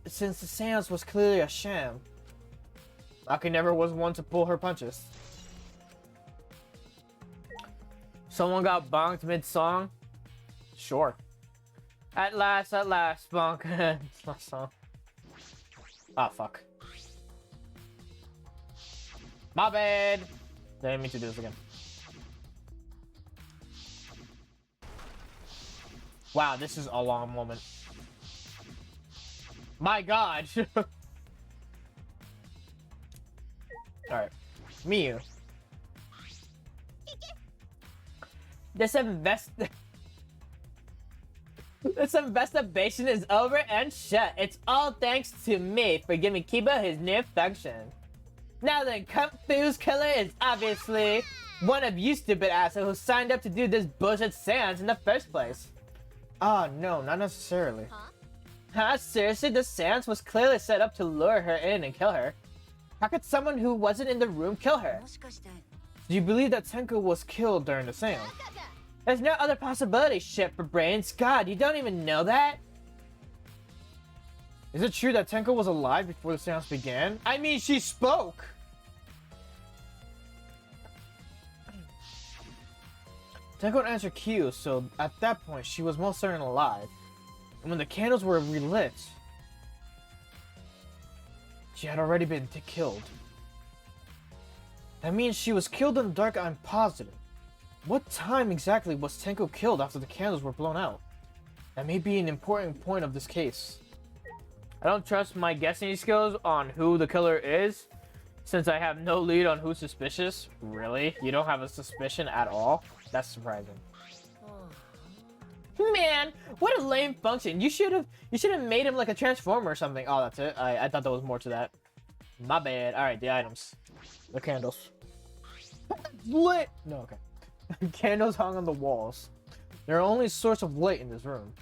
since the seance was clearly a sham, Aki never was one to pull her punches. Someone got bonked mid-song? Sure. At last, bonk. Last song. Ah, fuck. My bad! Didn't mean to do this again. Wow, this is a long moment. My god! Alright. Miyu. This investigation is over and shut. It's all thanks to me for giving Kiba his new function. Now the confused killer is obviously one of you stupid assholes who signed up to do this bullshit seance in the first place. Ah, no, not necessarily. Huh? Seriously? The seance was clearly set up to lure her in and kill her. How could someone who wasn't in the room kill her? Do you believe that Tenko was killed during the seance? There's no other possibility, shit for brains. God, you don't even know that? Is it true that Tenko was alive before the seance began? I mean, she spoke! Tenko answered Q, so at that point, she was most certainly alive. And when the candles were relit, she had already been killed. That means she was killed in the dark, I'm positive. What time exactly was Tenko killed after the candles were blown out? That may be an important point of this case. I don't trust my guessing skills on who the killer is, since I have no lead on who's suspicious. Really? You don't have a suspicion at all? That's surprising. Man, what a lame function. You should have made him like a transformer or something. Oh, that's it. I thought there was more to that. My bad. Alright, the items. The candles. Lit! No, okay. Candles hung on the walls. They're the only source of light in this room.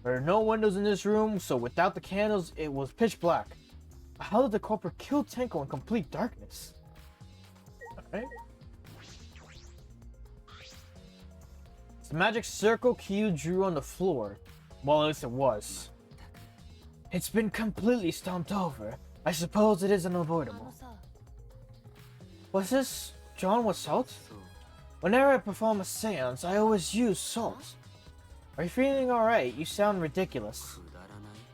There are no windows in this room, so without the candles, it was pitch black. How did the culprit kill Tenko in complete darkness? Alright. The magic circle Q drew on the floor. Well, at least it was. It's been completely stomped over. I suppose it is unavoidable. Was this drawn with salt? Whenever I perform a seance, I always use salt. Are you feeling alright? You sound ridiculous.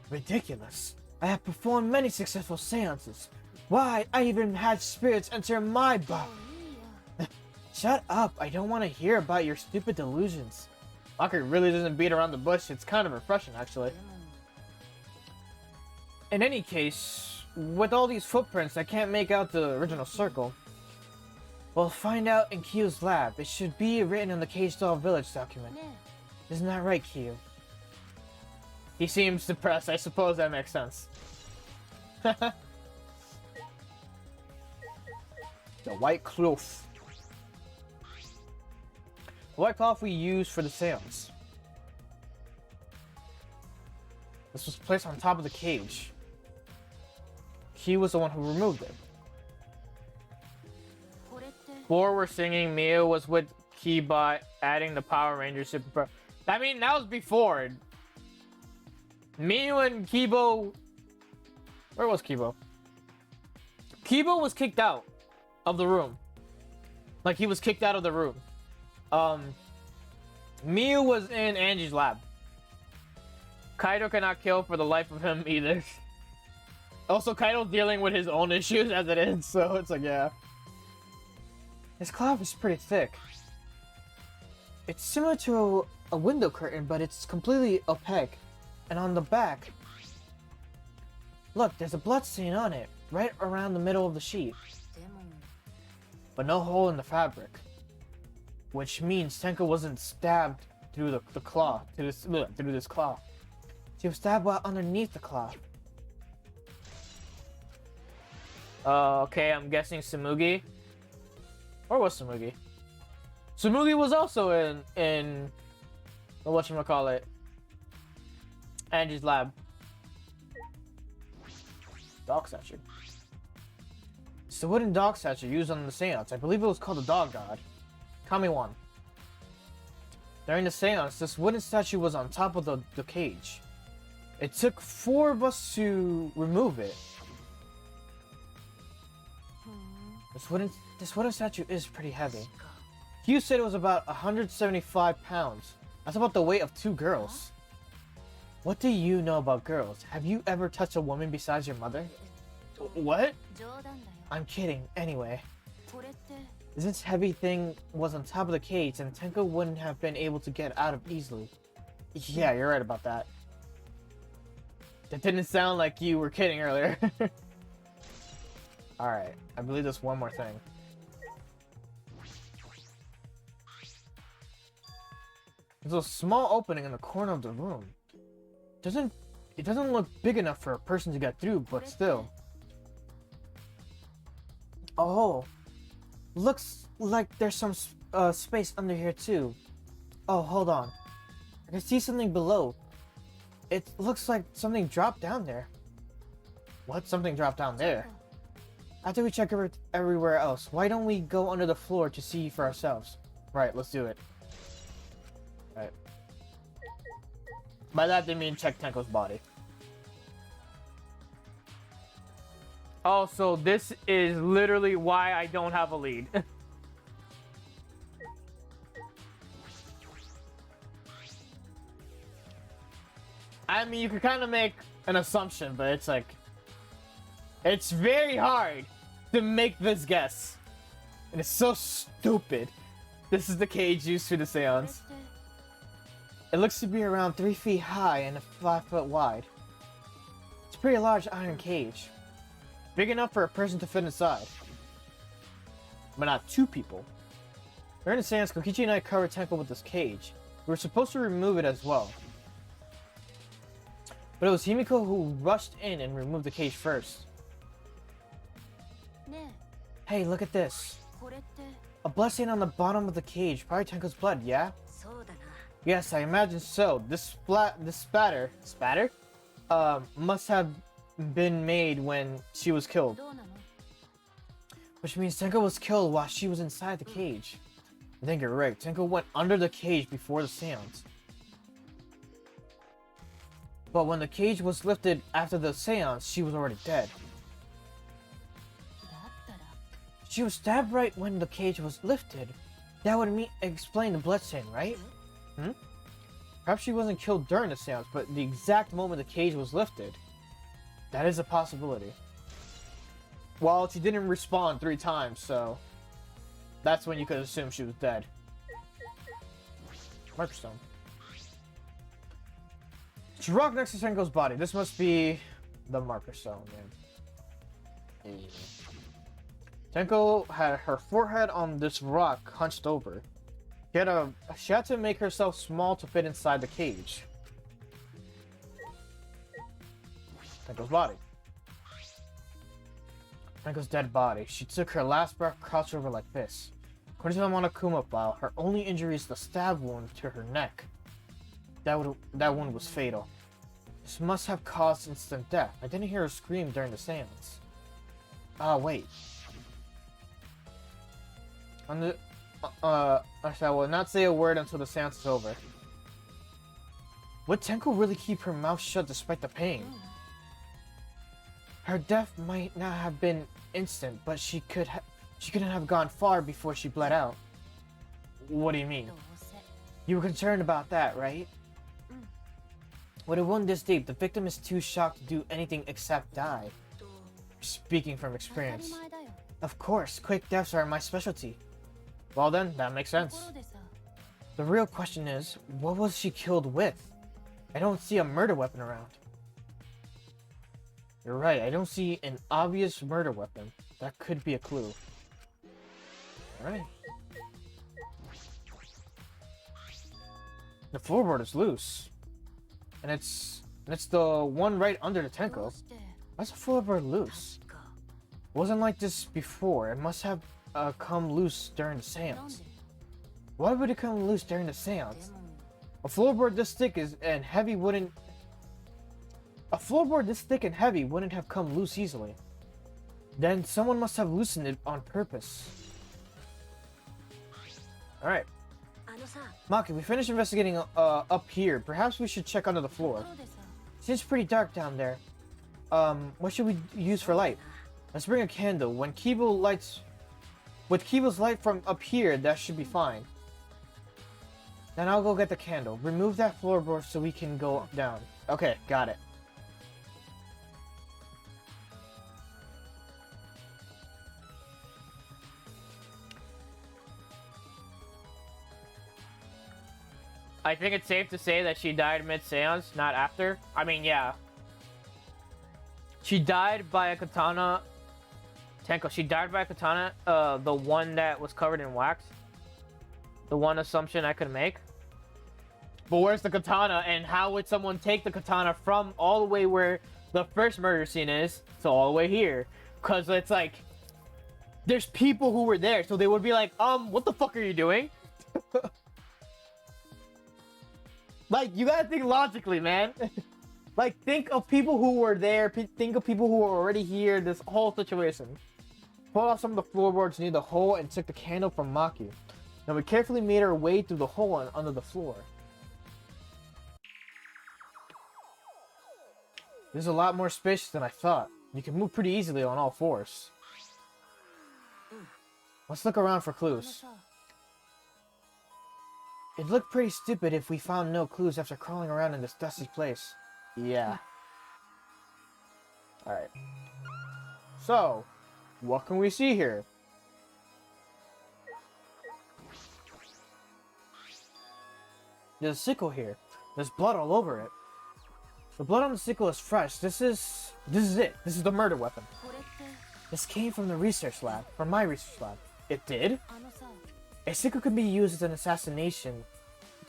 Ridiculous? I have performed many successful seances. Why, I even had spirits enter my body. Shut up, I don't want to hear about your stupid delusions. Maki really doesn't beat around the bush, it's kind of refreshing actually. In any case, with all these footprints, I can't make out the original circle. We'll find out in Q's lab. It should be written in the Cage Doll Village document. Isn't that right, Q? He seems depressed. I suppose that makes sense. The white cloth. The white cloth we use for the seance. This was placed on top of the cage. He was the one who removed it. Before we're singing, Mia was with Keybot, adding the Power Rangers super. I mean, that was before. Mia and Kibo. Where was Kibo? Kibo was kicked out of the room. Like, he was kicked out of the room. Mia was in Angie's lab. Kaido cannot kill for the life of him either. Also, Kaido's dealing with his own issues as it is, so it's like, yeah. This cloth is pretty thick. It's similar to a window curtain, but it's completely opaque. And on the back, look, there's a blood stain on it, right around the middle of the sheet. But no hole in the fabric. Which means Tenko wasn't stabbed through the cloth, through this cloth. She was stabbed while underneath the cloth. Okay, I'm guessing Tsumugi. Or was Tsumugi? Tsumugi was also in whatchamacallit, Angie's lab. Dog statue. It's the wooden dog statue used on the seance. I believe it was called the Dog God. Kami-wan. During the seance, this wooden statue was on top of the cage. It took 4 of us to remove it. This wooden statue is pretty heavy. Hugh said it was about 175 pounds. That's about the weight of 2 girls. What do you know about girls? Have you ever touched a woman besides your mother? What? I'm kidding. Anyway, this heavy thing was on top of the cage and Tenko wouldn't have been able to get out of easily. Yeah, you're right about that. That didn't sound like you were kidding earlier. Alright, I believe there's one more thing. There's a small opening in the corner of the room. It doesn't look big enough for a person to get through, but still. Oh, looks like there's some space under here too. Oh, hold on. I can see something below. It looks like something dropped down there. What? Something dropped down there? After we check everywhere else, why don't we go under the floor to see for ourselves? Right, let's do it. Right. By that, they mean check Tenko's body. Oh, so this is literally why I don't have a lead. I mean, you could kind of make an assumption, but it's like... It's very hard to make this guess. And it's so stupid. This is the cage used for the seance. It looks to be around 3 feet high and 5 foot wide. It's a pretty large iron cage. Big enough for a person to fit inside. But not 2 people. During the seance, Kokichi and I covered Tenko with this cage. We were supposed to remove it as well. But it was Himiko who rushed in and removed the cage first. Hey, look at this. A blood stain on the bottom of the cage. Probably Tenko's blood, yeah? Yes, I imagine so. This spatter must have been made when she was killed. Which means Tenko was killed while she was inside the cage. I think you're right. Tenko went under the cage before the seance. But when the cage was lifted after the seance, she was already dead. She was stabbed right when the cage was lifted. That would explain the bloodstain, right? Perhaps she wasn't killed during the seance, but the exact moment the cage was lifted. That is a possibility. Well, she didn't respawn 3 times, so... That's when you could assume she was dead. Marker stone. It's a rock next to Tenko's body. This must be the marker stone, man. Tenko had her forehead on this rock hunched over. She had to make herself small to fit inside the cage. Tenko's body. Tenko's dead body. She took her last breath, crouched over like this. According to the Monokuma file, her only injury is the stab wound to her neck. That wound was fatal. This must have caused instant death. I didn't hear her scream during the seance. Ah, wait. I will not say a word until the seance is over. Would Tenko really keep her mouth shut despite the pain? Her death might not have been instant, but she couldn't have gone far before she bled out. What do you mean? You were concerned about that, right? With a wound this deep, the victim is too shocked to do anything except die. Speaking from experience. Of course, quick deaths are my specialty. Well then, that makes sense. The real question is, what was she killed with? I don't see a murder weapon around. You're right, I don't see an obvious murder weapon. That could be a clue. Alright. The floorboard is loose. And it's the one right under the Tenko. Why's the floorboard loose? It wasn't like this before. It must have come loose during the seance. Why would it come loose during the seance? A floorboard this thick and heavy wouldn't have come loose easily. Then someone must have loosened it on purpose. Alright. Maki, we finished investigating up here. Perhaps we should check under the floor. Seems pretty dark down there. What should we use for light? Let's bring a candle. With Kibo's light from up here, that should be fine. Then I'll go get the candle. Remove that floorboard so we can go down. Okay, got it. I think it's safe to say that she died mid-seance, not after. I mean, yeah. She died by a katana. Tenko, she died by a katana, the one that was covered in wax. The one assumption I could make. But where's the katana, and how would someone take the katana from all the way where the first murder scene is to all the way here? Because it's like, there's people who were there, so they would be like, what the fuck are you doing? Like, you gotta think logically, man. Like, think of people who were there, think of people who were already here, this whole situation. Pulled off some of the floorboards near the hole and took the candle from Maki. Now we carefully made our way through the hole and under the floor. This is a lot more spacious than I thought. You can move pretty easily on all fours. Let's look around for clues. It'd look pretty stupid if we found no clues after crawling around in this dusty place. Yeah. Alright. So, what can we see here? There's a sickle here. There's blood all over it. The blood on the sickle is fresh. This is it. This is the murder weapon. This came from the research lab. From my research lab. It did? A sickle can be used as an assassinate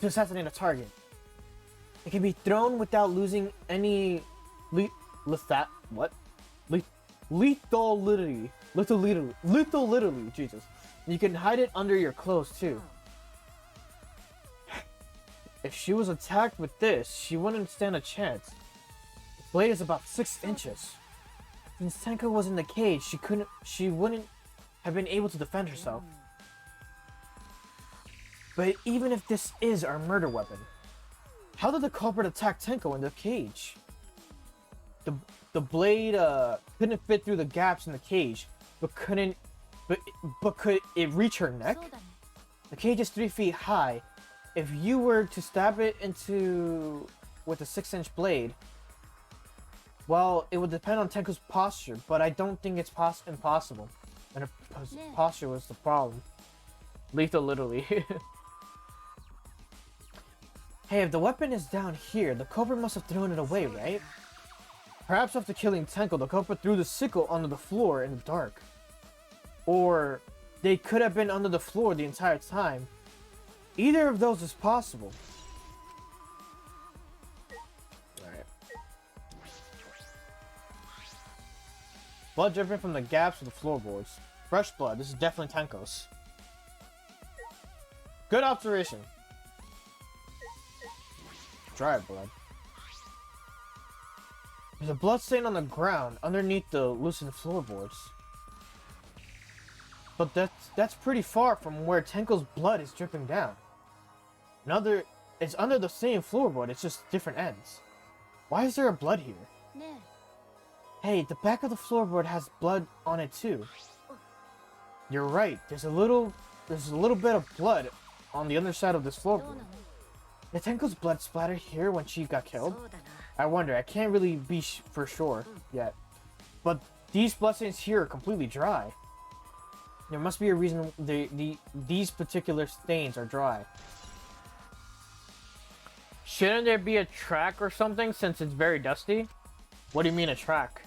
a target. It can be thrown without losing any lethality. Jesus. You can hide it under your clothes too. If she was attacked with this, she wouldn't stand a chance. The blade is about 6 inches. Since Tenko was in the cage, she wouldn't have been able to defend herself. But even if this is our murder weapon, how did the culprit attack Tenko in the cage? The blade couldn't fit through the gaps in the cage, but could it reach her neck? The cage is 3 feet high. If you were to stab it into with a 6-inch blade, well, it would depend on Tenko's posture, but I don't think it's impossible. And her posture was the problem. Lethal, literally. Hey, if the weapon is down here, the culprit must have thrown it away, right? Perhaps after killing Tenko, the culprit threw the sickle onto the floor in the dark. Or they could have been under the floor the entire time. Either of those is possible. Alright. Blood dripping from the gaps of the floorboards. Fresh blood. This is definitely Tenko's. Good observation. Dry blood. There's a blood stain on the ground underneath the loosened floorboards. But that's pretty far from where Tenko's blood is dripping down. It's under the same floorboard, it's just different ends. Why is there a blood here? Hey, the back of the floorboard has blood on it too. You're right, there's a little bit of blood on the underside of this floorboard. Did Tenko's blood splatter here when she got killed? I wonder, I can't really be for sure yet. But these bloodstains here are completely dry. There must be a reason these particular stains are dry. Shouldn't there be a track or something since it's very dusty? What do you mean a track?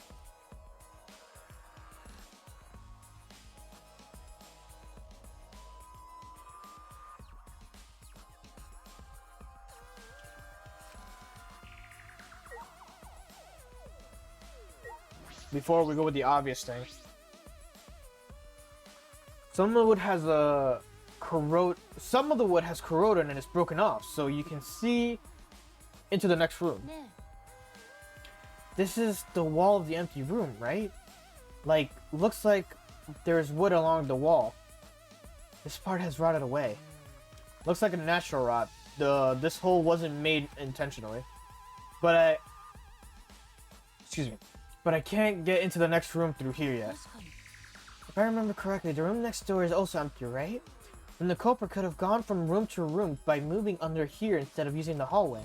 Before we go with the obvious thing. Some of the wood has corroded and it's broken off, so you can see into the next room. This is the wall of the empty room, right? Like, looks like there's wood along the wall. This part has rotted away. Looks like a natural rot. This hole wasn't made intentionally. But I can't get into the next room through here yet. If I remember correctly, the room next door is also empty, right? Then the culprit could have gone from room to room by moving under here instead of using the hallway.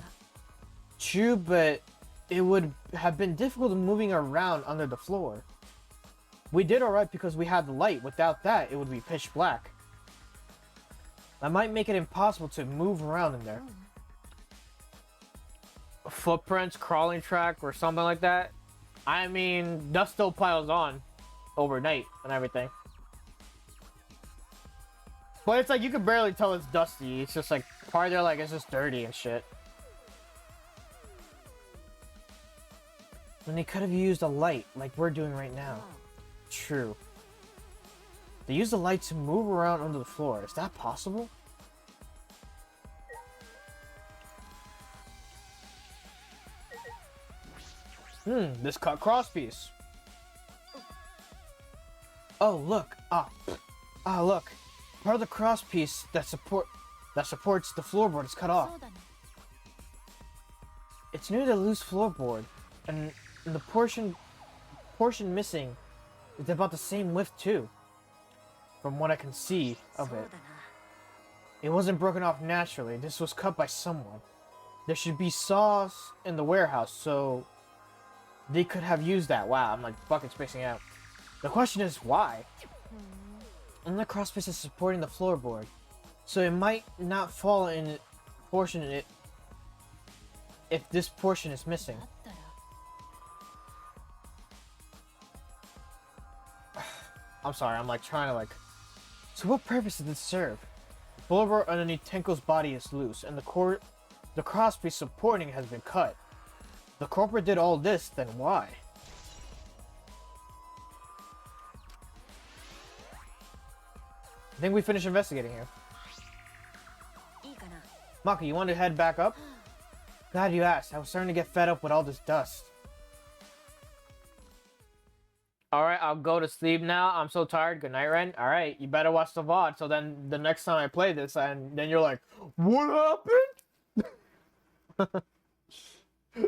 True, but it would have been difficult moving around under the floor. We did alright because we had the light. Without that, it would be pitch black. That might make it impossible to move around in there. Footprints, crawling track, or something like that. I mean, dust still piles on overnight and everything. But it's like, you can barely tell it's dusty. It's just like, part there, like, it's just dirty and shit. And they could have used a light, like we're doing right now. True. They used the light to move around under the floor. Is that possible? This cut crosspiece. Oh, look. Look. Part of the crosspiece that supports the floorboard is cut off. It's near the loose floorboard, and the portion missing is about the same width too. From what I can see of it. It wasn't broken off naturally. This was cut by someone. There should be saws in the warehouse, so they could have used that. Wow, I'm like fucking spacing out. The question is why? And the crosspiece is supporting the floorboard, so it might not fall in portion if this portion is missing. I'm sorry, I'm like trying to like... So what purpose does this serve? The floorboard underneath Tenko's body is loose, and the crosspiece supporting has been cut. The culprit did all this, then why? I think we finished investigating here. Maki, you want to head back up? Glad you asked. I was starting to get fed up with all this dust. Alright, I'll go to sleep now. I'm so tired. Good night, Ren. Alright, you better watch the VOD, so then the next time I play this, and then you're like, what happened?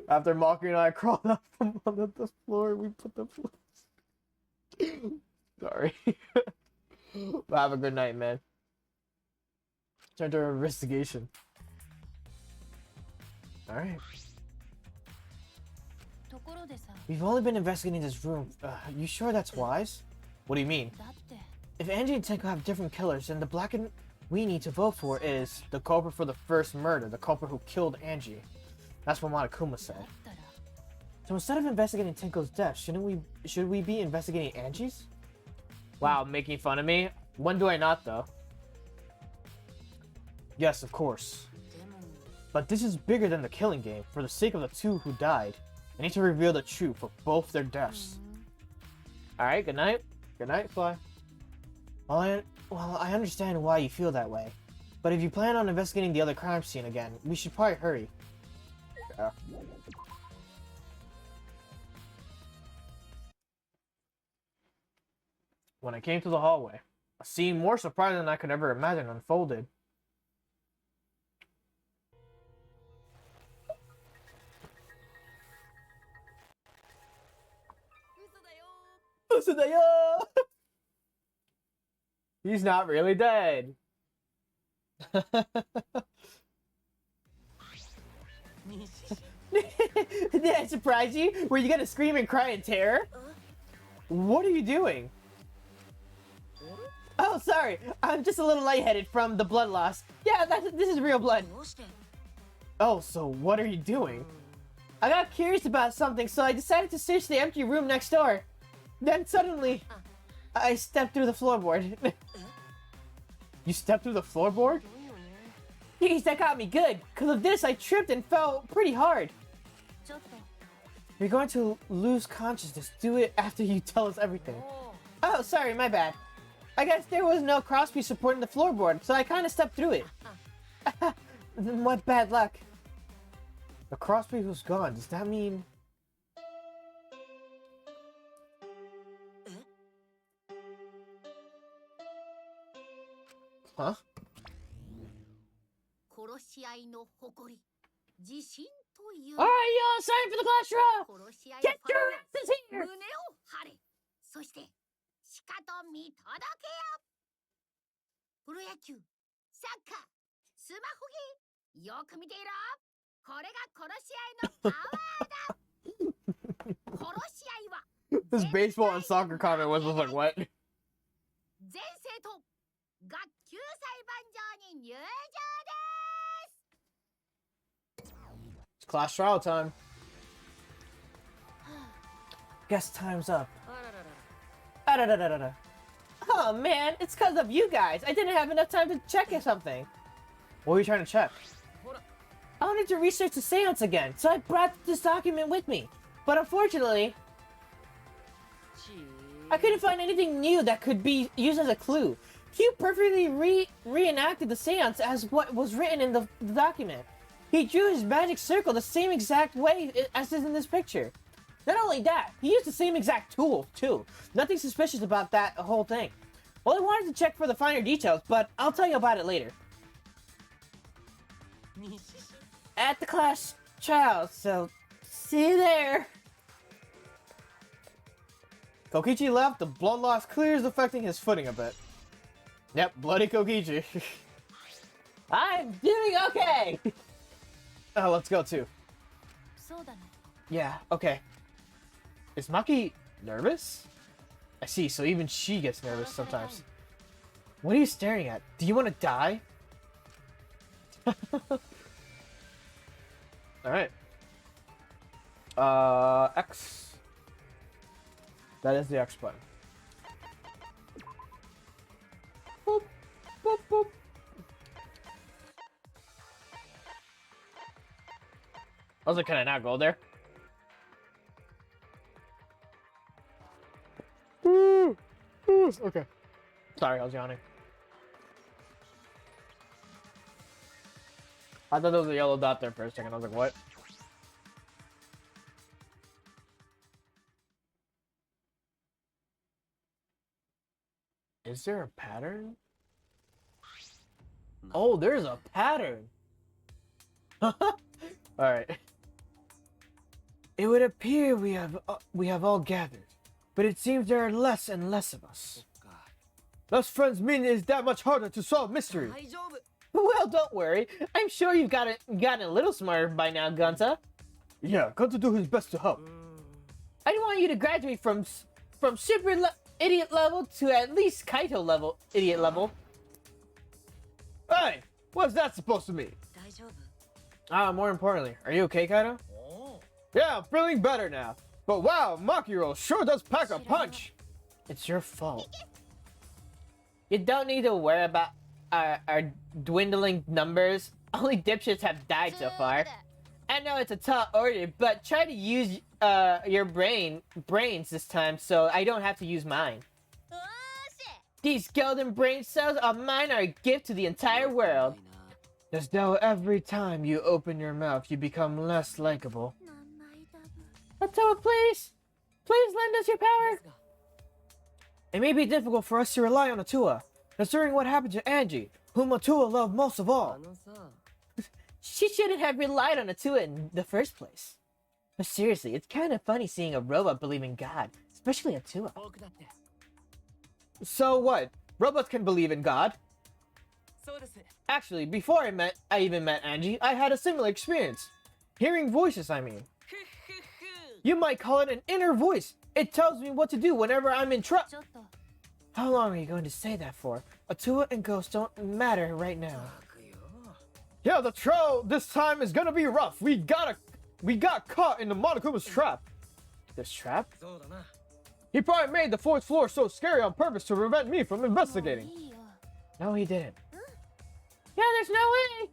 After Maki and I crawled up from under the floor, we put the floor. Sorry. But have a good night, man. Turn to our investigation. Alright. We've only been investigating this room. You sure that's wise? What do you mean? If Angie and Tenko have different killers, then the black and we need to vote for is the culprit for the first murder, the culprit who killed Angie. That's what Monokuma said. So instead of investigating Tenko's death, should we be investigating Angie's? Wow, making fun of me? When do I not, though? Yes, of course. But this is bigger than the killing game. For the sake of the two who died, I need to reveal the truth for both their deaths. Alright, good night. Good night, Fly. Well, I understand why you feel that way. But if you plan on investigating the other crime scene again, we should probably hurry. Yeah. When I came to the hallway, a scene more surprising than I could ever imagine unfolded. He's not really dead. Did I surprise you? Were you gonna scream and cry in terror? What are you doing? Oh, sorry. I'm just a little lightheaded from the blood loss. Yeah, this is real blood. Oh, so what are you doing? I got curious about something, so I decided to search the empty room next door. Then suddenly, I stepped through the floorboard. You stepped through the floorboard? Jeez, that got me good. Because of this, I tripped and fell pretty hard. You're going to lose consciousness. Do it after you tell us everything. Oh, sorry, my bad. I guess there was no crosspiece supporting the floorboard, so I kind of stepped through it. What bad luck. The crosspiece was gone. Does that mean... Huh? Alright, y'all, sign for the class trial! Get your asses here! そしてしかと見届けよプロ野球サッカースマホゲーよく見ていろこれが殺し合いのパワーだ殺し合いは This baseball and soccer comment was like, what? 全生徒学級裁判場に入場です It's class trial time. Guess time's up. Oh man, it's because of you guys. I didn't have enough time to check something. What were you trying to check? I wanted to research the seance again, so I brought this document with me. But unfortunately, I couldn't find anything new that could be used as a clue. Q perfectly reenacted the seance as what was written in the document. He drew his magic circle the same exact way as is in this picture. Not only that, he used the same exact tool, too. Nothing suspicious about that whole thing. Well, I wanted to check for the finer details, but I'll tell you about it later. At the class trial, so see you there. Kokichi left, the blood loss clears, affecting his footing a bit. Yep, bloody Kokichi. I'm doing okay! Oh, let's go too. Yeah, okay. Is Maki nervous? I see, so even she gets nervous sometimes. What are you staring at? Do you want to die? Alright. X. That is the X button. Boop, boop, boop. I was like, can I not go there? Okay. Sorry, I was yawning. I thought there was a yellow dot there for a second. I was like, what? Is there a pattern? Oh, there's a pattern. Alright. It would appear we have all gathered, but it seems there are less and less of us. Thus, friends, mean it is that much harder to solve mystery. Well, don't worry. I'm sure you've gotten a little smarter by now, Gunta. Yeah, Gunta do his best to help. I don't want you to graduate from super idiot level to at least Kaito level idiot level. Hey, what's that supposed to mean? More importantly, are you okay, Kaito? Yeah, I'm feeling better now. But wow, Makiro sure does pack a punch. It's your fault. You don't need to worry about our dwindling numbers. Only dipshits have died so far. I know it's a tall order, but try to use your brains this time so I don't have to use mine. These golden brain cells of mine are a gift to the entire world. As though every time you open your mouth, you become less likable. Atua, please! Please lend us your power! It may be difficult for us to rely on Atua, considering what happened to Angie, whom Atua loved most of all. She shouldn't have relied on Atua in the first place. But seriously, it's kind of funny seeing a robot believe in God, especially Atua. So what? Robots can believe in God. Actually, before I even met Angie, I had a similar experience. Hearing voices, I mean. You might call it an inner voice. It tells me what to do whenever I'm in trouble. How long are you going to say that for? Atua and Ghost don't matter right now. Yeah, the trial this time is gonna be rough. We got caught in the Monokuma's trap. This trap? He probably made the 4th floor so scary on purpose to prevent me from investigating. No, he didn't. Yeah, there's no way.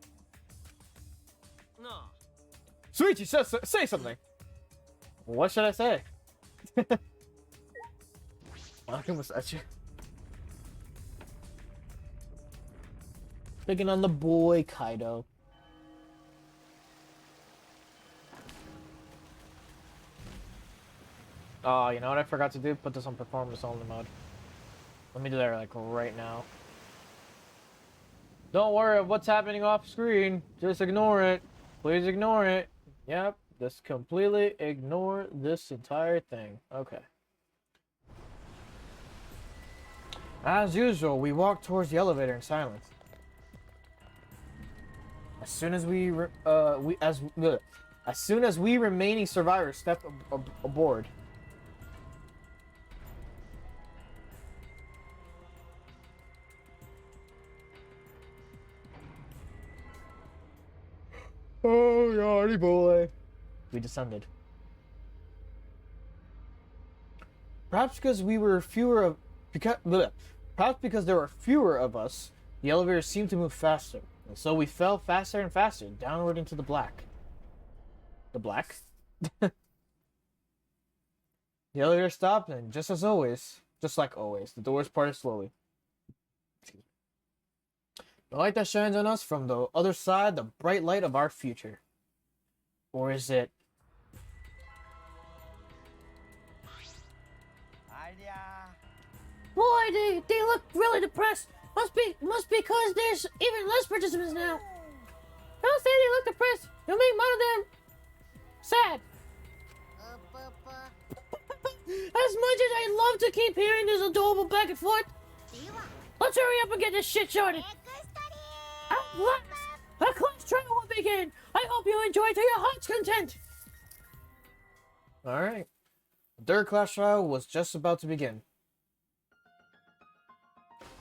No. Suichi, say something. What should I say? Monokuma's at you. Picking on the boy, Kaido. Oh, you know what I forgot to do? Put this on performance only mode. Let me do that like right now. Don't worry of what's happening off screen. Just ignore it. Please ignore it. Yep, just completely ignore this entire thing. Okay. As usual, we walk towards the elevator in silence. As soon as we remaining survivors step aboard. Oh, yardy boy. We descended. Perhaps because there were fewer of us, the elevator seemed to move faster. And so we fell faster and faster, downward into the black. The black? The elevator stopped, and just like always, the doors parted slowly. The light that shines on us from the other side, the bright light of our future. Or is it? Boy, they look really depressed. Must be because there's even less participants now. Don't say they look depressed. You'll make one of them sad. As much as I love to keep hearing this adorable back and forth, let's hurry up and get this shit started. At last, the class trial will begin. I hope you enjoy to your heart's content. Alright. The third class trial was just about to begin.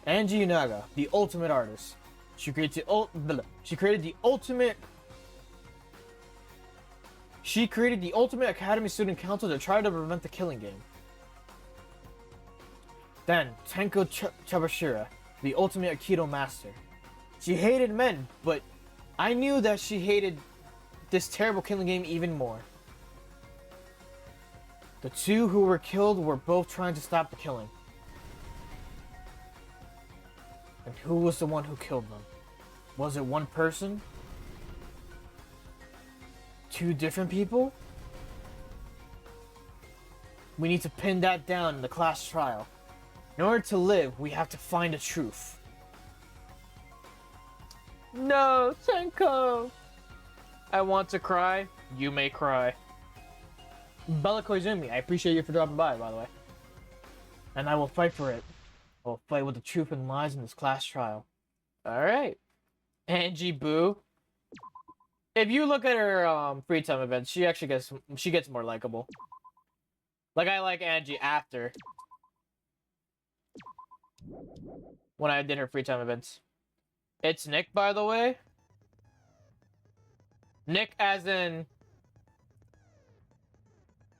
Angie Yunaga, the ultimate artist. She created the ultimate Academy Student Council to try to prevent the killing game. Then, Tenko Chabashira, the ultimate Aikido master. She hated men, but I knew that she hated this terrible killing game even more. The two who were killed were both trying to stop the killing. And who was the one who killed them? Was it one person? Two different people? We need to pin that down in the class trial. In order to live, we have to find the truth. No, Tenko! I want to cry. You may cry. Bella Koizumi, I appreciate you for dropping by the way. And I will fight for it. I will fight with the truth and lies in this class trial. Alright. Angie Boo. If you look at her free time events, she actually gets more likable. Like I like Angie after. When I did her free time events. It's Nick, by the way. Nick as in...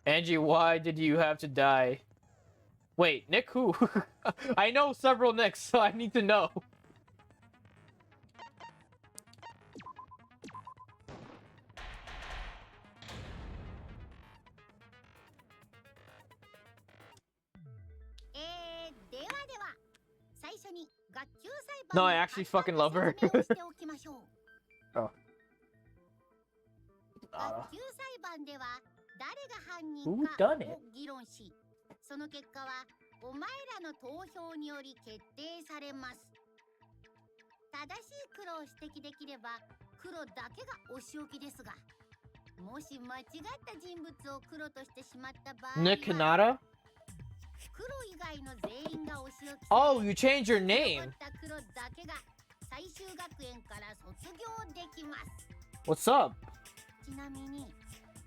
Angie, why did you have to die? Wait, Nick who? I know several Nicks, so I need to know. は最初に学級裁判 No, の I actually fucking love her. 説明をしておきましょう。 Oh. 学級裁判では誰が犯人 Who か done it? を議論し、その結果はお前らの投票により決定されます。正しい黒を指摘できれば黒だけがお仕置きですが、もし間違った人物を黒としてしまった場合は Nick Kanata? 黒以外の全員がお仕置き。 Oh, you changed your name. 残った黒だけが最終学園から卒業できます。 What's up? ちなみに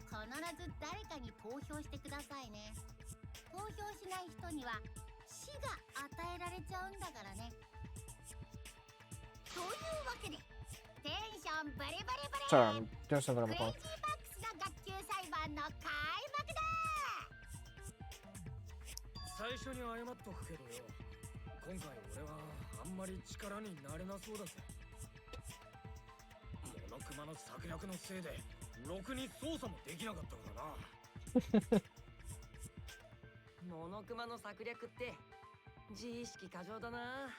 必ず誰かに投票してくださいね。投票しない人には死が与えられちゃうんだからね。というわけでテンションバリバリバリ Sorry, I'm doing something on ク my レイ phone. ジーバックスの学級裁判の開幕だ。最初に謝っとくけどよ、今回俺はあんまり力になれなそうだぜ。モノクマの策略のせいでろくに操作もできなかったからな。モノクマの策略って自意識過剰だな。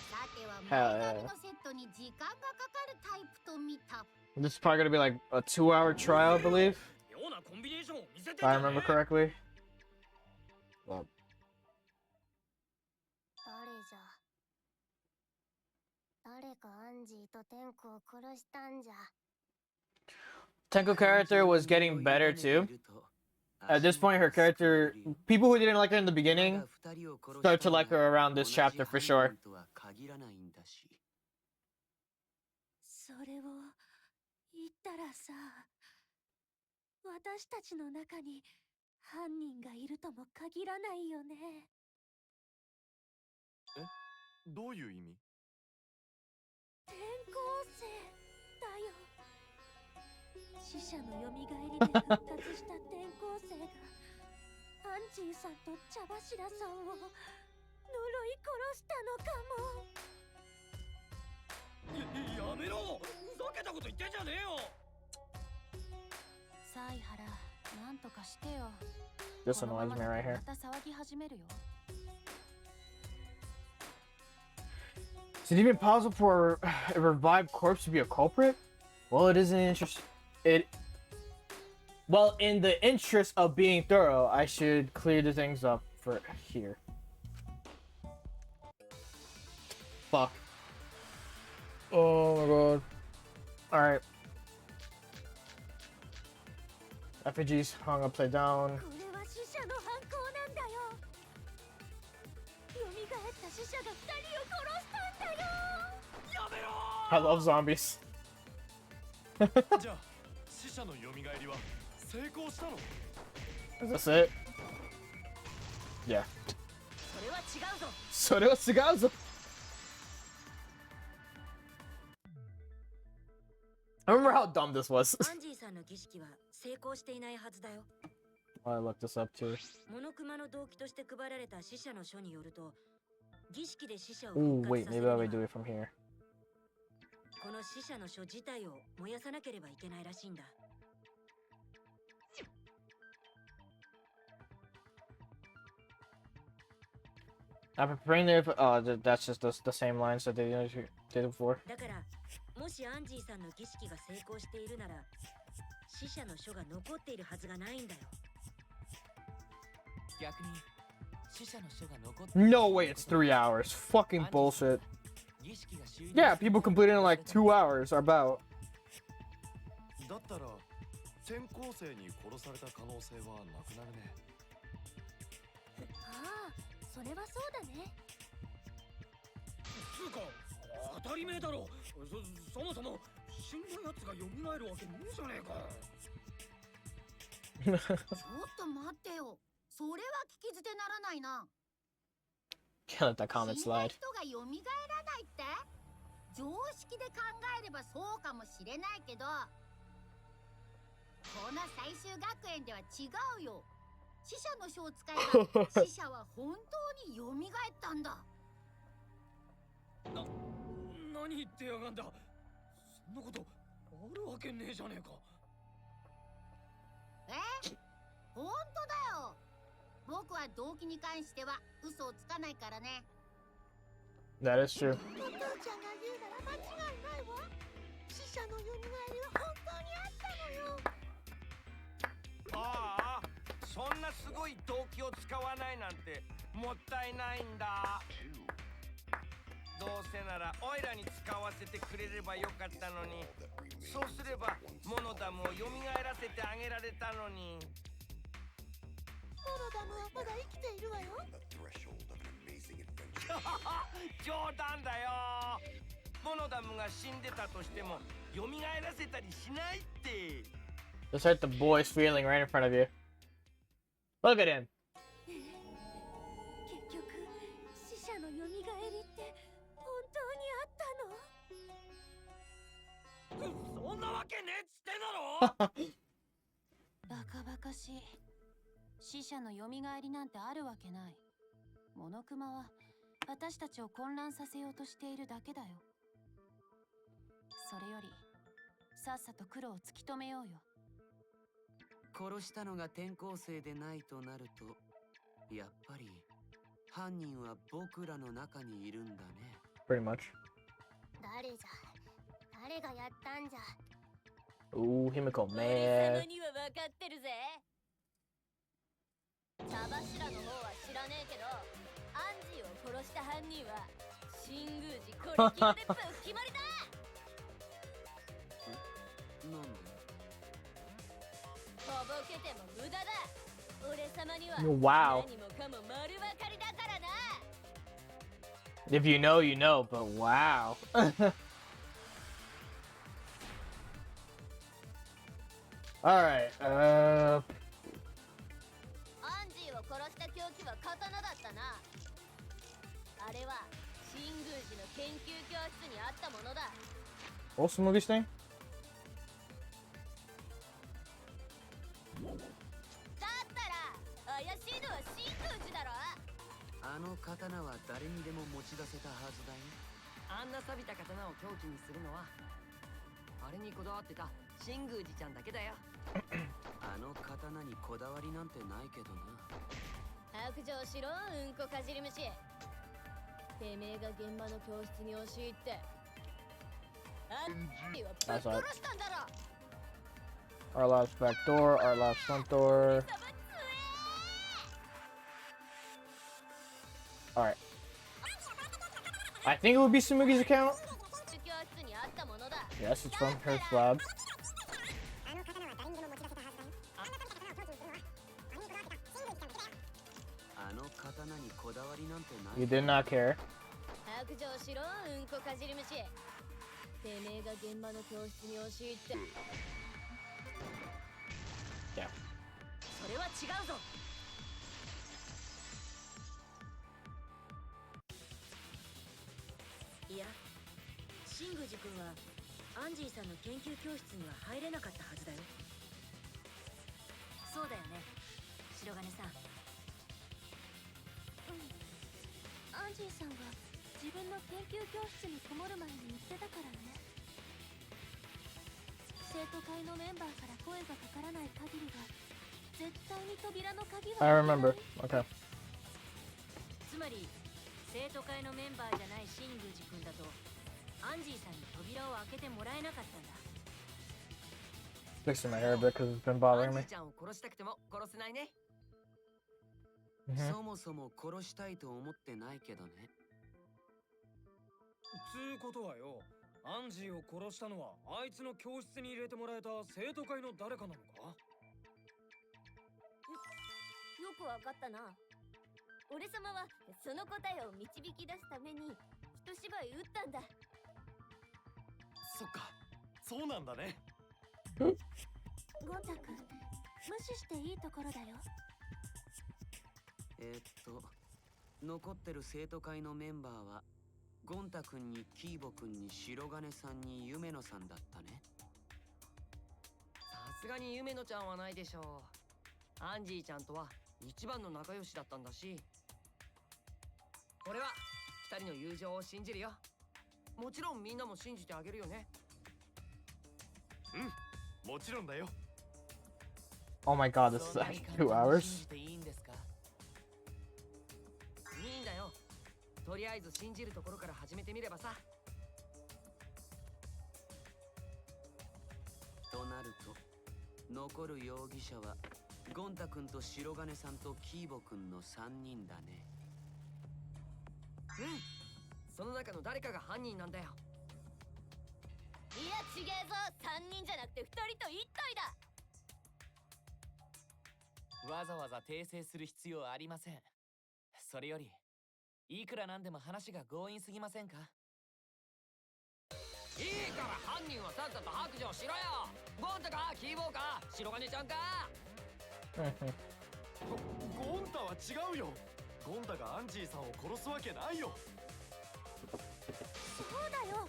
さては Hell 前 yeah. 髪のセットに時間がかかるタイプと見た。 This is probably gonna be like a 2-hour trial, I believe. 妙なコンビネーションを見せて If I remember correctly. Well, 誰じゃ。誰かアンジーとテンクを殺したんじゃ。 Tenko character was getting better too. At this point, her character, people who didn't like her in the beginning, start to like her around this chapter for sure. それを言ったらさ、私たちの中に犯人がいるとも限らないよね。どういう意味？転校生だよ。死者の蘇りで復活した転校生がアンジーさんと茶柱さんを呪い殺したのかも。やめろ、ふざけたこと言ってんじゃねえよ。サイハラ、なんとかしてよ。 This annoys me right here. また騒ぎ始めるよ。 Is it even possible for a revived corpse to be a culprit? Well, it isn't interesting. Well, in the interest of being thorough, I should clear the things up for here. Fuck. Oh my god. Alright. Effigies hung upside down. これは死者の犯行なんだよ。蘇った死者が2人を殺したんだよ。 I love zombies. じゃあ死者の蘇りは成功したの？ Is this it? Yeah. それは違うぞ。それは違うぞ. I remember how dumb this was. アンジーさんの儀式は成功していないはずだよ。 I looked this up too. モノクマの動機として配られた死者の書によると、儀式で死者を Ooh, 復 wait, 活させ maybe る I に would do は it from here. この死者の書自体を燃やさなければいけないらしいんだ。 I'm preparing there. That's just the same lines that they did before. だからもしアンジーさんの儀式が成功しているなら、死者の書が残っているはずがないんだよ。逆に死者の書が残って No way, it's 3 hours. Fucking bullshit. Yeah, people completed in like 2 hours or about. だったら転校生に殺された可能性はなくなるね。ああ、それはそうだね。つうか当たり前だろ。そもそも死んだやつが蘇るわけねえじゃねえか。ちょっと待ってよ。それは聞き捨てならないな。 Can't let that comment 死んだ slide. 人が蘇らないって常識で考えればそうかもしれないけど、この最終学園では違うよ。死者の書を使えば死者は本当に蘇ったんだ。何言ってやがんだ。そんなことあるわけねえじゃねえか。本当だよ。僕僕は動機に関しては嘘をつかないからね。 That is true. お父ちゃんが言うなら間違いないわ。死者の蘇りは本当にあったのよ。ああ、そんなすごい動機を使わないなんてもったいないんだ。どうせならオイラに使わせてくれればよかったのに、そうすればモノダムを蘇らせてあげられたのに。モノダムはまだ生きているわよ。 On the threshold of an amazing adventure. 冗談だよ。モノダムが死んでたとしても蘇らせたりしないって。 Just hurt the boy's feeling right in front of you. Look at him. 結局死者の蘇りって本当にあったの？そんなわけねえっつってんだろ。バカバカしい。死者の蘇りなんてあるわけない。モノクマは私たちを混乱させようとしているだけだよ。それよりさっさと黒を突き止めようよ。殺したのが転校生でないとなると、やっぱり犯人は僕らの中にいるんだね。Pretty much. 誰じゃ？誰がやったんじゃ？ Ooh, Himiko, 俺 man. 様には分かってるぜ。茶柱の方は知らねえけど、アンジーを殺した犯人は新宮寺これ級でぶっ決まりだ。なんで？とぼけても無駄だ。俺様には Wow. 何もかも丸分かりだからな。 If you know, you know, but wow. Alright, アンジーを殺した凶器は刀だったな。あれは新宮寺の研究教室にあったものだ。 what's the movie's name? だったら怪しいのは新宮寺だろ。あの刀は誰にでも持ち出せたはずだよ。あんな錆びた刀を凶器にするのはあれにこだわってた新宮寺ちゃんだけだよ。あの刀にこだわりなんてないけどな。白状しろ、うんこかじり虫。てめえが現場の教室に押し入ってアンジーをぶっ殺したんだろ。 Our last back door, our last front door. Alright. I think it would be Sumugi's account. 教室にあったものだ。 Yes, it's from her lab. あの刀は誰にでも持ち出せたはずだよ。あの刀を凶器にするのはあれにこだわってた新宮寺ちゃんだけだよ。あの刀にこだわりなんてない。 You did not care. 白状しろ、うんこかじり虫。てめえが現場の教室に押し入って。 Yeah. それは違うぞ。いや、新宮寺君はアンジーさんの研究教室には入れなかったはずだよ。そうだよね、白金さん。アンジーさんが自分の研究教室にこもる前に言ってたからね。生徒会のメンバーから声がかからない限りは絶対に扉の鍵は I remember. Okay. つまり生徒会のメンバーじゃない新宮寺君だとアンジーさんに扉を開けてもらえなかったんだ。 Fixing my hair a bit because it's been ア bothering ンジ me. ーちゃんを殺したくても殺せないね。Mhm. そもそも殺したいと思ってないけどね。つうことはよ、アンジーを殺したのはあいつの教室に入れてもらえた生徒会の誰かなのか？よくわかったな。俺様はその答えを導き出すために一芝居打ったんだ。そっか、そうなんだね。ゴンタ君、無視していいところだよ。残ってる生徒会のメンバーはゴンタ君にキーボ君に白金さんに夢野さんだったね。さすがに夢野ちゃんはないでしょう。アンジーちゃんとは一番の仲良しだったんだし、俺は二人の友情を信じるよ。もちろんみんなも信じてあげるよね。うん、もちろんだよ。 Oh my god, this is like 2 hours. とりあえず信じるところから始めてみればさ。となると残る容疑者はゴンタ君と白金さんとキーボ君の3人だね。うん、その中の誰かが犯人なんだよ。いや違えぞ、3人じゃなくて2人と1体だ。わざわざ訂正する必要ありません。それよりいくらなんでも話が強引すぎませんか？いいから犯人はさっさと白状しろよ。ゴンタかキーボーか白金ちゃんか。ゴンタは違うよ。ゴンタがアンジーさんを殺すわけないよ。そうだよ、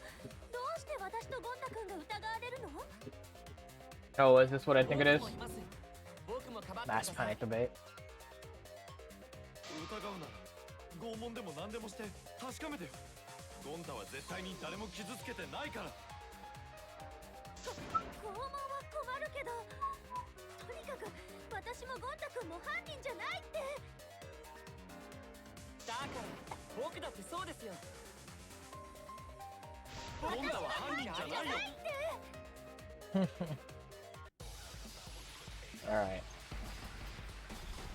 どうして私とゴンタ君が疑われるの？ Oh, is this what I think it is? 僕もかばって Mass panic debate. 疑うなら拷問でも何でもして確かめてよ。ゴンタは絶対に誰も傷つけてないから。拷問は困るけど、とにかく私もゴンタ君も犯人じゃないって。だから僕だってそうですよ。ゴンタは犯人じゃないよ。Alright.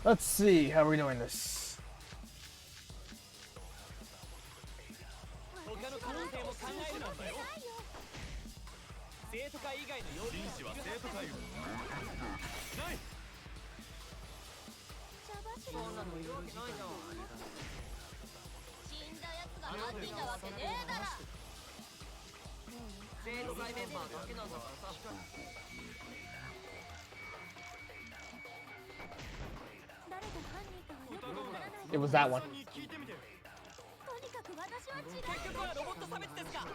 Let's see how we're doing this. 他の可能性も考えるなんだよ。生徒会以外の容疑紳士は生徒会をない。そんなのいるわけないじゃん。死んだやつが犯人なわけねえだろ。生徒会メンバーだけなんだからさ。誰が犯人かはよくわからない。 It was that one. とにかく私は違う。結局はロボット差別ですか？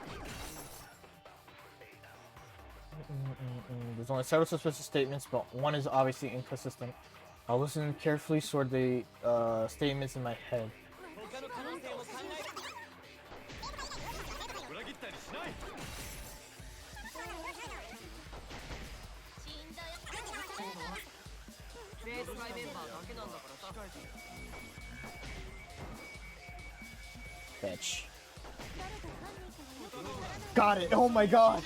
There's only several suspicious statements, but one is obviously inconsistent. I'll listen carefully, sort the statements in my head. 他の可能性も考える。裏切ったりしない。死んだやつが生徒会メンバーだけなんだからさ。 Bitch. 誰が犯人かはよくわからない。 Got it! Oh my god!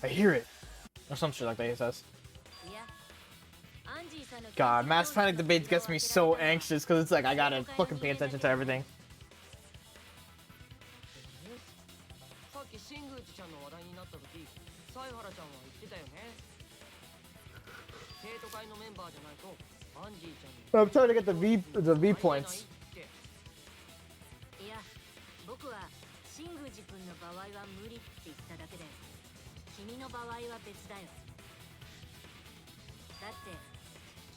I hear it. Or some shit like that, he says. いや、アンジーさんの God, mass panic debates gets me so anxious because it's like I gotta fucking pay attention to everything. さっき新宮寺ちゃんの話題になった時、犀原ちゃんは言ってたよね。生徒会のメンバーじゃないとアンジーちゃんに I'm trying to get the V points. いや、僕は新宮寺君の場合は無理って言っただけで、君の場合は別だよ。だって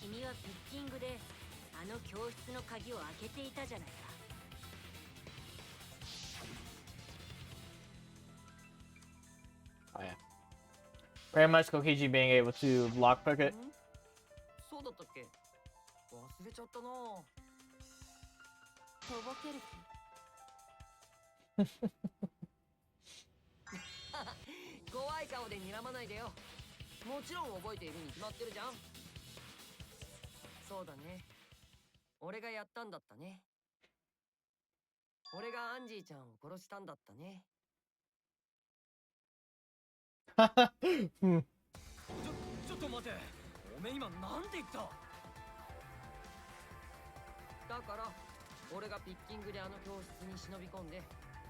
君はピッキングであの教室の鍵を開けていたじゃないか。 Oh yeah. Pretty much Kokiji being able to lockpick it. そうだったっけ？忘れちゃったな。とぼける気？怖い顔で睨まないでよ。もちろん覚えているに決まってるじゃん。そうだね。俺がやったんだったね。俺がアンジーちゃんを殺したんだったね。Hmm. ちょっと待て。おめえ今なんて言った？だから俺がピッキングであの教室に忍び込んで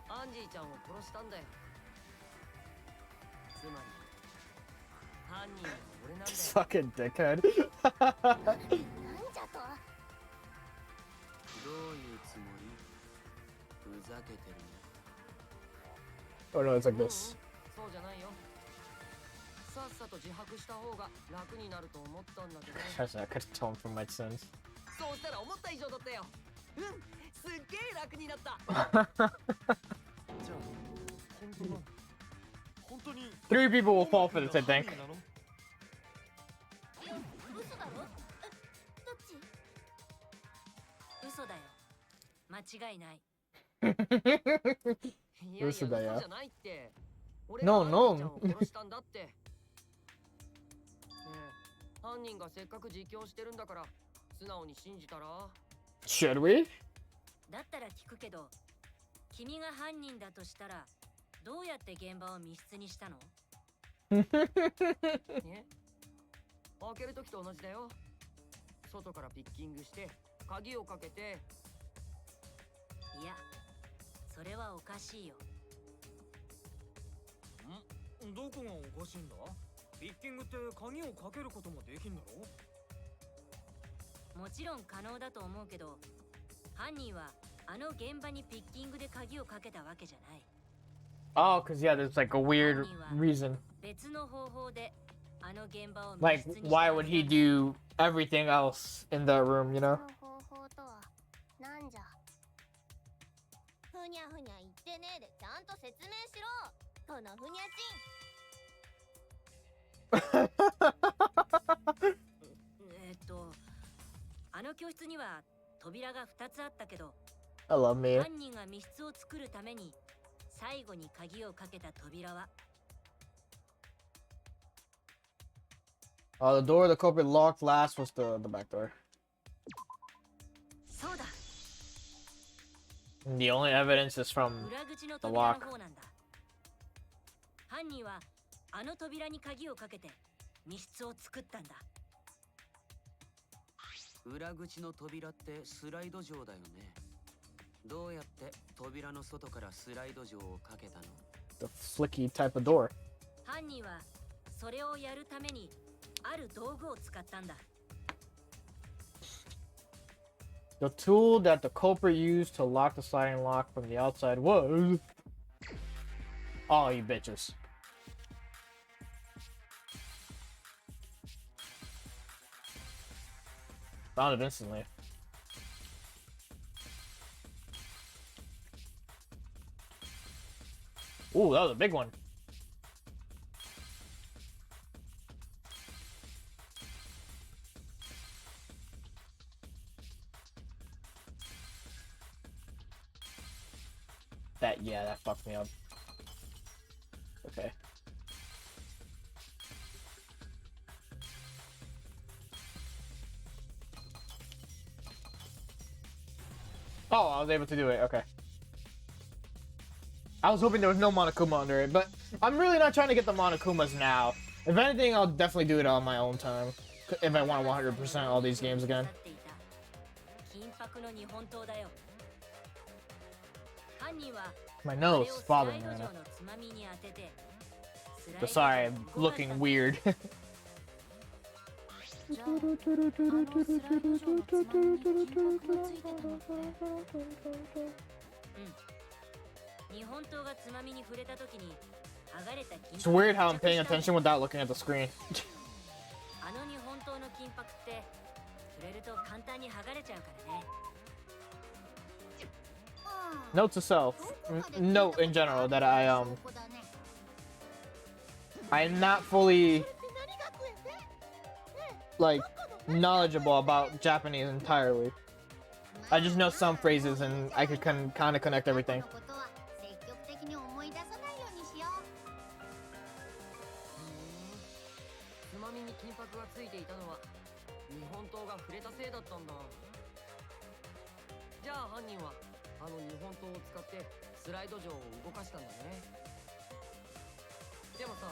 アンジーちゃんを殺したんだよ。つまり犯人は俺なんだよ。 Fucking dickhead. なんじゃと？どういうつもり？ふざけてるね。 Oh no, it's like this. そうじゃないよ。さっさと自白した方が楽になると思ったんだけど。 Actually, I could atone for my sins. そうしたら思った以上だったよ。うん、すっげえ楽になった。じゃあ本当に 3 people will fall for this, I think. 嘘だろ？どっち？嘘だよ。間違いない。いやいや、嘘じ嘘だよ。ゃないって。俺が No, アンジ no. ーちゃんを殺したんだって。ねえ、犯人がせっかく自供してるんだから素直に信じたら Should we? だったら聞くけど、君が犯人だとしたらどうやって現場を密室にしたの？ね、開ける時と同じだよ。外からピッキングして鍵をかけて。いや、それはおかしいよ。どこがおかしいんだ？ピッキングって鍵をかけることもできんだろ？もちろん可能だと思うけど、犯人はあの現場にピッキングで鍵をかけたわけじゃない。Oh, because yeah, there's like a weird reason. 別の方法であの現場を密 Like, 室に why would he do everything else in that room, you know? 方法とはなんじゃ。ふにゃふにゃ言ってねえでちゃんと説明しろ。このふにゃちん。あの教室には扉が2つあったけど、 I love me. 犯人が密室を作るために最後に鍵をかけた扉は The door the culprit locked last was the back door. そうだ。 And the only evidence is from 裏口の the 扉 lock. の方なんだ。犯人はあの扉に鍵をかけて密室を作ったんだ。裏口の扉ってスライド錠だよね。どうやって扉の外からスライド錠をかけたの？ The flicky type of door. 犯人はそれをやるためにある道具を使ったんだ。 The tool that the culprit used to lock the sliding lock from the outside was... Oh, you bitches. Found it instantly. Ooh, that was a big one. That fucked me up. Okay. Oh, I was able to do it. Okay. I was hoping there was no Monokuma under it, but I'm really not trying to get the Monokumas now. If anything, I'll definitely do it on my own time. If I want 100% all these games again. My nose is bothering me right now. So sorry, I'm looking weird. 日本刀がつまみに触れた時に剥がれた金箔。 It's weird how I'm paying attention without looking at the screen. あの日本刀の金箔って触れると簡単に剥がれちゃうからね。 Note to self, note in general that I'm not fully like knowledgeable about Japanese entirely. I just know some phrases and I could kind of connect everything. つまみに金箔がついていたのは日本刀が触れたせいだったんだ。じゃあ犯人はあの日本刀を使ってスライド錠を動かしたんだね。でもさ、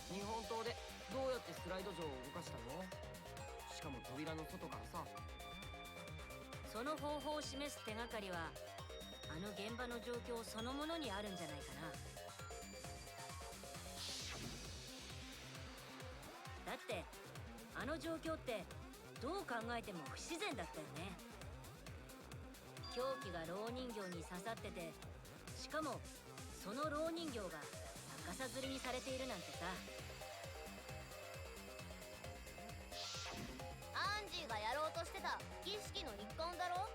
日本刀でどうやってスライド錠を動かしたの？しかも扉の外からさ。その方法を示す手がかりはあの現場の状況そのものにあるんじゃないかな。だってあの状況ってどう考えても不自然だったよね。凶器が蝋人形に刺さってて、しかもその蝋人形が逆さ吊りにされているなんてさ。アンジーがやろうとしてた儀式の一環だろ。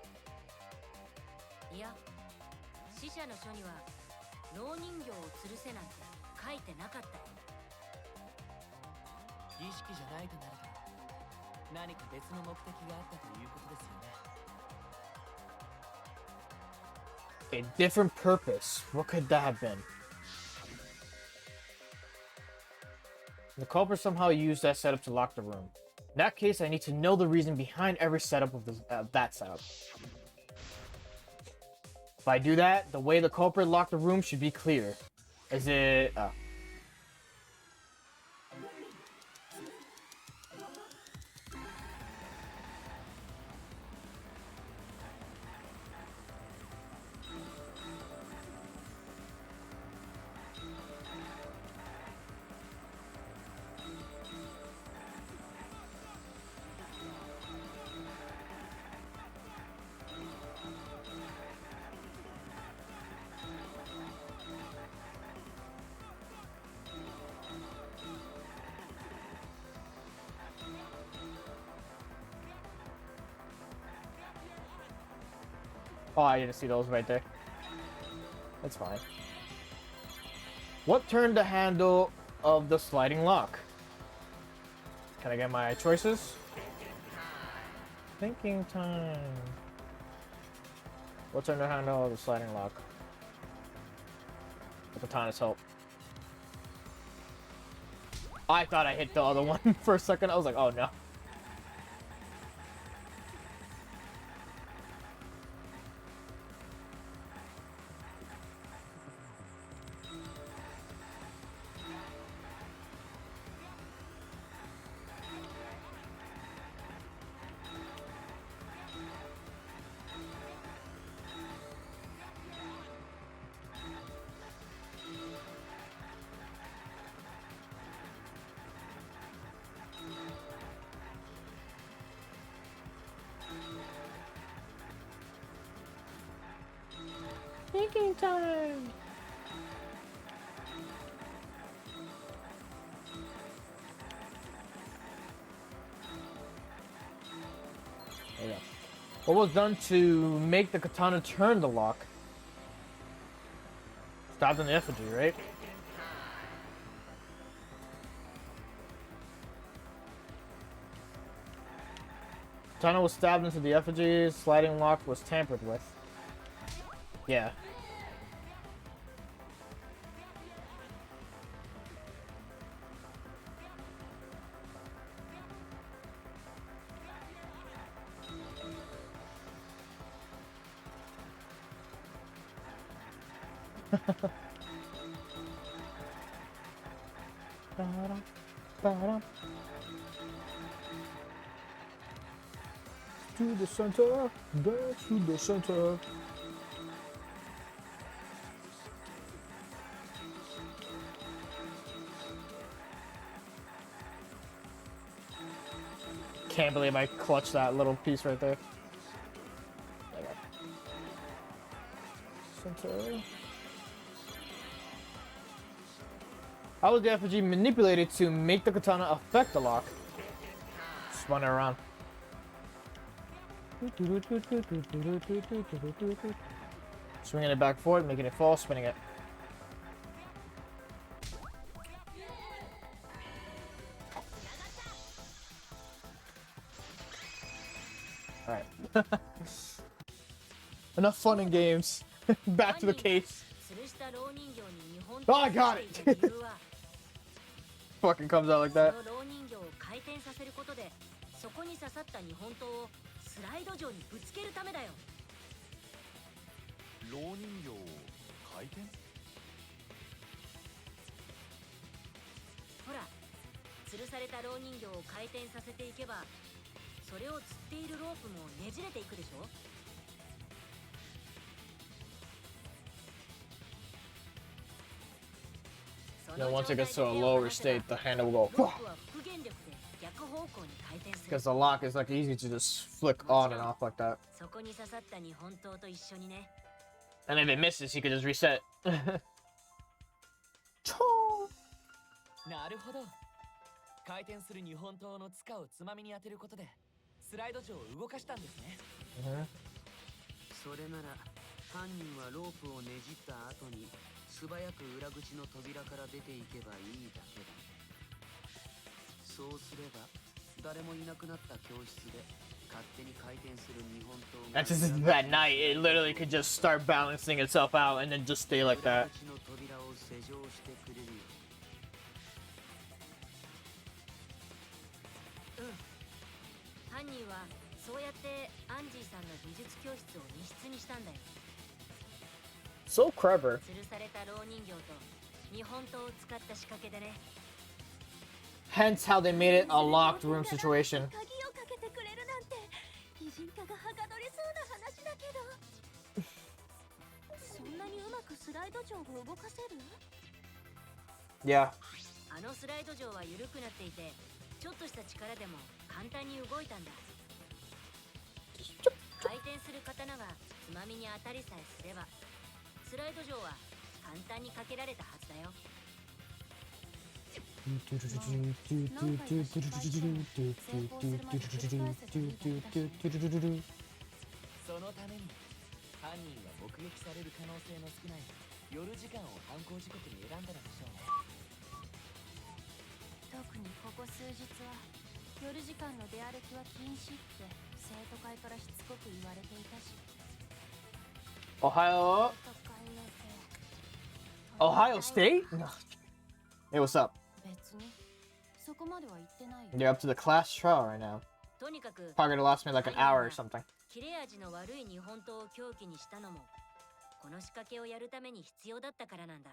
いや、死者の書には蝋人形を吊るせなんて書いてなかったよ。儀式じゃないとなると何か別の目的があったということですよね。 A different purpose. What could that have been? The culprit somehow used that setup to lock the room. In that case, I need to know the reason behind every setup of that setup. If I do that, the way the culprit locked the room should be clear. Is it... Oh, I didn't see those right there. That's fine. What turned the handle of the sliding lock? Can I get my choices? Thinking time. What turned the handle of the sliding lock? With the Katana's help. I thought I hit the other one for a second. I was like, oh no. Thinking time. There you go. What was done to make the katana turn the lock? Stabbed in the effigy, right? Katana was stabbed into the effigy. Sliding lock was tampered with. Yeah. To the center, back to the center. Can't believe I clutched that little piece right there. Center. How was the effigy manipulated to make the katana affect the lock? Spun it around. Swinging it back forward, making it fall, spinning it. Alright. Enough fun in games. Back to the case. Oh, I got it! Fucking comes out like that. Then once it gets to a lower state, the handle will go. Because the lock is like easy to just flick on and off like that. And if it misses, you can just reset. なるほど。回転する日本刀の塚をつまみに当てることでスライド錠を動かしたんですね。それなら犯人はロープをねじった後に素早く裏口の扉から出ていけばいいだけだ。そうすれば誰もいなくなった教室で勝手に回転する日本刀が That's just that night. It literally could just start balancing itself out and then just stay like that. 裏口の扉を施錠してくれるよ。犯人はそうやってアンジーさんの美術教室を密室にしたんだよ。 So clever. 吊るされた蝋人形と日本刀を使った仕掛けでね。 Hence how they made it a locked room situation. 鍵をかけてくれるなんて擬人化がはかどりそうな話だけどそんなにうまくスライド錠を動かせる？ Yeah. あのスライド錠は緩くなっていて、ちょっとした力でも簡単に動いたんだ。回転する刀がつまみに当たりさえすれば、スライド錠は簡単にかけられたはずだよ。そのために犯人は目撃される可能性の少ない夜時間を犯行時刻に選んだのでしょうね。特にここ数日は夜時間の出歩きは禁止って生徒会からしつこく言われていたし。 Ohio? Ohio State? No. Hey, what's up? 別にそこまでは言ってないよ。 You're up to the class trial right now. とにかく Probably gonna last me like an hour or something. 切れ味の悪い日本刀を凶器にしたのもこの仕掛けをやるために必要だったからなんだ。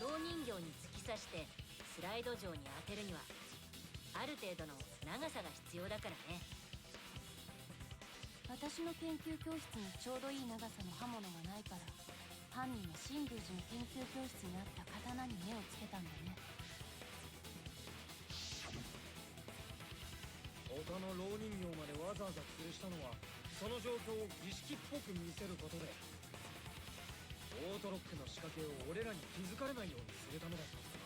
蝋人形に突き刺してスライド錠に当てるにはある程度の長さが必要だからね。私の研究教室にちょうどいい長さの刃物がないから、犯人は新宮寺の研究教室にあった刀に目をつけたんだね。他の蝋人形までわざわざ吊るしたのは、その状況を儀式っぽく見せることでオートロックの仕掛けを俺らに気づかれないようにするためだったんだな。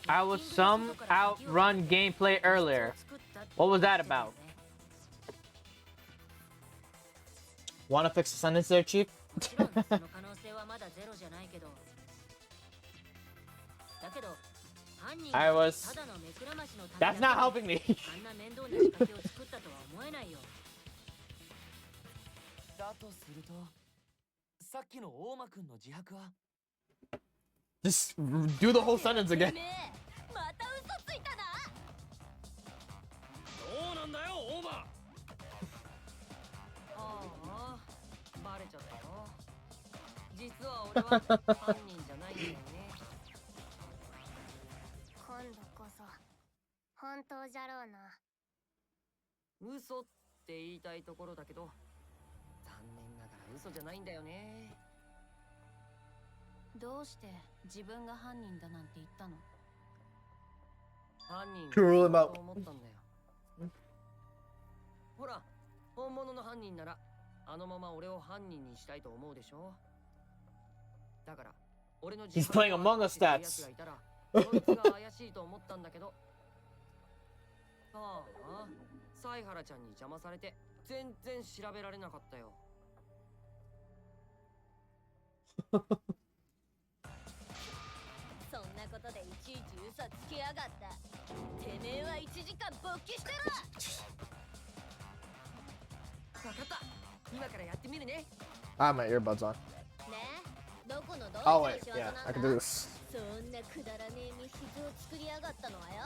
I was some outrun gameplay earlier. What was that about? Wanna fix the sentence there, Chief? I was... That's not helping me. だとすると、さっきの大間くんの自白は Just do the whole sentence again. また嘘ついたな。どうなんだよ、大間。ああ、バレちゃったよ。実は俺は犯人じゃないんだよね。今度こそ本当じゃろうな。嘘って言いたいところだけど、残念ながら嘘じゃないんだよね。どうして自分が犯人だなんて言ったの？犯人だと思ったんだよ。ほら、本物の犯人ならあのまま俺を犯人にしたいと思うでしょ。だから俺の He's playing Among Us stats. がいたらそいつが怪しいと思ったんだけど。ああ、犀原ちゃんに邪魔されて全然調べられなかったよ。そんなことでいちいち嘘つきやがった。てめえは1時間勃起してろ。わかった。今からやってみるね。I have my earbuds on. ねえ、どこのどう Oh い wait, う仕業なん yeah, だ？ I can do this. そんなくだらねえ密室を作りやがったのはよ。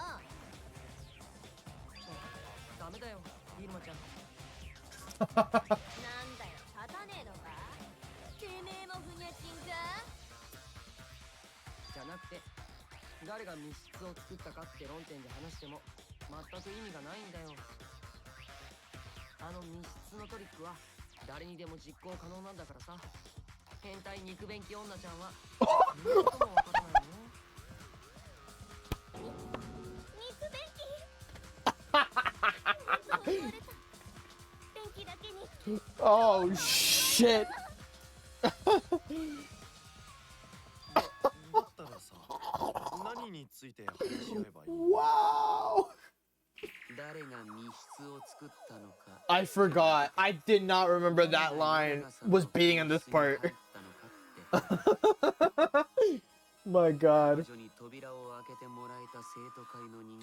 ダメだよ、イルマちゃん。なんだよ、立たねえのか？てめえもふにゃちんか？じゃなくて、誰が密室を作ったかって論点で話しても全く意味がないんだよ。あの密室のトリックは誰にでも実行可能なんだからさ。変態肉便器女ちゃんはそんなこともわからないの？肉便器。そう言われた。便器だけに。Oh shit. だったらさ、何について話し合えばいい？ Wow. 誰が密室を作ったのか。 I forgot. I did not remember that line was being in this part. My god.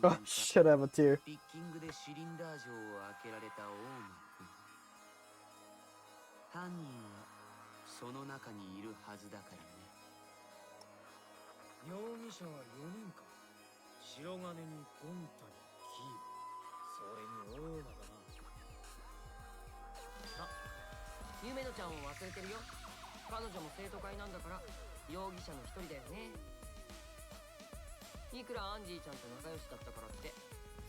Oh shit, I have a tear. ピッキングでシリンダー錠を開けられた大間君。犯人はその中にいるはずだからね。容疑者は4人か。白金にゴンタにキーそれにオーマだな。あ、ゆめのちゃんを忘れてるよ。彼女も生徒会なんだから容疑者の一人だよね。いくらアンジーちゃんと仲良しだったからって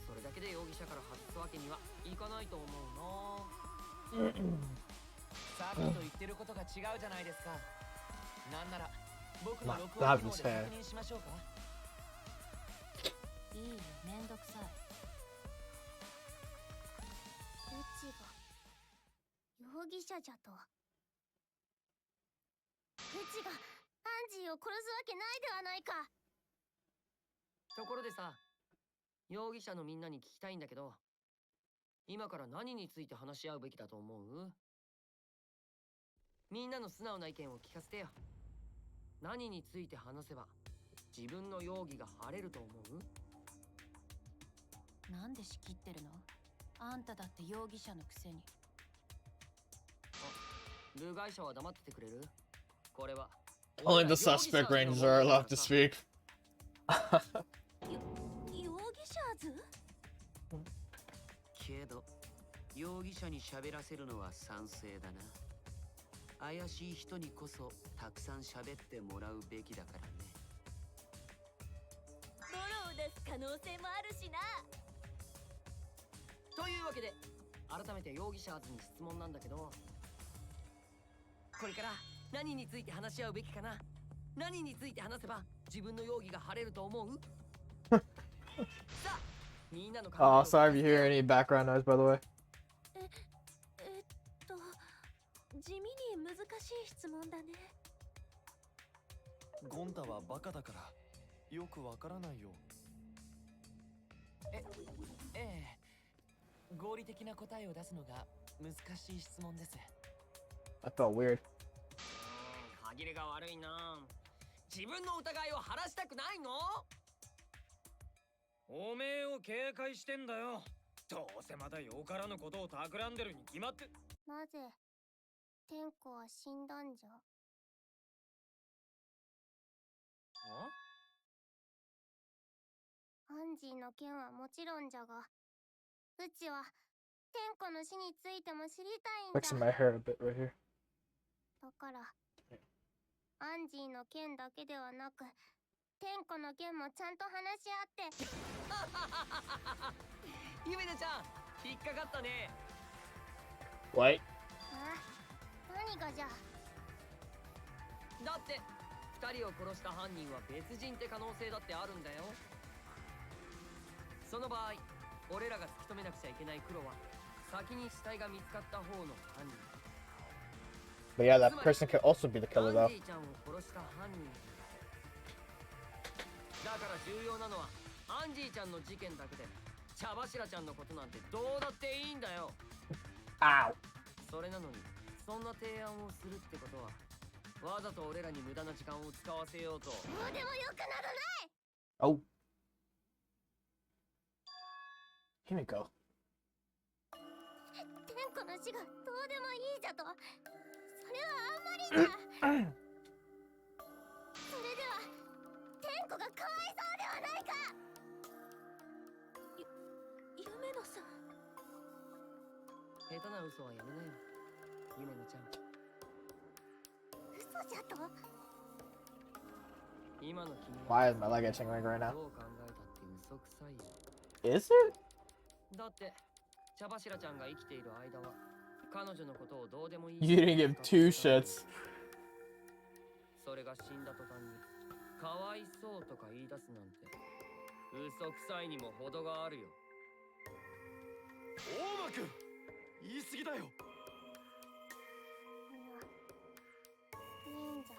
それだけで容疑者から外すわけにはいかないと思うな。さっきと言ってることが違うじゃないですか。なんなら僕の録音機能で確認しましょうか。いいよ、めんどくさい。うちが容疑者じゃと。うちがアンジーを殺すわけないではないか。ところでさ、容疑者のみんなに聞きたいんだけど、今から何について話し合うべきだと思う？みんなの素直な意見を聞かせてよ。何について話せば自分の容疑が晴れると思う？なんで仕切ってるの？あんただって容疑者のくせに。部外者は黙っててくれる？これは Only the suspect rangers are allowed to speak. 容疑者図？けど容疑者に喋らせるのは賛成だな。怪しい人にこそたくさん喋ってもらうべきだからね。ボロを出す可能性もあるしな。というわけで改めて容疑者図に質問なんだけど、これから何について話し合うべきかな？何について話せば自分の容疑が晴れると思う？さあ、みんなの考えを Oh, sorry if you hear any background noise, by the way. 地味に難しい質問だね。ゴンタはバカだからよくわからないよ。ええ、合理的な答えを出すのが難しい質問です。I felt weird. 歯切れが悪いな。自分の疑いを晴らしたくないの？おめえを警戒してんだよ。どうせまたよからぬことを企んでるに決まって。なぜ天子は死んだんじゃ。アンジーの件はもちろんじゃが、うちは天子の死についても知りたいんだ。 Fixing my hair a bit right here. だからアンジーの件だけではなく天子の件もちゃんと話し合って。ゆめなちゃん、引っかかったね。What? 何がじゃ。だって2人を殺した犯人は別人って可能性だってあるんだよ。その場合俺らが突き止めなくちゃいけない黒は先に死体が見つかった方の犯人。 But yeah, that person could also be the killer, ア though. ンジーちゃんを殺した犯人だから重要なのはアンジーちゃんの事件だけで茶柱ちゃんのことなんてどうだっていいんだよ。 Ow. それなのにそんな提案をするってことはわざと俺らに無駄な時間を使わせようと。どうでもよくなどない。 Oh. Himiko. 天子の死がどうでもいいじゃと。それはあんまりじゃ。それでは天子がかわいそうではないか。夢野さん。下手な嘘はやめなよ、ゆめのちゃん。嘘じゃと。今の君 Why is my leg itching right now? どう考えたって嘘くさいよ。 Is it? だって茶柱ちゃんが生きている間は彼女のことをどうでもいい。 You didn't give two shits. それが死んだ途端にかわいそうとか言い出すなんて嘘くさいにも程があるよ。大間くん、言い過ぎだよ。いいんじゃ。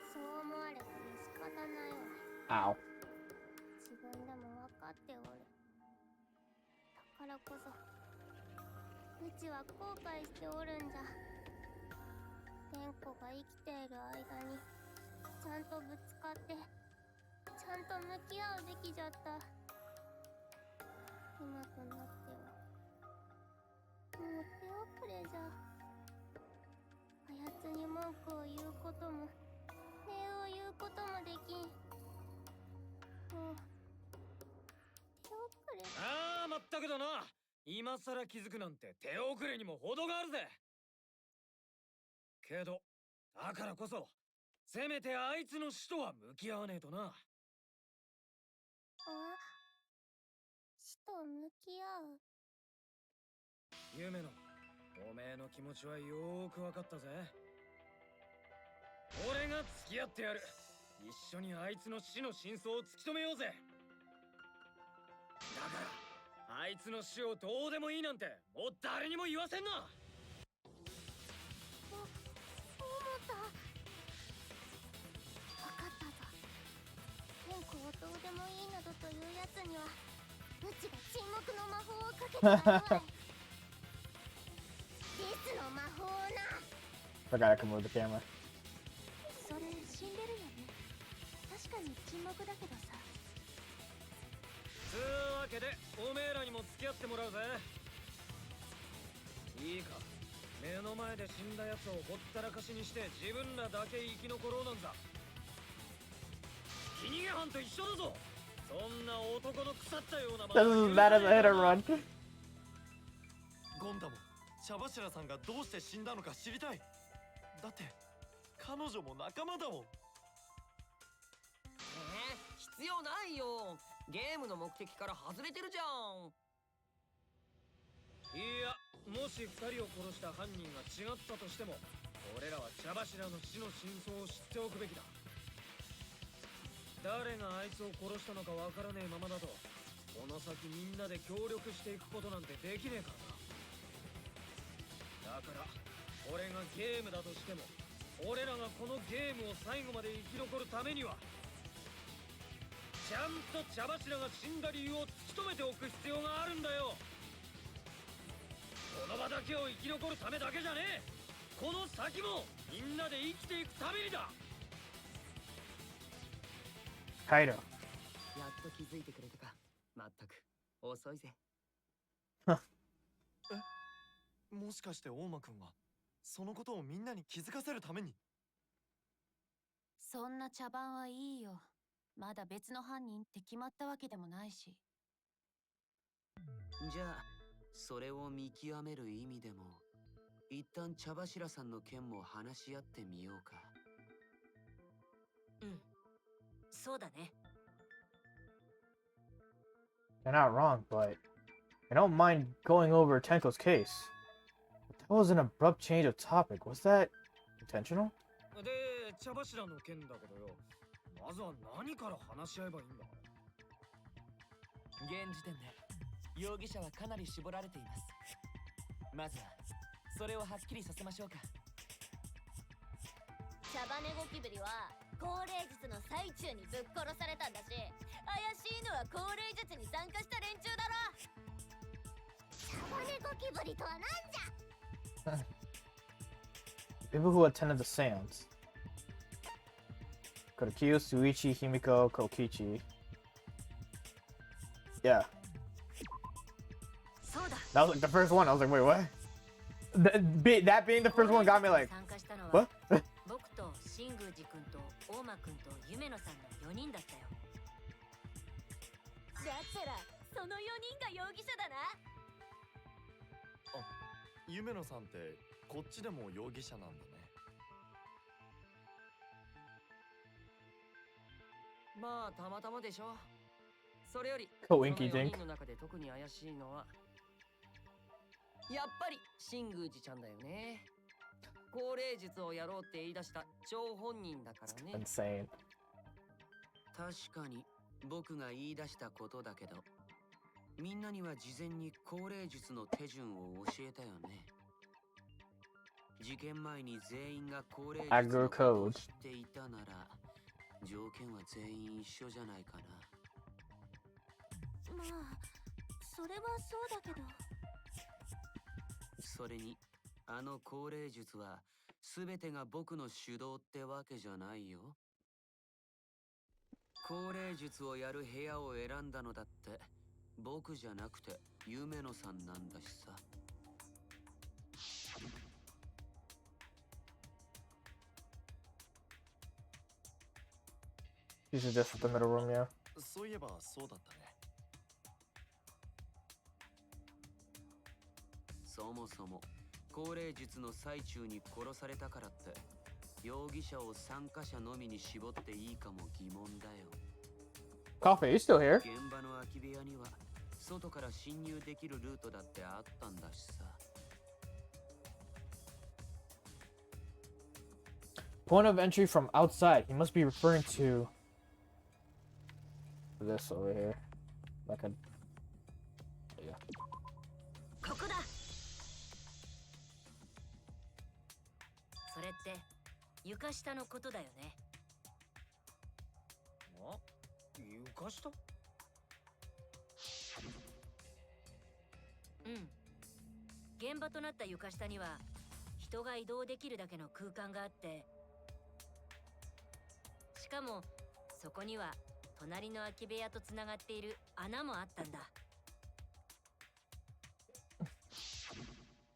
そう思われても仕方ないわ。 Ow. 自分でも分かっておる。だからこそ、うちは後悔しておるんじゃ。天子が生きている間に、ちゃんとぶつかって、ちゃんと向き合うべきじゃった。今となっては、もう手遅れじゃ。あやつに文句を言うことも、礼を言うこともできん。もう手遅れ。ああ、まったくだな。今さら気づくなんて手遅れにも程があるぜ。けどだからこそせめてあいつの死とは向き合わねえとな。死と向き合う。夢のおめえの気持ちはよーくわかったぜ。俺が付き合ってやる。一緒にあいつの死の真相を突き止めようぜ。だからあいつの死をどうでもいいなんてもう誰にも言わせんな。思った。分かったぞ。変更をどうでもいいなどというやつにはうちが沈黙の魔法をかけてやるわい。デスの魔法をな。 Forgot I could move the camera. それ死んでるよね。確かに沈黙だけどさ。つうわけでおめえらにも付き合ってもらうぜ。いいか、目の前で死んだ奴をほったらかしにして自分らだけ生き残ろうなんざひき逃げ犯と一緒だぞ。そんな男の腐ったような。 This is as bad as a hit and run. ゴンダも茶柱さんがどうして死んだのか知りたい。だって彼女も仲間だもん。必要ないよ。ゲームの目的から外れてるじゃん。いや、もし2人を殺した犯人が違ったとしても俺らは茶柱の死の真相を知っておくべきだ。誰があいつを殺したのかわからねえままだとこの先みんなで協力していくことなんてできねえからな。だからこれがゲームだとしても俺らがこのゲームを最後まで生き残るためにはちゃんと茶柱が死んだ理由を突き止めておく必要があるんだよ。この場だけを生き残るためだけじゃねえ。この先もみんなで生きていくためにだ。Kaido. やっと気づいてくれたか。まったく遅いぜ。もしかして大間くんはそのことをみんなに気づかせるために。そんな茶番はいいよ。まだ別の犯人って決まったわけでもないし。じゃあそれを見極める意味でも一旦茶柱さんの件も話し合ってみようか。うん、そうだね。 You're not wrong, but I don't mind going over Tenko's case. That was an abrupt change of topic. Was that intentional? で、茶柱の件だけどよ。まずは何から話し合えばいいんだ。現時点で容疑者はかなり絞られています。まずはそれをはっきりさせましょうか。茶羽ゴキブリは降霊術の最中にぶっ殺されたんだし、怪しいのは降霊術に参加した連中だろ。茶羽ゴキブリとはなんじゃ。 People who attended the seance. Kotokiyo, Suichi, Himiko, Kokichi. Yeah. That was like the first one. I was like, wait, what? That being the first one got me like, what? 僕と新宮寺君と大間君と夢野さんの4人だったよ。だったらその4人が容疑者だな。夢野さんってこっちでも容疑者なんだね。まあたまたまでしょ。それよりコインキーその4人の中で特に怪しいのはやっぱり新宮寺ちゃんだよね。降霊術をやろうって言い出した張本人だからね。Insane. 確かに僕が言い出したことだけどみんなには事前に降霊術の手順を教えたよね。事件前に全員が降霊術のことを知っていたなら条件は全員一緒じゃないかな。まあそれはそうだけど。それにあの降霊術は全てが僕の主導ってわけじゃないよ。降霊術をやる部屋を選んだのだって僕じゃなくて夢野さんなんだしさ。These are just the middle room, yeah. そういえばそうだったね。そもそも高齢術の最中に殺されたからって容疑者を参加者のみに絞っていいかも疑問だよ。 Coffee, you still here? 現場の空き部屋には外から侵入できるルートだってあったんだしさ。 Point of entry from outside. He must be referring to this over here. Like a... Yeah. ここだ。それって床下のことだよね。あ、床下？うん。現場となった床下には人が移動できるだけの空間があって、しかもそこには隣の空き部屋とつながっている穴もあったんだ。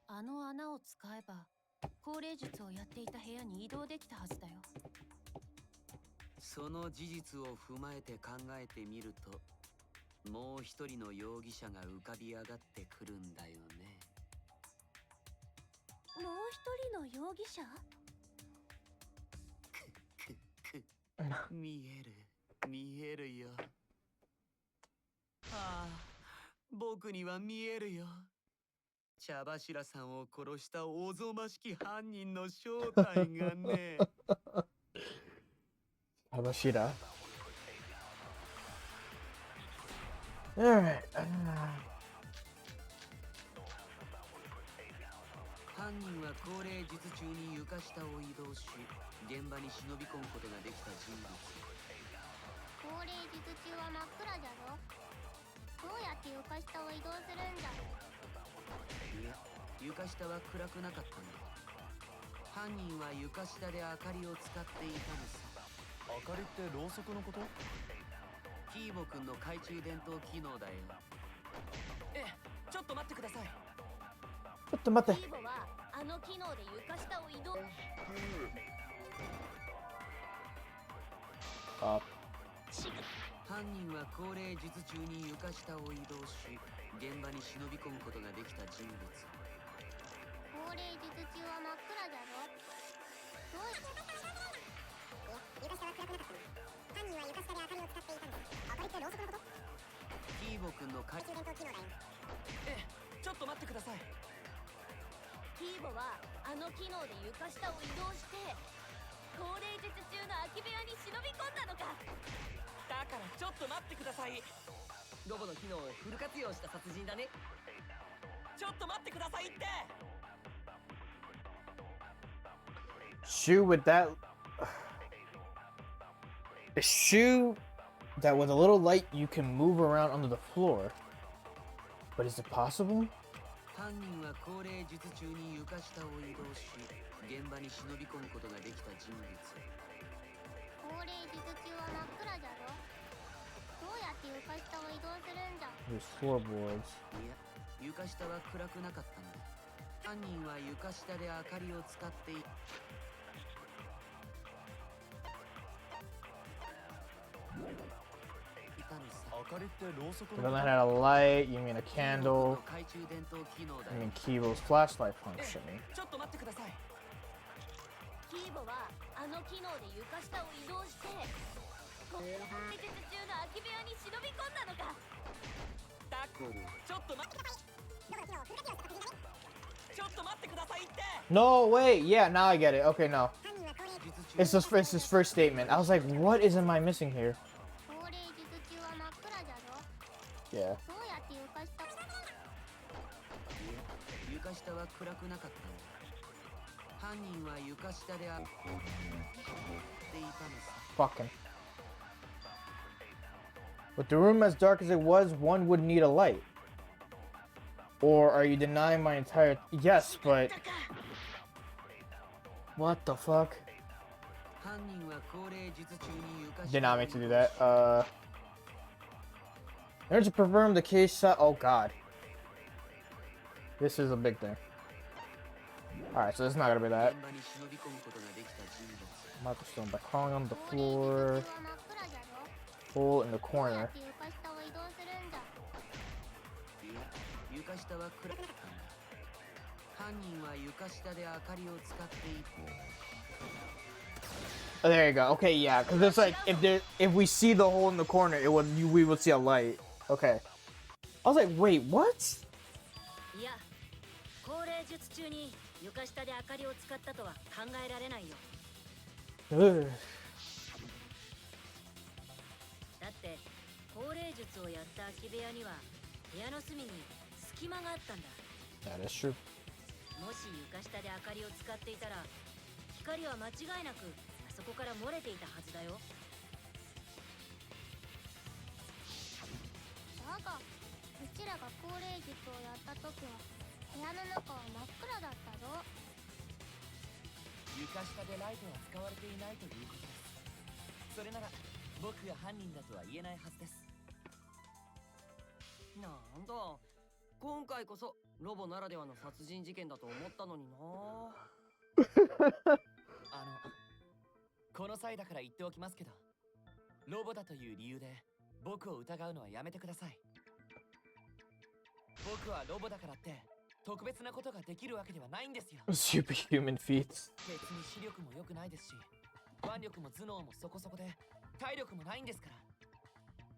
あの穴を使えば高齢術をやっていた部屋に移動できたはずだよ。その事実を踏まえて考えてみると、もう一人の容疑者が浮かび上がってくるんだよね。もう一人の容疑者？見えるよ。ああ、僕には見えるよ。茶柱さんを殺したおぞましき犯人の正体がね。Habashira. Alright. 犯人は高齢術中に床下を移動し、現場に忍び込むことができた人物。高齢術中は真っ暗じゃろ。どうやって床下を移動するんじゃ。いや、床下は暗くなかったんだ。犯人は床下で明かりを使っていたのさ。明かりってろうそくのこと？キーボくんの懐中電灯機能だよ。ええ、ちょっと待ってください。ちょっと待って。キーボはあの機能で床下を移動。あ。犯人は高齢術中に床下を移動し、現場に忍び込むことができた人物。高齢術中は真っ暗じゃろ。どうやって床下は暗くなかったの。犯人は床下で明かりを使っていたんだ。明かりってろうそくのこと？キーボくんの懐中電灯機能だよ。ええ、ちょっと待ってください。キーボはあの機能で床下を移動して高齢術中の空き部屋に忍び込んだのか。だからちょっと待ってください。ロボの機能をフル活用した殺人だね。ちょっと待ってくださいって。Shoe with that... A shoe that with a little light you can move around under the floor. But is it possible? 犯人は高齢術中に床下を移動し、現場に忍び込むことができた人物。高齢術中は真っ暗じゃろ。どうやって床下を移動するんじゃ。 There's floorboards. いや、床下は暗くなかったんだ。犯人は床下で明かりを使っていた。明かりってろうそく It のこ doesn't と？ have a light, you mean a candle. 懐中電灯機能だ You よ。 mean Kibo's flashlight functioning. ちょっと待ってください。キーボはあの機能で床下を移動して高齢術中の空き部屋に忍び込んだのか。だちょっと待って。ちょっと待ってくださいって。 No, wait. Yeah, now I get it. Okay, no. It's his first statement. I was like, what is am I missing here? 高齢術中は真っ暗じゃろ。 Yeah. どうやって床下。いや、床下は暗くなかったんだ。犯人は床下でっていたのさ。 Fucking. With the room as dark as it was, one would need a light. Or are you denying my entire... Yes, but... What the fuck? Did not mean to do that. In order to confirm the case... Oh, God. This is a big thing. Alright, so it's not gonna be that. Martha Stone by crawling on the floor. hole in the corner. 床下を移動するんじゃ。いや、床下は暗かったんだ。犯人は床下で明かりを使っていて。Oh, there you go. Okay, yeah, because it's like if we see the hole in the corner, we would see a light. Okay. I was like, wait, what? いや、高齢術中に床下で明かりを使ったとは考えられないよ。Ugh. だって高齢術をやった空き部屋には部屋の隅に隙間があったんだ。That is true. もし床下で明かりを使っていたら光は間違いなくあそこから漏れていたはずだよ。だが、うちらが高齢術をやった時は部屋の中は真っ暗だったぞ。床下でライトは使われていないということです。それなら僕が犯人だとは言えないはずです。なんだ、今回こそロボならではの殺人事件だと思ったのにな。この際だから言っておきますけど、ロボだという理由で僕を疑うのはやめてください。僕はロボだからって特別なことができるわけではないんですよ。Superhuman feats. 別に視力も良くないですし、腕力も頭脳もそこそこで体力もないんですか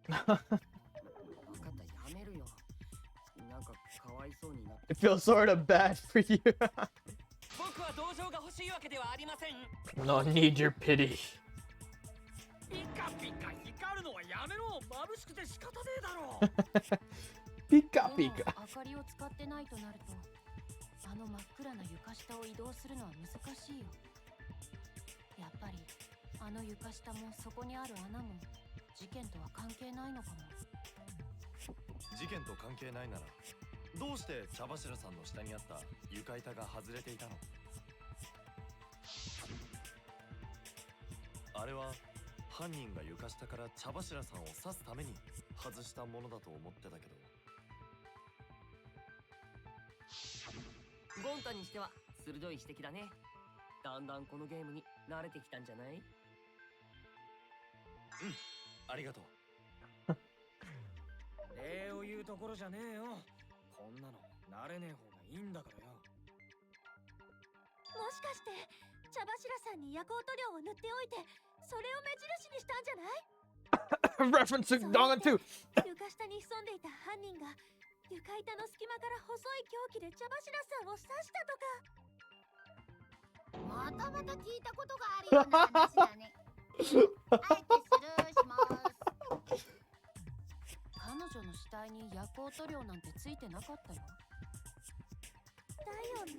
ら。分かった、やめるよ。なんかかわいそうになって。It feels sort of bad for you. 僕は同情が欲しいわけではありません。No need your pity. ピカピカ光るのはやめろ。眩しくて仕方ねえだろ。ピカピカ。明かりを使ってないとなると、あの真っ暗な床下を移動するのは難しいよ。やっぱりあの床下もそこにある穴も事件とは関係ないのかも。事件と関係ないなら、どうして茶柱さんの下にあった床板が外れていたの？あれは犯人が床下から茶柱さんを刺すために外したものだと思ってたけど。ゴンタにしては鋭い指摘だね。だんだんこのゲームに慣れてきたんじゃない？ありがとう。礼を言うところじゃねえよ。こんなの慣れねえ方がいいんだからよ。もしかして茶柱さんに夜光塗料を塗っておいて、それを目印にしたんじゃない？ Reference to Danganronpa 2. 床下に潜んでいた犯人が床板の隙間から細い凶器で茶柱さんを刺したとか。またまた聞いたことがあるような話だね。あえてスルーします。彼女の死体に夜光塗料なんてついてなかったよ。だよね。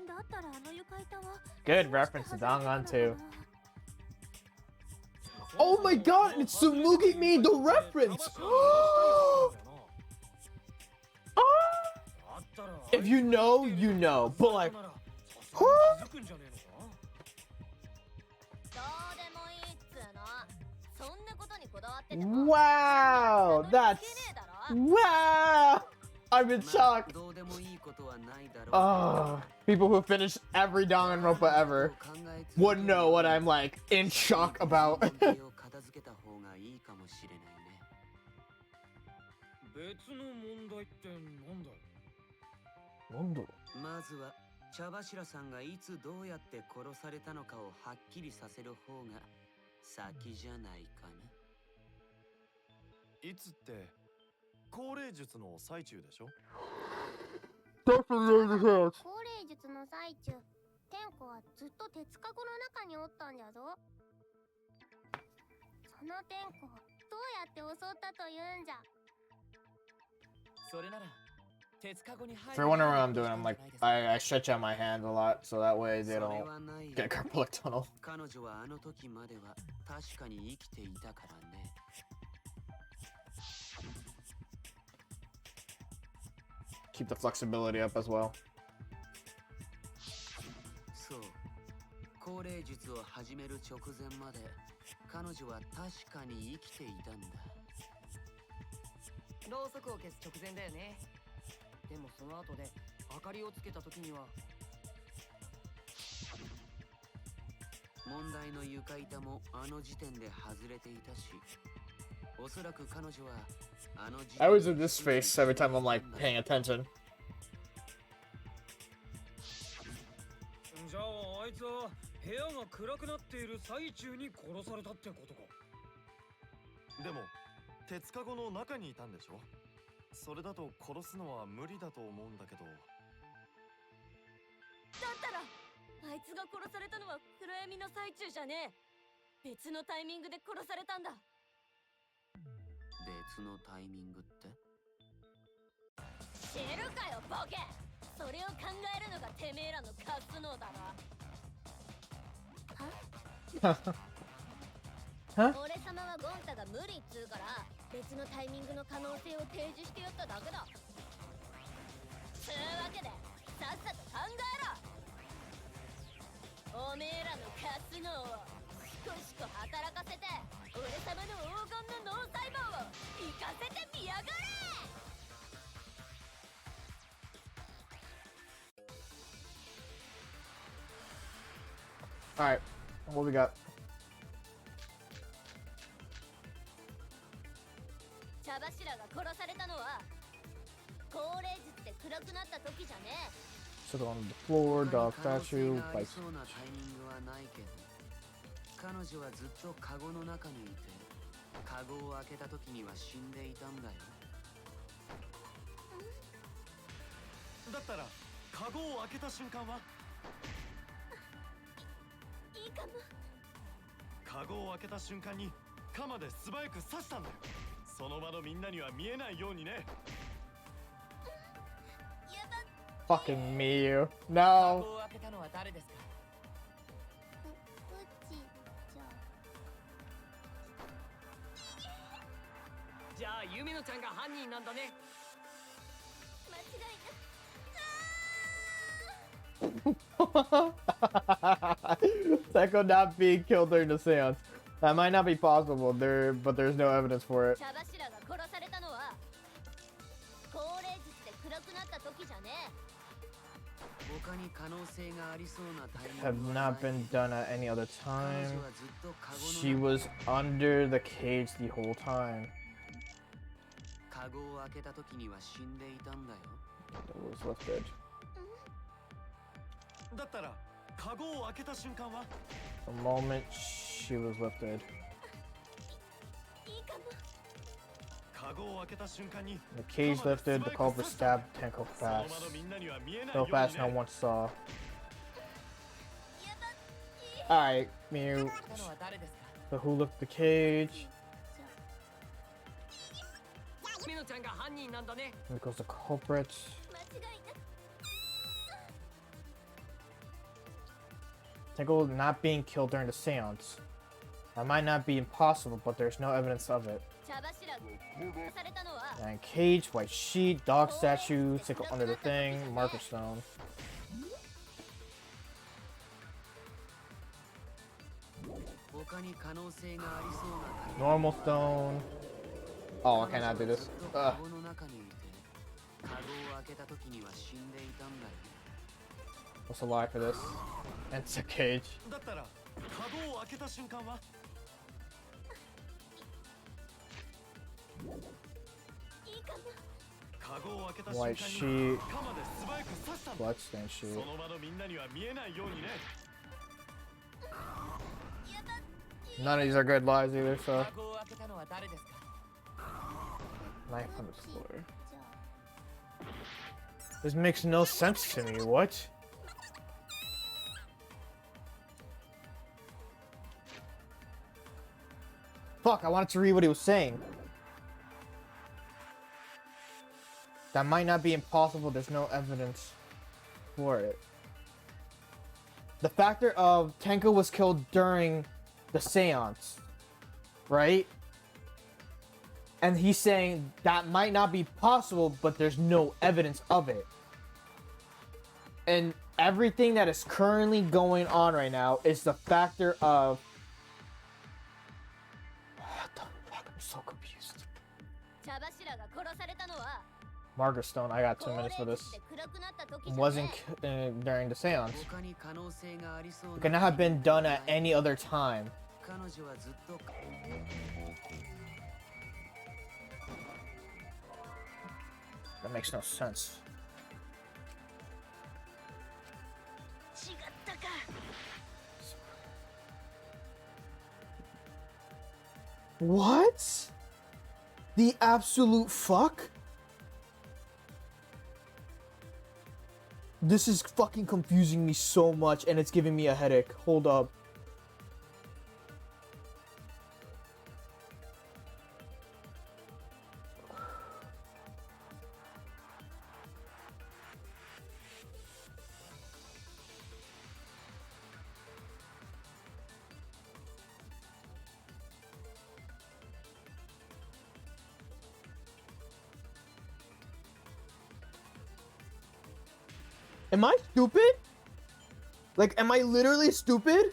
だったらあの床板は Good reference to Danganronpa 2. Oh my god, it's Tsumugi made the reference! If you know, you know. But like, huh? Wow, that's wow. I'm in shock. People who finish every Danganronpa ever would know what I'm like in shock about. 別の問題ってなんだよ。なんだろう。まずは茶柱さんがいつどうやって殺されたのかをはっきりさせる方が先じゃないかな。いつって高齢術の最中でしょ？高齢術の最中、天子はずっと鉄かごの中におったんじゃぞ。その天子をどうやって襲ったというんじゃ。それなら If you're wondering what I'm doing, I'm like, I stretch out my hands a lot so that way they don't get carpal tunnel. 彼女はあの時までは確かに生きていたからね。Keep the flexibility up as well. そう。高齢術を始める直前まで彼女は確かに生きていたんだ。ろうそくを消す直前だよね。でもその後で明かりをつけた時には問題の床板もあの時点で外れていたし、おそらく彼女はあの時点 I always do this face every time I'm like paying attention. じゃああいつは部屋が暗くなっている最中に殺されたってことか。でも鉄カゴの中にいたんでしょ。それだと殺すのは無理だと思うんだけど。だったらあいつが殺されたのは暗闇の最中じゃねえ。別のタイミングで殺されたんだ。別のタイミングって？知るかよボケ。それを考えるのがてめえらのカスノだろ。は俺様はゴンタが無理っつうから別のタイミングの可能性を提示してやっただけだ。つうわけでさっさと考えろ。おめえらのカスノをしこしこ働かせて俺様の黄金の脳細胞を生かせてみやがれ。Alright, what we got? 茶柱が殺されたのは高齢術で暗くなった時じゃねえ。 Sit on the floor, dog statue, あり like そうなタイミングはないけど、彼女はずっとカゴの中にいて、カゴを開けた時には死んでいたんだよ。だったらカゴを開けた瞬間は？いいかも。カゴを開けた瞬間に鎌で素早く刺したんだよ。その場のみんなには見えないようにね。fucking Miu. カ No. ゴを開けたのは誰ですか？うちじゃあユミノちゃんが犯人なんだね。間違いな。 Tekko not being killed during the seance. That might not be possible, but there's no evidence for it. 茶柱が殺されたのは高齢術で暗くなった時じゃねえ。 他に可能性がありそうなタイミ Have ングは not been done at any other 彼女 time. はずっとカゴ She の was under the cage the whole time. カゴを開けた時には死んでいたんだよ。 It was lifted. だったらカゴを開けた瞬間は？ The moment she was lifted. いいかも。カゴを開けた瞬間に The cage lifted, the culprit stabbed Tenko その場 fast. のみんなには見えない So ように fast no ね。 one saw. Alright, Miu. 開けたのは誰ですか？ So who lifted the cage? ユミノちゃんが犯人なんだね。 Here goes the culprit. 間違いな。 Tenko not being killed during the seance. That might not be impossible, but there's no evidence of it. 茶柱が殺されたのは And cage, white sheet, dog statue, Tenko under the thing, marker stone. 他に可能性がありそうなタイミング Normal stone. Oh, I cannot do this. ずっと Ugh. カゴの中にいて、カゴを開けた時には死んでいたんだよ。 What's a lie for this? And it's a cage. だったらカゴを開けた瞬間は？ いいかも。カゴを開けた瞬 White 間 sheet, に鎌で素早く刺したんだ。 bloodstain sheet. その場のみんなには見えないようにね。 None of these are good lies either, so. カゴを開けたのは誰ですか？ Knife on the floor. This makes no sense to me. What? Fuck, I wanted to read what he was saying. That might not be impossible. There's no evidence for it. The factor of Tenko was killed during the seance, right? And he's saying that might not be possible, but there's no evidence of it. And everything that is currently going on right now is the factor of... What the fuck? I'm so confused. 茶柱が殺されたのは Margaret Stone, I got 2 minutes for this. 暗くなった時 wasn't during the seance. It could not have been done at any other time. That makes no sense. What? The absolute fuck? This is fucking confusing me so much and it's giving me a headache. Hold up. Am I stupid? Like, am I literally stupid?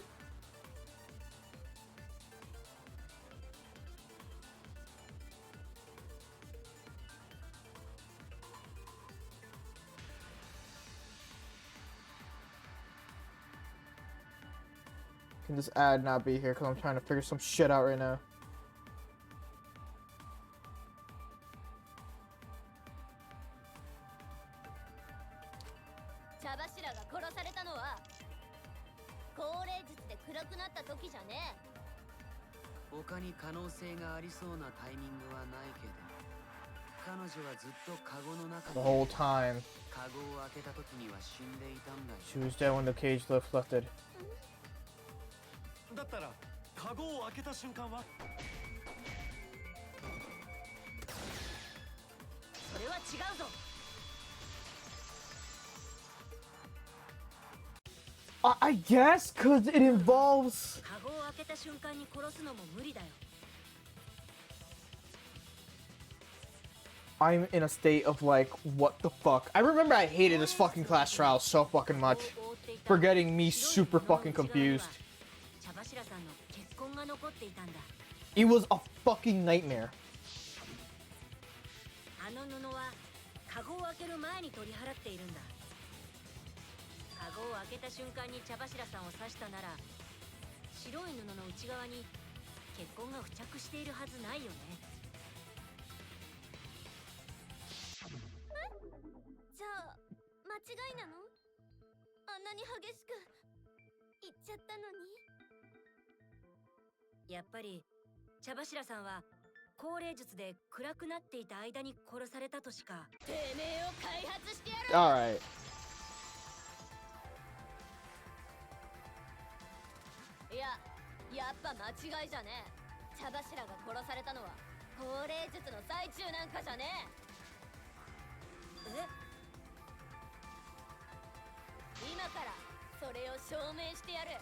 Can this ad not be here? Because I'm trying to figure some shit out right now. 他に可能性がありそうなタイミングはないけど、彼女はずっとカゴの中 The whole time. カゴを開けた時には死んでいたんだよ。 She was dead when the cage lifted. だったらカゴを開けた瞬間はそれは違うぞ。 I guess, cause it involves. カゴを開けた瞬間に殺すのも無理だよ。 I'm in a state of like, what the fuck? I remember I hated this fucking class trial so fucking much. For getting me super fucking confused. It was a fucking nightmare. あの布はカゴを開ける前に取り払っているんだ。 カゴを開けた瞬間に茶柱さんを刺したなら、白い布の内側に血痕が付着しているはずないよね。じゃあ間違いなの？あんなに激しく言っちゃったのに。やっぱり茶柱さんは高齢術で暗くなっていた間に殺されたとしか。てめえを開発してやる。 All right. いや、やっぱ間違いじゃねえ。茶柱が殺されたのは高齢術の最中なんかじゃねえ。え？今からそれを証明してやる。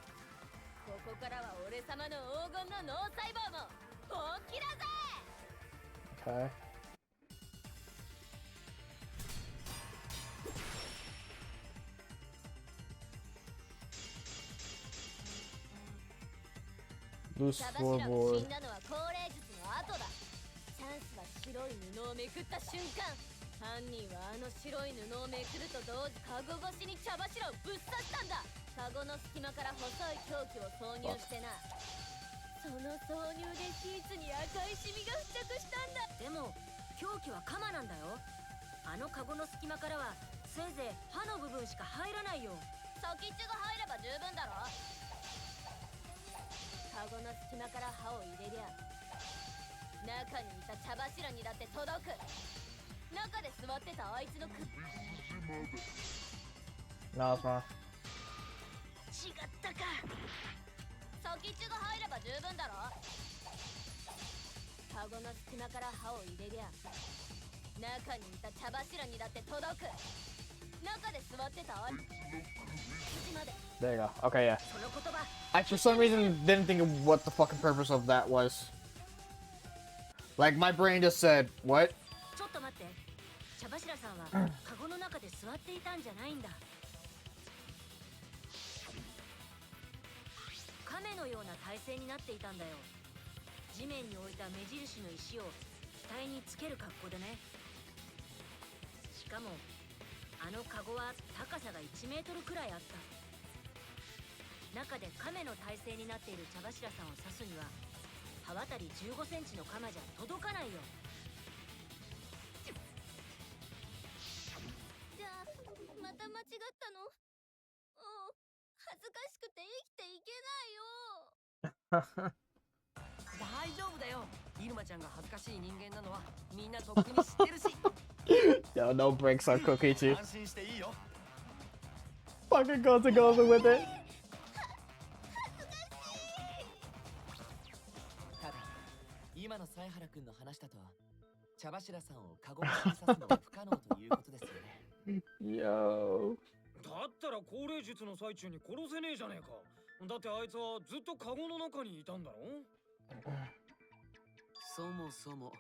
ここからは俺様の黄金の脳細胞も本気だぜ。 Okay. Loose floorboard. 死んだのは高齢術の後だ。チャンスは白い布をめくった瞬間。犯人はあの白い布をめくると同時カゴ越しに茶柱をぶっ刺したんだ。カゴの隙間から細い凶器を挿入してな。その挿入でシーツに赤いシミが付着したんだ。でも凶器は鎌なんだよ。あのカゴの隙間からはせいぜい刃の部分しか入らないよ。先っちょが入れば十分だろ。カゴの隙間から刃を入れりゃ中にいた茶柱にだって届く。中で座ってたあいつの首。 No, it's not. 違ったか。先っちょが入れば十分だろ。カゴの隙間から刃を入れりゃ中にいた茶柱にだって届く。中で座ってたあいつの首まで。 There you go. Okay, yeah. その言葉。 I for some reason didn't think of what the fucking purpose of that was. Like my brain just said, what? ちょっと待って。茶柱さんはカゴの中で座っていたんじゃないんだ。亀のような体勢になっていたんだよ。地面に置いた目印の石を額につける格好でね。しかもあのカゴは高さが1メートルくらいあった。中で亀の体勢になっている茶柱さんを刺すには刃渡り15センチの鎌じゃ届かないよ。じゃあまた間違ったの？恥ずかしくて生きていけないよ。大丈夫だよ。イルマちゃんが恥ずかしい人間なのはみんなとっくに知ってるし。Yo, no breaks on Kokichi. 安心していいよ。 Fucking goes and goes with it. ただ今の犀原君の話だと茶柱さんをカゴに刺すのは不可能ということですよね。Yo. だったら高齢術の最中に殺せねえじゃねえか。だってあいつはずっとカゴの中にいたんだろ。そもそも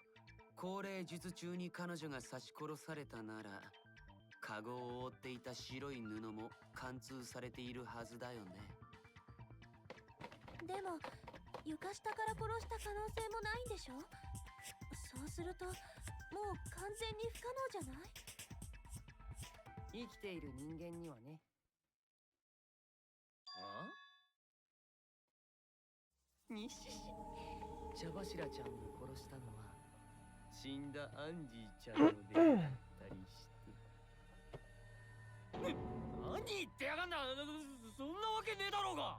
高齢術中に彼女が刺し殺されたなら、カゴを覆っていた白い布も貫通されているはずだよね。でも床下から殺した可能性もないんでしょ？そうするともう完全に不可能じゃない？生きている人間にはね。あ？にしし。茶柱ちゃんを殺したのは死んだアンジーちゃんの霊だったりして。何言ってやがんだ。そんなわけねえだろうが。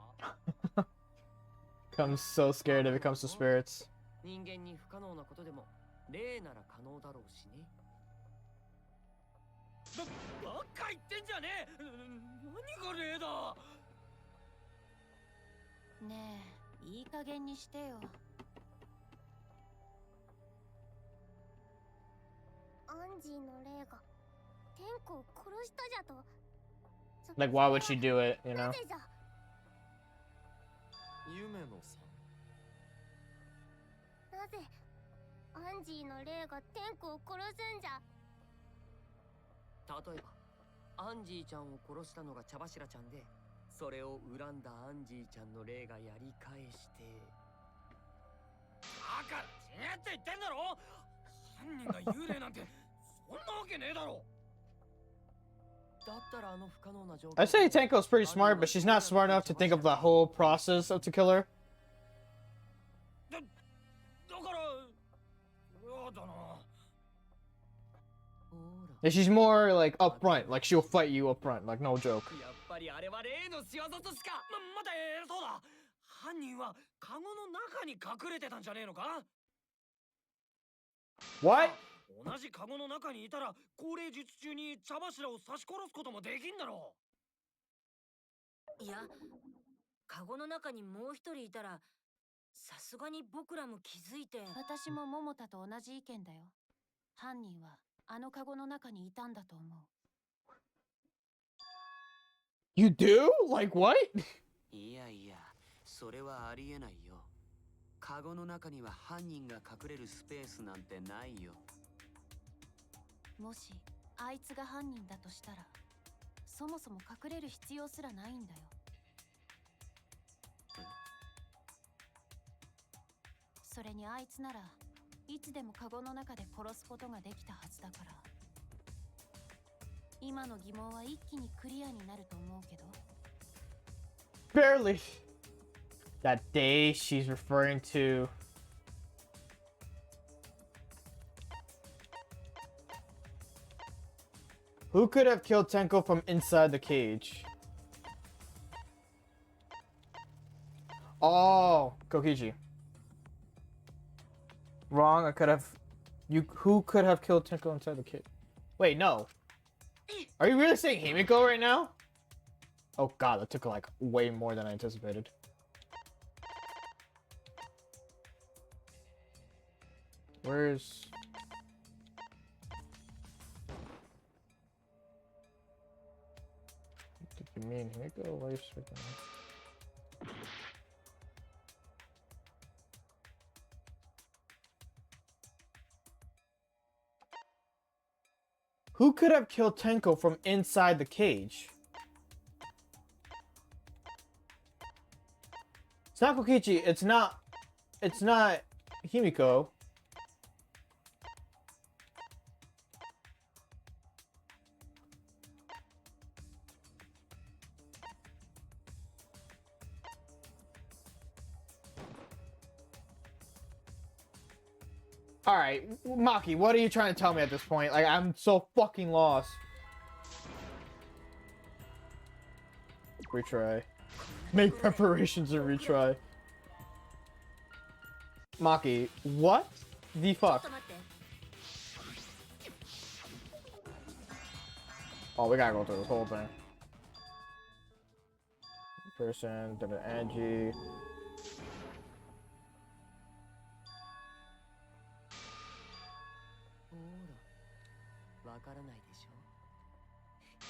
I'm so scared if it comes to spirits. 人間に不可能なことでも霊なら可能だろうしね。ばっか言ってんじゃねえ。何が霊だ。ねえ、いい加減にしてよ。アンジーの霊が天子を殺したじゃと。Like, why would she do it, you know? なぜじゃ？夢野さなぜアンジーの霊が天子を殺すんじゃ？例えばアンジーちゃんを殺したのが茶柱ちゃんで、それを恨んだアンジーちゃんの霊がやり返して。だから違って言ってんだろ。犯人が幽霊なんてそんなわけねえだろ。だったらあの不可能な状況。 I say Tenko's pretty smart, but she's not smart enough to think of the whole process of to kill her. だからやだな。And she's more like upfront, like she'll fight you upfront, like no joke. やっぱりあれは霊の仕業としか。待て、そうだ。犯人はカゴの中に隠れてたんじゃねえのか？ What? 同じカゴの中にいたら高齢術中に茶柱を刺し殺すこともできんだろいや、カゴの中にもう一人いたらさすがに僕らも気づいて。私も桃田と同じ意見だよ。犯人はあのカゴの中にいたんだと思う。You do? Like what? いやいや、それはありえないよ。カゴの中には犯人が隠れるスペースなんてないよ。もしあいつが犯人だとしたら、そもそも隠れる必要すらないんだよ。それにあいつならいつでもカゴの中で殺すことができたはずだから、今の疑問は一気にクリアになると思うけど。 Barely. That day she's referring to. Who could have killed Tenko from inside the cage? Oh, Kokichi. Wrong. I could have. Who could have killed Tenko inside the cage? Wait, no. Are you really saying Himiko right now? Oh god, that took like way more than I anticipated. Where's... What did you mean, Himiko? Why are you speaking? Who could have killed Tenko from inside the cage? It's not Kokichi, it's not Himiko. Alright, Maki, what are you trying to tell me at this point? Like, I'm so fucking lost. Retry. Make preparations and retry. Maki, what the fuck? Oh, we gotta go through this whole thing. Person, Angie. わからないでし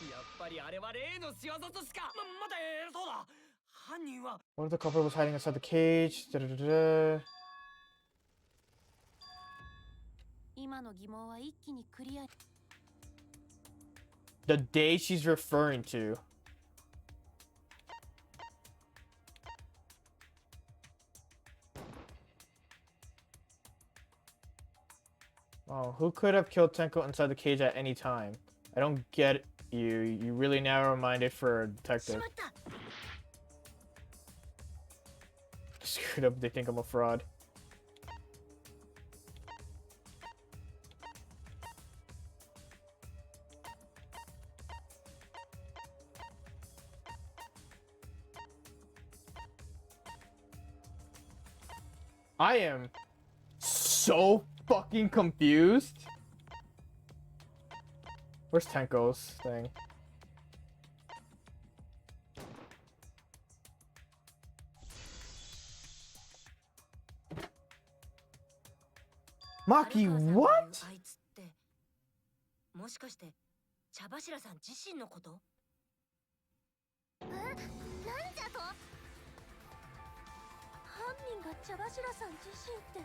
ょ。やっぱりあれは例の仕業としか。待て、そうだ。犯人は。What if the couple was hiding inside the cage? Da-da-da-da. 今の疑問は一気にクリア。 The day she's referring to. Oh, who could have killed Tenko inside the cage at any time? I don't get you. You really narrow-minded for a detective. Screwed up, they think I'm a fraud. I am so fucking confused. Where's Tenko's thing? Maki, what? もしかして茶柱さん自身のこと？なんじゃと？犯人が茶柱さん自身って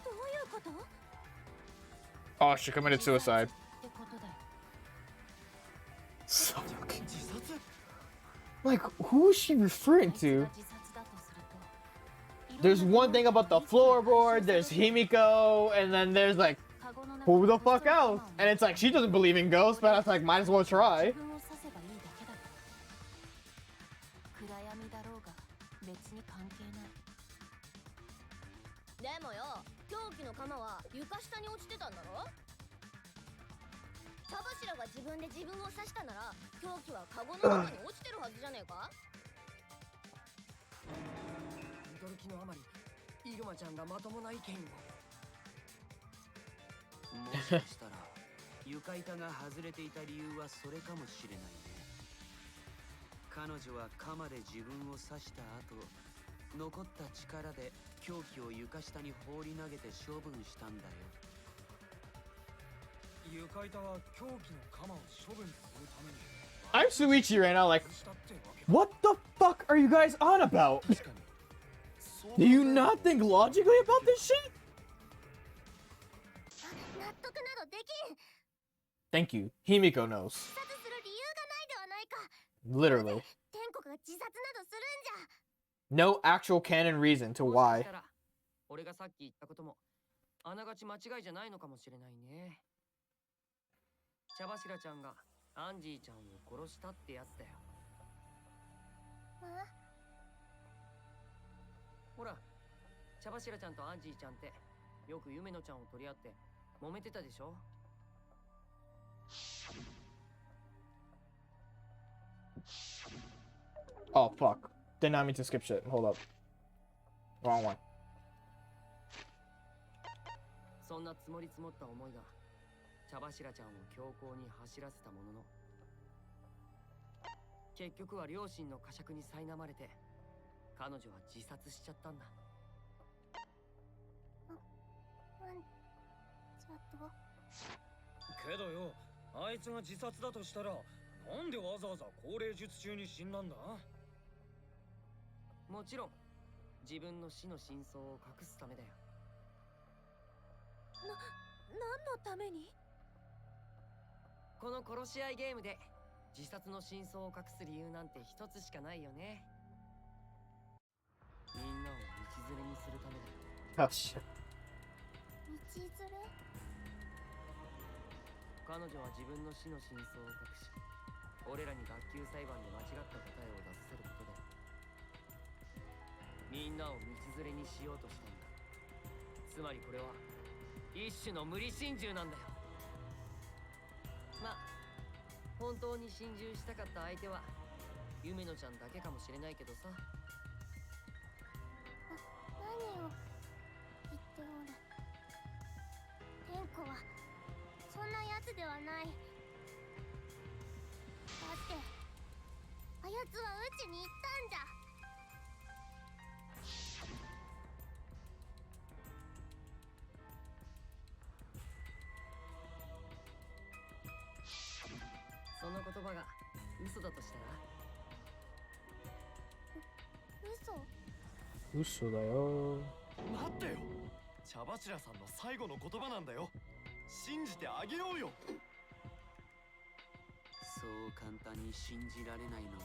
どういうこと？ Oh, she committed suicide. So fucking... Like, who is she referring to? There's one thing about the floorboard, there's Himiko, and then there's like, who the fuck else? And it's like, she doesn't believe in ghosts, but I was like, might as well try. でもよ、凶器の鎌は床下に落ちてたんだろ？茶柱が自分で自分を刺したなら、凶器はカゴの中に落ちてるはずじゃねえか？驚きのあまり、イルマちゃんがまともな意見を。もしかしたら床板が外れていた理由はそれかもしれないね。彼女は鎌で自分を刺した後、残った力で凶器を床下に放り投げて処分したんだよ。床板は凶器の鎌を処分するために。I'm Suichi right now, like, what the fuck are you guys on about? Do you not think logically about this shit? Thank you. Himiko knows. Literally. No actual canon reason to why. 俺がさっき言ったこともあながち間違いじゃないのかもしれないね。茶柱ちゃんがアンジーちゃんを殺したってやつだよ。ほら、茶柱ちゃんとアンジーちゃんってよく夢のちゃんを取り合って揉めてたでしょ。Oh fuck. Did not mean to skip shit. Hold up. Wrong one. そんな積もり積もった思いが茶柱ちゃんを強行に走らせたものの、結局は両親の呵責に苛まれて彼女は自殺しちゃったんだ。けどよ、あいつが自殺だとしたらなんでわざわざ高齢術中に死んだんだ？もちろん自分の死の真相を隠すためだよ。何のために？この殺し合いゲームで自殺の真相を隠す理由なんて一つしかないよね。みんなを道連れにするためだよ。Oh shit. 道連れ？彼女は自分の死の真相を隠し、俺らに学級裁判で間違った答えを出させることでみんなを道連れにしようとしたんだ。つまりこれは一種の無理心中なんだよ。まあ本当に心中したかった相手は夢野ちゃんだけかもしれないけどさ。何を言っておる。天子はそんなやつではない。だってあやつはうちに行ったんじゃ。その言葉が嘘だとしたら。嘘だよ。待ってよ、茶柱さんの最後の言葉なんだよ。信じてあげようよ。そう簡単に信じられないのが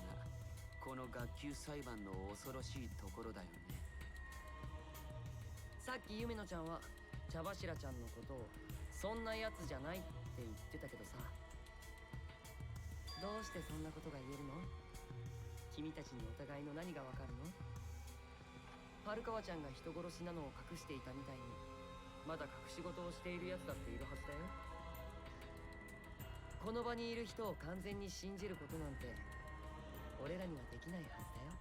この学級裁判の恐ろしいところだよね。さっき夢野ちゃんは茶柱ちゃんのことをそんなやつじゃないって言ってたけどさ、どうしてそんなことが言えるの？君たちにお互いの何がわかるの？春川ちゃんが人殺しなのを隠していたみたいにまだ隠し事をしているやつだっているはずだよ。この場にいる人を完全に信じることなんて俺らにはできないはずだよ。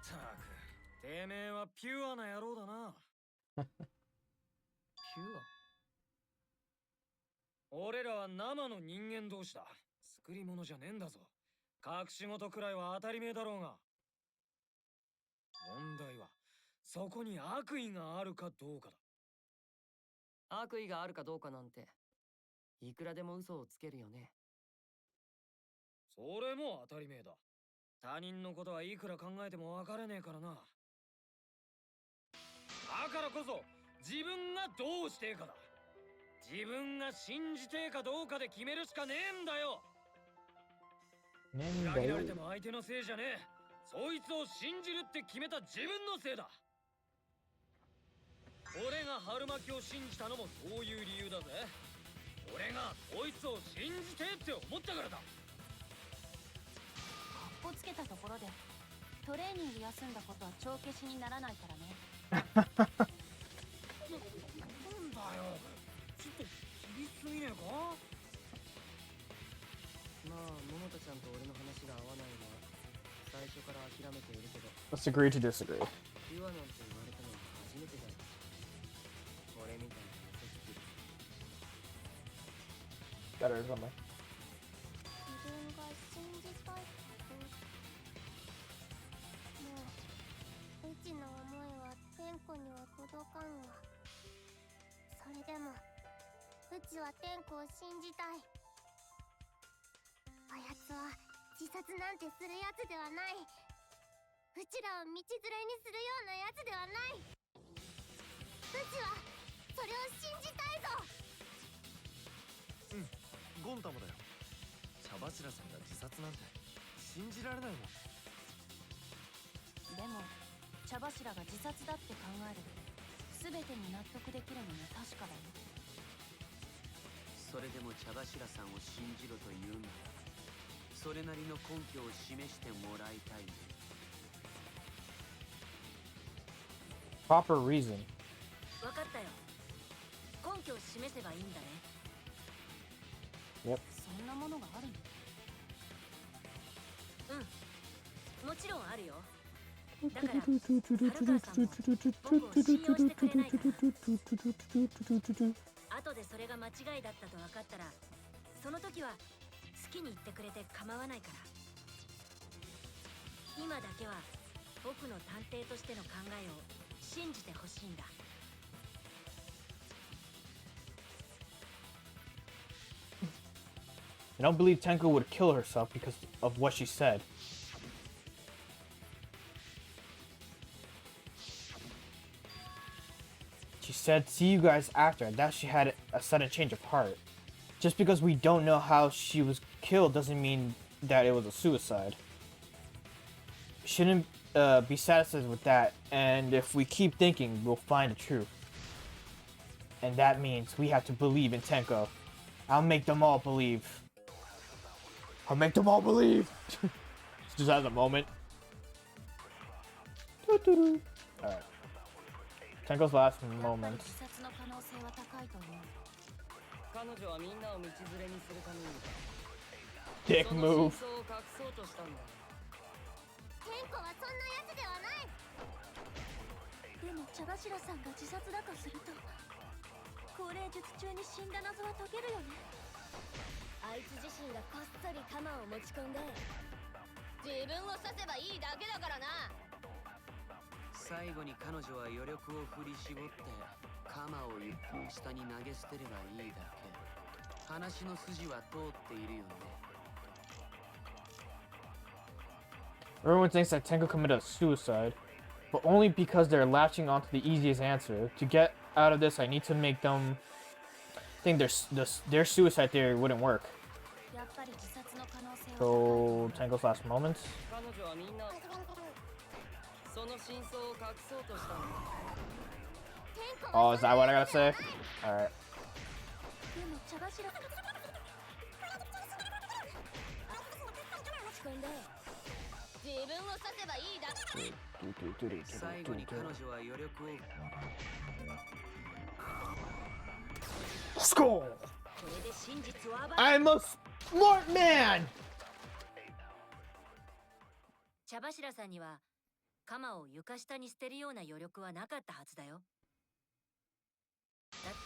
たく、てめえはピュアな野郎だな。ピュア？俺らは生の人間同士だ。作り物じゃねえんだぞ。隠し事くらいは当たり前だろうが。問題はそこに悪意があるかどうかだ。悪意があるかどうかなんていくらでも嘘をつけるよね。それも当たり前だ。他人のことはいくら考えても分からねえからな。だからこそ自分がどうしてえかだ。自分が信じてえかどうかで決めるしかねえんだよ。裏切られても相手のせいじゃねえ。そいつを信じるって決めた自分のせいだ。俺が春巻きを信じたのもそういう理由だぜ。俺がこいつを信じてって思ったからだ。かっこつけたところでトレーニング休んだことは帳消しにならないからね。なんだよ、ちょっと厳しすぎねえか。まあ桃田ちゃんと俺の話が合わないのは最初から諦めているけど。 Let's agree to disagree. ピュアなんて言われたのは初めてだよ。俺みたいな嘘つき。 Better or something. 自分が信じたいこともううちの思いは天子には届かんわ。それでもうちは天子を信じたい。あやつは自殺なんてするやつではない。うちらを道連れにするようなやつではない。うちはそれを信じたいぞ。ゴンタもだよ。茶柱さんが自殺なんて信じられないもん。でも茶柱が自殺だって考えると全てに納得できるのも確かだよ。それでも茶柱さんを信じろと言うんならそれなりの根拠を示してもらいたいね。Proper reason. 分かったよ。根拠を示せばいいんだね。Yep. そんなものがあるの？うん、もちろんあるよ。だから春川さんも僕を信用してくれないかな。後でそれが間違いだったと分かったらその時は好きに言ってくれて構わないから。今だけは僕の探偵としての考えを信じてほしいんだ。I don't believe Tenko would kill herself because of what she said. She said, "See you guys after," and that she had a sudden change of heart. Just because we don't know how she was killed doesn't mean that it was a suicide. Shouldn't be satisfied with that, and if we keep thinking, we'll find the truth. And that means we have to believe in Tenko. I'll make them all believe. I'll make them all believe! Just has a moment. Alright. Tenko's last moment. 自殺の可能性は高いと思う。彼女はみんなを道連れにするために Dick その move. 真相を隠そうとしたんだ。天子はそんなやつではない。でも茶柱さんが自殺だとすると、高齢術中に死んだ謎は解けるよね。あいつ自身がこっそり鎌を持ち込んで自分を刺せばいいだけだからな。最後に彼女は余力を振り絞って鎌を一本下に投げ捨てればいいだけ。話の筋は通っているよね。 Everyone thinks that Tenko committed suicide, but only because they're latching onto the easiest answer. To get out of this, I need to make them think their suicide theory wouldn't work. やっぱり自殺の可能性は So, Tenko's last moments. 彼女はみんなその真相を隠そうとしたんだ。 Oh, is that what I gotta say? Alright. でも茶柱持ち込んで自分を刺せばいいだけ。最後に彼女は余力を Let's go! これで真実を暴く。 I'm a smart man! 茶柱さんには鎌を床下に捨てるような余力はなかったはずだよ。だって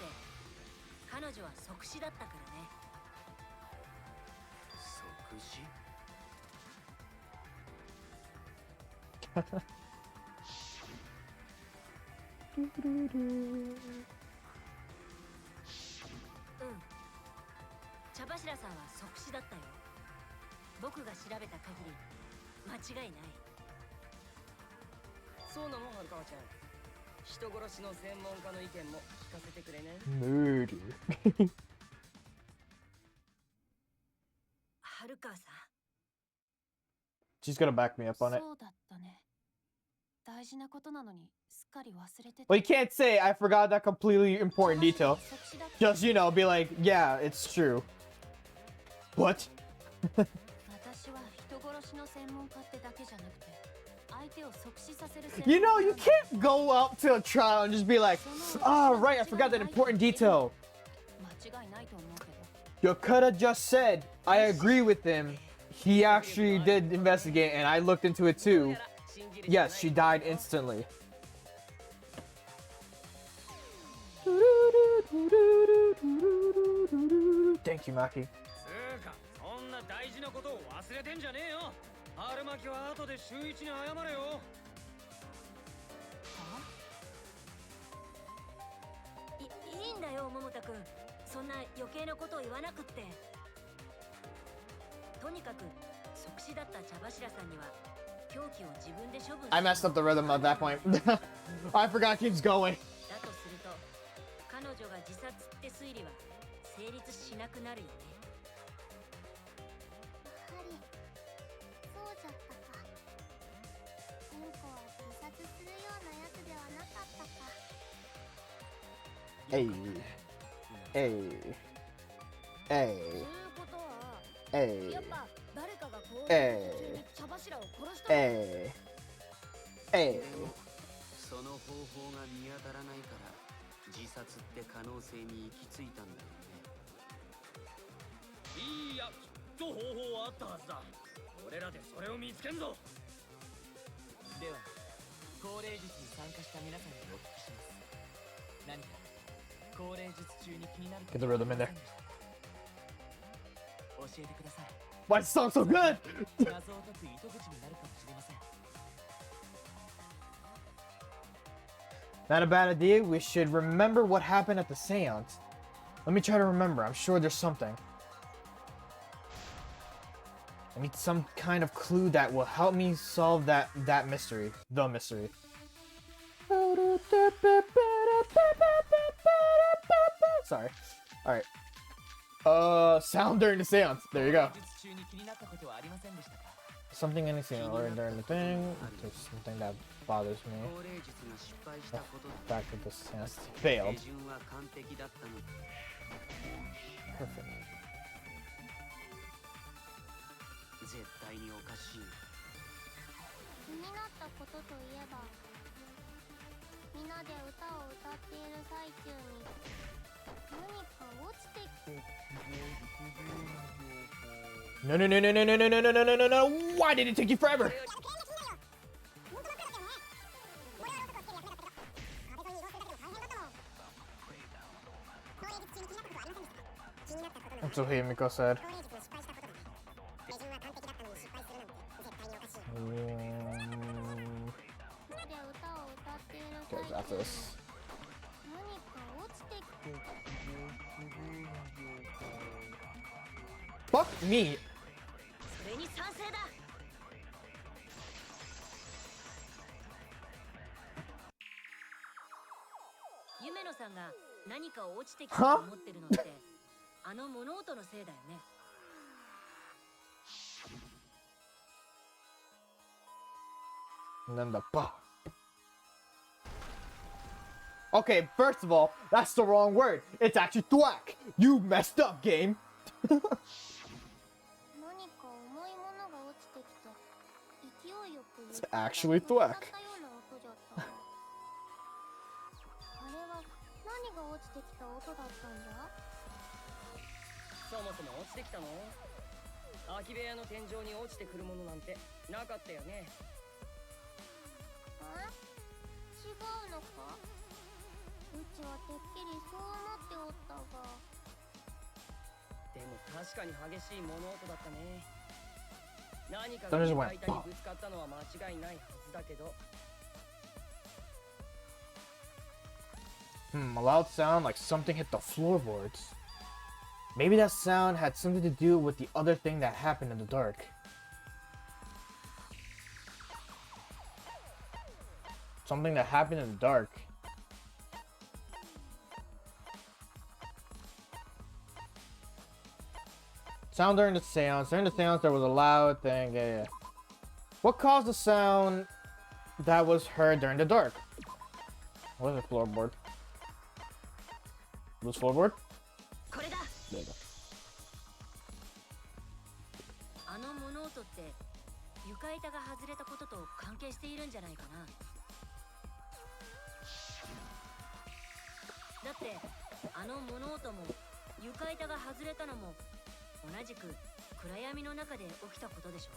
彼女は即死だったからね。即死 茶柱さんは即死だったよ。僕が調べた限り間違いない。そうなの、はるかわちゃん。人殺しの専門家の意見も聞かせてくれね。 Murder. はるかさん。 She's gonna back me up on it. そうだったね。大事なことなのにすっかり忘れてた。 Well, you can't say I forgot that completely important detail. Just, you know, be like, yeah, it's true. What? 私は人殺しの専門家ってだけじゃなくて、相手を即死させる専門家。 You know, you can't go up to a trial and just be like, oh, right, I forgot that important detail. 間違いないと思うけど。 You could have just said, I agree with him. He actually did investigate and I looked into it too. Yes, she died instantly. Thank you, Maki. つうか、そんな大事なことを忘れてんじゃねえよ。春巻きは後で週一に謝れよ。いいんだよ、桃田君。そんな余計なことを言わなくって。とにかく即死だった茶柱さんには凶器を自分で処分。 I messed up the rhythm at that point. I forgot it keeps going. だとすると彼女が自殺って推理は成立しなくなるよね。やはりそうじゃったか。天子は自殺するようなやつではなかったか。 Hey. Hey. Hey. ことは Hey. やっぱ誰かがこう Hey. 茶柱を殺した。 Hey. Hey. その方法が見当たらないから自殺って可能性に行き着いたんだよね。いや、きっと方法はあったはずだ。俺らでそれを見つけんぞ。では高齢術に参加した皆さんにお聞きします。何か高齢術中に気になる Get the rhythm in there. 教えてください。 Why does it sound so good? 謎を解く糸口になるかもしれません。 Not a bad idea. We should remember what happened at the seance. Let me try to remember. I'm sure there's something. I need some kind of clue that will help me solve that mystery. The mystery. Sorry. Alright. Sound during the seance. There you go. 術中に気になったことはありませんでしたか？ Something anything or during the thing. There's something that bothers me. 高齢術が失敗したことで Back to the seance. Failed. 手順は完璧だったの。 Perfect. 絶対におかしい。気になったことといえばみんなで歌を歌っている最中に何か落ちてきて No, no, no, no, no, no, no, no, no, no, no, no, no. Why did it take you forever? That's what Himiko said. Okay, got this. Fuck me. それに賛成だ。夢野さんが何か落ちてきたと思ってるのってあの物音のせいだよね。And then the bah. Okay, first of all, that's the wrong word. It's actually thwack. You messed up, game. It's actually thwack. そもそも落ちてきたの？空き部屋の天井に落ちてくるものなんてなかったよね。違うのか？うちはてっきりそう思っておったが。でも確かに激しい物音だったね。何かが床板にぶつかったのは間違いないはずだけど。A loud sound like something hit the floorboards. Maybe that sound had something to do with the other thing that happened in the dark. Something that happened in the dark. Sound during the seance. During the seance, there was a loud thing. Yeah. What caused the sound that was heard during the dark? What is the floorboard? Was floorboard? There you go. あの物音って床板が外れたことと関係しているんじゃないかな。だってあの物音も床板が外れたのも同じく暗闇の中で起きたことでしょ。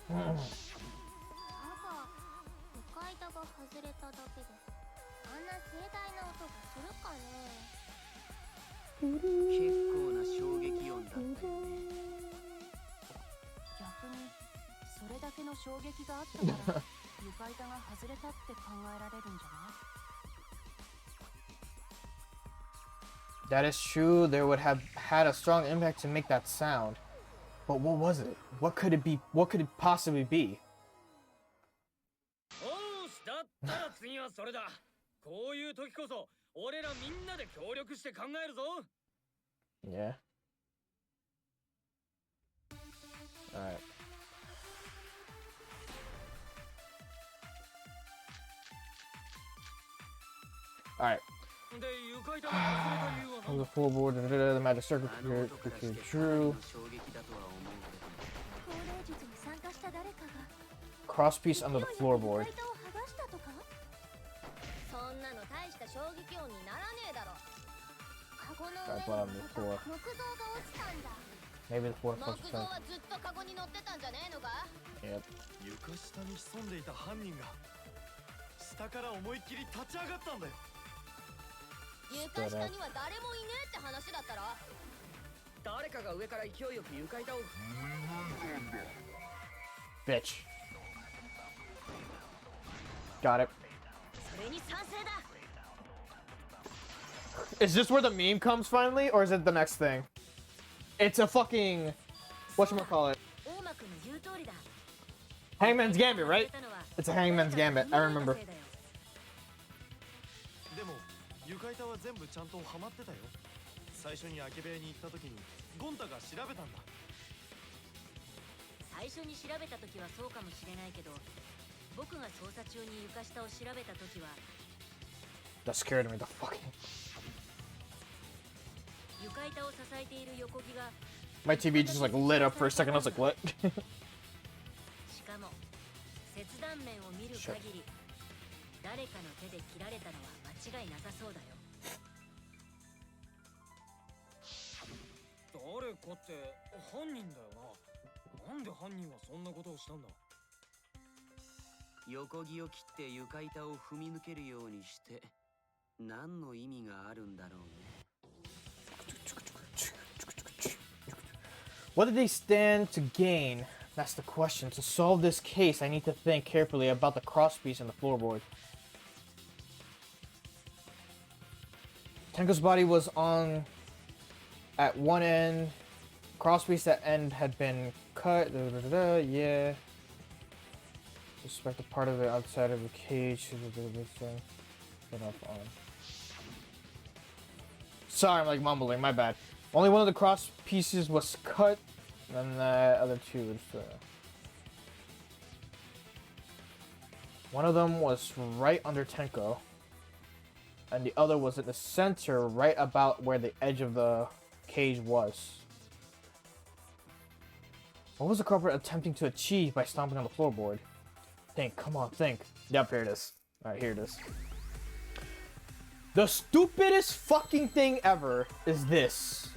ただ床板が外れただけであんな盛大な音がするかね。結構な衝撃音だったよね。逆にそれだけの衝撃があったから床板が外れたって考えられるんじゃない？ That is true. There would have had a strong impact to make that sound. But what was it? What could it be? What could it possibly be? おーし、だったら次はそれだ。こういう時こそ俺らみんなで協力して考えるぞ。Yeah. Alright. Alright. On the floorboard, the magic circle became true. Crosspiece under the floorboard. そんなの大した衝撃音にならねえだろ。カゴの Alright, 上 bottom に of the floor. 木像が落ちたんだ。 Maybe the floor 木 punches 像 down. はずっとカゴに乗ってたんじゃねえのか？ Yep. 床下に潜んでいた犯人が下から思いっきり立ち上がったんだよ。床下には誰もいねえって話だったら。誰かが上から勢いよく床板を。Bitch. Got it. それに賛成だ。 Is this where the meme comes finally, or is it the next thing? It's a fucking... whatchamacallit? 大間くんの言う通りだ。 Hangman's Gambit, right? It's a Hangman's Gambit, I remember. でも床板は全部ちゃんとはまってたよ。最初に空き部屋に行った時にゴンタが調べたんだ。最初に調べた時はそうかもしれないけど、僕が捜査中に床下を調べた時は That scared me, the fucking... 床板を支えている横木が My TV just like lit up for a second, I was like, what? しかも切断面を見る限り、誰かの手で切られたのは間違いなさそうだよ。誰かって犯人だよな。なんで犯人はそんなことをしたんだ。横木を切って床板を踏み抜けるようにして何の意味があるんだろうね。What did they stand to gain? That's the question. To solve this case, I need to think carefully about the crosspiece and the floorboard. Tenko's body was on at one end. Crosspiece at end had been cut. Yeah. Suspect a part of it outside of the cage. Sorry, I'm like mumbling. My bad. Only one of the cross pieces was cut, and the other two was. One of them was right under Tenko, and the other was at the center, right about where the edge of the cage was. What was the culprit attempting to achieve by stomping on the floorboard? Think, come on, think. Yep, here it is. Alright, here it is. The stupidest fucking thing ever is this.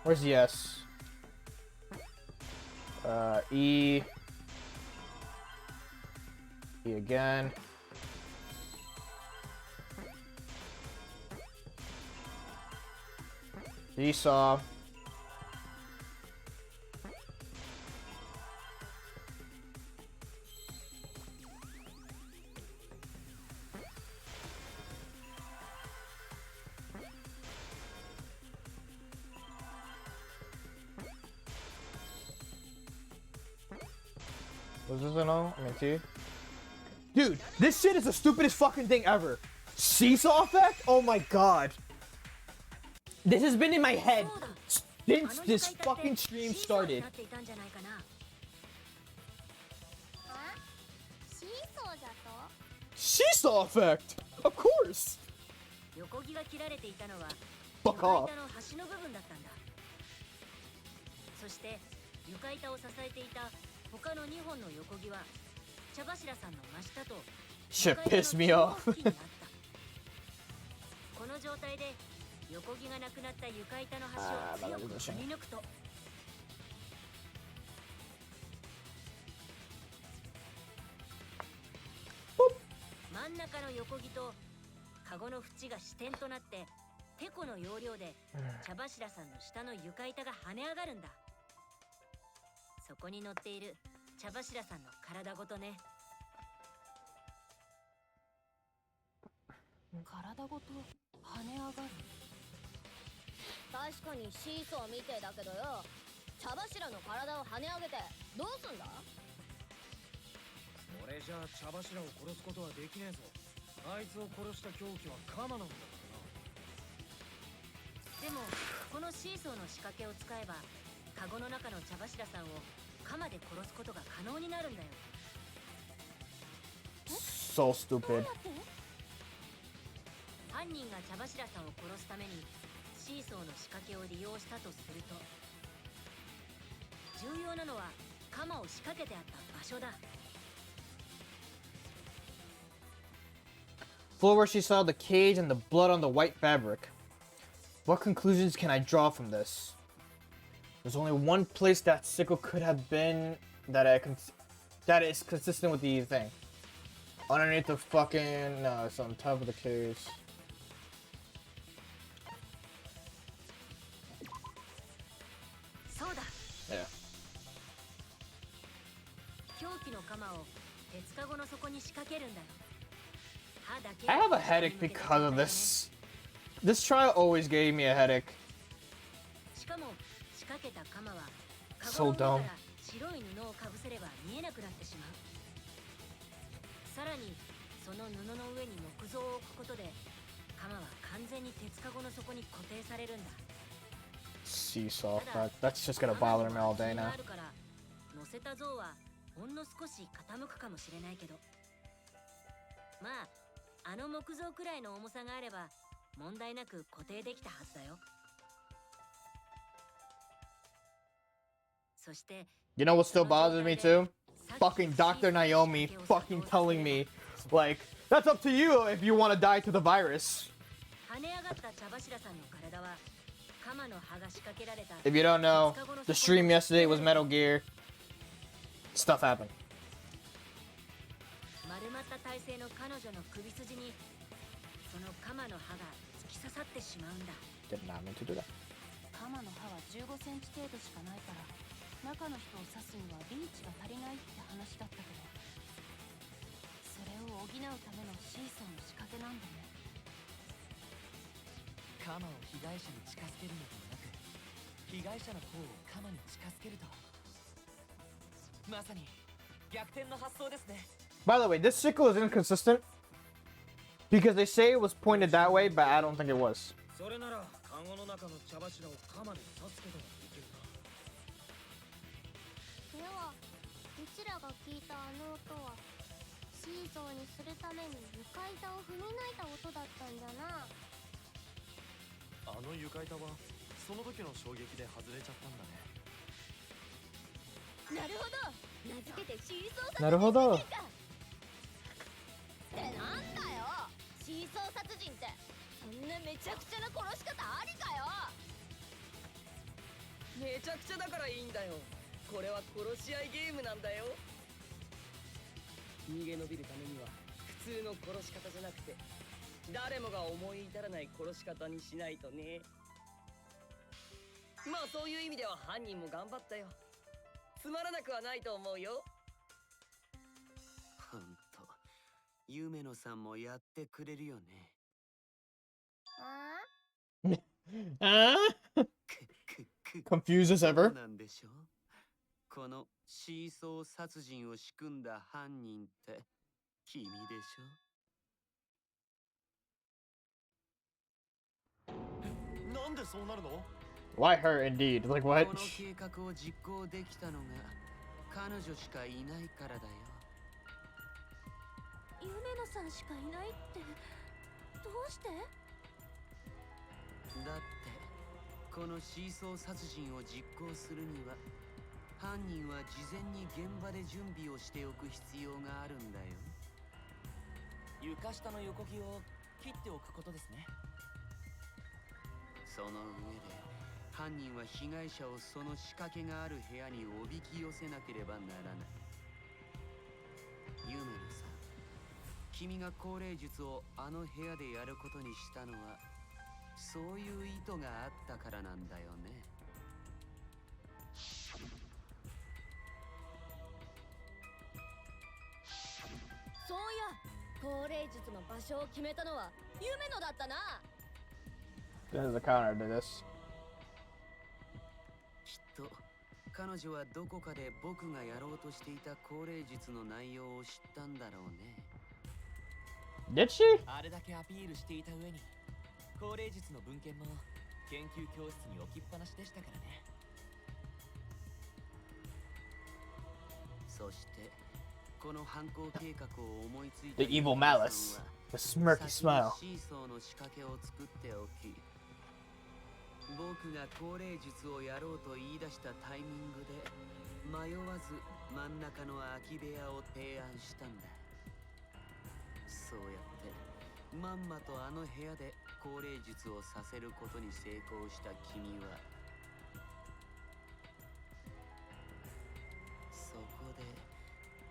Where's the S? E. E again. Seesaw. Was this an O? I mean, T? Dude, this shit is the stupidest fucking thing ever. Seesaw effect? Oh my god. This has been in my head since this fucking stream started. Seesaw effect! Of course! Fuck off. 他の2本の横木は茶柱さんの真下と Shit pissed me off. この状態で横木がなくなった床板の端を強く踏み抜くと真ん中の横木とカゴの縁が支点となってテコの要領で茶柱さんの下の床板が跳ね上がるんだ。そこに乗っている茶柱さんの体ごとね。体ごと跳ね上がる。確かにシーソーみてえだけどよ、茶柱の体を跳ね上げてどうすんだ。俺じゃあ茶柱を殺すことはできねえぞ。あいつを殺した凶器は鎌なんだからな。でもこのシーソーの仕掛けを使えばカゴの中の茶柱さんを鎌で殺すことが可能になるんだよ。So stupid. 犯人が茶柱さんを殺すためにシーソーの仕掛けを利用したとすると、重要なのは鎌を仕掛けてあった場所だ。Floor where she saw the cage and the blood on the white fabric. What conclusions can I draw from this? There's only one place that sickle could have been that is consistent with the thing. Underneath the fucking... No, it's on top of the cage. Yeah. I have a headache because of this. This trial always gave me a headache. So dumb. 白い布をかぶせれば見えなくなってしまう。さらにその布の上に木像を置くことで鎌は完全に鉄かごの底に固定されるんだ。Seesaw effect. That's just gonna bother me all day now. 乗せた像はほんの少し傾くかもしれないけど、まああの木像くらいの重さがあれば問題なく固定できたはずだよ。そして You know what still bothers me too? fucking Dr. Naomi fucking telling me, like, that's up to you if you want to die to the virus. If you don't know, the stream yesterday was Metal Gear. Stuff happened. Did not mean to do that. カマの刃は15センチ程度しかないから中の人を刺すにはリーチが足りないって話だったけどそれを補うためのシーソーの仕掛けなんだねカマを被害者に近づけるのではなく被害者の方をカマに近づけるとまさに逆転の発想ですね By the way, this sickle is inconsistent because they say it was pointed that way, but I don't think it was. それならカゴの中の茶柱をカマで刺すことができるなではうちらが聞いたあの音はシーソーにするために床板を踏み抜いた音だったんだなあの床板はその時の衝撃で外れちゃったんだねなるほど名付けてシーソー殺人なるほどってなんだよシーソー殺人ってそんなめちゃくちゃな殺し方ありかよめちゃくちゃだからいいんだよこれは殺し合いゲームなんだよ逃げ延びるためには普通の殺し方じゃなくて誰もが思い至らない殺し方にしないとねまあそういう意味では犯人も頑張ったよつまらなくはないと思うよほんと夢野さんもやってくれるよねConfused as ever. なんでしょうこのシーソー殺人を仕組んだ犯人って君でしょなんでそうなるの Why her indeed? Like what? この計画を実行できたのが彼女しかいないからだよ夢野さんしかいないってどうしてだってこのシーソー殺人を実行するには犯人は事前に現場で準備をしておく必要があるんだよ床下の横木を切っておくことですねその上で犯人は被害者をその仕掛けがある部屋におびき寄せなければならない夢野さん君が降霊術をあの部屋でやることにしたのはそういう意図があったからなんだよねそういや降霊術の場所を決めたのは夢野だったな This is a counter to this. きっと彼女はどこかで僕がやろうとしていた降霊術の内容を知ったんだろうね Did she? あれだけアピールしていた上に降霊術の文献も研究教室に置きっぱなしでしたからねそしてこの犯行計画を思いついた The evil malice. The smirky smile. シーソーの仕掛けを作っておき僕が降霊術をやろうと言い出したタイミングで迷わず真ん中の空き部屋を提案したんだそうやってまんまとあの部屋で降霊術をさせることに成功した君はそこで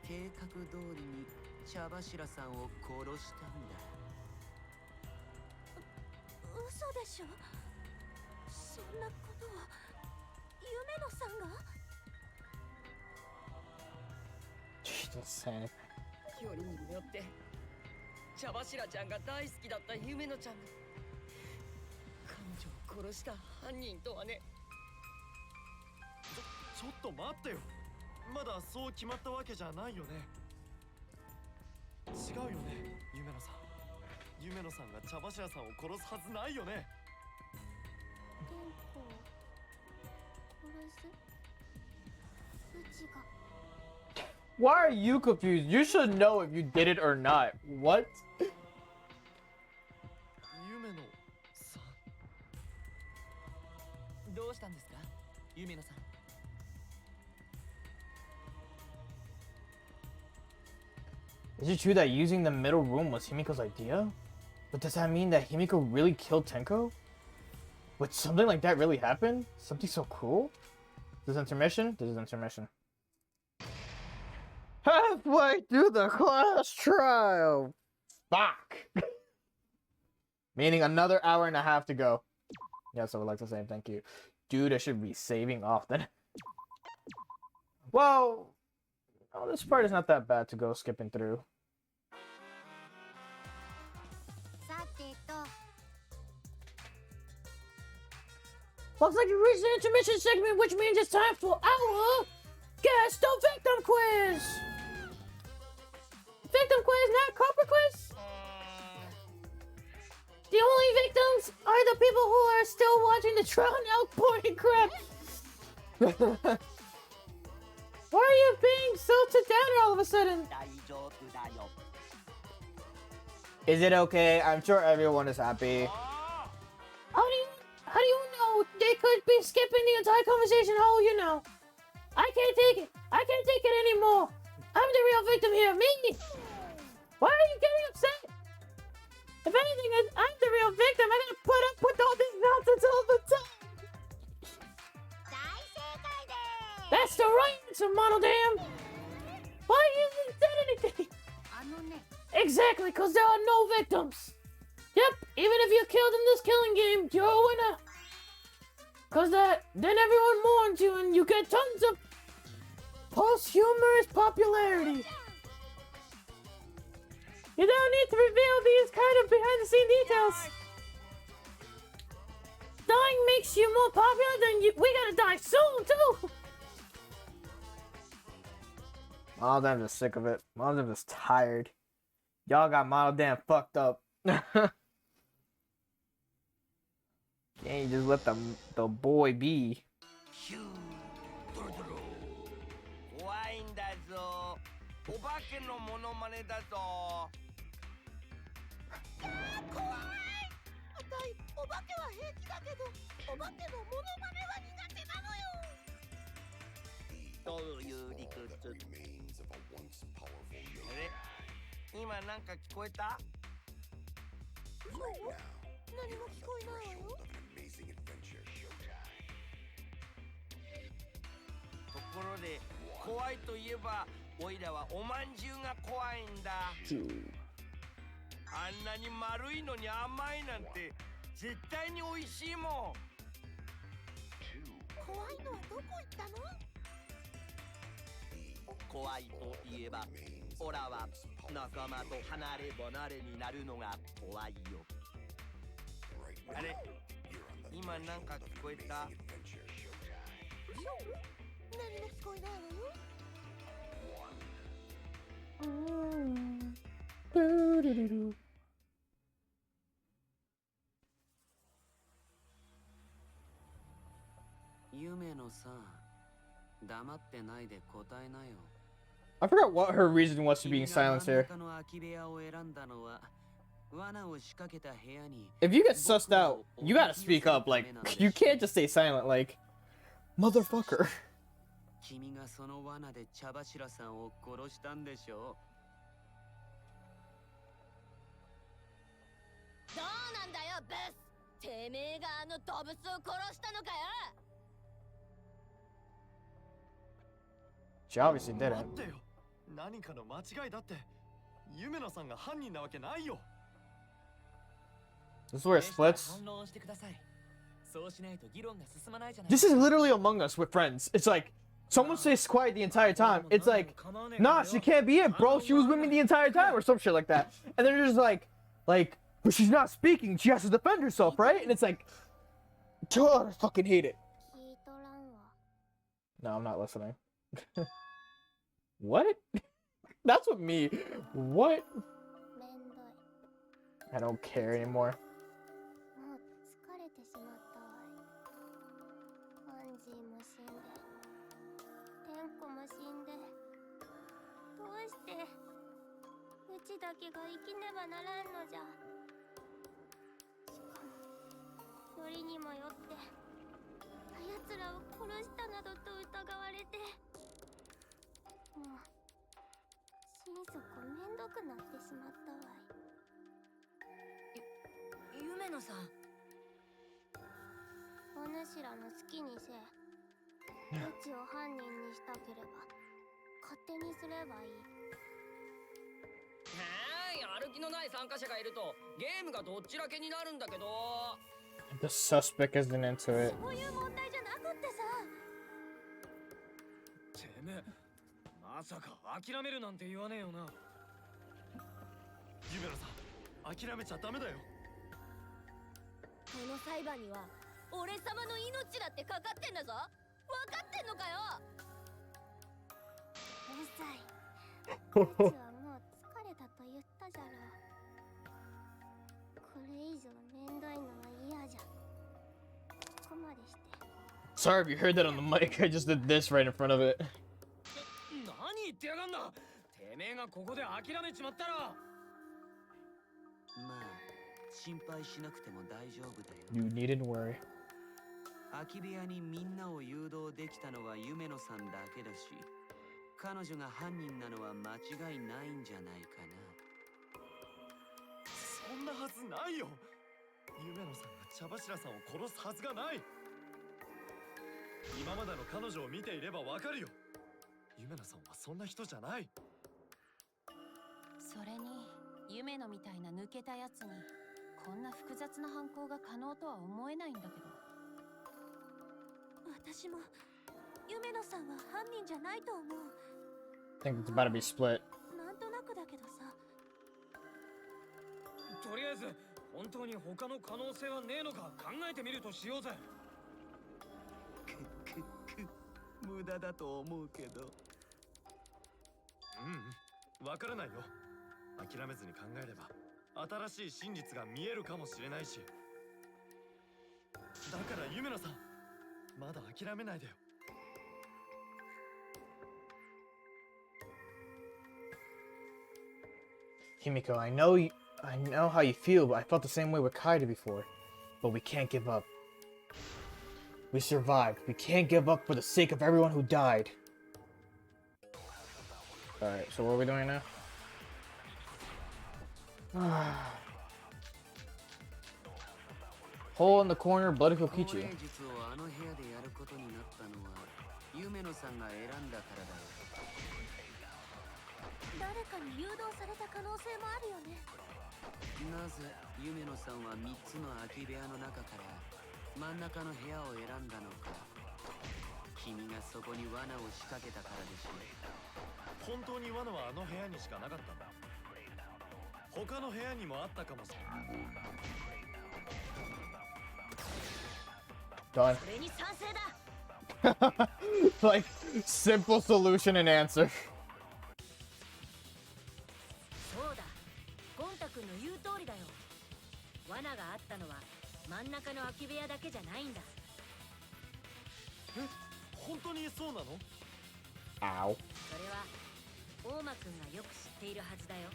計画通りに茶柱さんを殺したんだ嘘でしょそんなことを夢野さんがよりによって茶柱ちゃんが大好きだった夢野ちゃんが彼女を殺した犯人とはねちょっと待ってよまだそう決まったわけじゃないよね違うよね夢野さん夢野さんが茶柱さんを殺すはずないよね天子を殺すうちが Why are you confused? You should know if you did it or not. What? 夢野さんどうしたんですか夢野さん Is it true that using the middle room was Himiko's idea? But does that mean that Himiko really killed Tenko? Would something like that really happen? Something so cruel? This is intermission? This is intermission. Halfway through the class trial! Fuck! Meaning another hour and a half to go. Yes, I would like to say thank you. Dude, I should be saving off then. Well, oh, this part is not that bad to go skipping through. Looks like you reached the intermission segment, which means it's time for our Guess the Victim Quiz! Victim quiz, not corporate quiz? The only victims are the people who are still watching the drawn outpouring crap. Why are you being so downer all of a sudden? Is it okay? I'm sure everyone is happy. How do you know they could be skipping the entire conversation? How will you know? I can't take it. I can't take it anymore. I'm the real victim here. Me. Why are you getting upset? If anything, I'm the real victim. I gotta put up with all this nonsense all the time. That's the right answer, Monodam. Why you even said anything? Exactly, because there are no victims. Yep, even if you're killed in this killing game, you're a winner. Because then everyone mourns you and you get tons of posthumous popularity. You don't need to reveal these kind of behind-the-scenes details. Dying makes you more popular, then we gotta die soon, too. Monodam's just sick of it. Monodam's just tired. Y'all got Monodam fucked up. Can't just let the boy be. 怖いんだぞ。お化けのモノマネだぞ。怖い。あたいお化けは平気だけど、お化けのモノマネは苦手なのよ。どういう理屈？あれ？今なんか聞こえた？そう？何も聞こえないわよ。ところで怖いといえばおいらはおまんじゅうが怖いんだ。あんなに丸いのに甘いなんて絶対に美味しいもん。怖いのはどこ行ったの？怖いといえばオラは仲間と離れ離れになるのが怖いよ。あれ今なんか聞こえた？何も聞こえないのよ。夢のさ、黙ってないで答えなよ。I forgot what her reason was to being silenced here. If you get sussed out, you gotta speak up. Like, you can't just stay silent. Like, motherfucker. 君がその罠で茶柱さんを殺したんでしょ。どうなんだよ、ブス。てめえがあの動物を殺したのかよ。She obviously didn't. 待ってよ。何かの間違いだって。夢野さんが犯人なわけないよ。This is where it splits. This is literally Among Us with friends. It's like someone stays quiet the entire time. It's like, nah, she can't be it, bro. She was with me the entire time, or some shit like that. And then they're just like, but she's not speaking. She has to defend herself, right? And it's like, God, I fucking hate it. No, I'm not listening. What? That's what me. What? I don't care anymore. 野さん。お主らの好きにせえ。どっちを犯人にしたければ勝手にすればいい。やる気のない参加者がいるとゲームがどっちらけになるんだけど。 The suspect isn't into it. そういう問題じゃなくってさ。てめえ、まさか諦めるなんて言わねえよな。夢野さん、諦めちゃダメだよ。この裁判には俺様の命だってかかってんだぞ。分かってんのかよ。うるさい。こっちはもう疲れたと言ったじゃろう。これ以上めんどいのは嫌じゃ。ここまでして。 Sorry if you heard that on the mic. I just did this right in front of it. 何言ってやがんだ。てめえがここで諦めちまったら。まあ心配しなくても大丈夫だよ。 You needn't worry. 空き部屋にみんなを誘導できたのは夢野さんだけだし、彼女が犯人なのは間違いないんじゃないかな。そんなはずないよ。夢野さんが茶柱さんを殺すはずがない。今までの彼女を見ていればわかるよ。夢野さんはそんな人じゃない。それに夢野みたいな抜けたやつにこんな複雑な犯行が可能とは思えないんだけど。私も夢野さんは犯人じゃないと思う。 I think it's about to be split. なんとなくだけどさ。とりあえず本当に他の可能性はねえのか考えてみるとしようぜ。無駄だと思うけど。わからないよ。諦めずに考えれば新しい真実が見えるかもしれないし。だから夢野さん、まだ諦めないでよ。Himiko, I know how you feel, but I felt the same way with Kaida before. But we can't give up. We survived. We can't give up for the sake of everyone who died. Alright, so what are we doing now? Hole in the corner, bloody Kokichi. 術をあの部屋でやることになったのは夢野さんが選んだからだよ。誰かに誘導された可能性もあるよね。なぜ夢野さんは3つの空き部屋の中から真ん中の部屋を選んだのか。君がそこに罠を仕掛けたからでしょう。本当に罠はあの部屋にしかなかったんだ。他の部屋にもあったかもしれない。 Done. それに賛成だ。 Like, simple solution and answer. そうだ、ゴンタ君の言う通りだよ。罠があったのは真ん中の空き部屋だけじゃないんだ。え、本当にそうなの？ Ow. それは大間君がよく知っているはずだよ。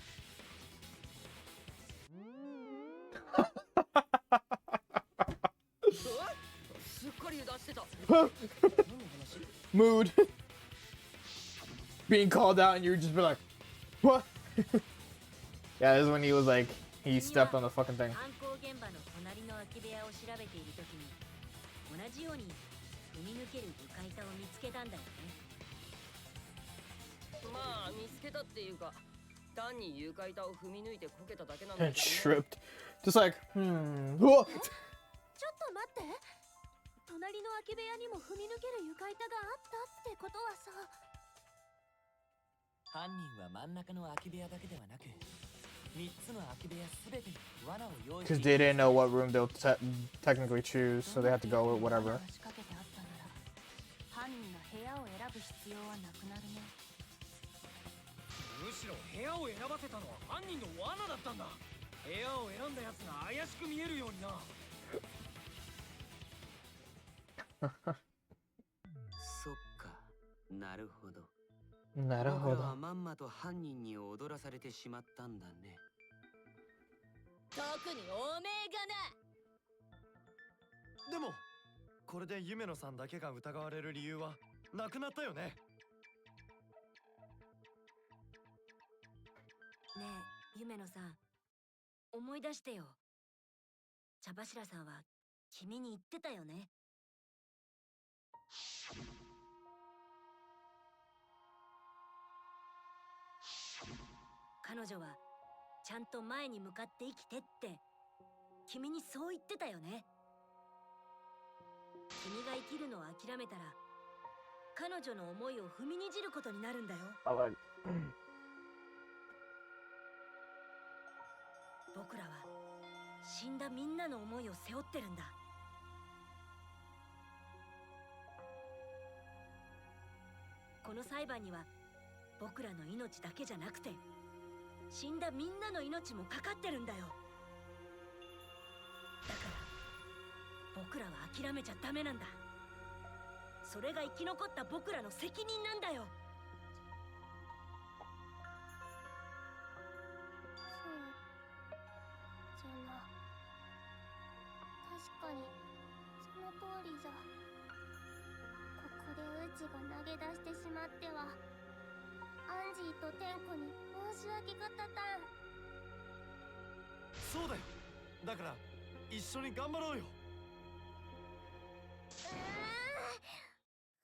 すっかり出してた。 Mood. Being called out and you just be like, what? Yeah, this is when he was like, he stepped on the fucking thing. 犯行現場の隣の空き部屋を調べているときに同じように踏み抜ける床板を見つけたんだよね。まあ見つけたっていうか、単に床板を踏み抜いてこけただけなんだ And けど、ね。 tripped. Just like, What? ちょっと待って。隣の空き部屋にも踏み抜ける床板があったってことはさ。犯人は真ん中の空き部屋だけではなく、3つの空き部屋すべてに罠を用意して Because they didn't know what room they'll technically choose, so they had to go with whatever. 仕掛けてあったなら犯人が部屋を選ぶ必要はなくなるね。むしろ部屋を選ばせたのは犯人の罠だったんだ。部屋を選んだやつが怪しく見えるようにな。そっか、なるほど。なるほど。僕らはまんまと犯人に踊らされてしまったんだね。特におめえがな。でもこれで夢野さんだけが疑われる理由はなくなったよね。ねえ、夢野さん、思い出してよ。茶柱さんは君に言ってたよね。彼女はちゃんと前に向かって生きてって君にそう言ってたよね。君が生きるのを諦めたら彼女の思いを踏みにじることになるんだよ。僕らは死んだみんなの思いを背負ってるんだ。この裁判には僕らの命だけじゃなくて死んだみんなの命もかかってるんだよ。だから僕らは諦めちゃダメなんだ。それが生き残った僕らの責任なんだよ。そうじゃな。確かにその通りじゃ。ここでうちが投げ出してしまってはアンジーとテンコに申し訳がたたん。そうだよ。だから一緒に頑張ろうよ。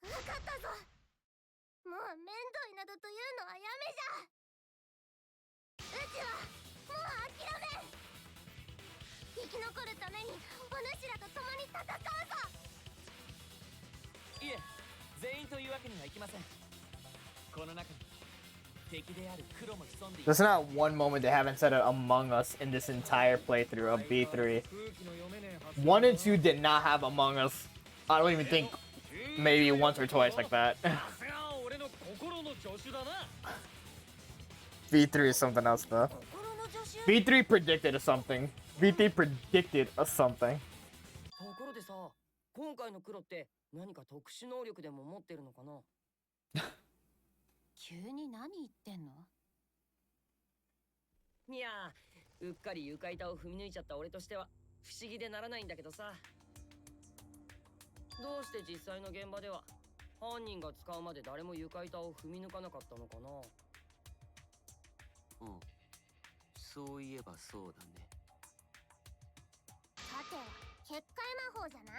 分かったぞ。もう面倒いなどというのはやめじゃ。うちはもう諦めん。生き残るためにお主らと共に戦うぞ。いえ、全員というわけにはいきません。この中に敵である黒も潜んでいる。 There's not one moment they haven't said Among Us in this entire playthrough of B3. 1 and 2 did not have Among Us. I don't even think maybe once or twice like that. V3 is something else though. V3 predicted something. V3 predicted something. ところでさ、今回の黒って何か特殊能力でも持ってるのかな？急に何言ってんの？いやー、うっかり床板を踏み抜いちゃった俺としては不思議でならないんだけどさ。どうして実際の現場では犯人が使うまで誰も床板を踏み抜かなかったのかな？うん、そういえばそうだね。さては結界魔法じゃな。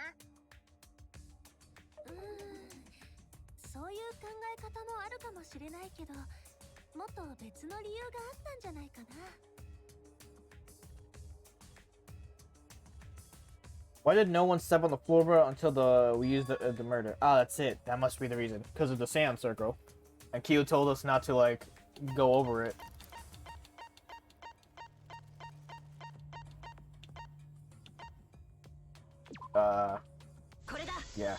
そういう考え方もあるかもしれないけど、もっと別の理由があったんじゃないかな。Why did no one step on the floor until we used the murder? Ah, that's it. That must be the reason. Because of the sand circle. And Kyo told us not to, like, go over it. Yeah.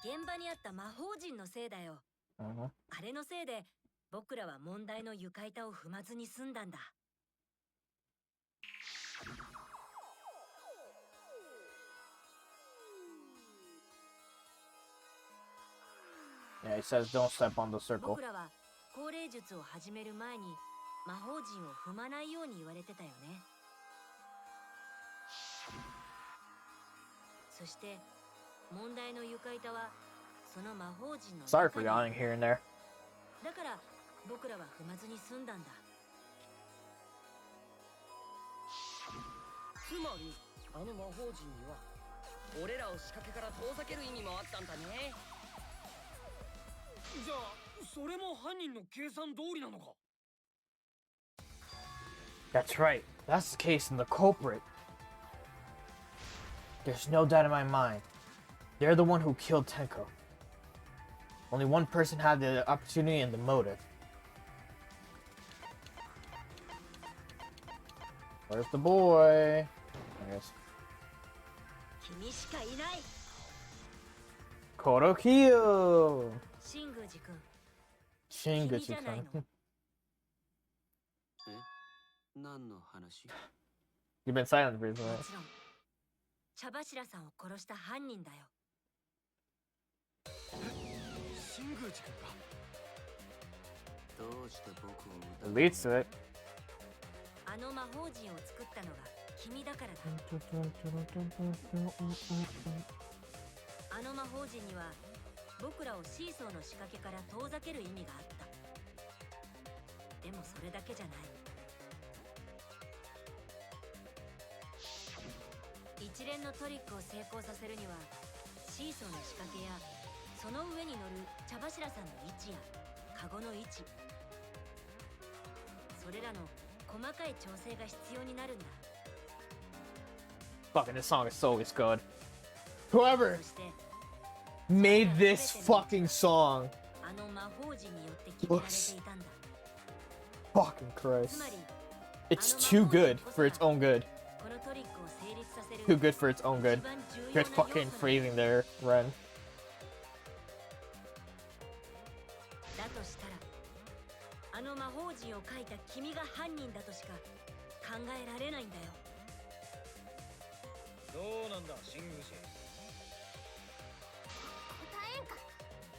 現場にあった魔法陣のせいだよ。あれのせいで僕らは問題の床板を踏まずに済んだんだ。Yeah, he says don't step on the circle. 僕らは高齢術を始める前に魔法陣を踏まないように言われてたよね。そして問題の床板はその魔法陣の Sorry for yawning here and there. だから僕らは踏まずに済んだんだ。つまりあの魔法陣には俺らを仕掛けから遠ざける意味もあったんだね。じゃあそれも犯人の計算通りなのか？ That's right. That's the case in the culprit. There's no doubt in my mind. They're the one who killed Tenko. Only one person had the opportunity and the motive. Where's the boy? There he is. 君しかいない。Korokiyo! 新宮寺君。 Shinguchi-kun. 何の話？ You've been silent for a も minute. ちろん茶柱さんを殺した犯人だよ。新宮寺君が？どうして僕を It leads to it. あの魔法陣を作ったのが君だからだ。あの魔法陣には僕らをシーソーの仕掛けから遠ざける意味があった。でもそれだけじゃない。一連のトリックを成功させるにはシーソーの仕掛けやその上に乗る茶柱さんの位置やカゴの位置、それらの細かい調整が必要になるんだ。 Fucking this song is so good. Whoever made this fucking song. あの魔法陣によって決められていたんだ。 Fucking Christ. It's too good for its own good. このトリックを成立させる Too good for its own good. Good fucking phrasing there, Ren. だとしたらあの魔法陣を書いた君が犯人だとしか考えられないんだよ。どうなんだ新宮氏。答えんか。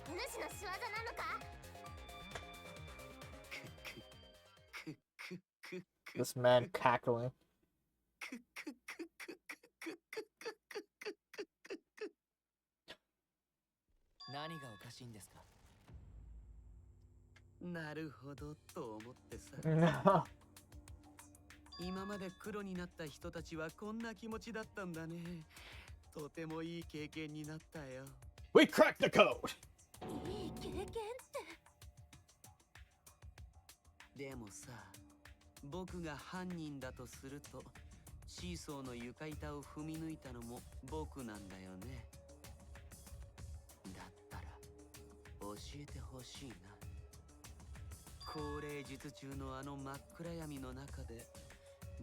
主の仕業なのか。 This man cackling. 何がおかしいんですか。なるほどと思ってさ。今まで黒になった人たちはこんな気持ちだったんだね。とてもいい経験になったよ。 We cracked the code! いい経験って。でもさ、僕が犯人だとすると、シーソーの床板を踏み抜いたのも僕なんだよね。だったら教えてほしいな。高齢術中のあの真っ暗闇の中で、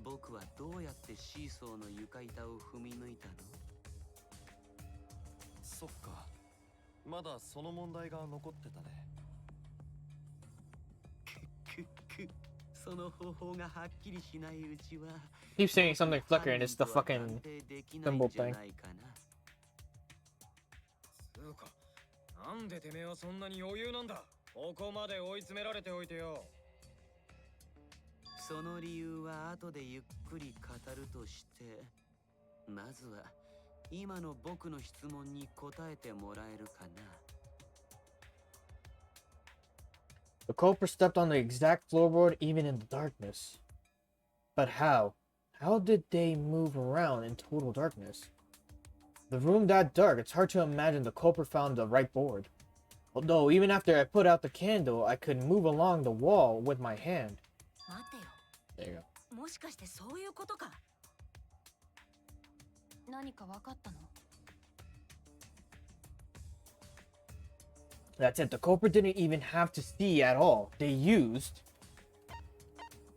僕はどうやってシーソーの床板を踏み抜いたの？そっか、まだその問題が残ってたね。その方法がはっきりしないうちは Keep saying something flickering, it's the fucking symbol thing. そうか。なんでてめえはそんなに余裕なんだ。ここまで追い詰められておいてよ。その理由は後でゆっくり語るとして、まずは今の僕の質問に答えてもらえるかな。The culprit stepped on the exact floorboard even in the darkness. But how? How did they move around in total darkness? The room that dark, it's hard to imagine the culprit found the right board. Although, even after I put out the candle, I could move along the wall with my hand. 待てよ。 There you go. もしかしてそういうことか。何か分かったの？ That's it. The culprit didn't even have to see at all. They used...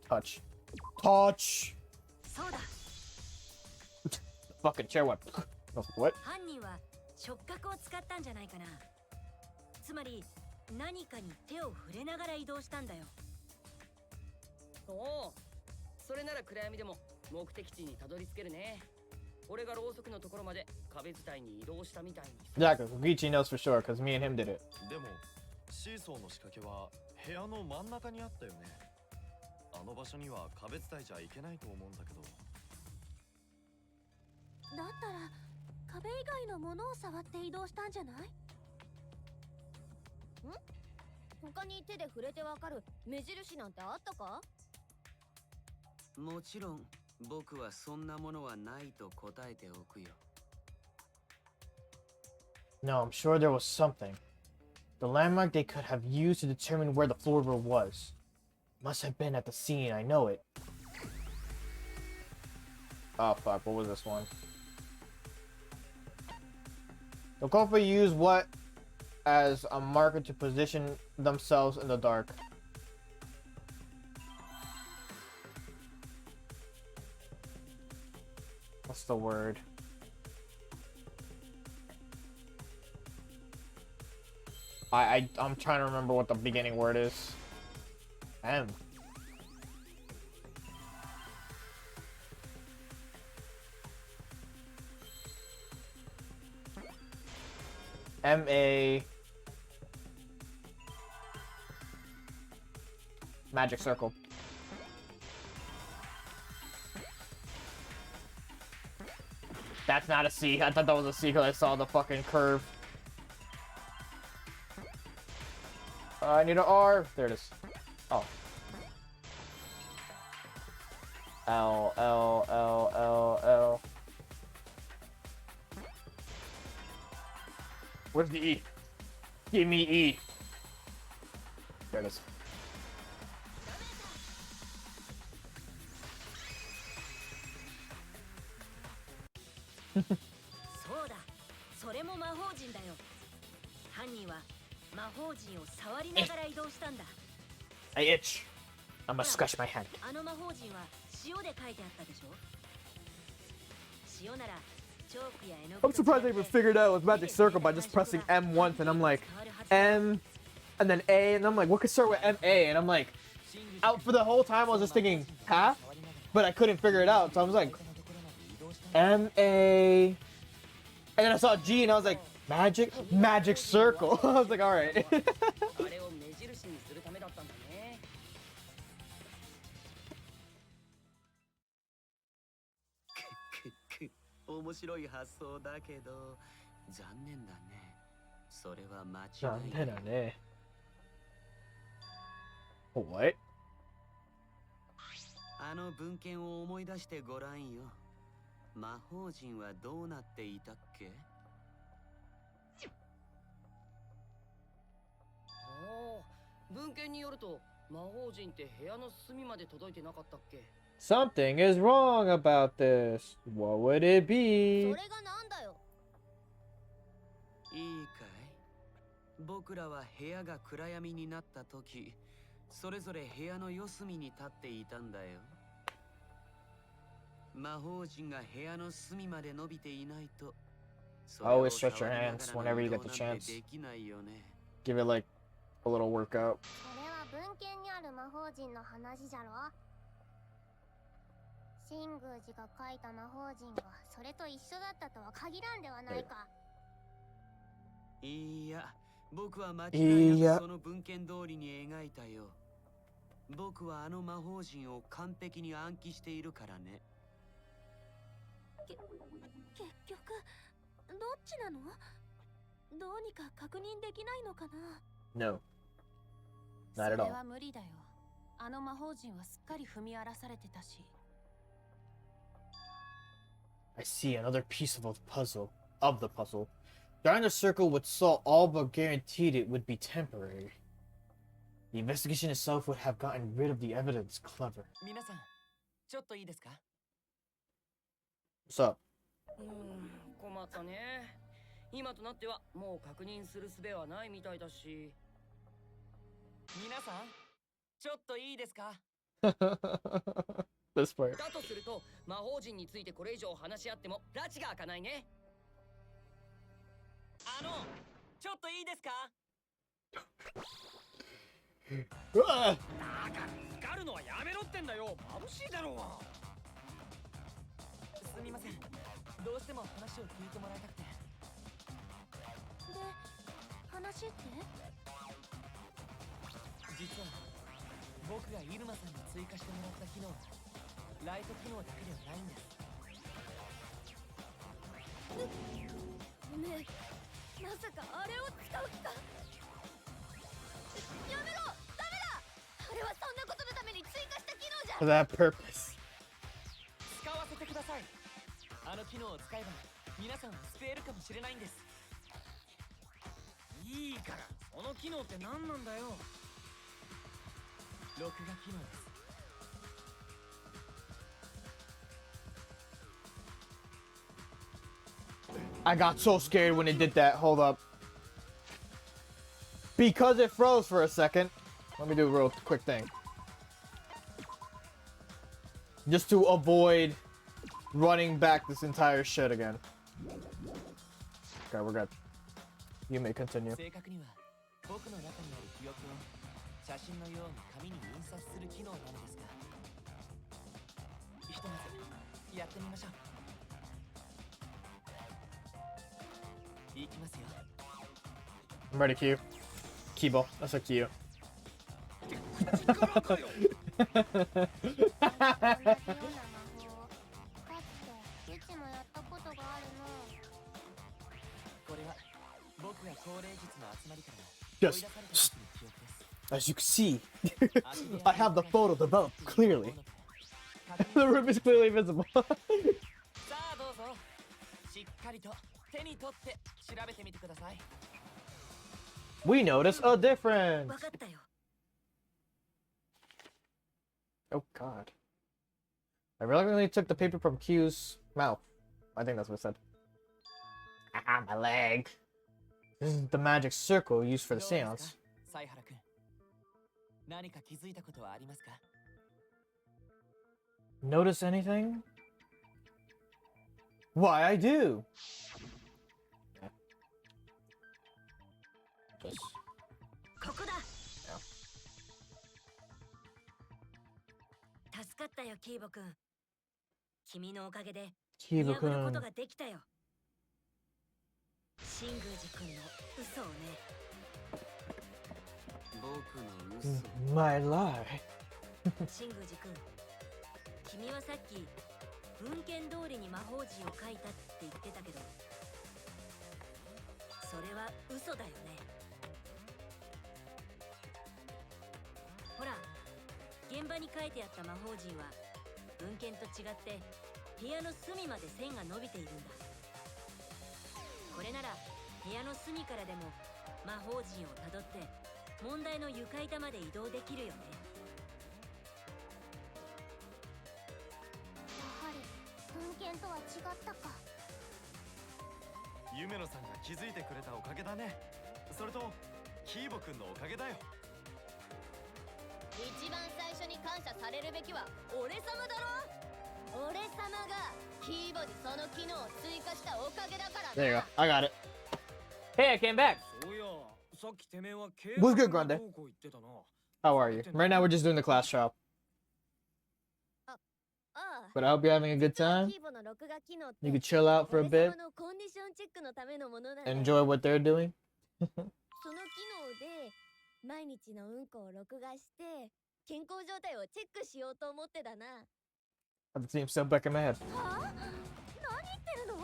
Touch. Touch! そうだ。 The fucking chair went... What? 犯人は触覚を使ったんじゃないかな。つまり何かに手を触れながら移動したんだよ。おお、それなら暗闇でも目的地にたどり着けるね。俺がろうそくのところまで壁伝いに移動したみたいに。Exactly. Gichi knows for sure because me and him did it. でもシーソーの仕掛けは部屋の真ん中にあったよね。あの場所には壁伝いじゃいけないと思うんだけど。だったら壁以外のものを触って移動したんじゃない？ん？他に手で触れてわかる目印なんてあったか？もちろん僕はそんなものはないと答えておくよ。 No, I'm sure there was something. The landmark they could have used to determine where the floorboard was. Must have been at the scene, I know it. Oh fuck, what was this one? The culprit used what as a marker to position themselves in the dark. What's the word? I'm trying to remember what the beginning word is. M. M-A... Magic circle. That's not a C. I thought that was a C because I saw the fucking curve. I need an R. There it is. Oh. L, L, L, L, L. Where's the E? Give me E. There it is. そうだ、それも魔法陣だよ。犯人は魔法陣を触りながら移動したんだ。I itch. I'm gonna scratch my hand. あの魔法陣は塩で書いてあったでしょ。塩ならチョークや絵の具 I'm surprised they even figured out it was magic circle by just pressing M once, and I'm like, M, and then A, and I'm like, what could start with M-A? And I'm like, out for the whole time I was just thinking, half, but I couldn't figure it out, so I was like, M-A, and then I saw G, and I was like, magic circle. I was like, alright. あれを目印にするためだったんだね。面白い発想だけど残念だね。それは間違いない。What? あの文献を思い出してごらんよ。魔法陣はどうなっていたっけ？文献によると魔法陣って部屋の隅まで届いてなかったっけ？ Something is wrong about this. What would it be? それがなんだよ。いいかい？僕らは部屋が暗闇になった時、それぞれ部屋の四隅に立っていたんだよ。魔法陣が部屋の隅まで伸びていないと、Always stretch your hands whenever you get the chance. Give it like a little workout. それは文献にある魔法陣の話じゃろ。神宮寺が書いた魔法陣がそれと一緒だったとは限らんではないか。いや、僕は間違いなくその文献通りに描いたよ。僕はあの魔法陣を完璧に暗記しているからね。結局どっちなの？どうにか確認できないのかな？ No. Not at そ all. れは無理だよ。あの魔法陣はすっかり踏み荒らされてたし。I see another piece of the puzzle. Darn the circle would solve all but guaranteed it would be temporary. The investigation itself would have gotten rid of the evidence. Clever. 皆さん、ちょっといいですか？ What's up? 困ったね。今となってはもう確認する術はないみたいだし。皆さん、ちょっといいですか？ This part. だとすると魔法陣についてこれ以上話し合っても拉致が開かないね。ちょっといいですか？だから光るのはやめろってんだよ。眩しいだろうが。すみません。どうしても話を聞いてもらいたくて。で、話って？実は僕がイルマさんに追加してもらった機能はライト機能だけではないんです。ねえ、まさかあれを使う気か？やめろ！ダメだ！あれはそんなことのために追加した機能じゃ。 For that purpose. 使わせてください。あの機能を使えば皆さんを救えるかもしれないんです。いいから、その機能って何なんだよ。録画機能です。I got so scared when it did that. Hold up. Because it froze for a second. Let me do a real quick thing. Just to avoid running back this entire shit again. Okay, we're good. You may continue. 正確には僕の中にある記憶を写真のように紙に印刷する機能なのですが、ひとまずやってみましょう。いきますよ。I'm ready, Q. Kibo. That's a Q. これは僕が高齢術の集まりから Yes. As you can see, I have the photo developed clearly. The room is clearly visible. さあどうぞ。しっかりと手に取って調べてみてください。 We notice a difference. わかったよ。 Oh god. I reluctantly took the paper from Q's mouth. I think that's what it said. Ah, my leg. This is the magic circle used for the seance. 犀原君、何か気づいたことはありますか? Notice anything? Why, I do. Just... ここだ。助かったよ、キーボくん。君のおかげでキーボくん。見破ることができたよ。新宮寺くんの嘘をね。僕の嘘。 My lie. 新宮寺くん、君はさっき文献通りに魔法陣を書いたって言ってたけど、それは嘘だよね。ほら、現場に書いてあった魔法陣は文献と違って部屋の隅まで線が伸びているんだ。これなら部屋の隅からでも魔法陣をたどって問題の床板まで移動できるよね。やはり文献とは違ったか。夢野さんが気づいてくれたおかげだね。それとキーボくんのおかげだよ。一番最初に感謝されるべきは俺様だろ。俺様がキーボにその機能を追加したおかげだからな。 There you go. I got it. Hey, I came back. そうや、さっきてめえは What's good, Grande? How are you? Right now we're just doing the class shop. But I hope you're having a good time. You can chill out for a bit. Enjoy what they're doing. その機能で毎日のうんこを録画して健康状態をチェックしようと思ってだな。The team still back in my head. はあ？何言ってるの？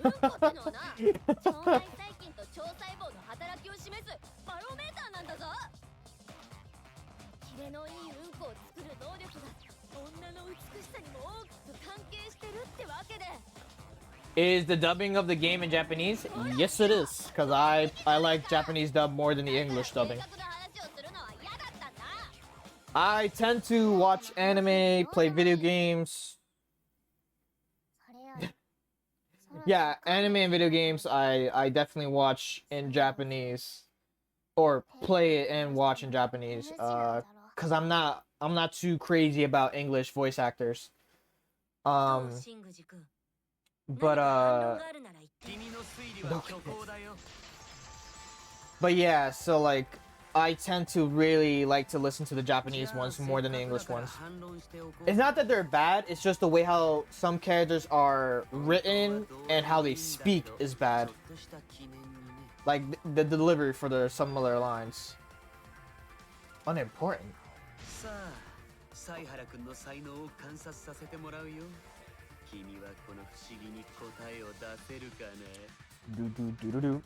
うんこってのはな、腸内細菌と腸細胞の働きを示すバロメーターなんだぞ。キレのいいうんこを作る能力が女の美しさにも大きく関係してるってわけで。 Is the dubbing of the game in Japanese? Yes, it is. Because I like Japanese dub more than the English dubbing. I tend to watch anime, play video games. Yeah, anime and video games I definitely watch in Japanese. Or play it and watch in Japanese. Cause I'm not too crazy about English voice actors. But yeah, so like I tend to really like to listen to the Japanese ones more than the English ones. It's not that they're bad, it's just the way how some characters are written and how they speak is bad. Like the delivery for the similar lines. Unimportant. Do.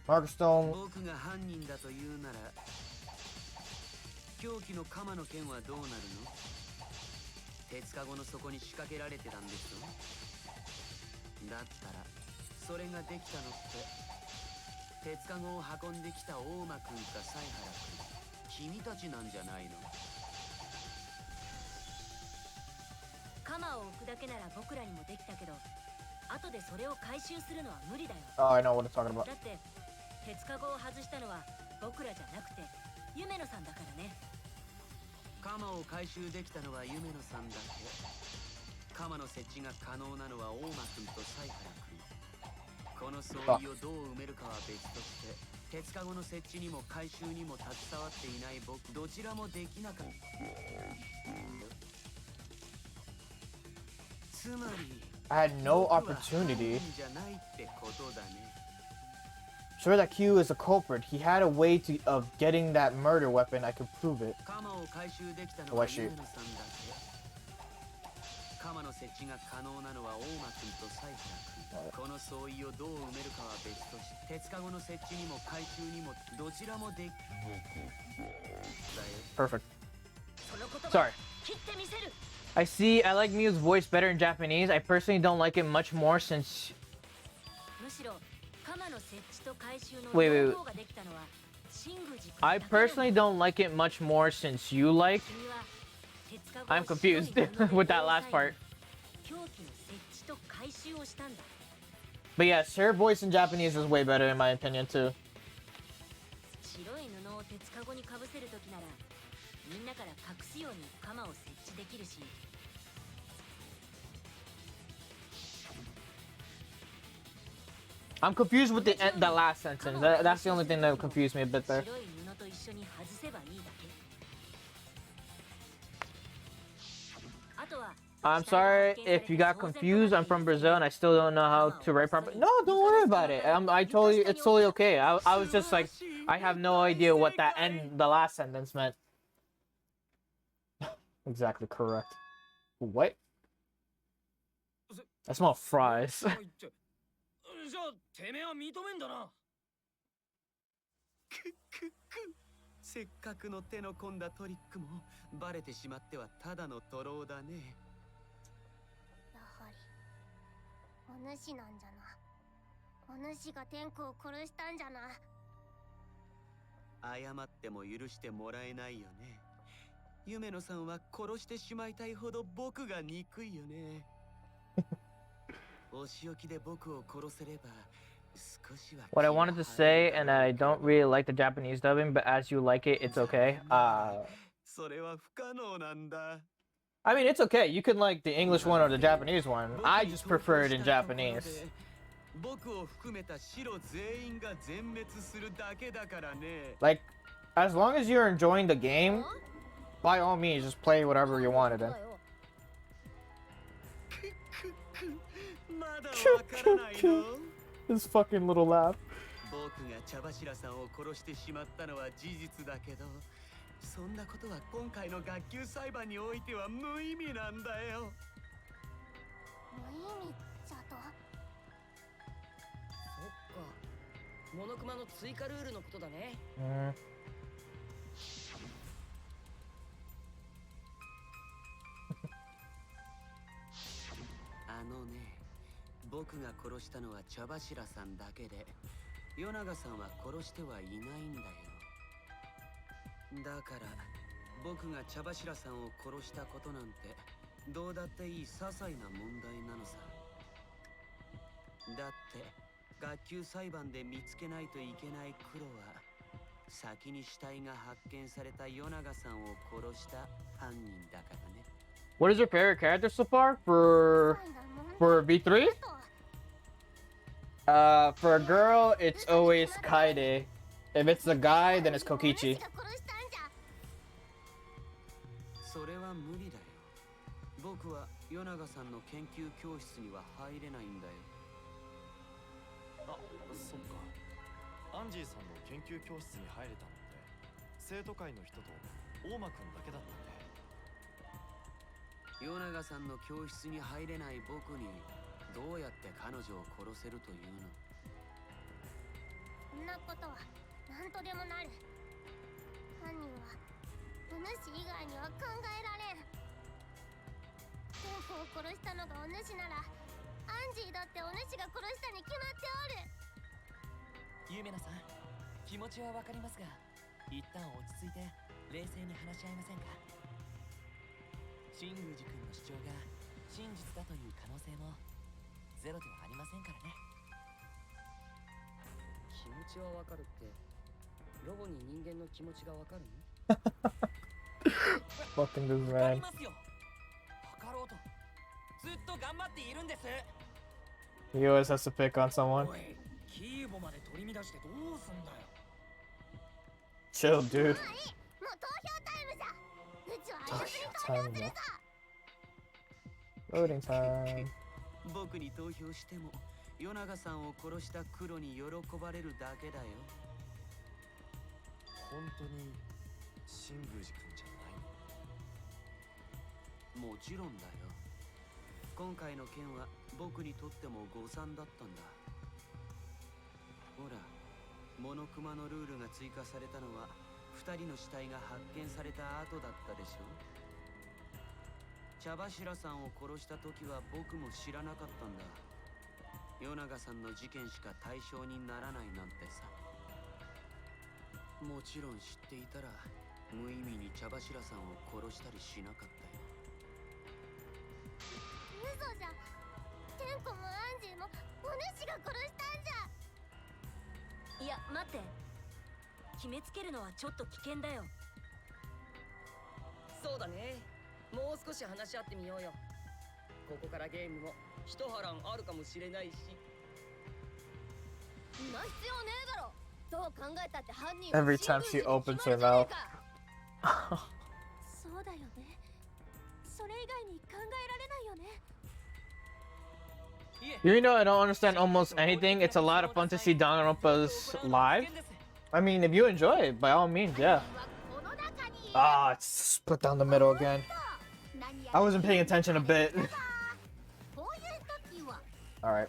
Markstone. 僕が犯人だと言うなら、凶器の鎌の剣はどうなるの？鉄かごの底に仕掛けられてたんですよ。だったらそれができたのって鉄かごを運んできた大間くんか犀原くん、君たちなんじゃないの？鎌を置くだけなら僕らにもできたけど、後でそれを回収するのは無理だよ。 Oh, I know what I'm talking about. だって鉄かごを外したのは僕らじゃなくて夢野さんだからね。鎌を回収できたのは夢野さんだけ。鎌の設置が可能なのは大間くんと犀原くん。この装備をどう埋めるかは別として、鉄かごの設置にも回収にも携わっていない僕どちらもできなかった。つまり I had no opportunity. Sure that Q is a culprit. He had a way of getting that murder weapon. I could prove it. Oh, I shoot. 鎌の設置が可能なのは大間君と犀原君。この相違をどう埋めるかは別とし、鉄カゴの設置にも回収にもどちらもでき。 Perfect. Sorry. I see. I like Mew's voice better in Japanese. I personally don't like it much more since. Wait. I personally don't like it much more since you like. I'm confused with that last part. But yes, her voice in Japanese is way better in my opinion too. I'm confused with the last sentence. That's the only thing that confused me a bit there. I'm sorry if you got confused. I'm from Brazil and I still don't know how to write properly. No, don't worry about it. It's totally okay. I was just like, I have no idea what that the last sentence meant. Exactly correct. What? I smell fries. じゃあてめえは認めんだな。せっかくの手の込んだトリックもバレてしまってはただの徒労だね。やはりお主なんじゃな。お主が天子を殺したんじゃな。謝っても許してもらえないよね。夢野さんは殺してしまいたいほど僕が憎いよね。What I wanted to say, and I don't really like the Japanese dubbing, but as you like it, it's okay. I mean, it's okay. You can like the English one or the Japanese one. I just prefer it in Japanese. Like, as long as you're enjoying the game, by all means, just play whatever you wanted in. This fucking little laugh. 僕が茶柱さんを殺してしまったのは事実だけど、そんなことは今回の学級裁判においては無意味なんだよ。無意味じゃと。そっか。モノクマの追加ルールのことだね。僕が殺したのは茶柱さんだけで、与永さんは殺してはいないんだよ。だから僕が茶柱さんを殺したことなんてどうだっていい些細な問題なのさ。だって学級裁判で見つけないといけない黒は、先に死体が発見された与永さんを殺した犯人だからね。What is your favorite character so far for V3? For a girl, it's always Kaede. If it's a guy, then it's Kokichi. それは無理だよ。僕は与永さんの研究教室には入れないんだよ。あ、そっか。アンジーさんの研究教室に入れたのって生徒会の人と大間くんだけだったね。与永さんの教室に入れない僕にどうやって彼女を殺せるというの？そんなことは何とでもなる。犯人はお主以外には考えられん。天子を殺したのがお主なら、アンジーだってお主が殺したに決まっておる。ゆめなさん、気持ちはわかりますが、一旦落ち着いて冷静に話し合いませんか？新宮寺君の主張が真実だという可能性もゼロではありませんからね。気持ちはわかるって、ロボに人間の気持ちがわかるの？ Fucking this わか man. りますよ。わかろうとずっと頑張っているんです。 He always has to pick on someone. おい、キーボまで取り乱してどうすんだよ。Chill, dude. もう投票タイムじゃ。うちはあいつに投票するぞ。Loading time. 僕に投票しても与永さんを殺した黒に喜ばれるだけだよ。本当に新宮寺くんじゃないの？もちろんだよ。今回の件は僕にとっても誤算だったんだ。ほら、モノクマのルールが追加されたのは2人の死体が発見された後だったでしょ。茶柱さんを殺した時は僕も知らなかったんだ。与永さんの事件しか対象にならないなんてさ。もちろん知っていたら無意味に茶柱さんを殺したりしなかったよ。嘘じゃ。テンコもアンジーもお主が殺したんじゃ。いや待って、決めつけるのはちょっと危険だよ。そうだね。もう少し話し合ってみようよ。ここからゲームも一波乱あるかもしれないし。今必要ねえだろ。どう考えたって犯人 Every time she opens her mouth. そうだよね。それ以外に考えられないよね。You know, I don't understand almost anything. It's a lot of fun to see Danganronpa's live. I mean, if you enjoy it, by all means, yeah. Ah, it's split down the middle again. I wasn't paying attention a bit. Alright.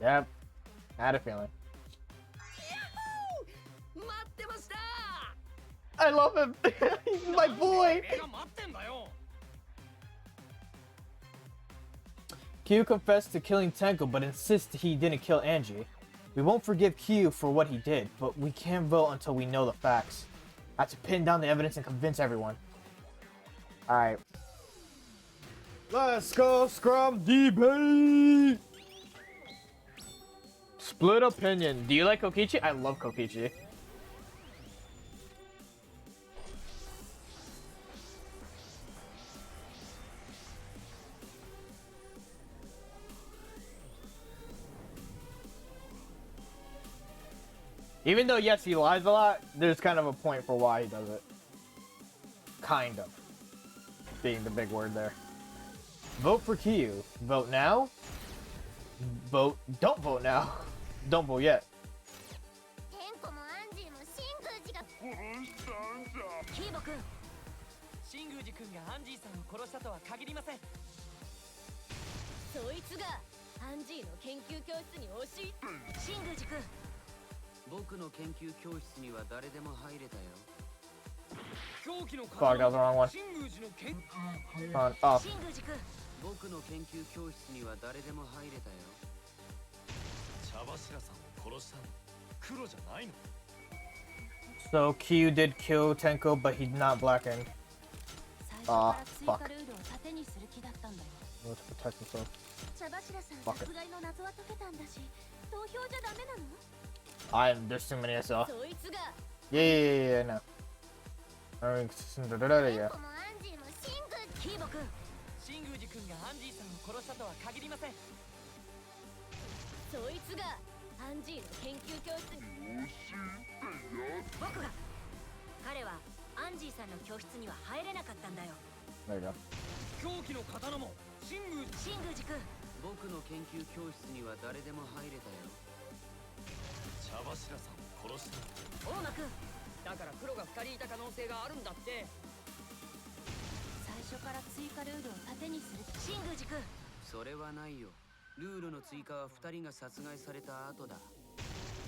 Yep. I had a feeling. I love him! He's my boy! Kyu confessed to killing Tenko, but insists he didn't kill Angie. We won't forgive Kyu for what he did, but we can't vote until we know the facts. I have to pin down the evidence and convince everyone. Alright. Let's go scrum debate! Split opinion. Do you like Kokichi? I love Kokichi. Even though, yes, he lies a lot, there's kind of a point for why he does it. Kind of. Being the big word there. Vote for Kyu. Vote now. Vote. Don't vote now. Don't vote yet. テンコもアンジーもシングージがキーボくん、シングージ君がアンジーさんを殺したとは限りません。そいつがアンジーの研究教室に押し入っシングージ君、僕の研究教室には誰でも入れたよ。 Fuck, that was the wrong one. On, off. シングージ君、僕の研究教室には誰でも入れたよ。茶柱さんを殺したの黒じゃないの？ So Kyu did kill Tenko, but he's not blackened. Ah, fuck. Let's protect himself. 茶柱さん殺害の謎は解けたんだし、投票じゃダメなの？ There's too many I saw. そいつが Yeah, no. Yeah. テンコもアンジーもシングーキーボくん、シングージ君がアンジーさんを殺したとは限りません。そいつがアンジーの研究教室に僕が、彼はアンジーさんの教室には入れなかったんだよ。 There you go. 狂気の刀もシングーシングージ君、僕の研究教室には誰でも入れたよ。茶柱さんを殺したの？大間くん、だから黒が2人いた可能性があるんだって。最初から追加ルールを盾にする。シングージ君、それはないよ。ルールの追加は2人が殺害された後だ。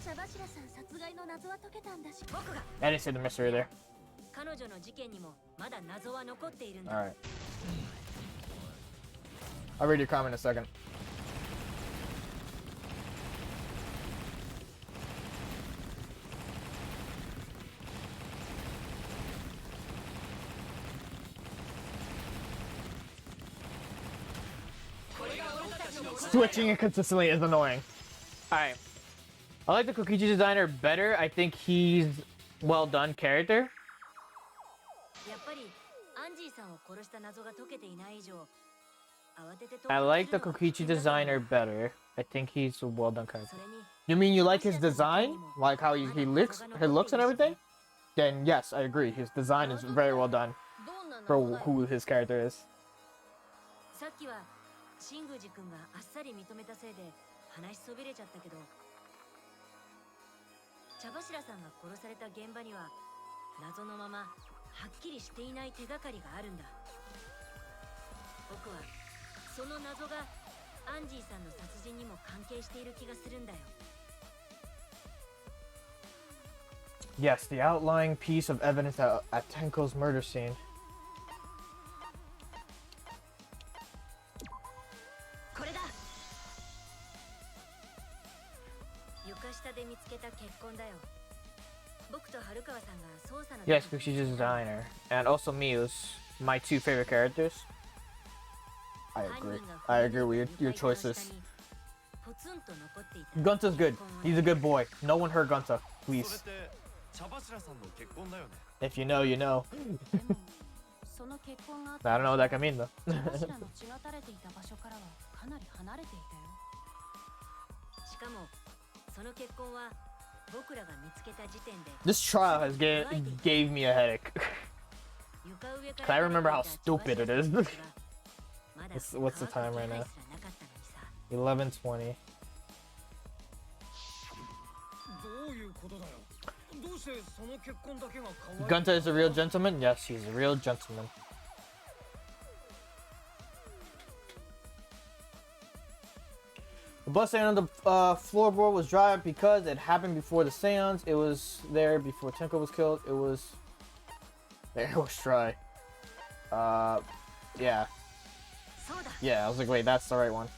茶柱さん殺害の謎は解けたんだし、僕が I didn't see the mystery there. 彼女の事件にもまだ謎は残っているんだ。 Alright. I'll read your comment in a second. Switching inconsistently is annoying. Alright. I like the Kokichi designer better. I think he's well done character. やっぱりアンジーさんを殺した謎が解けていない以上、慌てて I like the Kokichi designer better. I think he's a well done character. You mean you like his design? Like how he looks and everything? Then yes, I agree. His design is very well done for who his character is. さっきはシングージ君があっさり認めたせいで話しそびれちゃったけど、茶茶柱さんが殺された現場には謎のままはっきりしていない手がかりがあるんだ。僕はその謎がアンジーさんの殺人にも関係している気がするんだよ。 Yes, the outlying piece of evidence at Tenko's murder scene. これだ。床下で見つけた血痕だよ。僕と春川さんが捜査の Yes, because she's a designer. And also Miu's, my two favorite characters. I agree. I agree with your choices. ポツンと残っていた。 Gunta's good. He's a good boy. No one hurt Gunta, please. 茶柱さんの結婚だよね。 If you know, you know. その血痕があっ I don't know what that can mean though. 茶柱の血が垂れていた場所からはかなり離れていたよ。しかもその血痕は僕らが見つけた時点で This trial has gave me a headache. 床上か Cause I ら remember how stupid it is. What's the time right now? 11:20. どういうことだよ。どうしてその結婚だけが可愛い。 Gunta is a real gentleman? Yes, he's a real gentleman. The blood stain on the floorboard was dry because it happened before the seance. It was there before Tenko was killed. It was... There, it was dry. Yeah. Yeah, I was like, wait, that's the right one.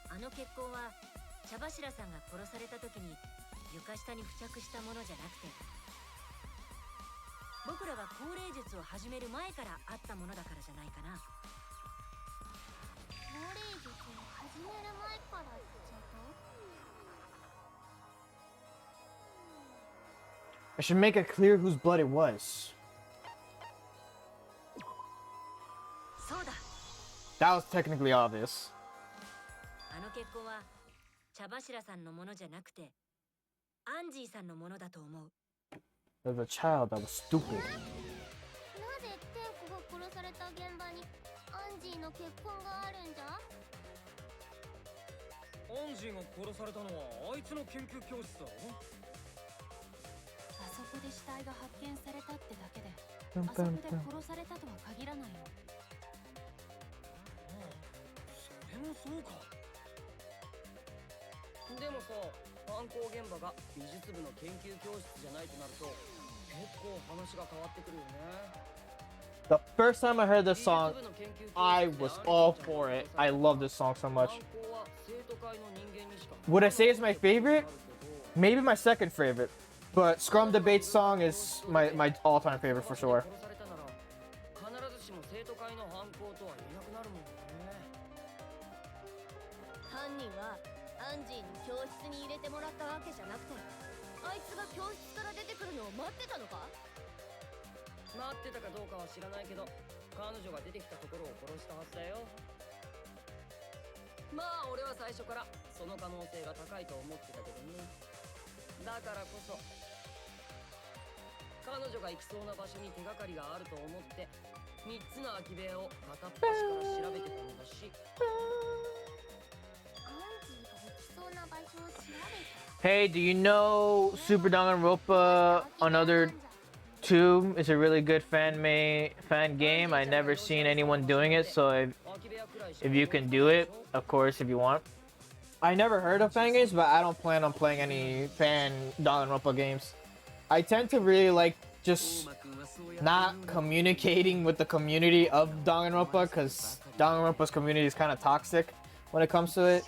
あの血痕は茶柱さんが殺された時に床下に付着したものじゃなくて、僕らが降霊術を始める前からあったものだからじゃないかな。降霊術を始める前からじゃと？ I should make it clear whose blood it was. そうだ。 That was technically obvious. あの血痕は茶柱さんのものじゃなくてアンジーさんのものだと思う。 There was a child that was stupid. なぜ天子が殺された現場にアンジーの血痕があるんじゃ？アンジーが殺されたのはあいつの研究教室だろ。あそこで死体が発見されたってだけで、あそこで殺されたとは限らないよ。それもそうか。でもさ、犯行現場が美術部の研究教室じゃないとなると結構話が変わってくるよね。 The first time I heard this song, I was all for it. I love this song so much. Would I say it's my favorite? Maybe my second favorite. But Scrum Debate's song is my all-time favorite for sure. 必ずしも生徒会の犯行とは言えなくなるもんね。犯人はアンジーに教室に入れてもらったわけじゃなくて、あいつが教室から出てくるのを待ってたのか？待ってたかどうかは知らないけど、彼女が出てきたところを殺したはずだよ。まあ俺は最初からその可能性が高いと思ってたけどね。だからこそ彼女が行きそうな場所に手がかりがあると思って3つの空き部屋を片っ端から調べてたんだし。Hey, do you know Super Danganronpa Another 2 is a really good fan game? I never seen anyone doing it, so if you can do it, of course, if you want. I never heard of fan games, but I don't plan on playing any fan Danganronpa games. I tend to really like just not communicating with the community of Danganronpa, because Danganronpa's community is kind of toxic when it comes to it.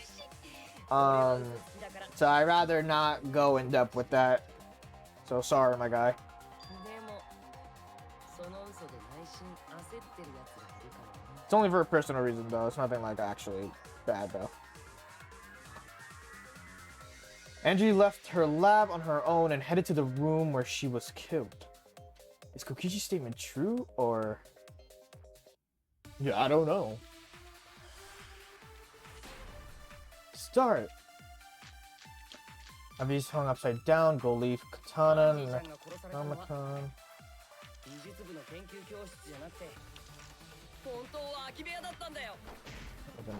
So I'd rather not go in depth with that. So sorry, my guy. It's only for a personal reason, though. It's nothing like actually bad, though. Angie left her lab on her own and headed to the room where she was killed. Is Kokichi's statement true, or... Yeah, I don't know. Start. Avi's hung upside down. Go leave katana. Ramakan. 本当は空き部屋だったんだよ。あ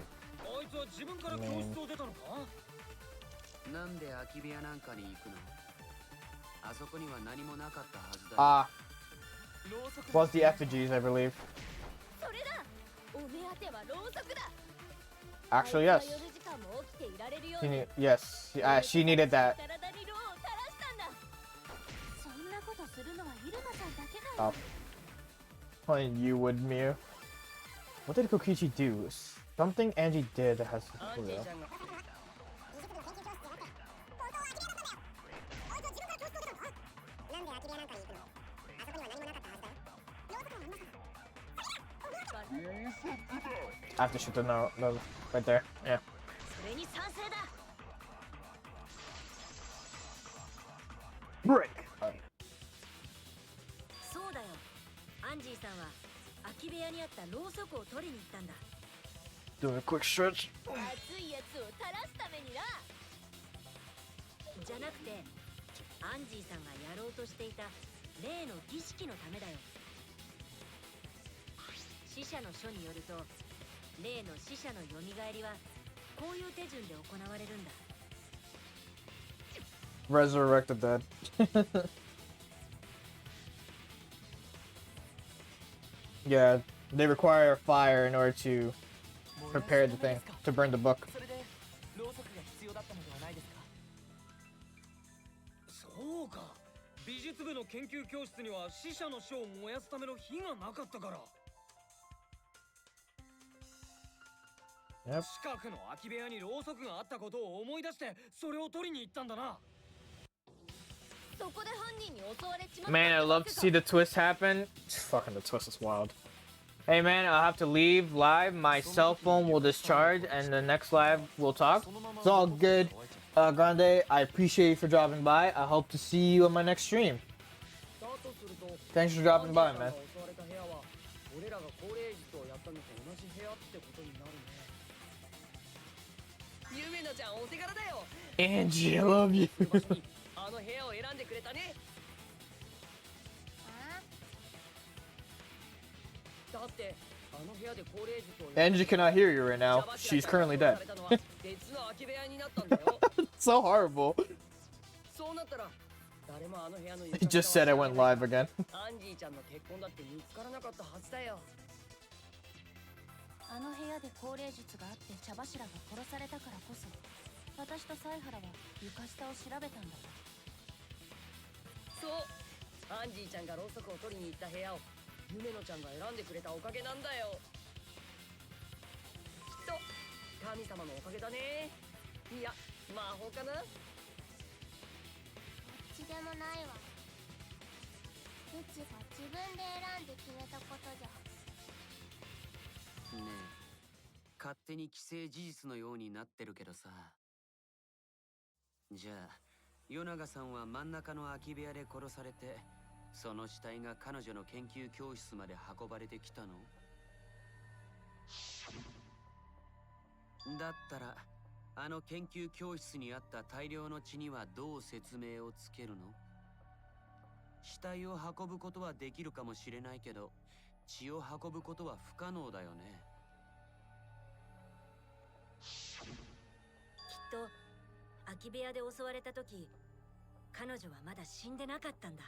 いつは自分から教室を出たのか？なんで空き部屋なんかに行くの？あそこには何もなかったはずだ。Was the effigies, I believe. それだ。お目当てはろうそくだ。 Actually, yes. Yes, she needed that. Oh. And you would, Mew. What did Kokichi do? Something Angie did that has to do with it. I have to shoot the note right there. Yeah. それに賛成だ。 Break. そうだよ。アンジーさんは空き部屋にあったろうそくを取りに行ったんだ。 Doing a quick stretch. 熱いやつを垂らすためにな。じゃなくて、アンジーさんがやろうとしていた例の儀式のためだよ。死者の書によると、例の死者の蘇りはこういう手順で行われるんだ。 Resurrect the dead. Yeah, they require fire in order to prepare the thing, to burn the book. そうか。美術部の研究教室には死者の書を燃やすための火がなかったから。 Yep. 近くの空き部屋にろうそくがあったことを思い出してそれを取りに行ったんだな。 そこで犯人に襲われちまった。 Man, I love to see the twist happen. Fucking the twist is wild. Hey man, I'll have to leave live. My cell phone will discharge and the next live we'll talk. It's all good. Grande, I appreciate you for dropping by. I hope to see you on my next stream. Thanks for dropping by, man. Angie, I love you. Angie cannot hear you right now. She's currently dead. So horrible. He just said I went live again. あの部屋で高齢術があって茶柱が殺されたからこそ、私と犀原は床下を調べたんだ。そう、アンジーちゃんがろうそくを取りに行った部屋をゆめのちゃんが選んでくれたおかげなんだよ。きっと神様のおかげだね。いや、魔法かな。どっちでもないわ。うちが自分で選んで決めたことじゃ。ねえ、勝手に既成事実のようになってるけどさ。じゃあ、与永さんは真ん中の空き部屋で殺されて、その死体が彼女の研究教室まで運ばれてきたの？だったら、あの研究教室にあった大量の血にはどう説明をつけるの？死体を運ぶことはできるかもしれないけど、血を運ぶことは不可能だよね。きっと空き部屋で襲われた時、彼女はまだ死んでなかったんだ。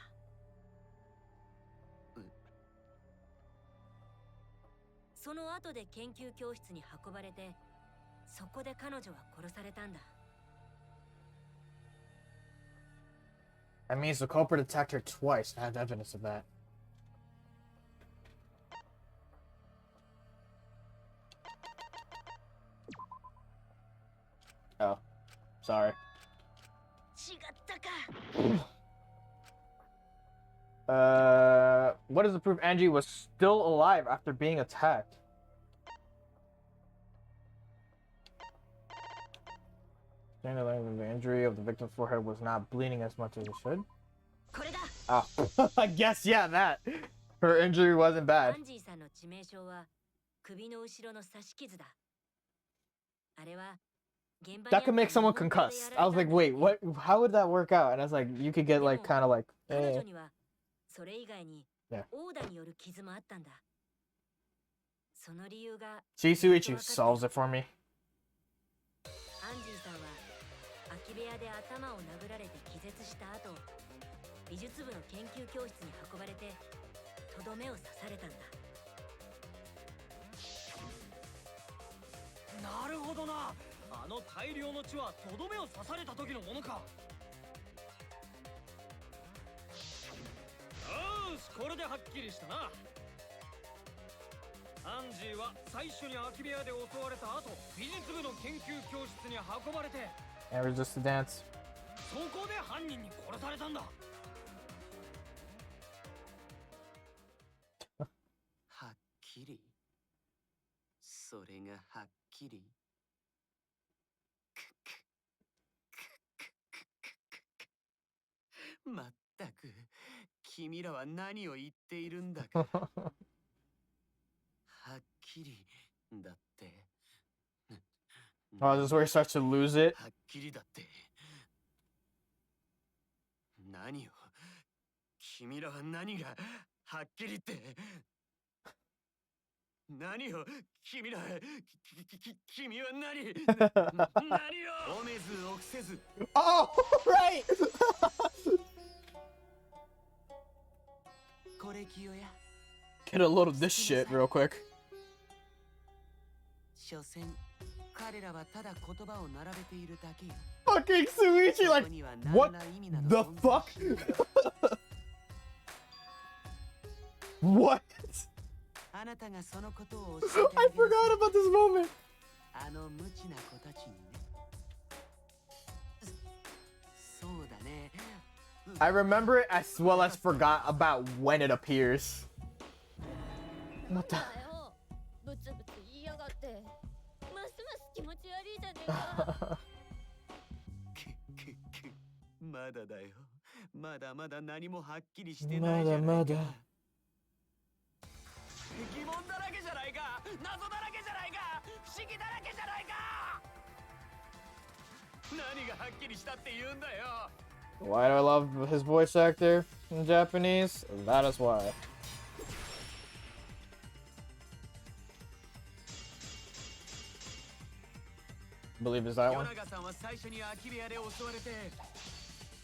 その後で研究教室に運ばれて、そこで彼女は殺されたんだ。 That means the culprit attacked her twice. I have evidence of that. Oh, sorry. What is the proof Angie was still alive after being attacked? The injury of the victim's forehead was not bleeding as much as it should. Oh, I guess, yeah, that. Her injury wasn't bad. That could make someone concussed. I was like, wait, what? How would that work out? And I was like, you could get like, kind of like, eh. Yeah. Chisuichi solves it for me. き部屋で頭を殴られて気絶した後、美術部の研究教室に運ばれてとどめを刺されたんだ。なるほどな。あの大量の血はとどめを刺された時のものか。よし、これではっきりしたな。アンジーは最初に空き部屋で襲われた後、美術部の研究教室に運ばれて、And resist the dance. そこで犯人に殺されたんだ。はっきり。それがはっきり。まったく、君らは何を言っているんだか。はっきりだって。Oh, this is where he starts to lose it. はっきりだって。何を、君らは何がはっきりって。何を、君ら、君は何何をおめず臆せず。Oh, right! これ清や。 Get a load of this shit real quick. 所詮、彼らはただ言葉を並べているだけよ。Fucking Suichi, like, what the fuck? What? あなたがそのことを I forgot about this moment. あの無知な子たちにね。そうだね。 I remember it as well as forgot about when it appears. What the? ブツブツ言いやがって。ますます気持ち悪いじゃねえか。まだだよ。まだまだ何もはっきりしてないじゃないか。まだまだ。疑問だらけじゃないか。謎だらけじゃないか。不思議だらけじゃないか。何がはっきりしたって言うんだよ。 Why do I love his voice actor in Japanese? That is why. I believe is that one. ヨナガさんは最初に空き部屋で襲われて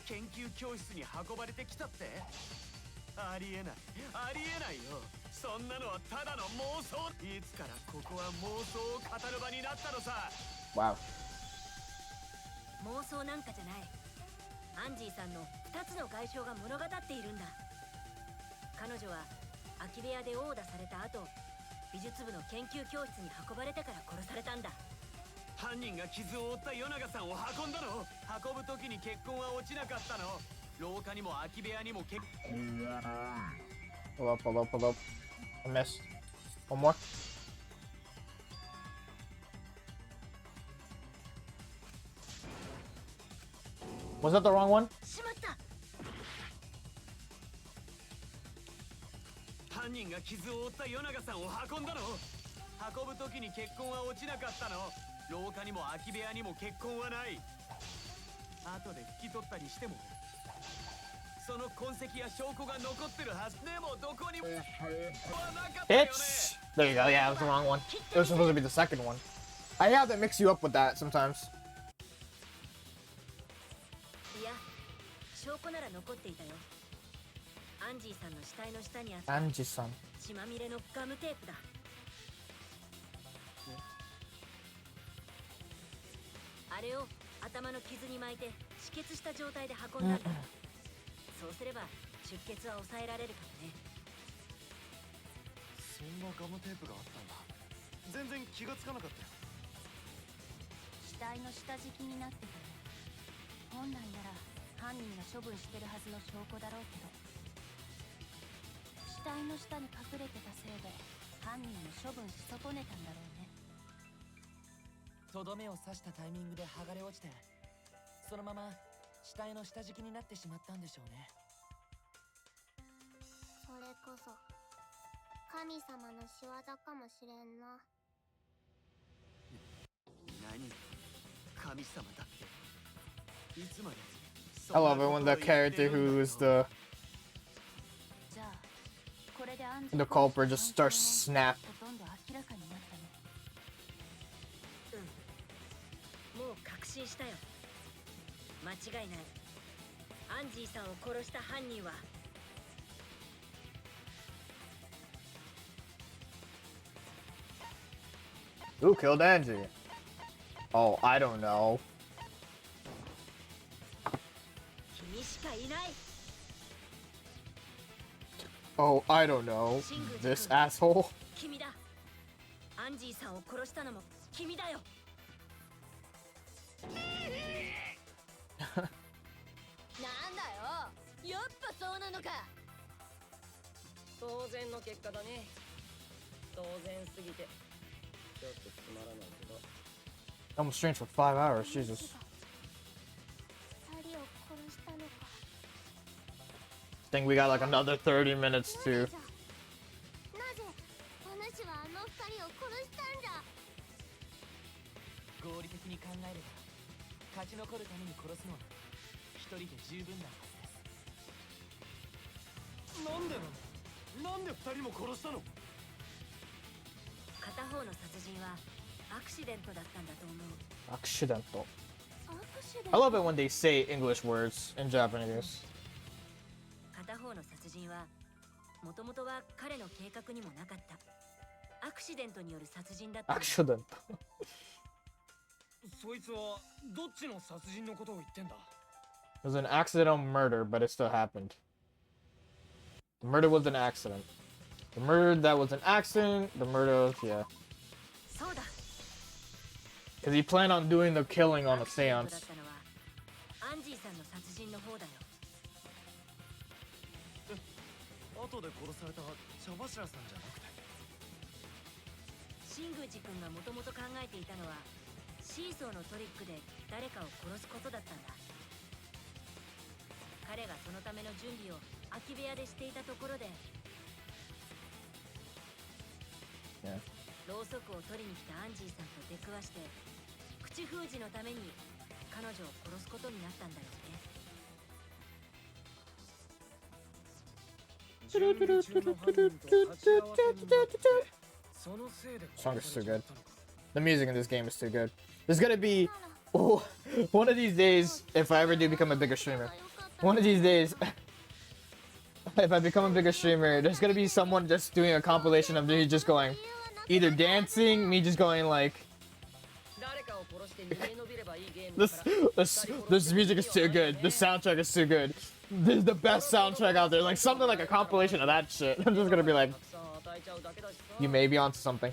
研究教室に運ばれてきたって。ありえない、ありえないよ。そんなのはただの妄想。いつからここは妄想を語る場になったのさ。 Wow. 妄想なんかじゃない。アンジーさんの2つの外傷が物語っているんだ。彼女は空き部屋で殴打された後、美術部の研究教室に運ばれてから殺されたんだ。犯人が傷を負ったヨナガさんを運んだの。運ぶ時に血痕は落ちなかったの。廊下にも空き部屋にも血。 Hold up, hold up, hold up. I missed. One more. Was that the wrong one? しまった。犯人が傷を負ったヨナガさんを運んだの。運ぶ時に血痕は落ちなかったの。廊下にも空き部屋にも血痕はない。後で拭き取ったりしてもその痕跡や証拠が残ってるはず。でもどこにもなかったよね。 It's there you go. Yeah, it was the wrong one. It was supposed to be the second one. I have to mix you up with that sometimes. いや、証拠なら残っていたよ。アンジーさんの死体の下にあった Anji-san. 血まみれのガムテープだ。あれを頭の傷に巻いて止血した状態で運んだんだ。そうすれば出血は抑えられるからね。そんなガムテープがあったんだ。全然気がつかなかったよ。死体の下敷きになってたよ。本来なら犯人が処分してるはずの証拠だろうけど、死体の下に隠れてたせいで犯人も処分し損ねたんだろうね。とどめを刺したタイミングで剥がれ落ちて、そのまま死体の下敷きになってしまったんでしょうね。それこそ神様の仕業かもしれんな。何神様だって。いつまで I love it when the character who is the culprit just starts to snap. ほとんど明らかになったね。もう確信したよ。間違いない。アンジーさんを殺した犯人は Who killed Angie? Oh, I don't know. 君しかいない。 Oh, I don't know. This asshole. 君だ。アンジーさんを殺したのも君だよ。なんだよ、やっぱそうなのか。当然の結果だね。当然すぎてちょっとつまらないけど。 Almost streamed for 5 hours. Jesus. 二人を殺したのか。 Think we got like another 30 minutes to. なぜお主はあの二人を殺したんだ。合理的に考えれば勝ち残るために殺すのは一人で十分なはずです。なんでなの？なんで二人も殺したの？片方の殺人はアクシデントだったんだと思う。 Accidental. I love it when they say English words in Japanese. 片方の殺人はもともとは彼の計画にもなかったアクシデントによる殺人だった。 Accident. そいつはどっちの殺人のことを言ってんだ？ It was an accidental murder, but it still happened. The murder was an accident. The murder that was an accident, the murder was, yeah. そうだ。 Because he planned on doing the killing on a アクシデントだっ seance. たのはアンジーさんの殺人の方だよ。後で殺された茶柱さんじゃなくて。新宮寺君がもともと考えていたのはシーソーのトリックで誰かを殺すことだったんだ。彼がそのための準備を空き部屋でしていたところで、Yeah. ろうそくを取りに来たアンジーさんと出くわして口封じのために彼女を殺すことになったんだよね。 Song is too good. The music in this game is too good. There's gonna be one of these days, if I ever do become a bigger streamer, one of these days, if I become a bigger streamer, there's gonna be someone just doing a compilation of me just going, either dancing, me just going like, this music is too good. The soundtrack is too good. This is the best soundtrack out there. Like something like a compilation of that shit. I'm just gonna be like, you may be onto something.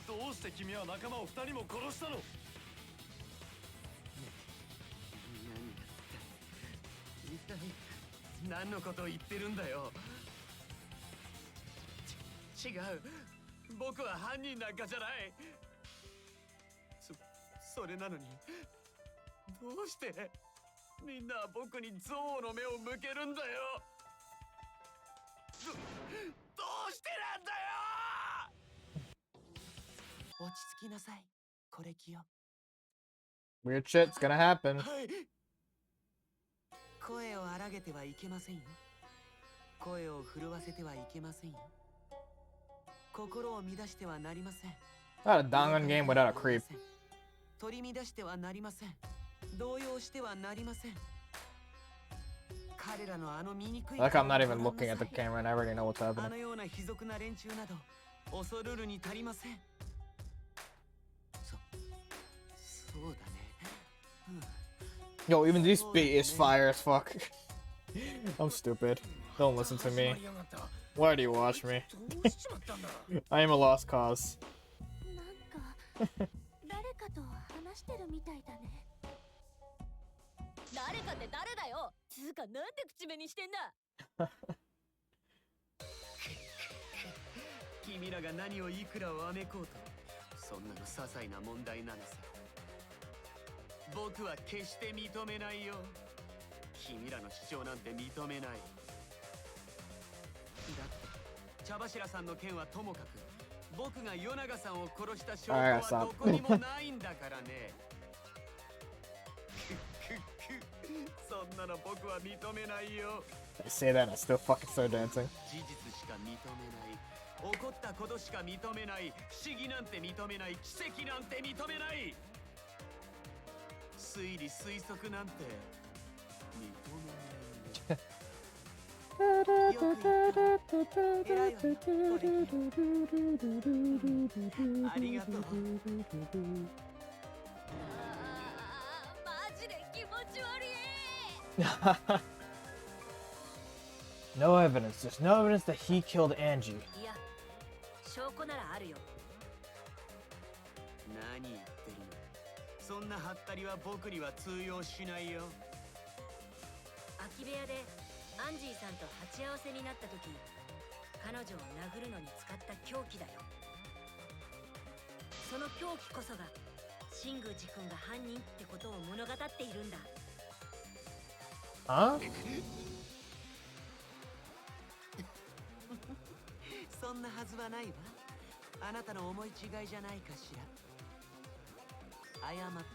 どうして君は仲間を二人も殺したの？一体何のことを言ってるんだよ。違う、僕は犯人なんかじゃない。それなのにどうしてみんなは僕に憎悪の目を向けるんだよ。どうしてなんだよ。落ち着きなさい、コレキよ。 Weird shit's gonna happen. はい。声を荒げてはいけませんよ。声を震わせてはいけませんよ。心を乱してはなりません。 Not a Dangan game without a creep. 取り乱してはなりません。動揺してはなりません。彼らのあの醜い Like I'm not even looking at the camera and I already know what's あ happening. のような卑俗な連中など恐るるに足りません。そうだね。Yo, even this beat is fire as fuck. I'm stupid. Don't listen to me. Why do you watch me? I am a lost cause. なんか誰かと話してるみたいだね。誰かって誰だよ。つうかなんで口紅してんだ。君らが何をいくらわめこうと、そんなの些細な問題なのさ。僕は決して認めないよ。君らの主張なんて認めない。だって茶柱さんの件はともかく、僕が与永さんを殺した証拠はどこにもないんだからね。そんなの僕は認めないよ。 I say that and I still fucking start dancing. 事実しか認めない。起こったことしか認めない。不思議なんて認めない。奇跡なんて認めない。推理推測なんて認めない。よく言った偉いわよこれありがとう。マジで気持ち悪い。No evidence. There's no evidence that he killed Angie. いや、証拠ならあるよ。何言ってるの。そんなハったりは僕には通用しないよ。空き部屋でアンジーさんと鉢合わせになった時、彼女を殴るのに使った凶器だよ。その凶器こそが神宮寺君が犯人ってことを物語っているんだ。Huh? そんなはずはないわ。あなたの思い違いじゃないかしら。謝って。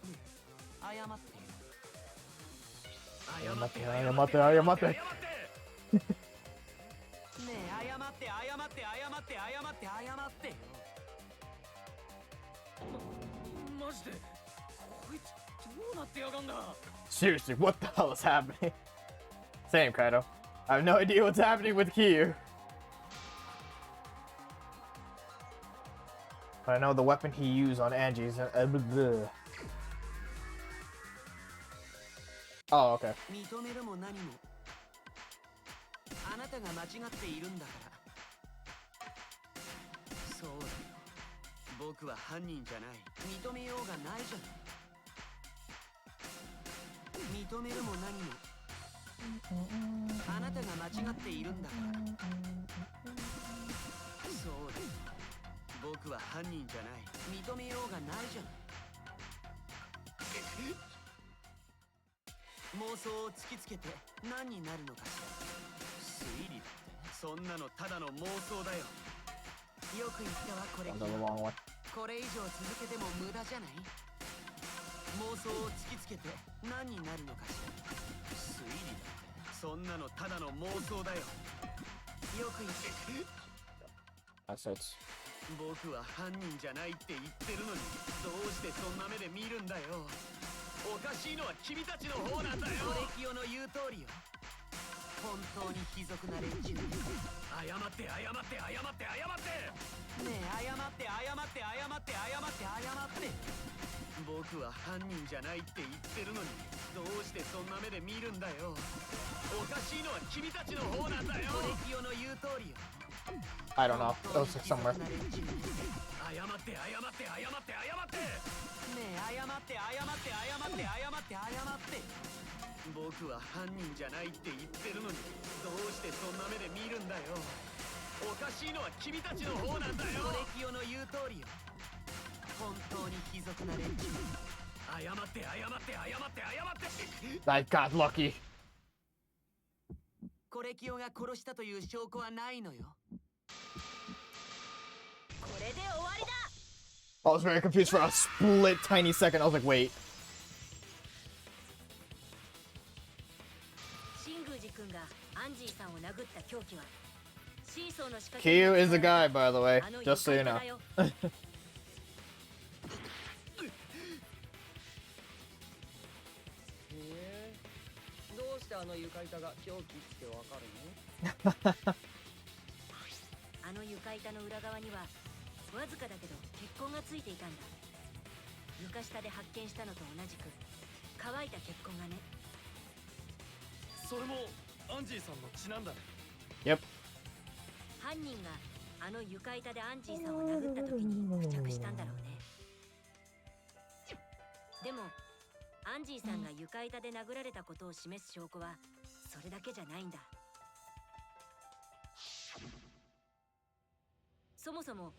ね、謝ってよ。謝って謝って謝って。ねえ、謝って謝って謝って謝って謝ってよ。マジでこいつどうなってやがんだ。 Seriously, what the hell is happening? Same, Kaido. I have no idea what's happening with Kyu. But I know the weapon he used on Angie's. Oh, okay. 認めるも何もあなたが間違っているんだから。そうだよ。僕は犯人じゃない。認めようがないじゃない。認めるも何もあなたが間違っているんだから。そうだよ。僕は犯人じゃない。認めようがないじゃない。妄想を突きつけて何になるのかしら。推理ってそんなのただの妄想だよ。よく言ったわこれ。これ以上続けても無駄じゃない。妄想を突きつけて何になるのかしら。推理だってそんなのただの妄想だよ。よく言って。Assets. 僕は犯人じゃないって言ってるのにどうしてそんな目で見るんだよ。おかしいのは君たちの方なんだよ。コレキオの言う通りよ。本当に卑俗な連中。謝って謝って謝って謝って。ねえ謝って謝って謝って謝って謝って。僕は犯人じゃないって言ってるのにどうしてそんな目で見るんだよ。おかしいのは君たちの方なんだよ。コレキオの言う通りよ。I don't know. It was somewhere. 謝って謝って謝って謝って。ねえ謝って謝って謝って謝って謝って。僕は犯人じゃないって言ってるのにどうしてそんな目で見るんだよ。おかしいのは君たちの方なんだよ。コレキオの言う通りよ。本当に卑俗な連中。謝って謝って謝って謝って。 I got lucky. コレキオが殺したという証拠はないのよ。これで終わりだ。 I was very confused for a split tiny second. I was like, wait. 神宮寺君がアンジーさんを殴った凶器はシーソーの仕掛け。 Kyu is a guy, by the way. あの Just so you 床 know. だよ。どうしてあの床板が凶器ってわかるの？あの床板の裏側にはわずかだけど血痕がついていたんだ。床下で発見したのと同じく乾いた血痕がね。それもアンジーさんの血なんだね。 Yep. 犯人があの床板でアンジーさんを殴った時に付着したんだろうね。でもアンジーさんが床板で殴られたことを示す証拠はそれだけじゃないんだ。そもそも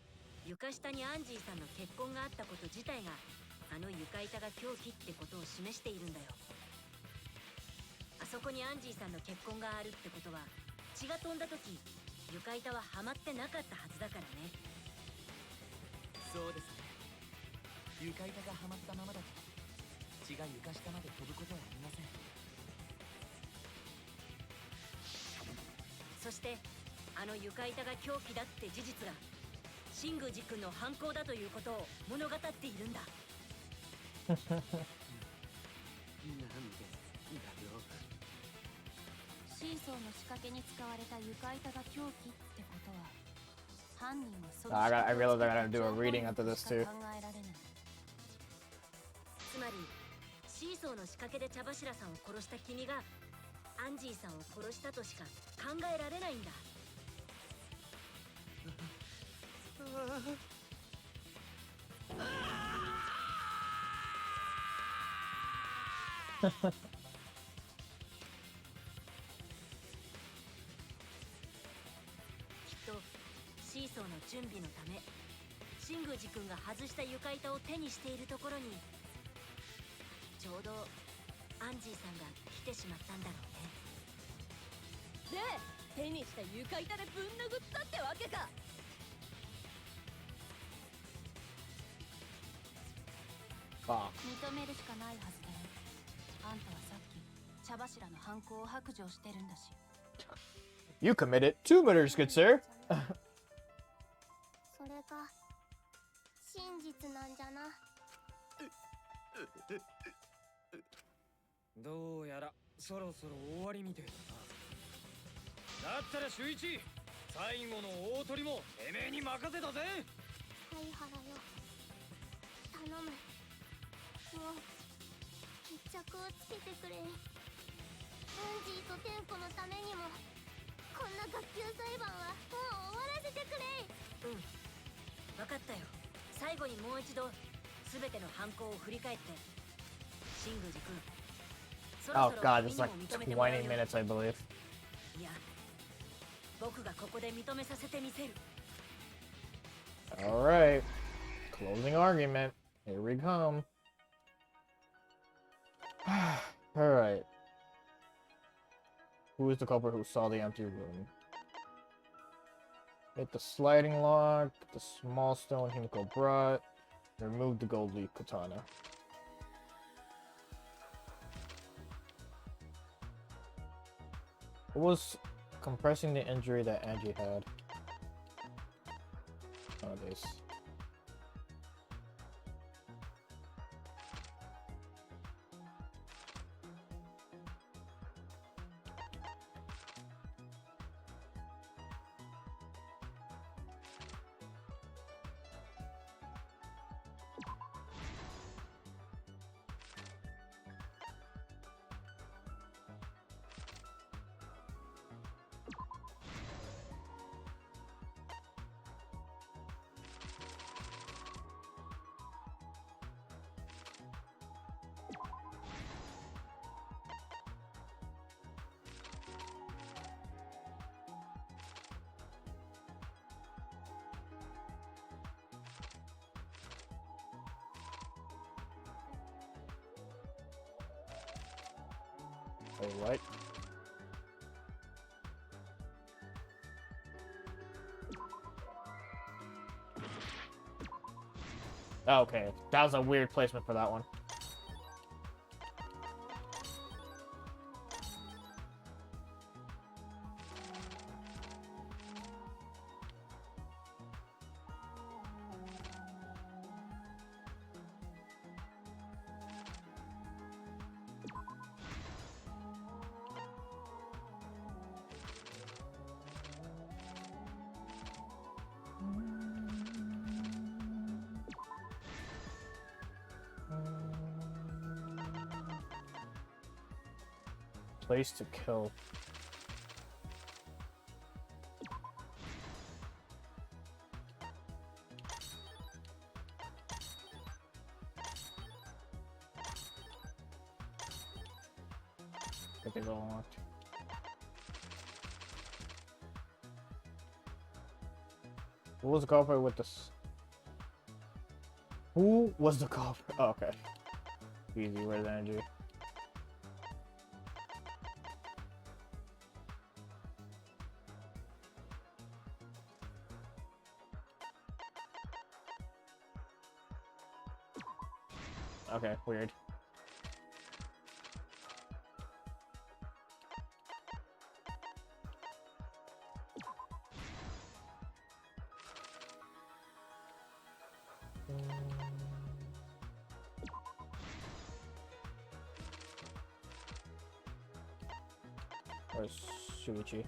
床下にアンジーさんの血痕があったこと自体があの床板が凶器ってことを示しているんだよ。あそこにアンジーさんの血痕があるってことは血が飛んだ時床板ははまってなかったはずだからね。そうですね。床板がはまったままだと血が床下まで飛ぶことはありません。そしてあの床板が凶器だって事実が神宮寺君の犯行だということを物語っているんだ。なんでだよ。シーソーの仕掛けに使われた床板が凶器ってことは、犯人はその I realize I gotta do a reading after this too. つまりシーソーの仕掛けで茶柱さんを殺した君がアンジーさんを殺したとしか考えられないんだ。きっとシーソーの準備のため神宮寺君が外した床板を手にしているところにちょうどアンジーさんが来てしまったんだろうね。で手にした床板でぶん殴ったってわけか。認めるしかないはずだよ。あんたはさっき茶柱の犯行を白状してるんだし。You committed 2 murders, good sir. それが真実なんじゃな。どうやらそろそろ終わりみてえだな。だったら秀一、最後の大鳥もてめえに任せたぜ。灰原よ、頼む。もう決着をつけてくれ。アンジーとテンコのためにもこんな学級裁判はもう終わらせてくれ。うん、分かったよ。最後にもう一度全ての犯行を振り返って、神宮寺君、そろ Oh そろ god, 君 it's にも like 認めてもらうよ。 20 minutes, I believe. いや、僕がここで認めさせてみせる。Alright. Closing argument. Here we come. Alright. Who is the culprit who saw the empty room? Hit the sliding lock, the small stone Himiko brought, remove the gold leaf katana. What was compressing the injury that Angie had? Nowadays. Wait, what? Okay, that was a weird placement for that one. Place to kill. I think they're all unlocked. Who was the culprit with this? Who was the culprit? Oh, okay. Easy, where's the energy? Okay, weird. Where's Shuichi?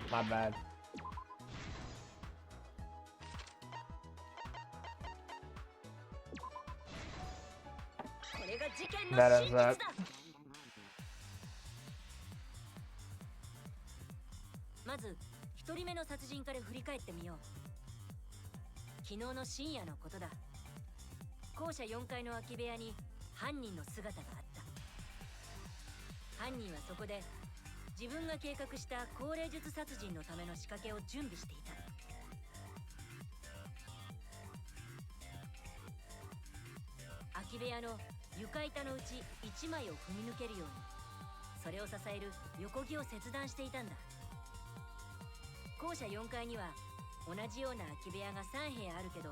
My bad. That is that. まず一人目の殺人から振り返ってみよう。昨日の深夜のことだ。校舎4階の空き部屋に犯人の姿があった。犯人はそこで自分が計画した高齢術殺人のための仕掛けを準備していた。空き部屋の床板のうち1枚を踏み抜けるように、それを支える横木を切断していたんだ。校舎4階には同じような空き部屋が3部屋あるけど、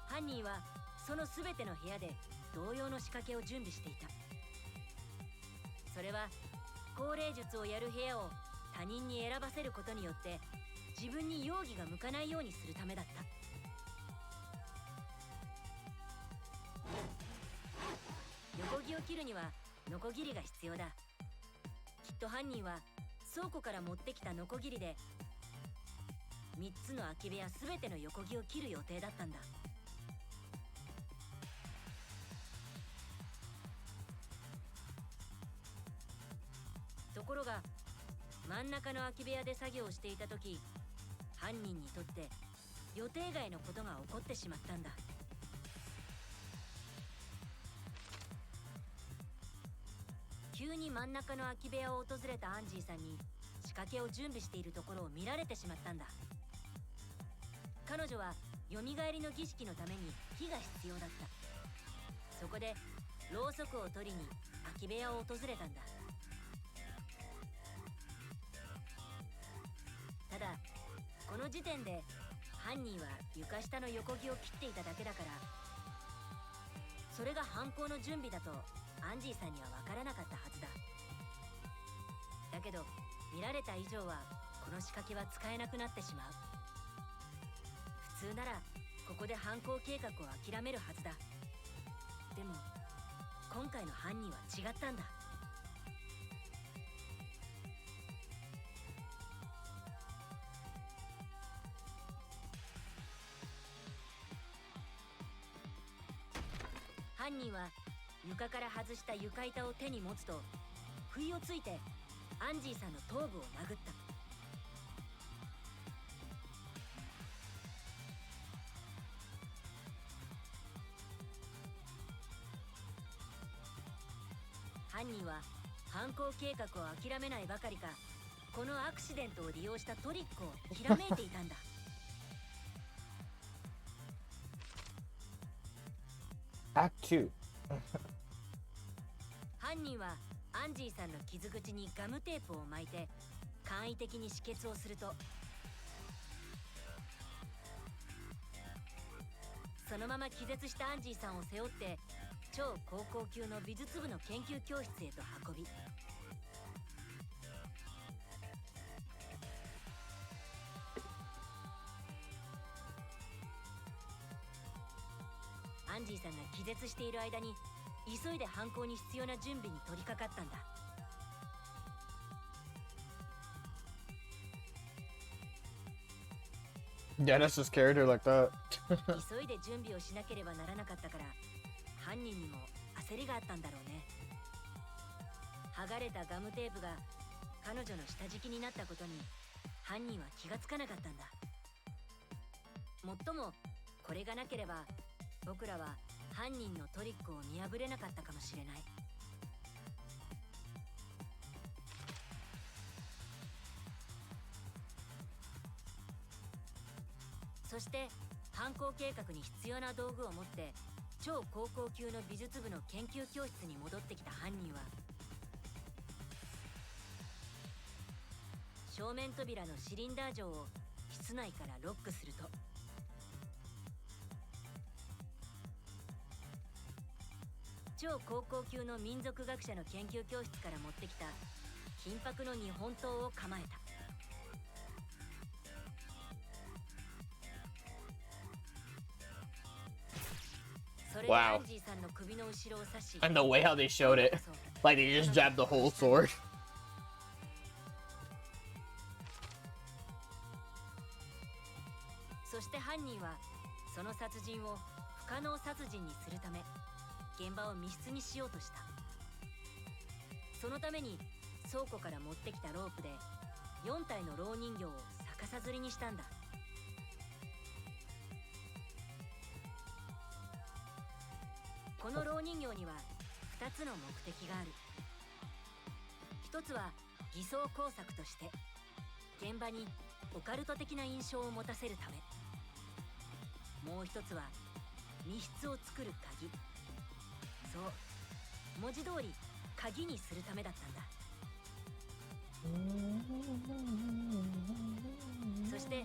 犯人はその全ての部屋で同様の仕掛けを準備していた。それは高齢術をやる部屋を他人に選ばせることによって自分に容疑が向かないようにするためだった。横木を切るにはノコギリが必要だ。きっと犯人は倉庫から持ってきたノコギリで3つの空き部屋全ての横木を切る予定だったんだ。ところが真ん中の空き部屋で作業をしていた時、犯人にとって予定外のことが起こってしまったんだ。急に真ん中の空き部屋を訪れたアンジーさんに仕掛けを準備しているところを見られてしまったんだ。彼女はよみがえりの儀式のために火が必要だった。そこでろうそくを取りに空き部屋を訪れたんだ。ただこの時点で犯人は床下の横木を切っていただけだから、それが犯行の準備だとアンジーさんには分からなかったはずだ。だけど見られた以上はこの仕掛けは使えなくなってしまう。普通ならここで犯行計画を諦めるはずだ。でも今回の犯人は違ったんだ。犯人は床から外した床板を手に持つと不意をついてアンジーさんの頭部を殴った。犯人は犯行計画を諦めないばかりか、このアクシデントを利用したトリックをひらめいていたんだ。Act 2. 犯人はアンジーさんの傷口にガムテープを巻いて簡易的に止血をすると、そのまま気絶したアンジーさんを背負って超高校級の美術部の研究教室へと運び、アンジーさんが気絶している間に急いで犯行に必要な準備に取り掛かったんだ。Dennis's character like that. 急いで準備をしなければならなかったから、犯人にも焦りがあったんだろうね。剥がれたガムテープが彼女の下敷きになったことに犯人は気がつかなかったんだ。もっともこれがなければ僕らは犯人のトリックを見破れなかったかもしれない。そして犯行計画に必要な道具を持って超高校級の美術部の研究教室に戻ってきた犯人は、正面扉のシリンダー錠を室内からロックすると、超高校級の民族学者の研究教室から持ってきた金箔の日本刀を構えた。Wow. And the way how they showed it. Like they just jabbed the whole sword. そして犯人はその殺人を不可能殺人にするため現場を密室にしようとした。そのために倉庫から持ってきたロープで4体の蝋人形を逆さ吊りにしたんだ。この蝋人形には2つの目的がある。一つは偽装工作として現場にオカルト的な印象を持たせるため、もう一つは密室を作る鍵、そう文字通り鍵にするためだったんだ。そして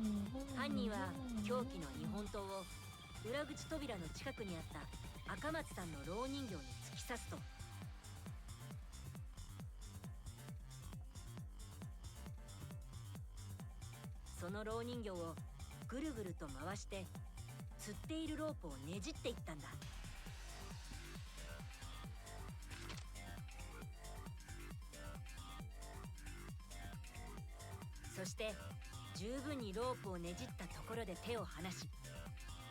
犯人は凶器の日本刀を裏口扉の近くにあった赤松さんの蝋人形に突き刺すと、その蝋人形をぐるぐると回して吊っているロープをねじっていったんだ。そして十分にロープをねじったところで手を離し、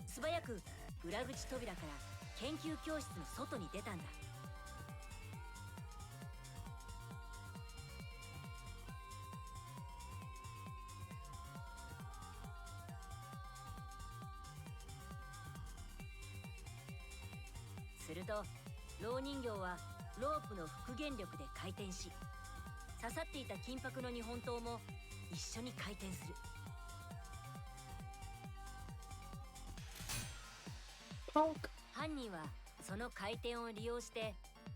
素早く裏口扉から研究教室の外に出たんだ。すると蝋人形はロープの復元力で回転し、刺さっていた金箔の日本刀も一緒に回転する。犯人はその回転を利用して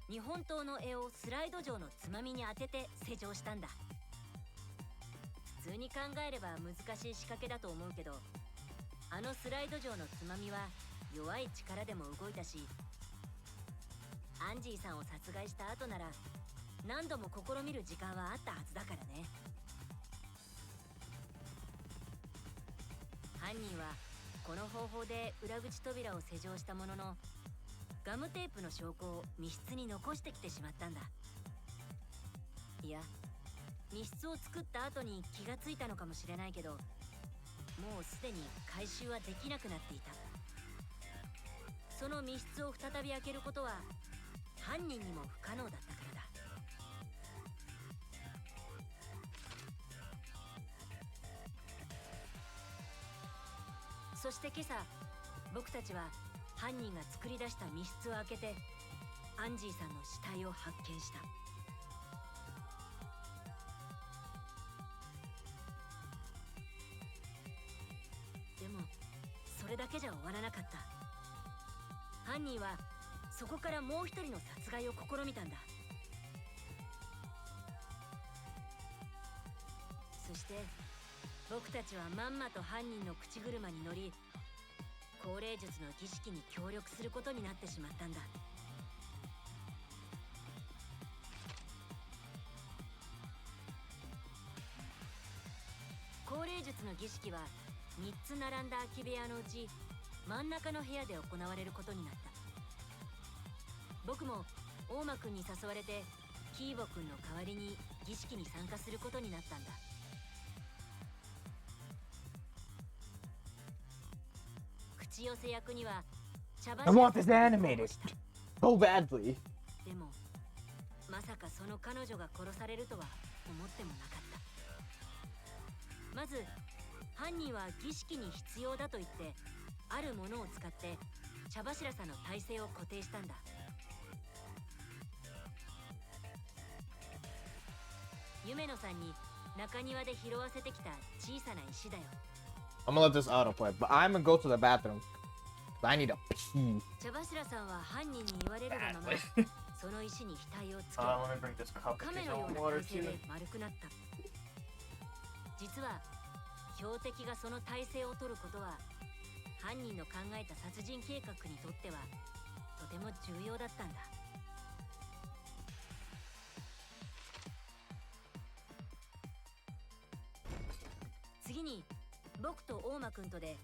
日本刀の柄をスライド錠のつまみに当てて施錠したんだ。普通に考えれば難しい仕掛けだと思うけど、あのスライド錠のつまみは弱い力でも動いたし、アンジーさんを殺害した後なら何度も試みる時間はあったはずだからね。犯人はこの方法で裏口扉を施錠したものの、ガムテープの証拠を密室に残してきてしまったんだ。いや、密室を作った後に気がついたのかもしれないけど、もうすでに回収はできなくなっていた。その密室を再び開けることは犯人にも不可能だったからだ。そして今朝、僕たちは犯人が作り出した密室を開けてアンジーさんの死体を発見した。でもそれだけじゃ終わらなかった。犯人はそこからもう一人の殺害を試みたんだ。そして僕たちはまんまと犯人の口車に乗り、降霊術の儀式に協力することになってしまったんだ。降霊術の儀式は3つ並んだ空き部屋のうち真ん中の部屋で行われることになった。僕も大間くんに誘われてキーボくんの代わりに儀式に参加することになったんだ。口寄せ役には茶葉 I want this animated so badly. でもまさかその彼女が殺されるとは思ってもなかった。まず犯人は儀式に必要だと言ってあるものを使って茶柱さんの体勢を固定したんだ。夢野さんに中庭で拾わせてきた小さな石だよ。I'm gonna let this autoplay, but I'm gonna go to the bathroom. I need a pee. 茶柱さんは犯人に言われるがままその石に額をつけ、 let me bring this cup 亀 because の I よ want うな water 体勢 too. で丸くなった。実は標的がその体勢を取ることは犯人の考えた殺人計画にとってはとても重要だったんだ。次に僕と大間くんとで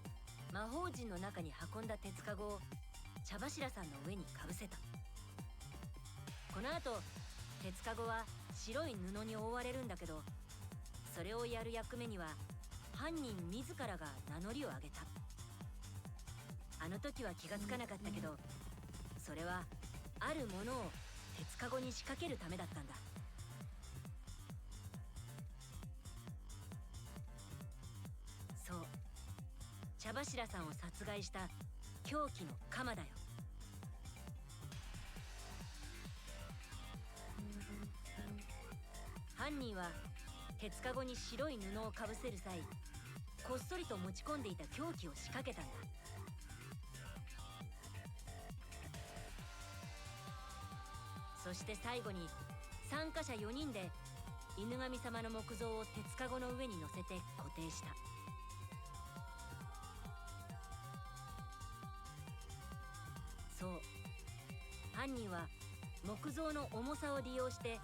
魔法陣の中に運んだ鉄かごを茶柱さんの上にかぶせた。この後鉄かごは白い布に覆われるんだけど、それをやる役目には犯人自らが名乗りを上げた。あの時は気がつかなかったけど、それはあるものを鉄かごに仕掛けるためだったんだ。そう、茶柱さんを殺害した凶器の鎌だよ。犯人は鉄かごに白い布をかぶせる際、こっそりと持ち込んでいた凶器を仕掛けたんだ。そして最後に参加者4人で犬神様の木像を鉄かごの上に乗せて固定した。そう、犯人は木像の重さを利用して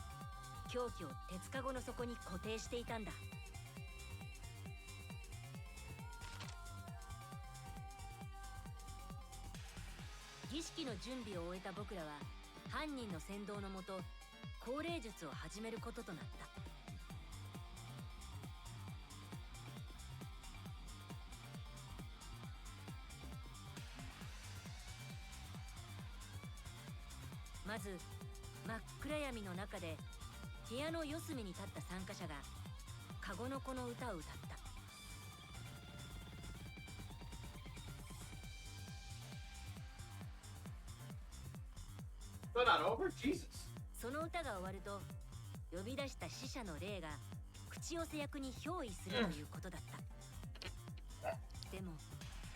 凶器を鉄かごの底に固定していたんだ。儀式の準備を終えた僕らは犯人の先導のもと降霊術を始めることとなった。まず真っ暗闇の中で部屋の四隅に立った参加者がカゴの子の歌を歌った。その歌が終わると呼び出した死者の霊が口寄せ役に憑依するということだった。でも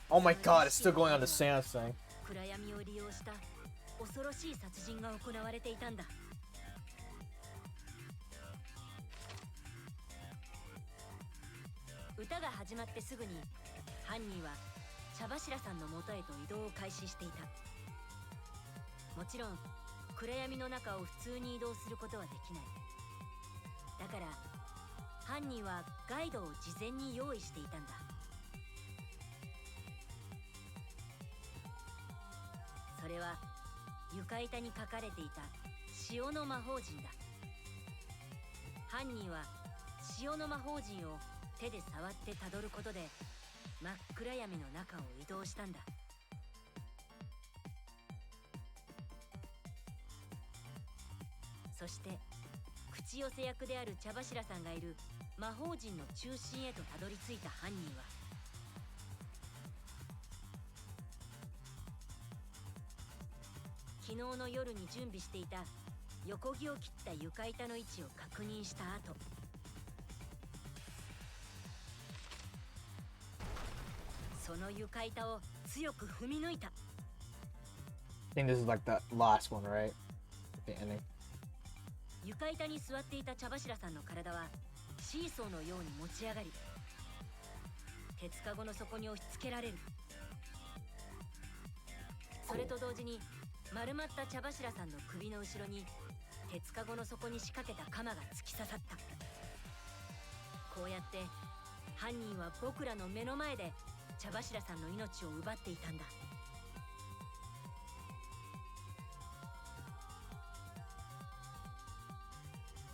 Oh my god, it's still going on the seance thing. 暗闇を利用した恐ろしい殺人が行われていたんだ。歌が始まってすぐに犯人は茶柱さんの元へと移動を開始していた。もちろん暗闇の中を普通に移動することはできない。だから犯人はガイドを事前に用意していたんだ。それは床板に書かれていた潮の魔法陣だ。犯人は潮の魔法陣を手で触ってたどることで真っ暗闇の中を移動したんだ。そして口寄せ役である茶柱さんがいる魔法陣の中心へとたどり着いた犯人は昨日の夜に準備していた横木を切った床板の位置を確認した後、その床板を強く踏み抜いた。 I think this is like the last one, right? At the ending. 床板に座っていた茶柱さんの体はシーソーのように持ち上がり、鉄かごの底に押し付けられる。それと同時に丸まった茶柱さんの首の後ろに鉄かごの底に仕掛けた鎌が突き刺さった。こうやって犯人は僕らの目の前で茶柱さんの命を奪っていたんだ。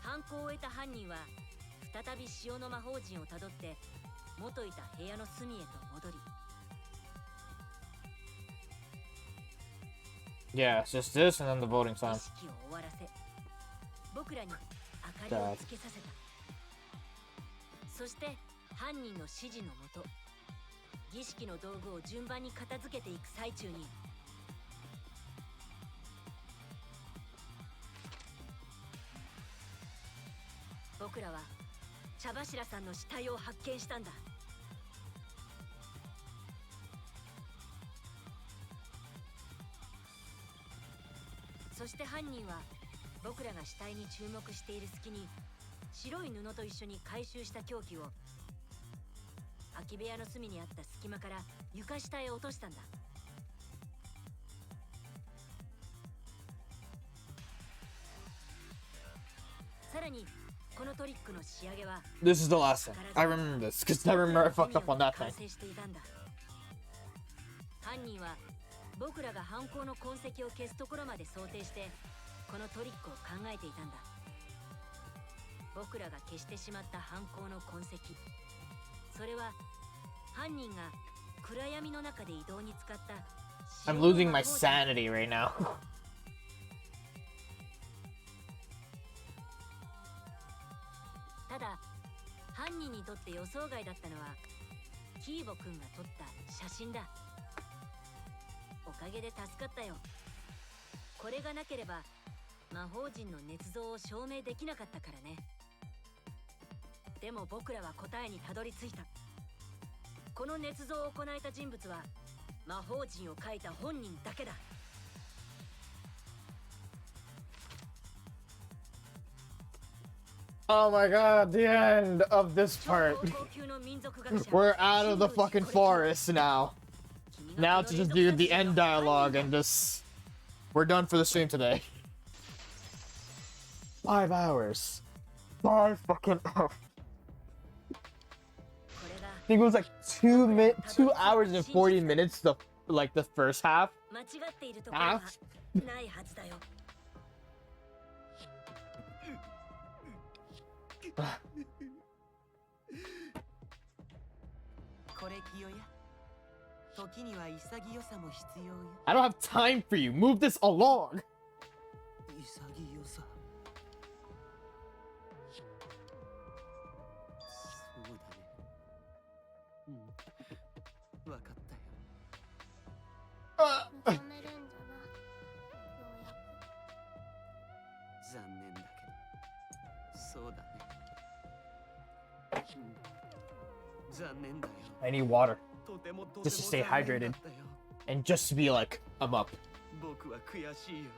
犯行を終えた犯人は再び潮の魔法陣をたどって元いた部屋の隅へと戻り、 Yeah, it's just this and then the voting 儀 time. 式を終わらせ僕らに明かりをつけさせた。そして犯人の指示のもと儀式の道具を順番に片付けていく最中に僕らは茶柱さんの死体を発見したんだ。そして犯人は僕らが死体に注目している隙に白い布と一緒に回収した凶器を空き部屋の隅にあった隙間から床下へ落としたんだ。さらにこのトリックの仕上げは This is the last thing. I remember this because I remember I fucked up on that 完 thing. 成していたんだ。犯人は僕らが犯行の痕跡を消すところまで想定してこのトリックを考えていたんだ。僕らが消してしまった犯行の痕跡、それは犯人が暗闇の中で移動に使った I'm losing my sanity right now. ただ犯人にとって予想外だったのはキーボくんが撮った写真だ。おかげで助かったよ。これがなければ魔法陣の捏造を証明できなかったからね。でも僕らは答えにたどり着いた。この捏造を行えた人物は魔法陣を描いた本人だけだ。Oh my god, the end of this part. We're out of the fucking forest now. Now to just do the end dialogue and just... We're done for the stream today. 5 hours. 5 fucking hours. I think it was like 2 hours and 40 minutes, the first half. Half? これ清や。時には潔さも必要よ。I don't have time for you. Move this along. 潔さ。そうだね。うん。わかったよ。認めるんだな。ようやく。残念だけど。そうだね。残念だよ。I need water. Just to stay hydrated. And just to be like, I'm up. 僕は悔しいよ。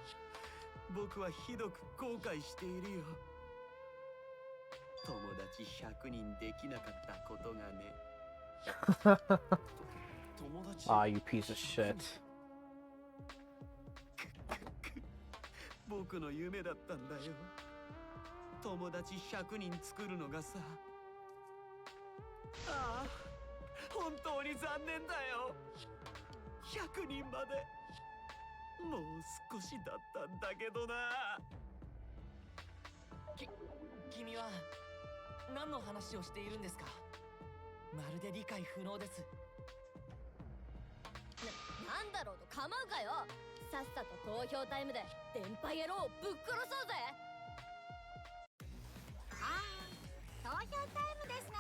僕はひどく後悔しているよ。友達100人できなかったことがね。Ah, you piece of shit. 僕の夢だったんだよ。友達100人作るのがさ。ああ、本当に残念だよ。100人までもう少しだったんだけどな。君は何の話をしているんですか？まるで理解不能です。なんだろうと構うかよ。さっさと投票タイムで電波野郎をぶっ殺そうぜ。投票タイムですね。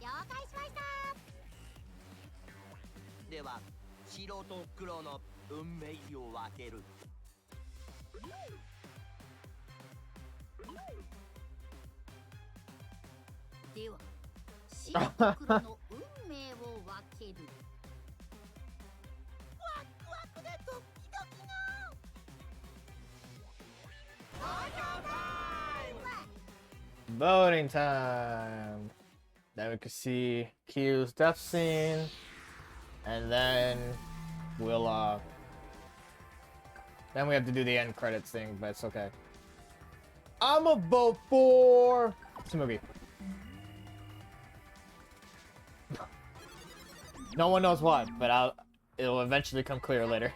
了解しました。では素人フクロウの運命を分ける。では白と黒の運命を分ける。ワクワクでドキドキの投票タイム。 Voting time. Then we can see Q's death scene. And then we'll then we have to do the end credits thing, but it's okay. I'ma vote for Tsumugi. No one knows why, but it'll eventually come clear later.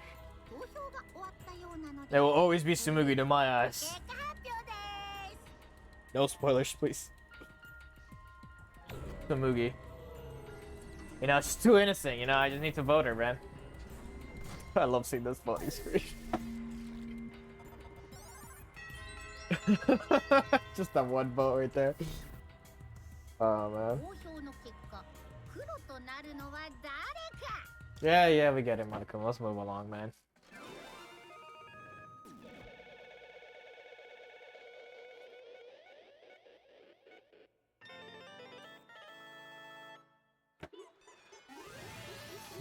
There will always be Tsumugi to my eyes. No spoilers, please. Tsumugi. You know, she's too innocent, you know, I just need to vote her, man. I love seeing this voting screen. Just that one vote right there. Oh, man. Yeah, we get it, Monica. Let's move along, man.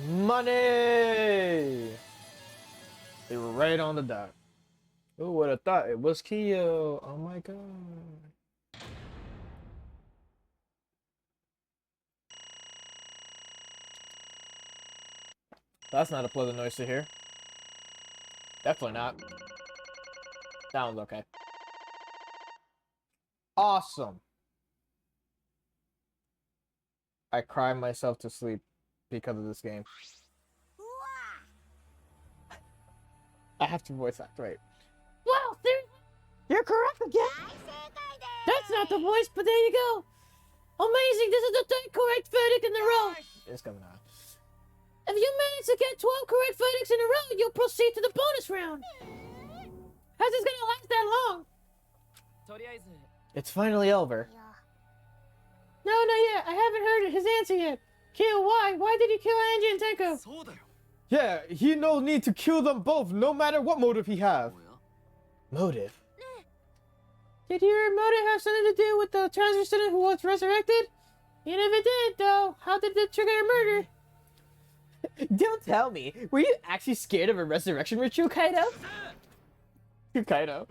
Money! They were right on the dot. Who would have thought it was Kyo? Oh my god. That's not a pleasant noise to hear. Definitely not. That one's okay. Awesome. I cried myself to sleep because of this game. I have to voice act, right? Wow, You're correct again! that's not the voice, but there you go. Amazing, this is the third correct verdict in a row. It's coming on. If you manage to get 12 correct verdicts in a row, you'll proceed to the bonus round. How's this gonna last that long? It's finally over. No, not yet. I haven't heard his answer yet. Kill, why? Why did you kill Angie and Tenko? Yeah, he no need to kill them both, no matter what motive he have. Motive? Did your motive have something to do with the transfer student who was resurrected? And if it did, though, how did it trigger a murder? Don't tell me. Were you actually scared of a resurrection ritual, Kaido? Kaido.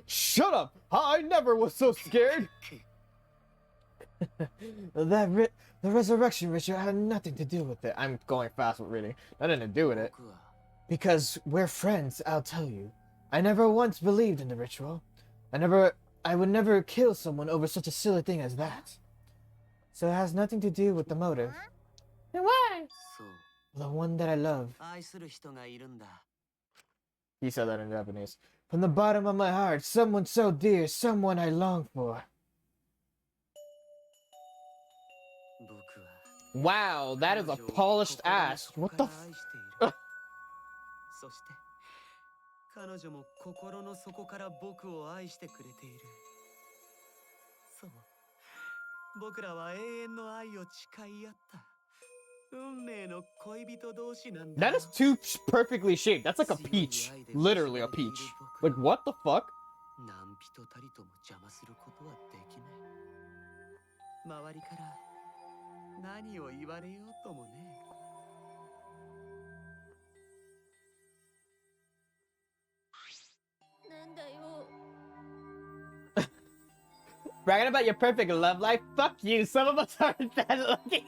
Shut up! I never was so scared! The resurrection ritual had nothing to do with it. I'm going fast with reading. Nothing to do with it. Because we're friends, I'll tell you. I never once believed in the ritual. I would never kill someone over such a silly thing as that. So it has nothing to do with the motive. Then why? The one that I love. He said that in Japanese. From the bottom of my heart, someone so dear, someone I long for. Wow, that is a polished ass. What the f- そして彼女も心の底から僕を愛してくれている。そう、僕らは永遠の愛を誓い合った。運命の恋人同士なんだ。 That is too perfectly shaped. That's like a peach. Literally a peach. Like, what the fuck? 何人たりとも邪魔することはできない。周りから何を言われようともね。なんだよ。Bragging about your perfect love life? Fuck you, some of us aren't that lucky.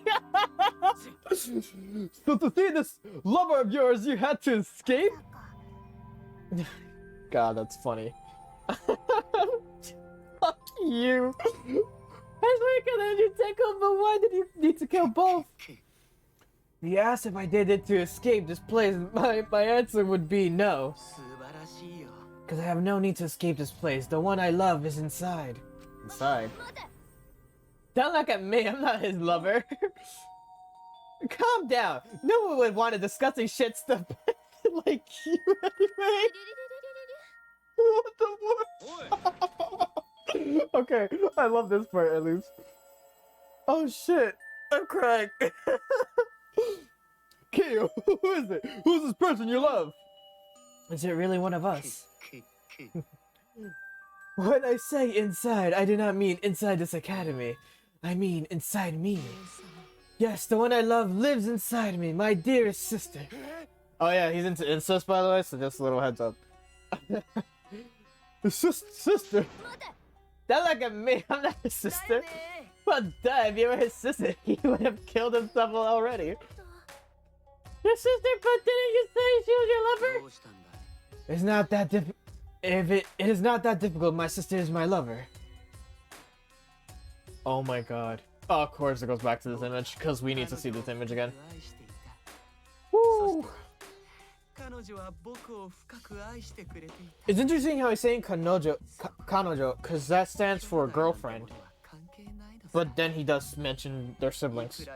So to see this lover of yours, you had to escape? God, that's funny. Fuck you. I swear I you take him, but why did you need to kill both? He asked if I did it to escape this place. My answer would be no. Because I have no need to escape this place. The one I love is inside. Inside? Don't look at me, I'm not his lover. Calm down. No one would want to discussing shit stuff like you anyway. What the fuck? Okay, I love this part at least. Oh shit, I'm crying. Kyo, who is it? Who's this person you love? Is it really one of us? When I say inside, I do not mean inside this academy. I mean inside me. Yes, the one I love lives inside me, my dearest sister. Oh yeah, he's into incest by the way, so just a little heads up. Sister? Don't look at me, I'm not his sister. Well, duh, if you were his sister, he would have killed himself already. Your sister, but didn't you say she was your lover? It's not that difficult. It is not that difficult, my sister is my lover. Oh my god. Oh, of course it goes back to this image, because we need to see this image again. Woo! It's interesting how he's saying kanojo, because that stands for girlfriend. But then he does mention their siblings.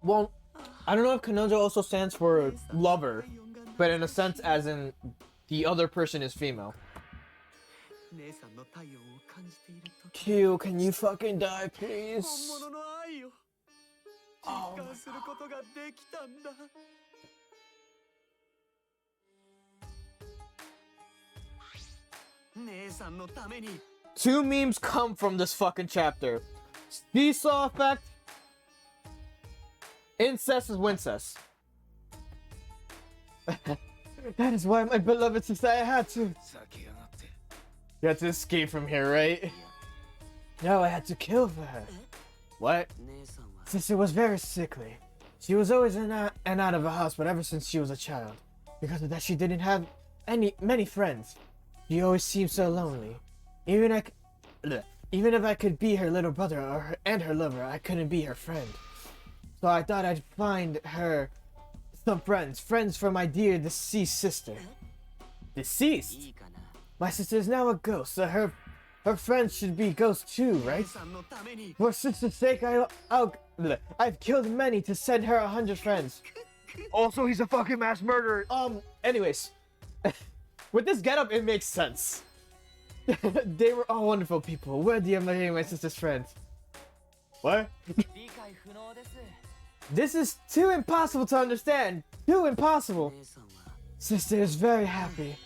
Well, I don't know if kanojo also stands for lover, but in a sense as in the other person is female. Q, can you fucking die, please? Oh my God. Two memes come from this fucking chapter. Seesaw effect. Incest is wincest. That is why my beloved sister had to. You had to escape from here, right? No, I had to kill for her. What? Sister was very sickly. She was always in and out of the house, but ever since she was a child. Because of that, she didn't have many friends. She always seemed so lonely. Even if I could be her little brother and her lover, I couldn't be her friend. So I thought I'd find her some friends for my dear deceased sister. Deceased? My sister is now a ghost, so her friends should be ghosts too, right? For sister's sake, I've killed many to send her 100 friends. Also, he's a fucking mass murderer. Anyways, with this getup, it makes sense. They were all wonderful people, worthy of my sister's friends. What? This is too impossible to understand. Too impossible. Sister is very happy.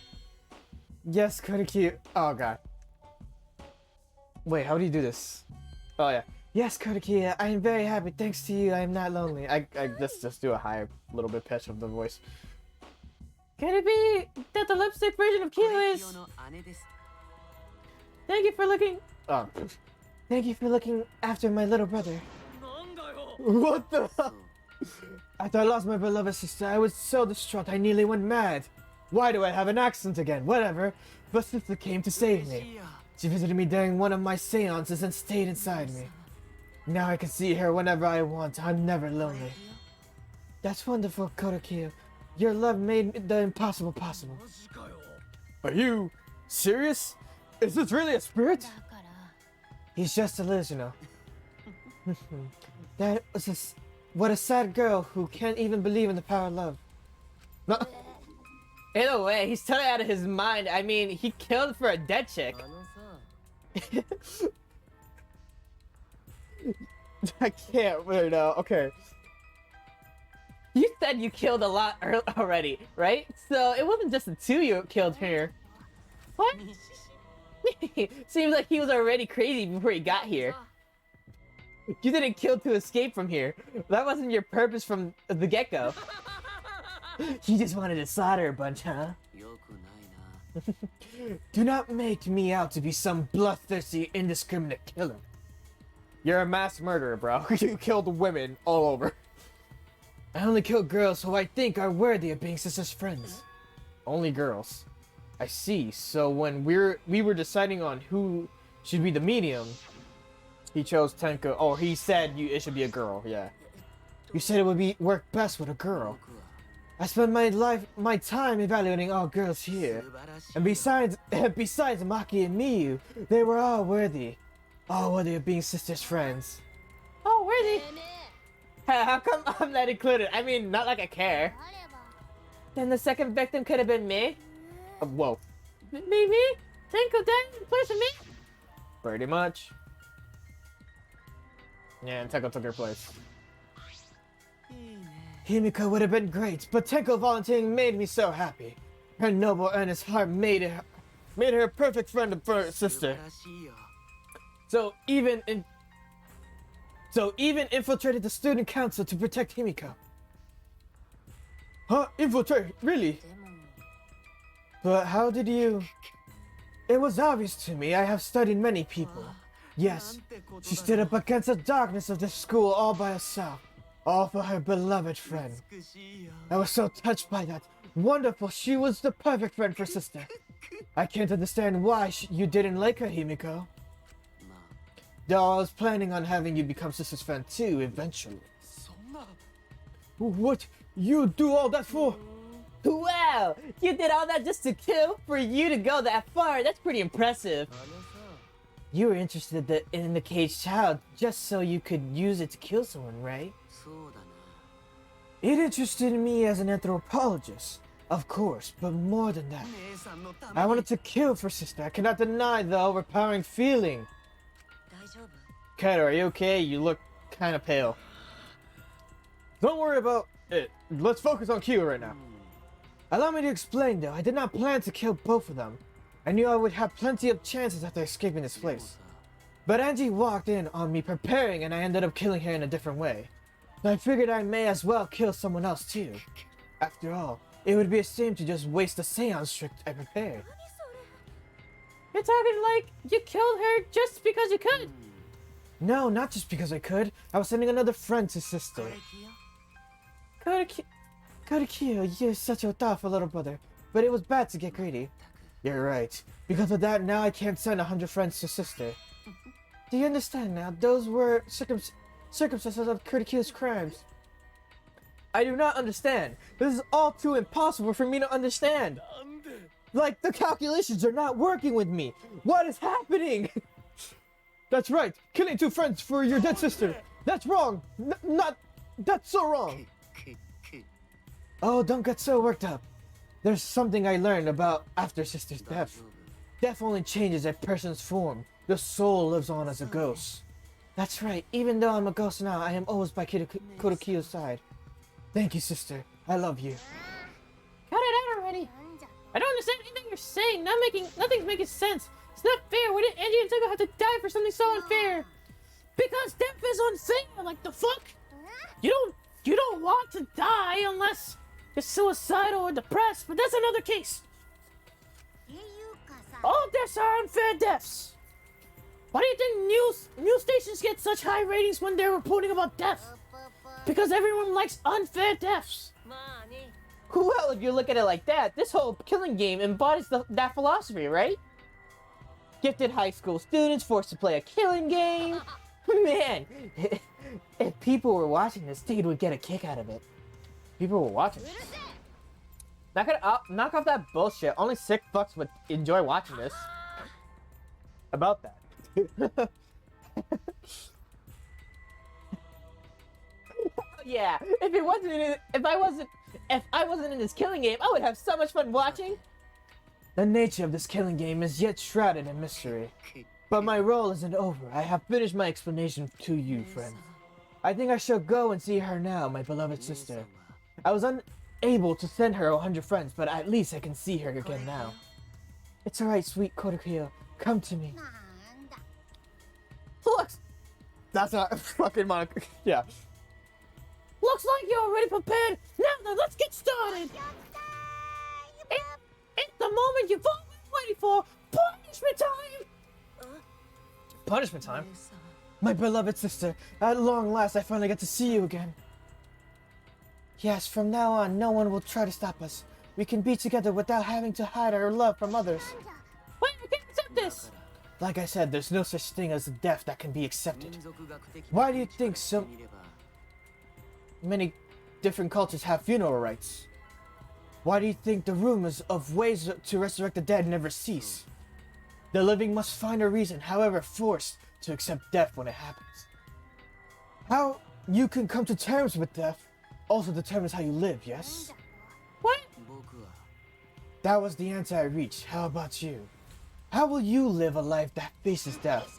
Yes, Kodaki. Oh god. Wait, how do you do this? Oh yeah. Yes, Kodaki, I am very happy. Thanks to you, I am not lonely. Let's just do a higher little bit pitch of the voice. Can it be that the lipstick version of Kyo is? Thank you for looking. Oh. Thank you for looking after my little brother. What the? After I lost my beloved sister, I was so distraught I nearly went mad. Why do I have an accent again? Whatever. But sister came to save me. She visited me during one of my seances and stayed inside me. Now I can see her whenever I want. I'm never lonely. That's wonderful, Kodaki. Your love made the impossible possible. Are you serious? Is this really a spirit? He's just delusional. That was what a sad girl who can't even believe in the power of love. No. In a way, he's totally out of his mind. I mean, he killed for a dead chick. I can't right now. Okay. You said you killed a lot already, right? So it wasn't just the two you killed here. What? Seems like he was already crazy before he got here. You didn't kill to escape from here. That wasn't your purpose from the get-go. You just wanted to slaughter a bunch, huh? Do not make me out to be some bloodthirsty, indiscriminate killer. You're a mass murderer, bro. You killed women all over. I only kill girls who I think are worthy of being sister's friends. Only girls. I see. So when we were deciding on who should be the medium, he chose Tenko. Oh, he said it should be a girl. Yeah. You said it would work best with a girl. I spent my time evaluating all girls here, and besides Maki and Miyu, they were all worthy of being sister's friends. Oh, worthy. How come I'm not included? I mean, not like I care. Then the second victim could have been me? Whoa. Me? Tenko died in place of me? Pretty much. Yeah, and Tenko took her place. Himiko would have been great, but Tenko volunteering made me so happy. Her noble, earnest heart made her a perfect friend for her sister. So even infiltrated the student council to protect Himiko. Huh? Infiltrate? Really? But how did you... It was obvious to me. I have studied many people. Yes, she stood up against the darkness of the school all by herself. All for her beloved friend. I was so touched by that. Wonderful, she was the perfect friend for sister. I can't understand why you didn't like her, Himiko. Though I was planning on having you become sister's friend too, eventually. What? You do all that for? Wow! You did all that just to kill? For you to go that far? That's pretty impressive. You were interested in the caged child just so you could use it to kill someone, right? It interested me as an anthropologist, of course, but more than that. I wanted to kill for sister. I cannot deny the overpowering feeling. Kato, are you okay? You look kind of pale. Don't worry about it. Let's focus on Kyo right now. Allow me to explain though. I did not plan to kill both of them. I knew I would have plenty of chances after escaping this place. But Angie walked in on me preparing and I ended up killing her in a different way. So I figured I may as well kill someone else too. After all, it would be a shame to just waste the seance trick I prepared. You're talking like you killed her just because you could? No, not just because I could. I was sending another friend to sister. Kodaki, you're such a thoughtful little brother. But it was bad to get greedy. You're right. Because of that, now I can't send 100 friends to sister. Do you understand now? Those were circumstances of Kurtikiyo's crimes. I do not understand. This is all too impossible for me to understand. Like, the calculations are not working with me. What is happening? That's right. Killing 2 friends for your dead sister. That's wrong. That's so wrong. Oh, don't get so worked up. There's something I learned about after sister's death. Death only changes a person's form. The soul lives on as a ghost. That's right. Even though I'm a ghost now, I am always by Kotokiyo's side. Thank you, sister. I love you. Cut it out already. I don't understand anything you're saying. Nothing's making sense. It's not fair. Why did Angie and Tuko have to die for something so unfair? Because death is unfair. Like the fuck? You don't want to die unless you're suicidal or depressed. But that's another case. All deaths are unfair deaths. Why do you think news stations get such high ratings when they're reporting about death? Because everyone likes unfair deaths. Well, if you look at it like that, this whole killing game embodies that philosophy, right? Gifted high school students forced to play a killing game. Man, if people were watching this, they would get a kick out of it. People were watching this. Knock off that bullshit. Only sick fucks would enjoy watching this. About that. Yeah, if I wasn't in this killing game, I would have so much fun watching. The nature of this killing game is yet shrouded in mystery. But my role isn't over. I have finished my explanation to you, friend. I think I shall go and see her now, my beloved sister. I was unable to send her 100 friends, but at least I can see her again now. It's alright, sweet Kotokiyo. Come to me. Looks... That's not fucking Monica. Yeah. Looks like you're already prepared. Now then, let's get started. It's the moment you've all been waiting for. Punishment time. Punishment time? My beloved sister, at long last I finally get to see you again. Yes, from now on, no one will try to stop us. We can be together without having to hide our love from others. Wait, I can't accept this. Like I said, there's no such thing as a death that can be accepted. Why do you think so many different cultures have funeral rites? Why do you think the rumors of ways to resurrect the dead never cease? The living must find a reason, however forced, to accept death when it happens. How you can come to terms with death also determines how you live, yes? What? That was the answer I reached. How about you? How will you live a life that faces death?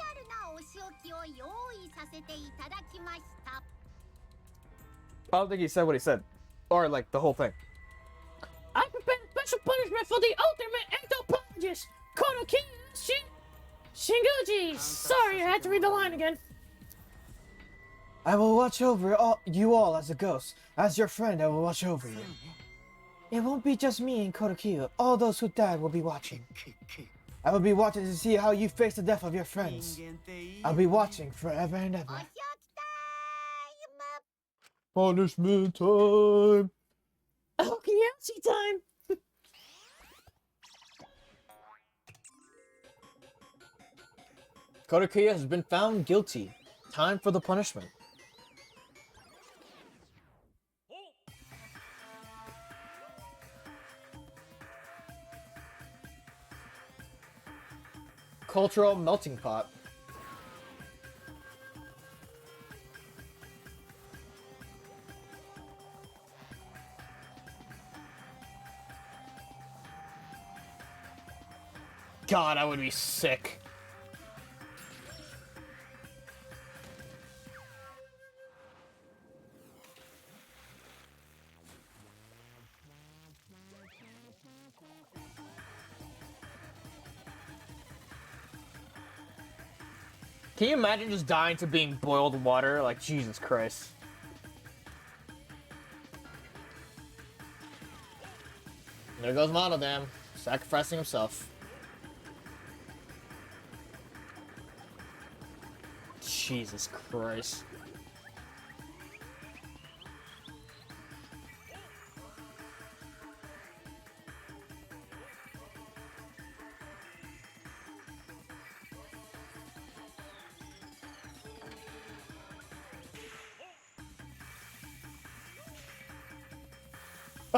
I don't think he said what he said. Or, like, the whole thing. I prepared a special punishment for the ultimate anthropologist, Kotokiyo Shinguji. Sorry, I had to read the line again. I will watch over you all as a ghost. As your friend, I will watch over you. It won't be just me and Kotokiyo. All those who died will be watching. I will be watching to see how you face the death of your friends. I'll be watching forever and ever. Punishment time! Okiyashi time! Kotokiyo has been found guilty. Time for the punishment. Cultural melting pot. God, I would be sick. Can you imagine just dying to being boiled water? Like, Jesus Christ. There goes Monodam, sacrificing himself. Jesus Christ.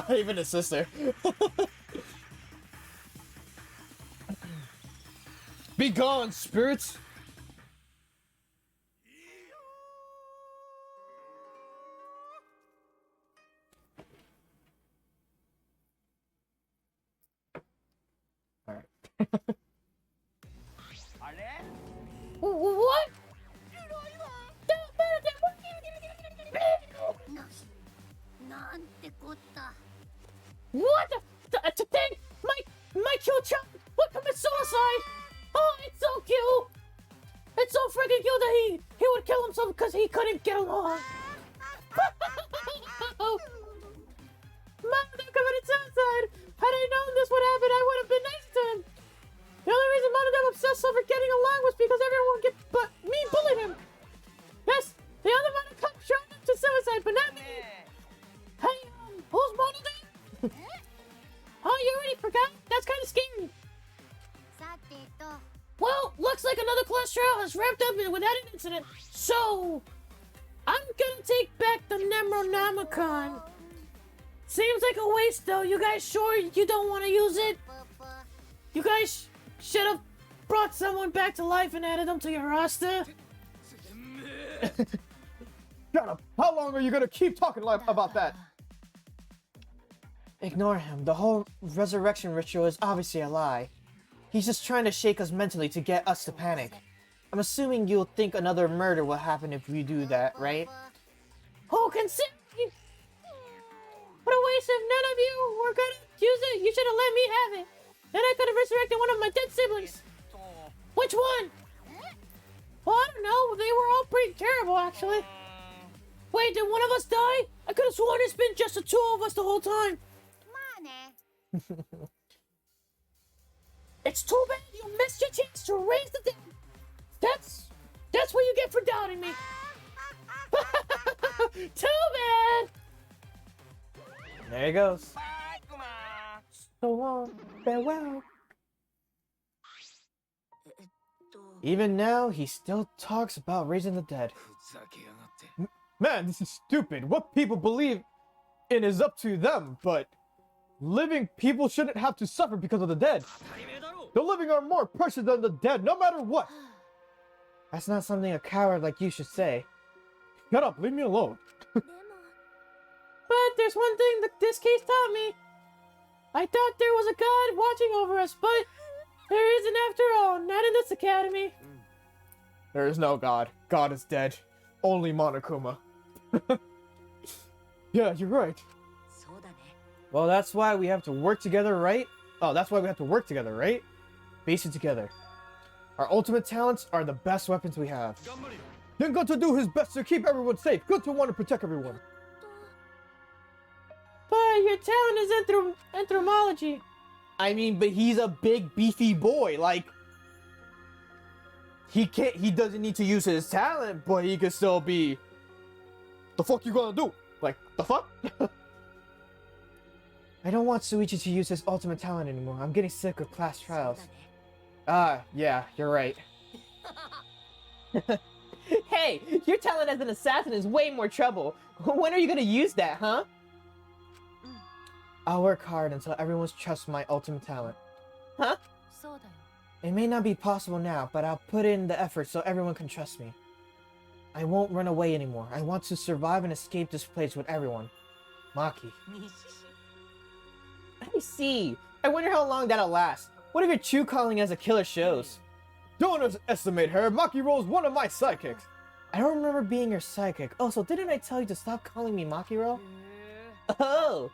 Not even his sister. Be gone, spirits! Alright. What? What? Today, my cute child would commit suicide. Oh, it's so cute. It's so freaking cute that he would kill himself because he couldn't get along. Mom committed suicide. Had I known this would happen, I would have been nice to him. The only reason Mom and Dad obsessed over getting along was because everyone bullied him. Yes, the other Mom and Dad showed up to suicide, but not me. Hey, who's Mom and Dad? Oh, you already forgot? That's kind of scary. Well, looks like another class trial has wrapped up without an incident. So, I'm gonna take back the Nemronomicon. Seems like a waste, though. You guys sure you don't want to use it? You guys should have brought someone back to life and added them to your roster. Shut up! How long are you gonna keep talking about that? Ignore him. The whole resurrection ritual is obviously a lie. He's just trying to shake us mentally to get us to panic. I'm assuming you'll think another murder will happen if we do that, right? Who can say? What a waste if none of you were gonna use it. You should have let me have it. Then I could have resurrected one of my dead siblings. Which one? Well, I don't know. They were all pretty terrible, actually. Wait, did one of us die? I could have sworn it's been just the two of us the whole time. It's too bad you missed your chance to raise the dead. That's what you get for doubting me. Too bad. There he goes. So long, farewell. Even now, he still talks about raising the dead. Man, this is stupid. What people believe in is up to them, but living people shouldn't have to suffer because of the dead. The living are more precious than the dead, no matter what. That's not something a coward like you should say. Shut up, leave me alone. But there's one thing that this case taught me. I thought there was a god watching over us, but there isn't after all. Not in this academy. There is no god. God is dead. Only Monokuma. Yeah, you're right. Well, that's why we have to work together, right? Oh, that's why we have to work together, right? Face it together. Our ultimate talents are the best weapons we have. Then got to do his best to keep everyone safe. Good to want to protect everyone. But your talent is entomology. I mean, but he's a big, beefy boy. Like, he doesn't need to use his talent, but he can still be... The fuck you gonna do? Like, the fuck? I don't want Suichi to use his ultimate talent anymore. I'm getting sick of class trials. Yeah, you're right. Hey, your talent as an assassin is way more trouble. When are you gonna use that, huh? I'll work hard until everyone trusts my ultimate talent. Huh? It may not be possible now, but I'll put in the effort so everyone can trust me. I won't run away anymore. I want to survive and escape this place with everyone. Maki. I see. I wonder how long that'll last. What if your true calling as a killer shows? Don't underestimate her. Maki Ro's one of my sidekicks. I don't remember being your sidekick. Oh, so didn't I tell you to stop calling me Makiro? Oh,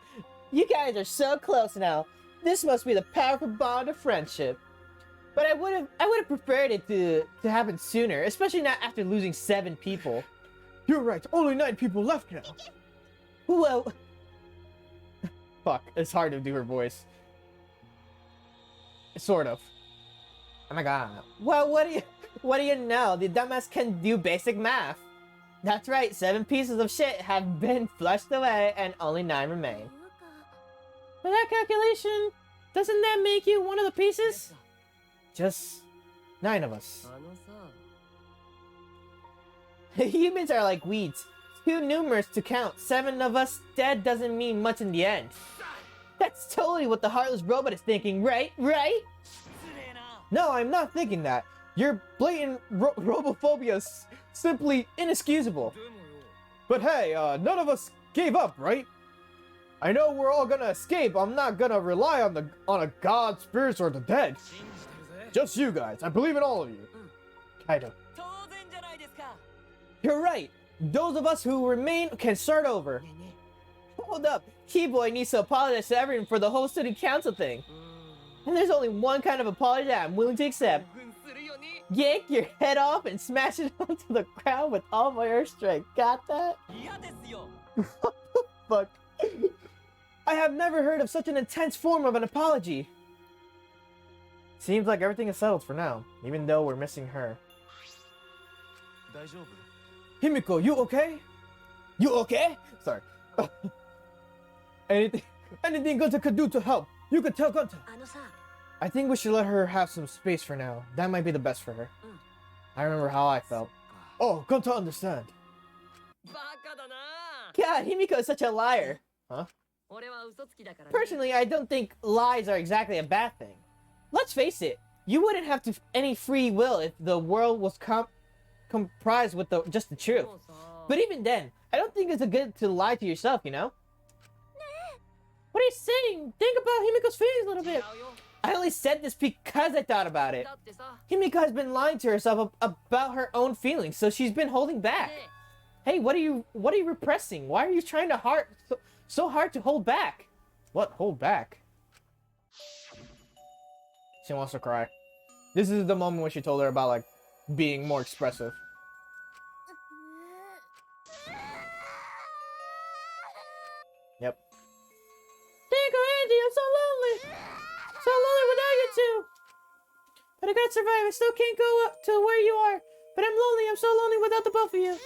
you guys are so close now. This must be the powerful bond of friendship. But I would have preferred it to happen sooner, especially not after losing 7 people. You're right. Only 9 people left now. Well, fuck. It's hard to do her voice. Sort of. Oh my god. Well, what do you know? The dumbass can do basic math. That's right. 7 pieces of shit have been flushed away, and only 9 remain. For that calculation, doesn't that make you one of the pieces? Just 9 of us. Humans are like weeds. too numerous to count. 7 of us dead doesn't mean much in the end. That's totally what the heartless robot is thinking, right? Right? No, I'm not thinking that. Your blatant robophobia is simply inexcusable. But hey, none of us gave up, right? I know we're all gonna escape. I'm not gonna rely on a god, spirits, or the dead. Just you guys. I believe in all of you. Kaito. You're right. Those of us who remain can start over. Hold up. Keyboy needs to apologize to everyone for the whole city council thing. And there's only one kind of apology that I'm willing to accept. Yank your head off and smash it onto the ground with all my earth strength. Got that? What the fuck? I have never heard of such an intense form of an apology. Seems like everything is settled for now, even though we're missing her. Himiko, you okay? You okay? Sorry. Anything Gunta could do to help, you could tell Gunta. I think we should let her have some space for now. That might be the best for her. I remember how I felt. Oh, Gunta understand. God, Himiko is such a liar. Huh? Personally, I don't think lies are exactly a bad thing. Let's face it, you wouldn't have any free will if the world was comprised with just the truth. But even then, I don't think it's a good to lie to yourself, you know? What are you saying? Think about Himiko's feelings a little bit. I only said this because I thought about it. Himiko has been lying to herself about her own feelings, so she's been holding back. Hey, what are you repressing? Why are you trying to so hard to hold back? What? Hold back? She wants to cry. This is the moment when she told her about, like, being more expressive. Yep. Tango, Angie, I'm so lonely! So lonely without you two! But I gotta survive. I still can't go up to where you are. But I'm lonely. I'm so lonely without the both of you.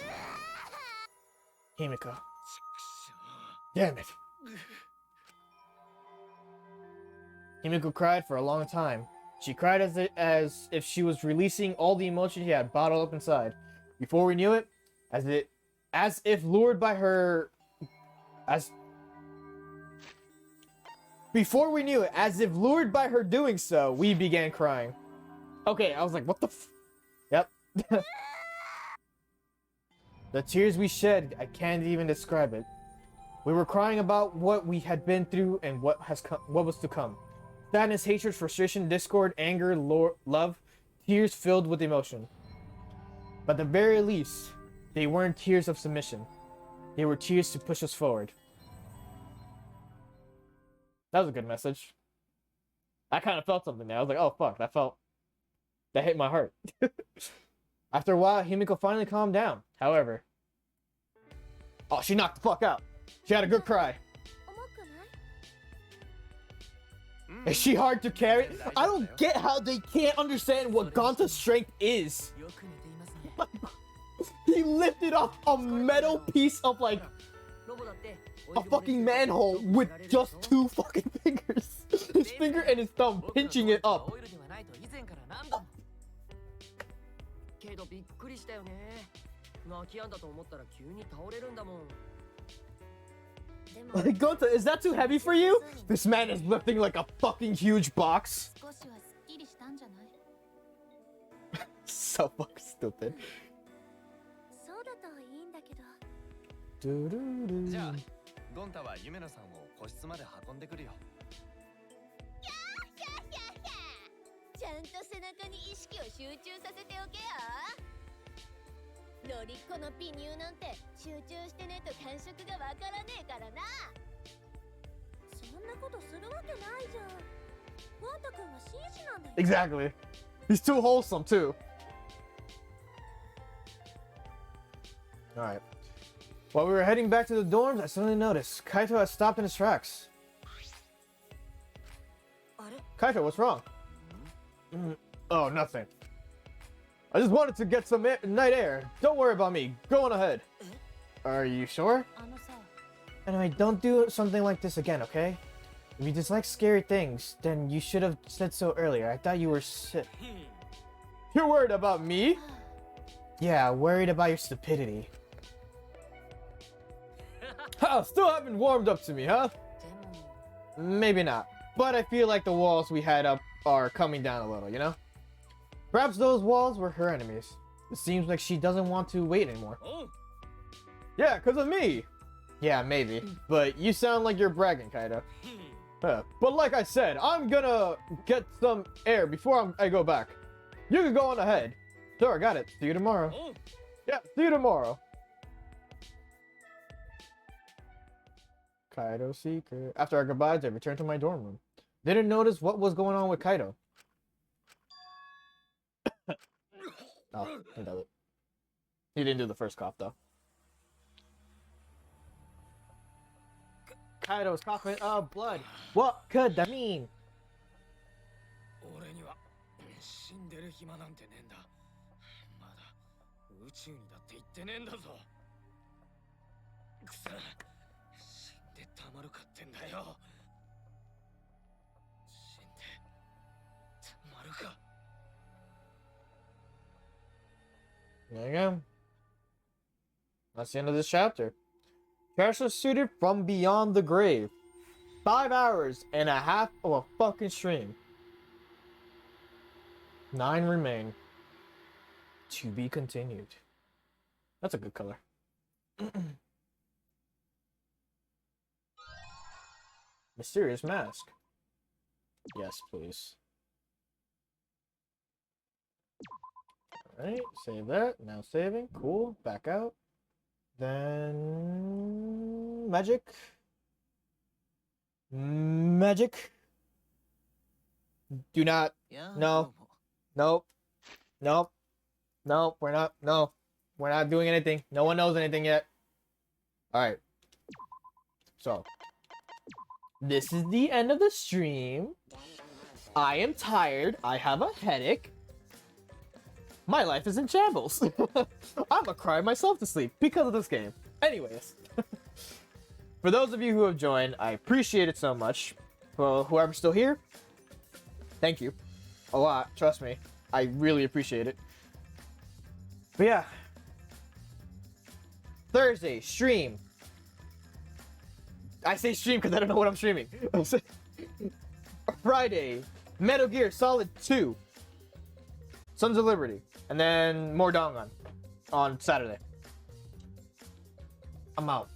Himiko. Damn it. Himiko cried for a long time. She cried as if she was releasing all the emotion she had bottled up inside. Before we knew it, as if lured by her doing so, we began crying. Okay, I was like, what the f... Yep. The tears we shed, I can't even describe it. We were crying about what we had been through and what was to come. Sadness, hatred, frustration, discord, anger, love, tears filled with emotion. But at the very least, they weren't tears of submission. They were tears to push us forward. That was a good message. I kind of felt something there. I was like, oh fuck, that hit my heart. After a while, Himiko finally calmed down. However, oh, she knocked the fuck out. She had a good cry. Is she hard to carry? I don't get how they can't understand what Gonta's strength is. He lifted up a metal piece of, like, a fucking manhole with just 2 fucking fingers. His finger and his thumb pinching it up. Like, Gonta, is that too heavy for you? This man is lifting like a fucking huge box. So fucking stupid. じゃあ、ゴンタはユメノさんを個室まで運んでくるよ。ちゃんと背中に意識を集中させておけよ。ロリッコのピニューなんて集中してねと感触がわからねえからな。そんなことするわけないじゃん。ゴンタ君は紳士なんだよ。 Exactly. He's too wholesome too. Alright. While we were heading back to the dorms, I suddenly noticed Kaito had stopped in his tracks. Kaito, what's wrong? Oh, nothing. I just wanted to get some night air. Don't worry about me. Go on ahead. Are you sure? Anyway, don't do something like this again, okay? If you dislike scary things, then you should have said so earlier. I thought you were sick. You're worried about me? Yeah, worried about your stupidity. Huh, still haven't warmed up to me, huh? Maybe not. But I feel like the walls we had up are coming down a little, you know? Perhaps those walls were her enemies. It seems like she doesn't want to wait anymore. Yeah, because of me. Yeah, maybe. But you sound like you're bragging, Kaido. But like I said, I'm gonna get some air before I go back. You can go on ahead. Sure, got it. See you tomorrow. Yeah, see you tomorrow. Kaido's secret. After our goodbyes, I returned to my dorm room. Didn't notice what was going on with Kaido. Oh, he does it. He didn't do the first cough, though. Kaido's coughing up blood. What could that mean? 俺には死んでる暇なんてねえんだ。まだ宇宙にだって行ってねえんだぞ。くそ、死んでたまるかってんだよ。死んでたまるか。There you go. That's the end of this chapter. Trash was suited from beyond the grave. 5 hours and a half of a fucking stream. 9 remain. To be continued. That's a good color. Mysterious mask. Yes, please. Alright, save that. Now saving. Cool. Back out. Then... Magic. Magic. Do not. No. Nope. Nope. Nope. We're not. No. We're not doing anything. No one knows anything yet. Alright. So. This is the end of the stream. I am tired. I have a headache. My life is in shambles. I'm gonna cry myself to sleep because of this game. Anyways. For those of you who have joined, I appreciate it so much. For whoever's still here, thank you. A lot, trust me. I really appreciate it. But yeah. Thursday, stream. I say stream because I don't know what I'm streaming. Friday, Metal Gear Solid 2. Sons of Liberty. And then more Dangan on Saturday. I'm out.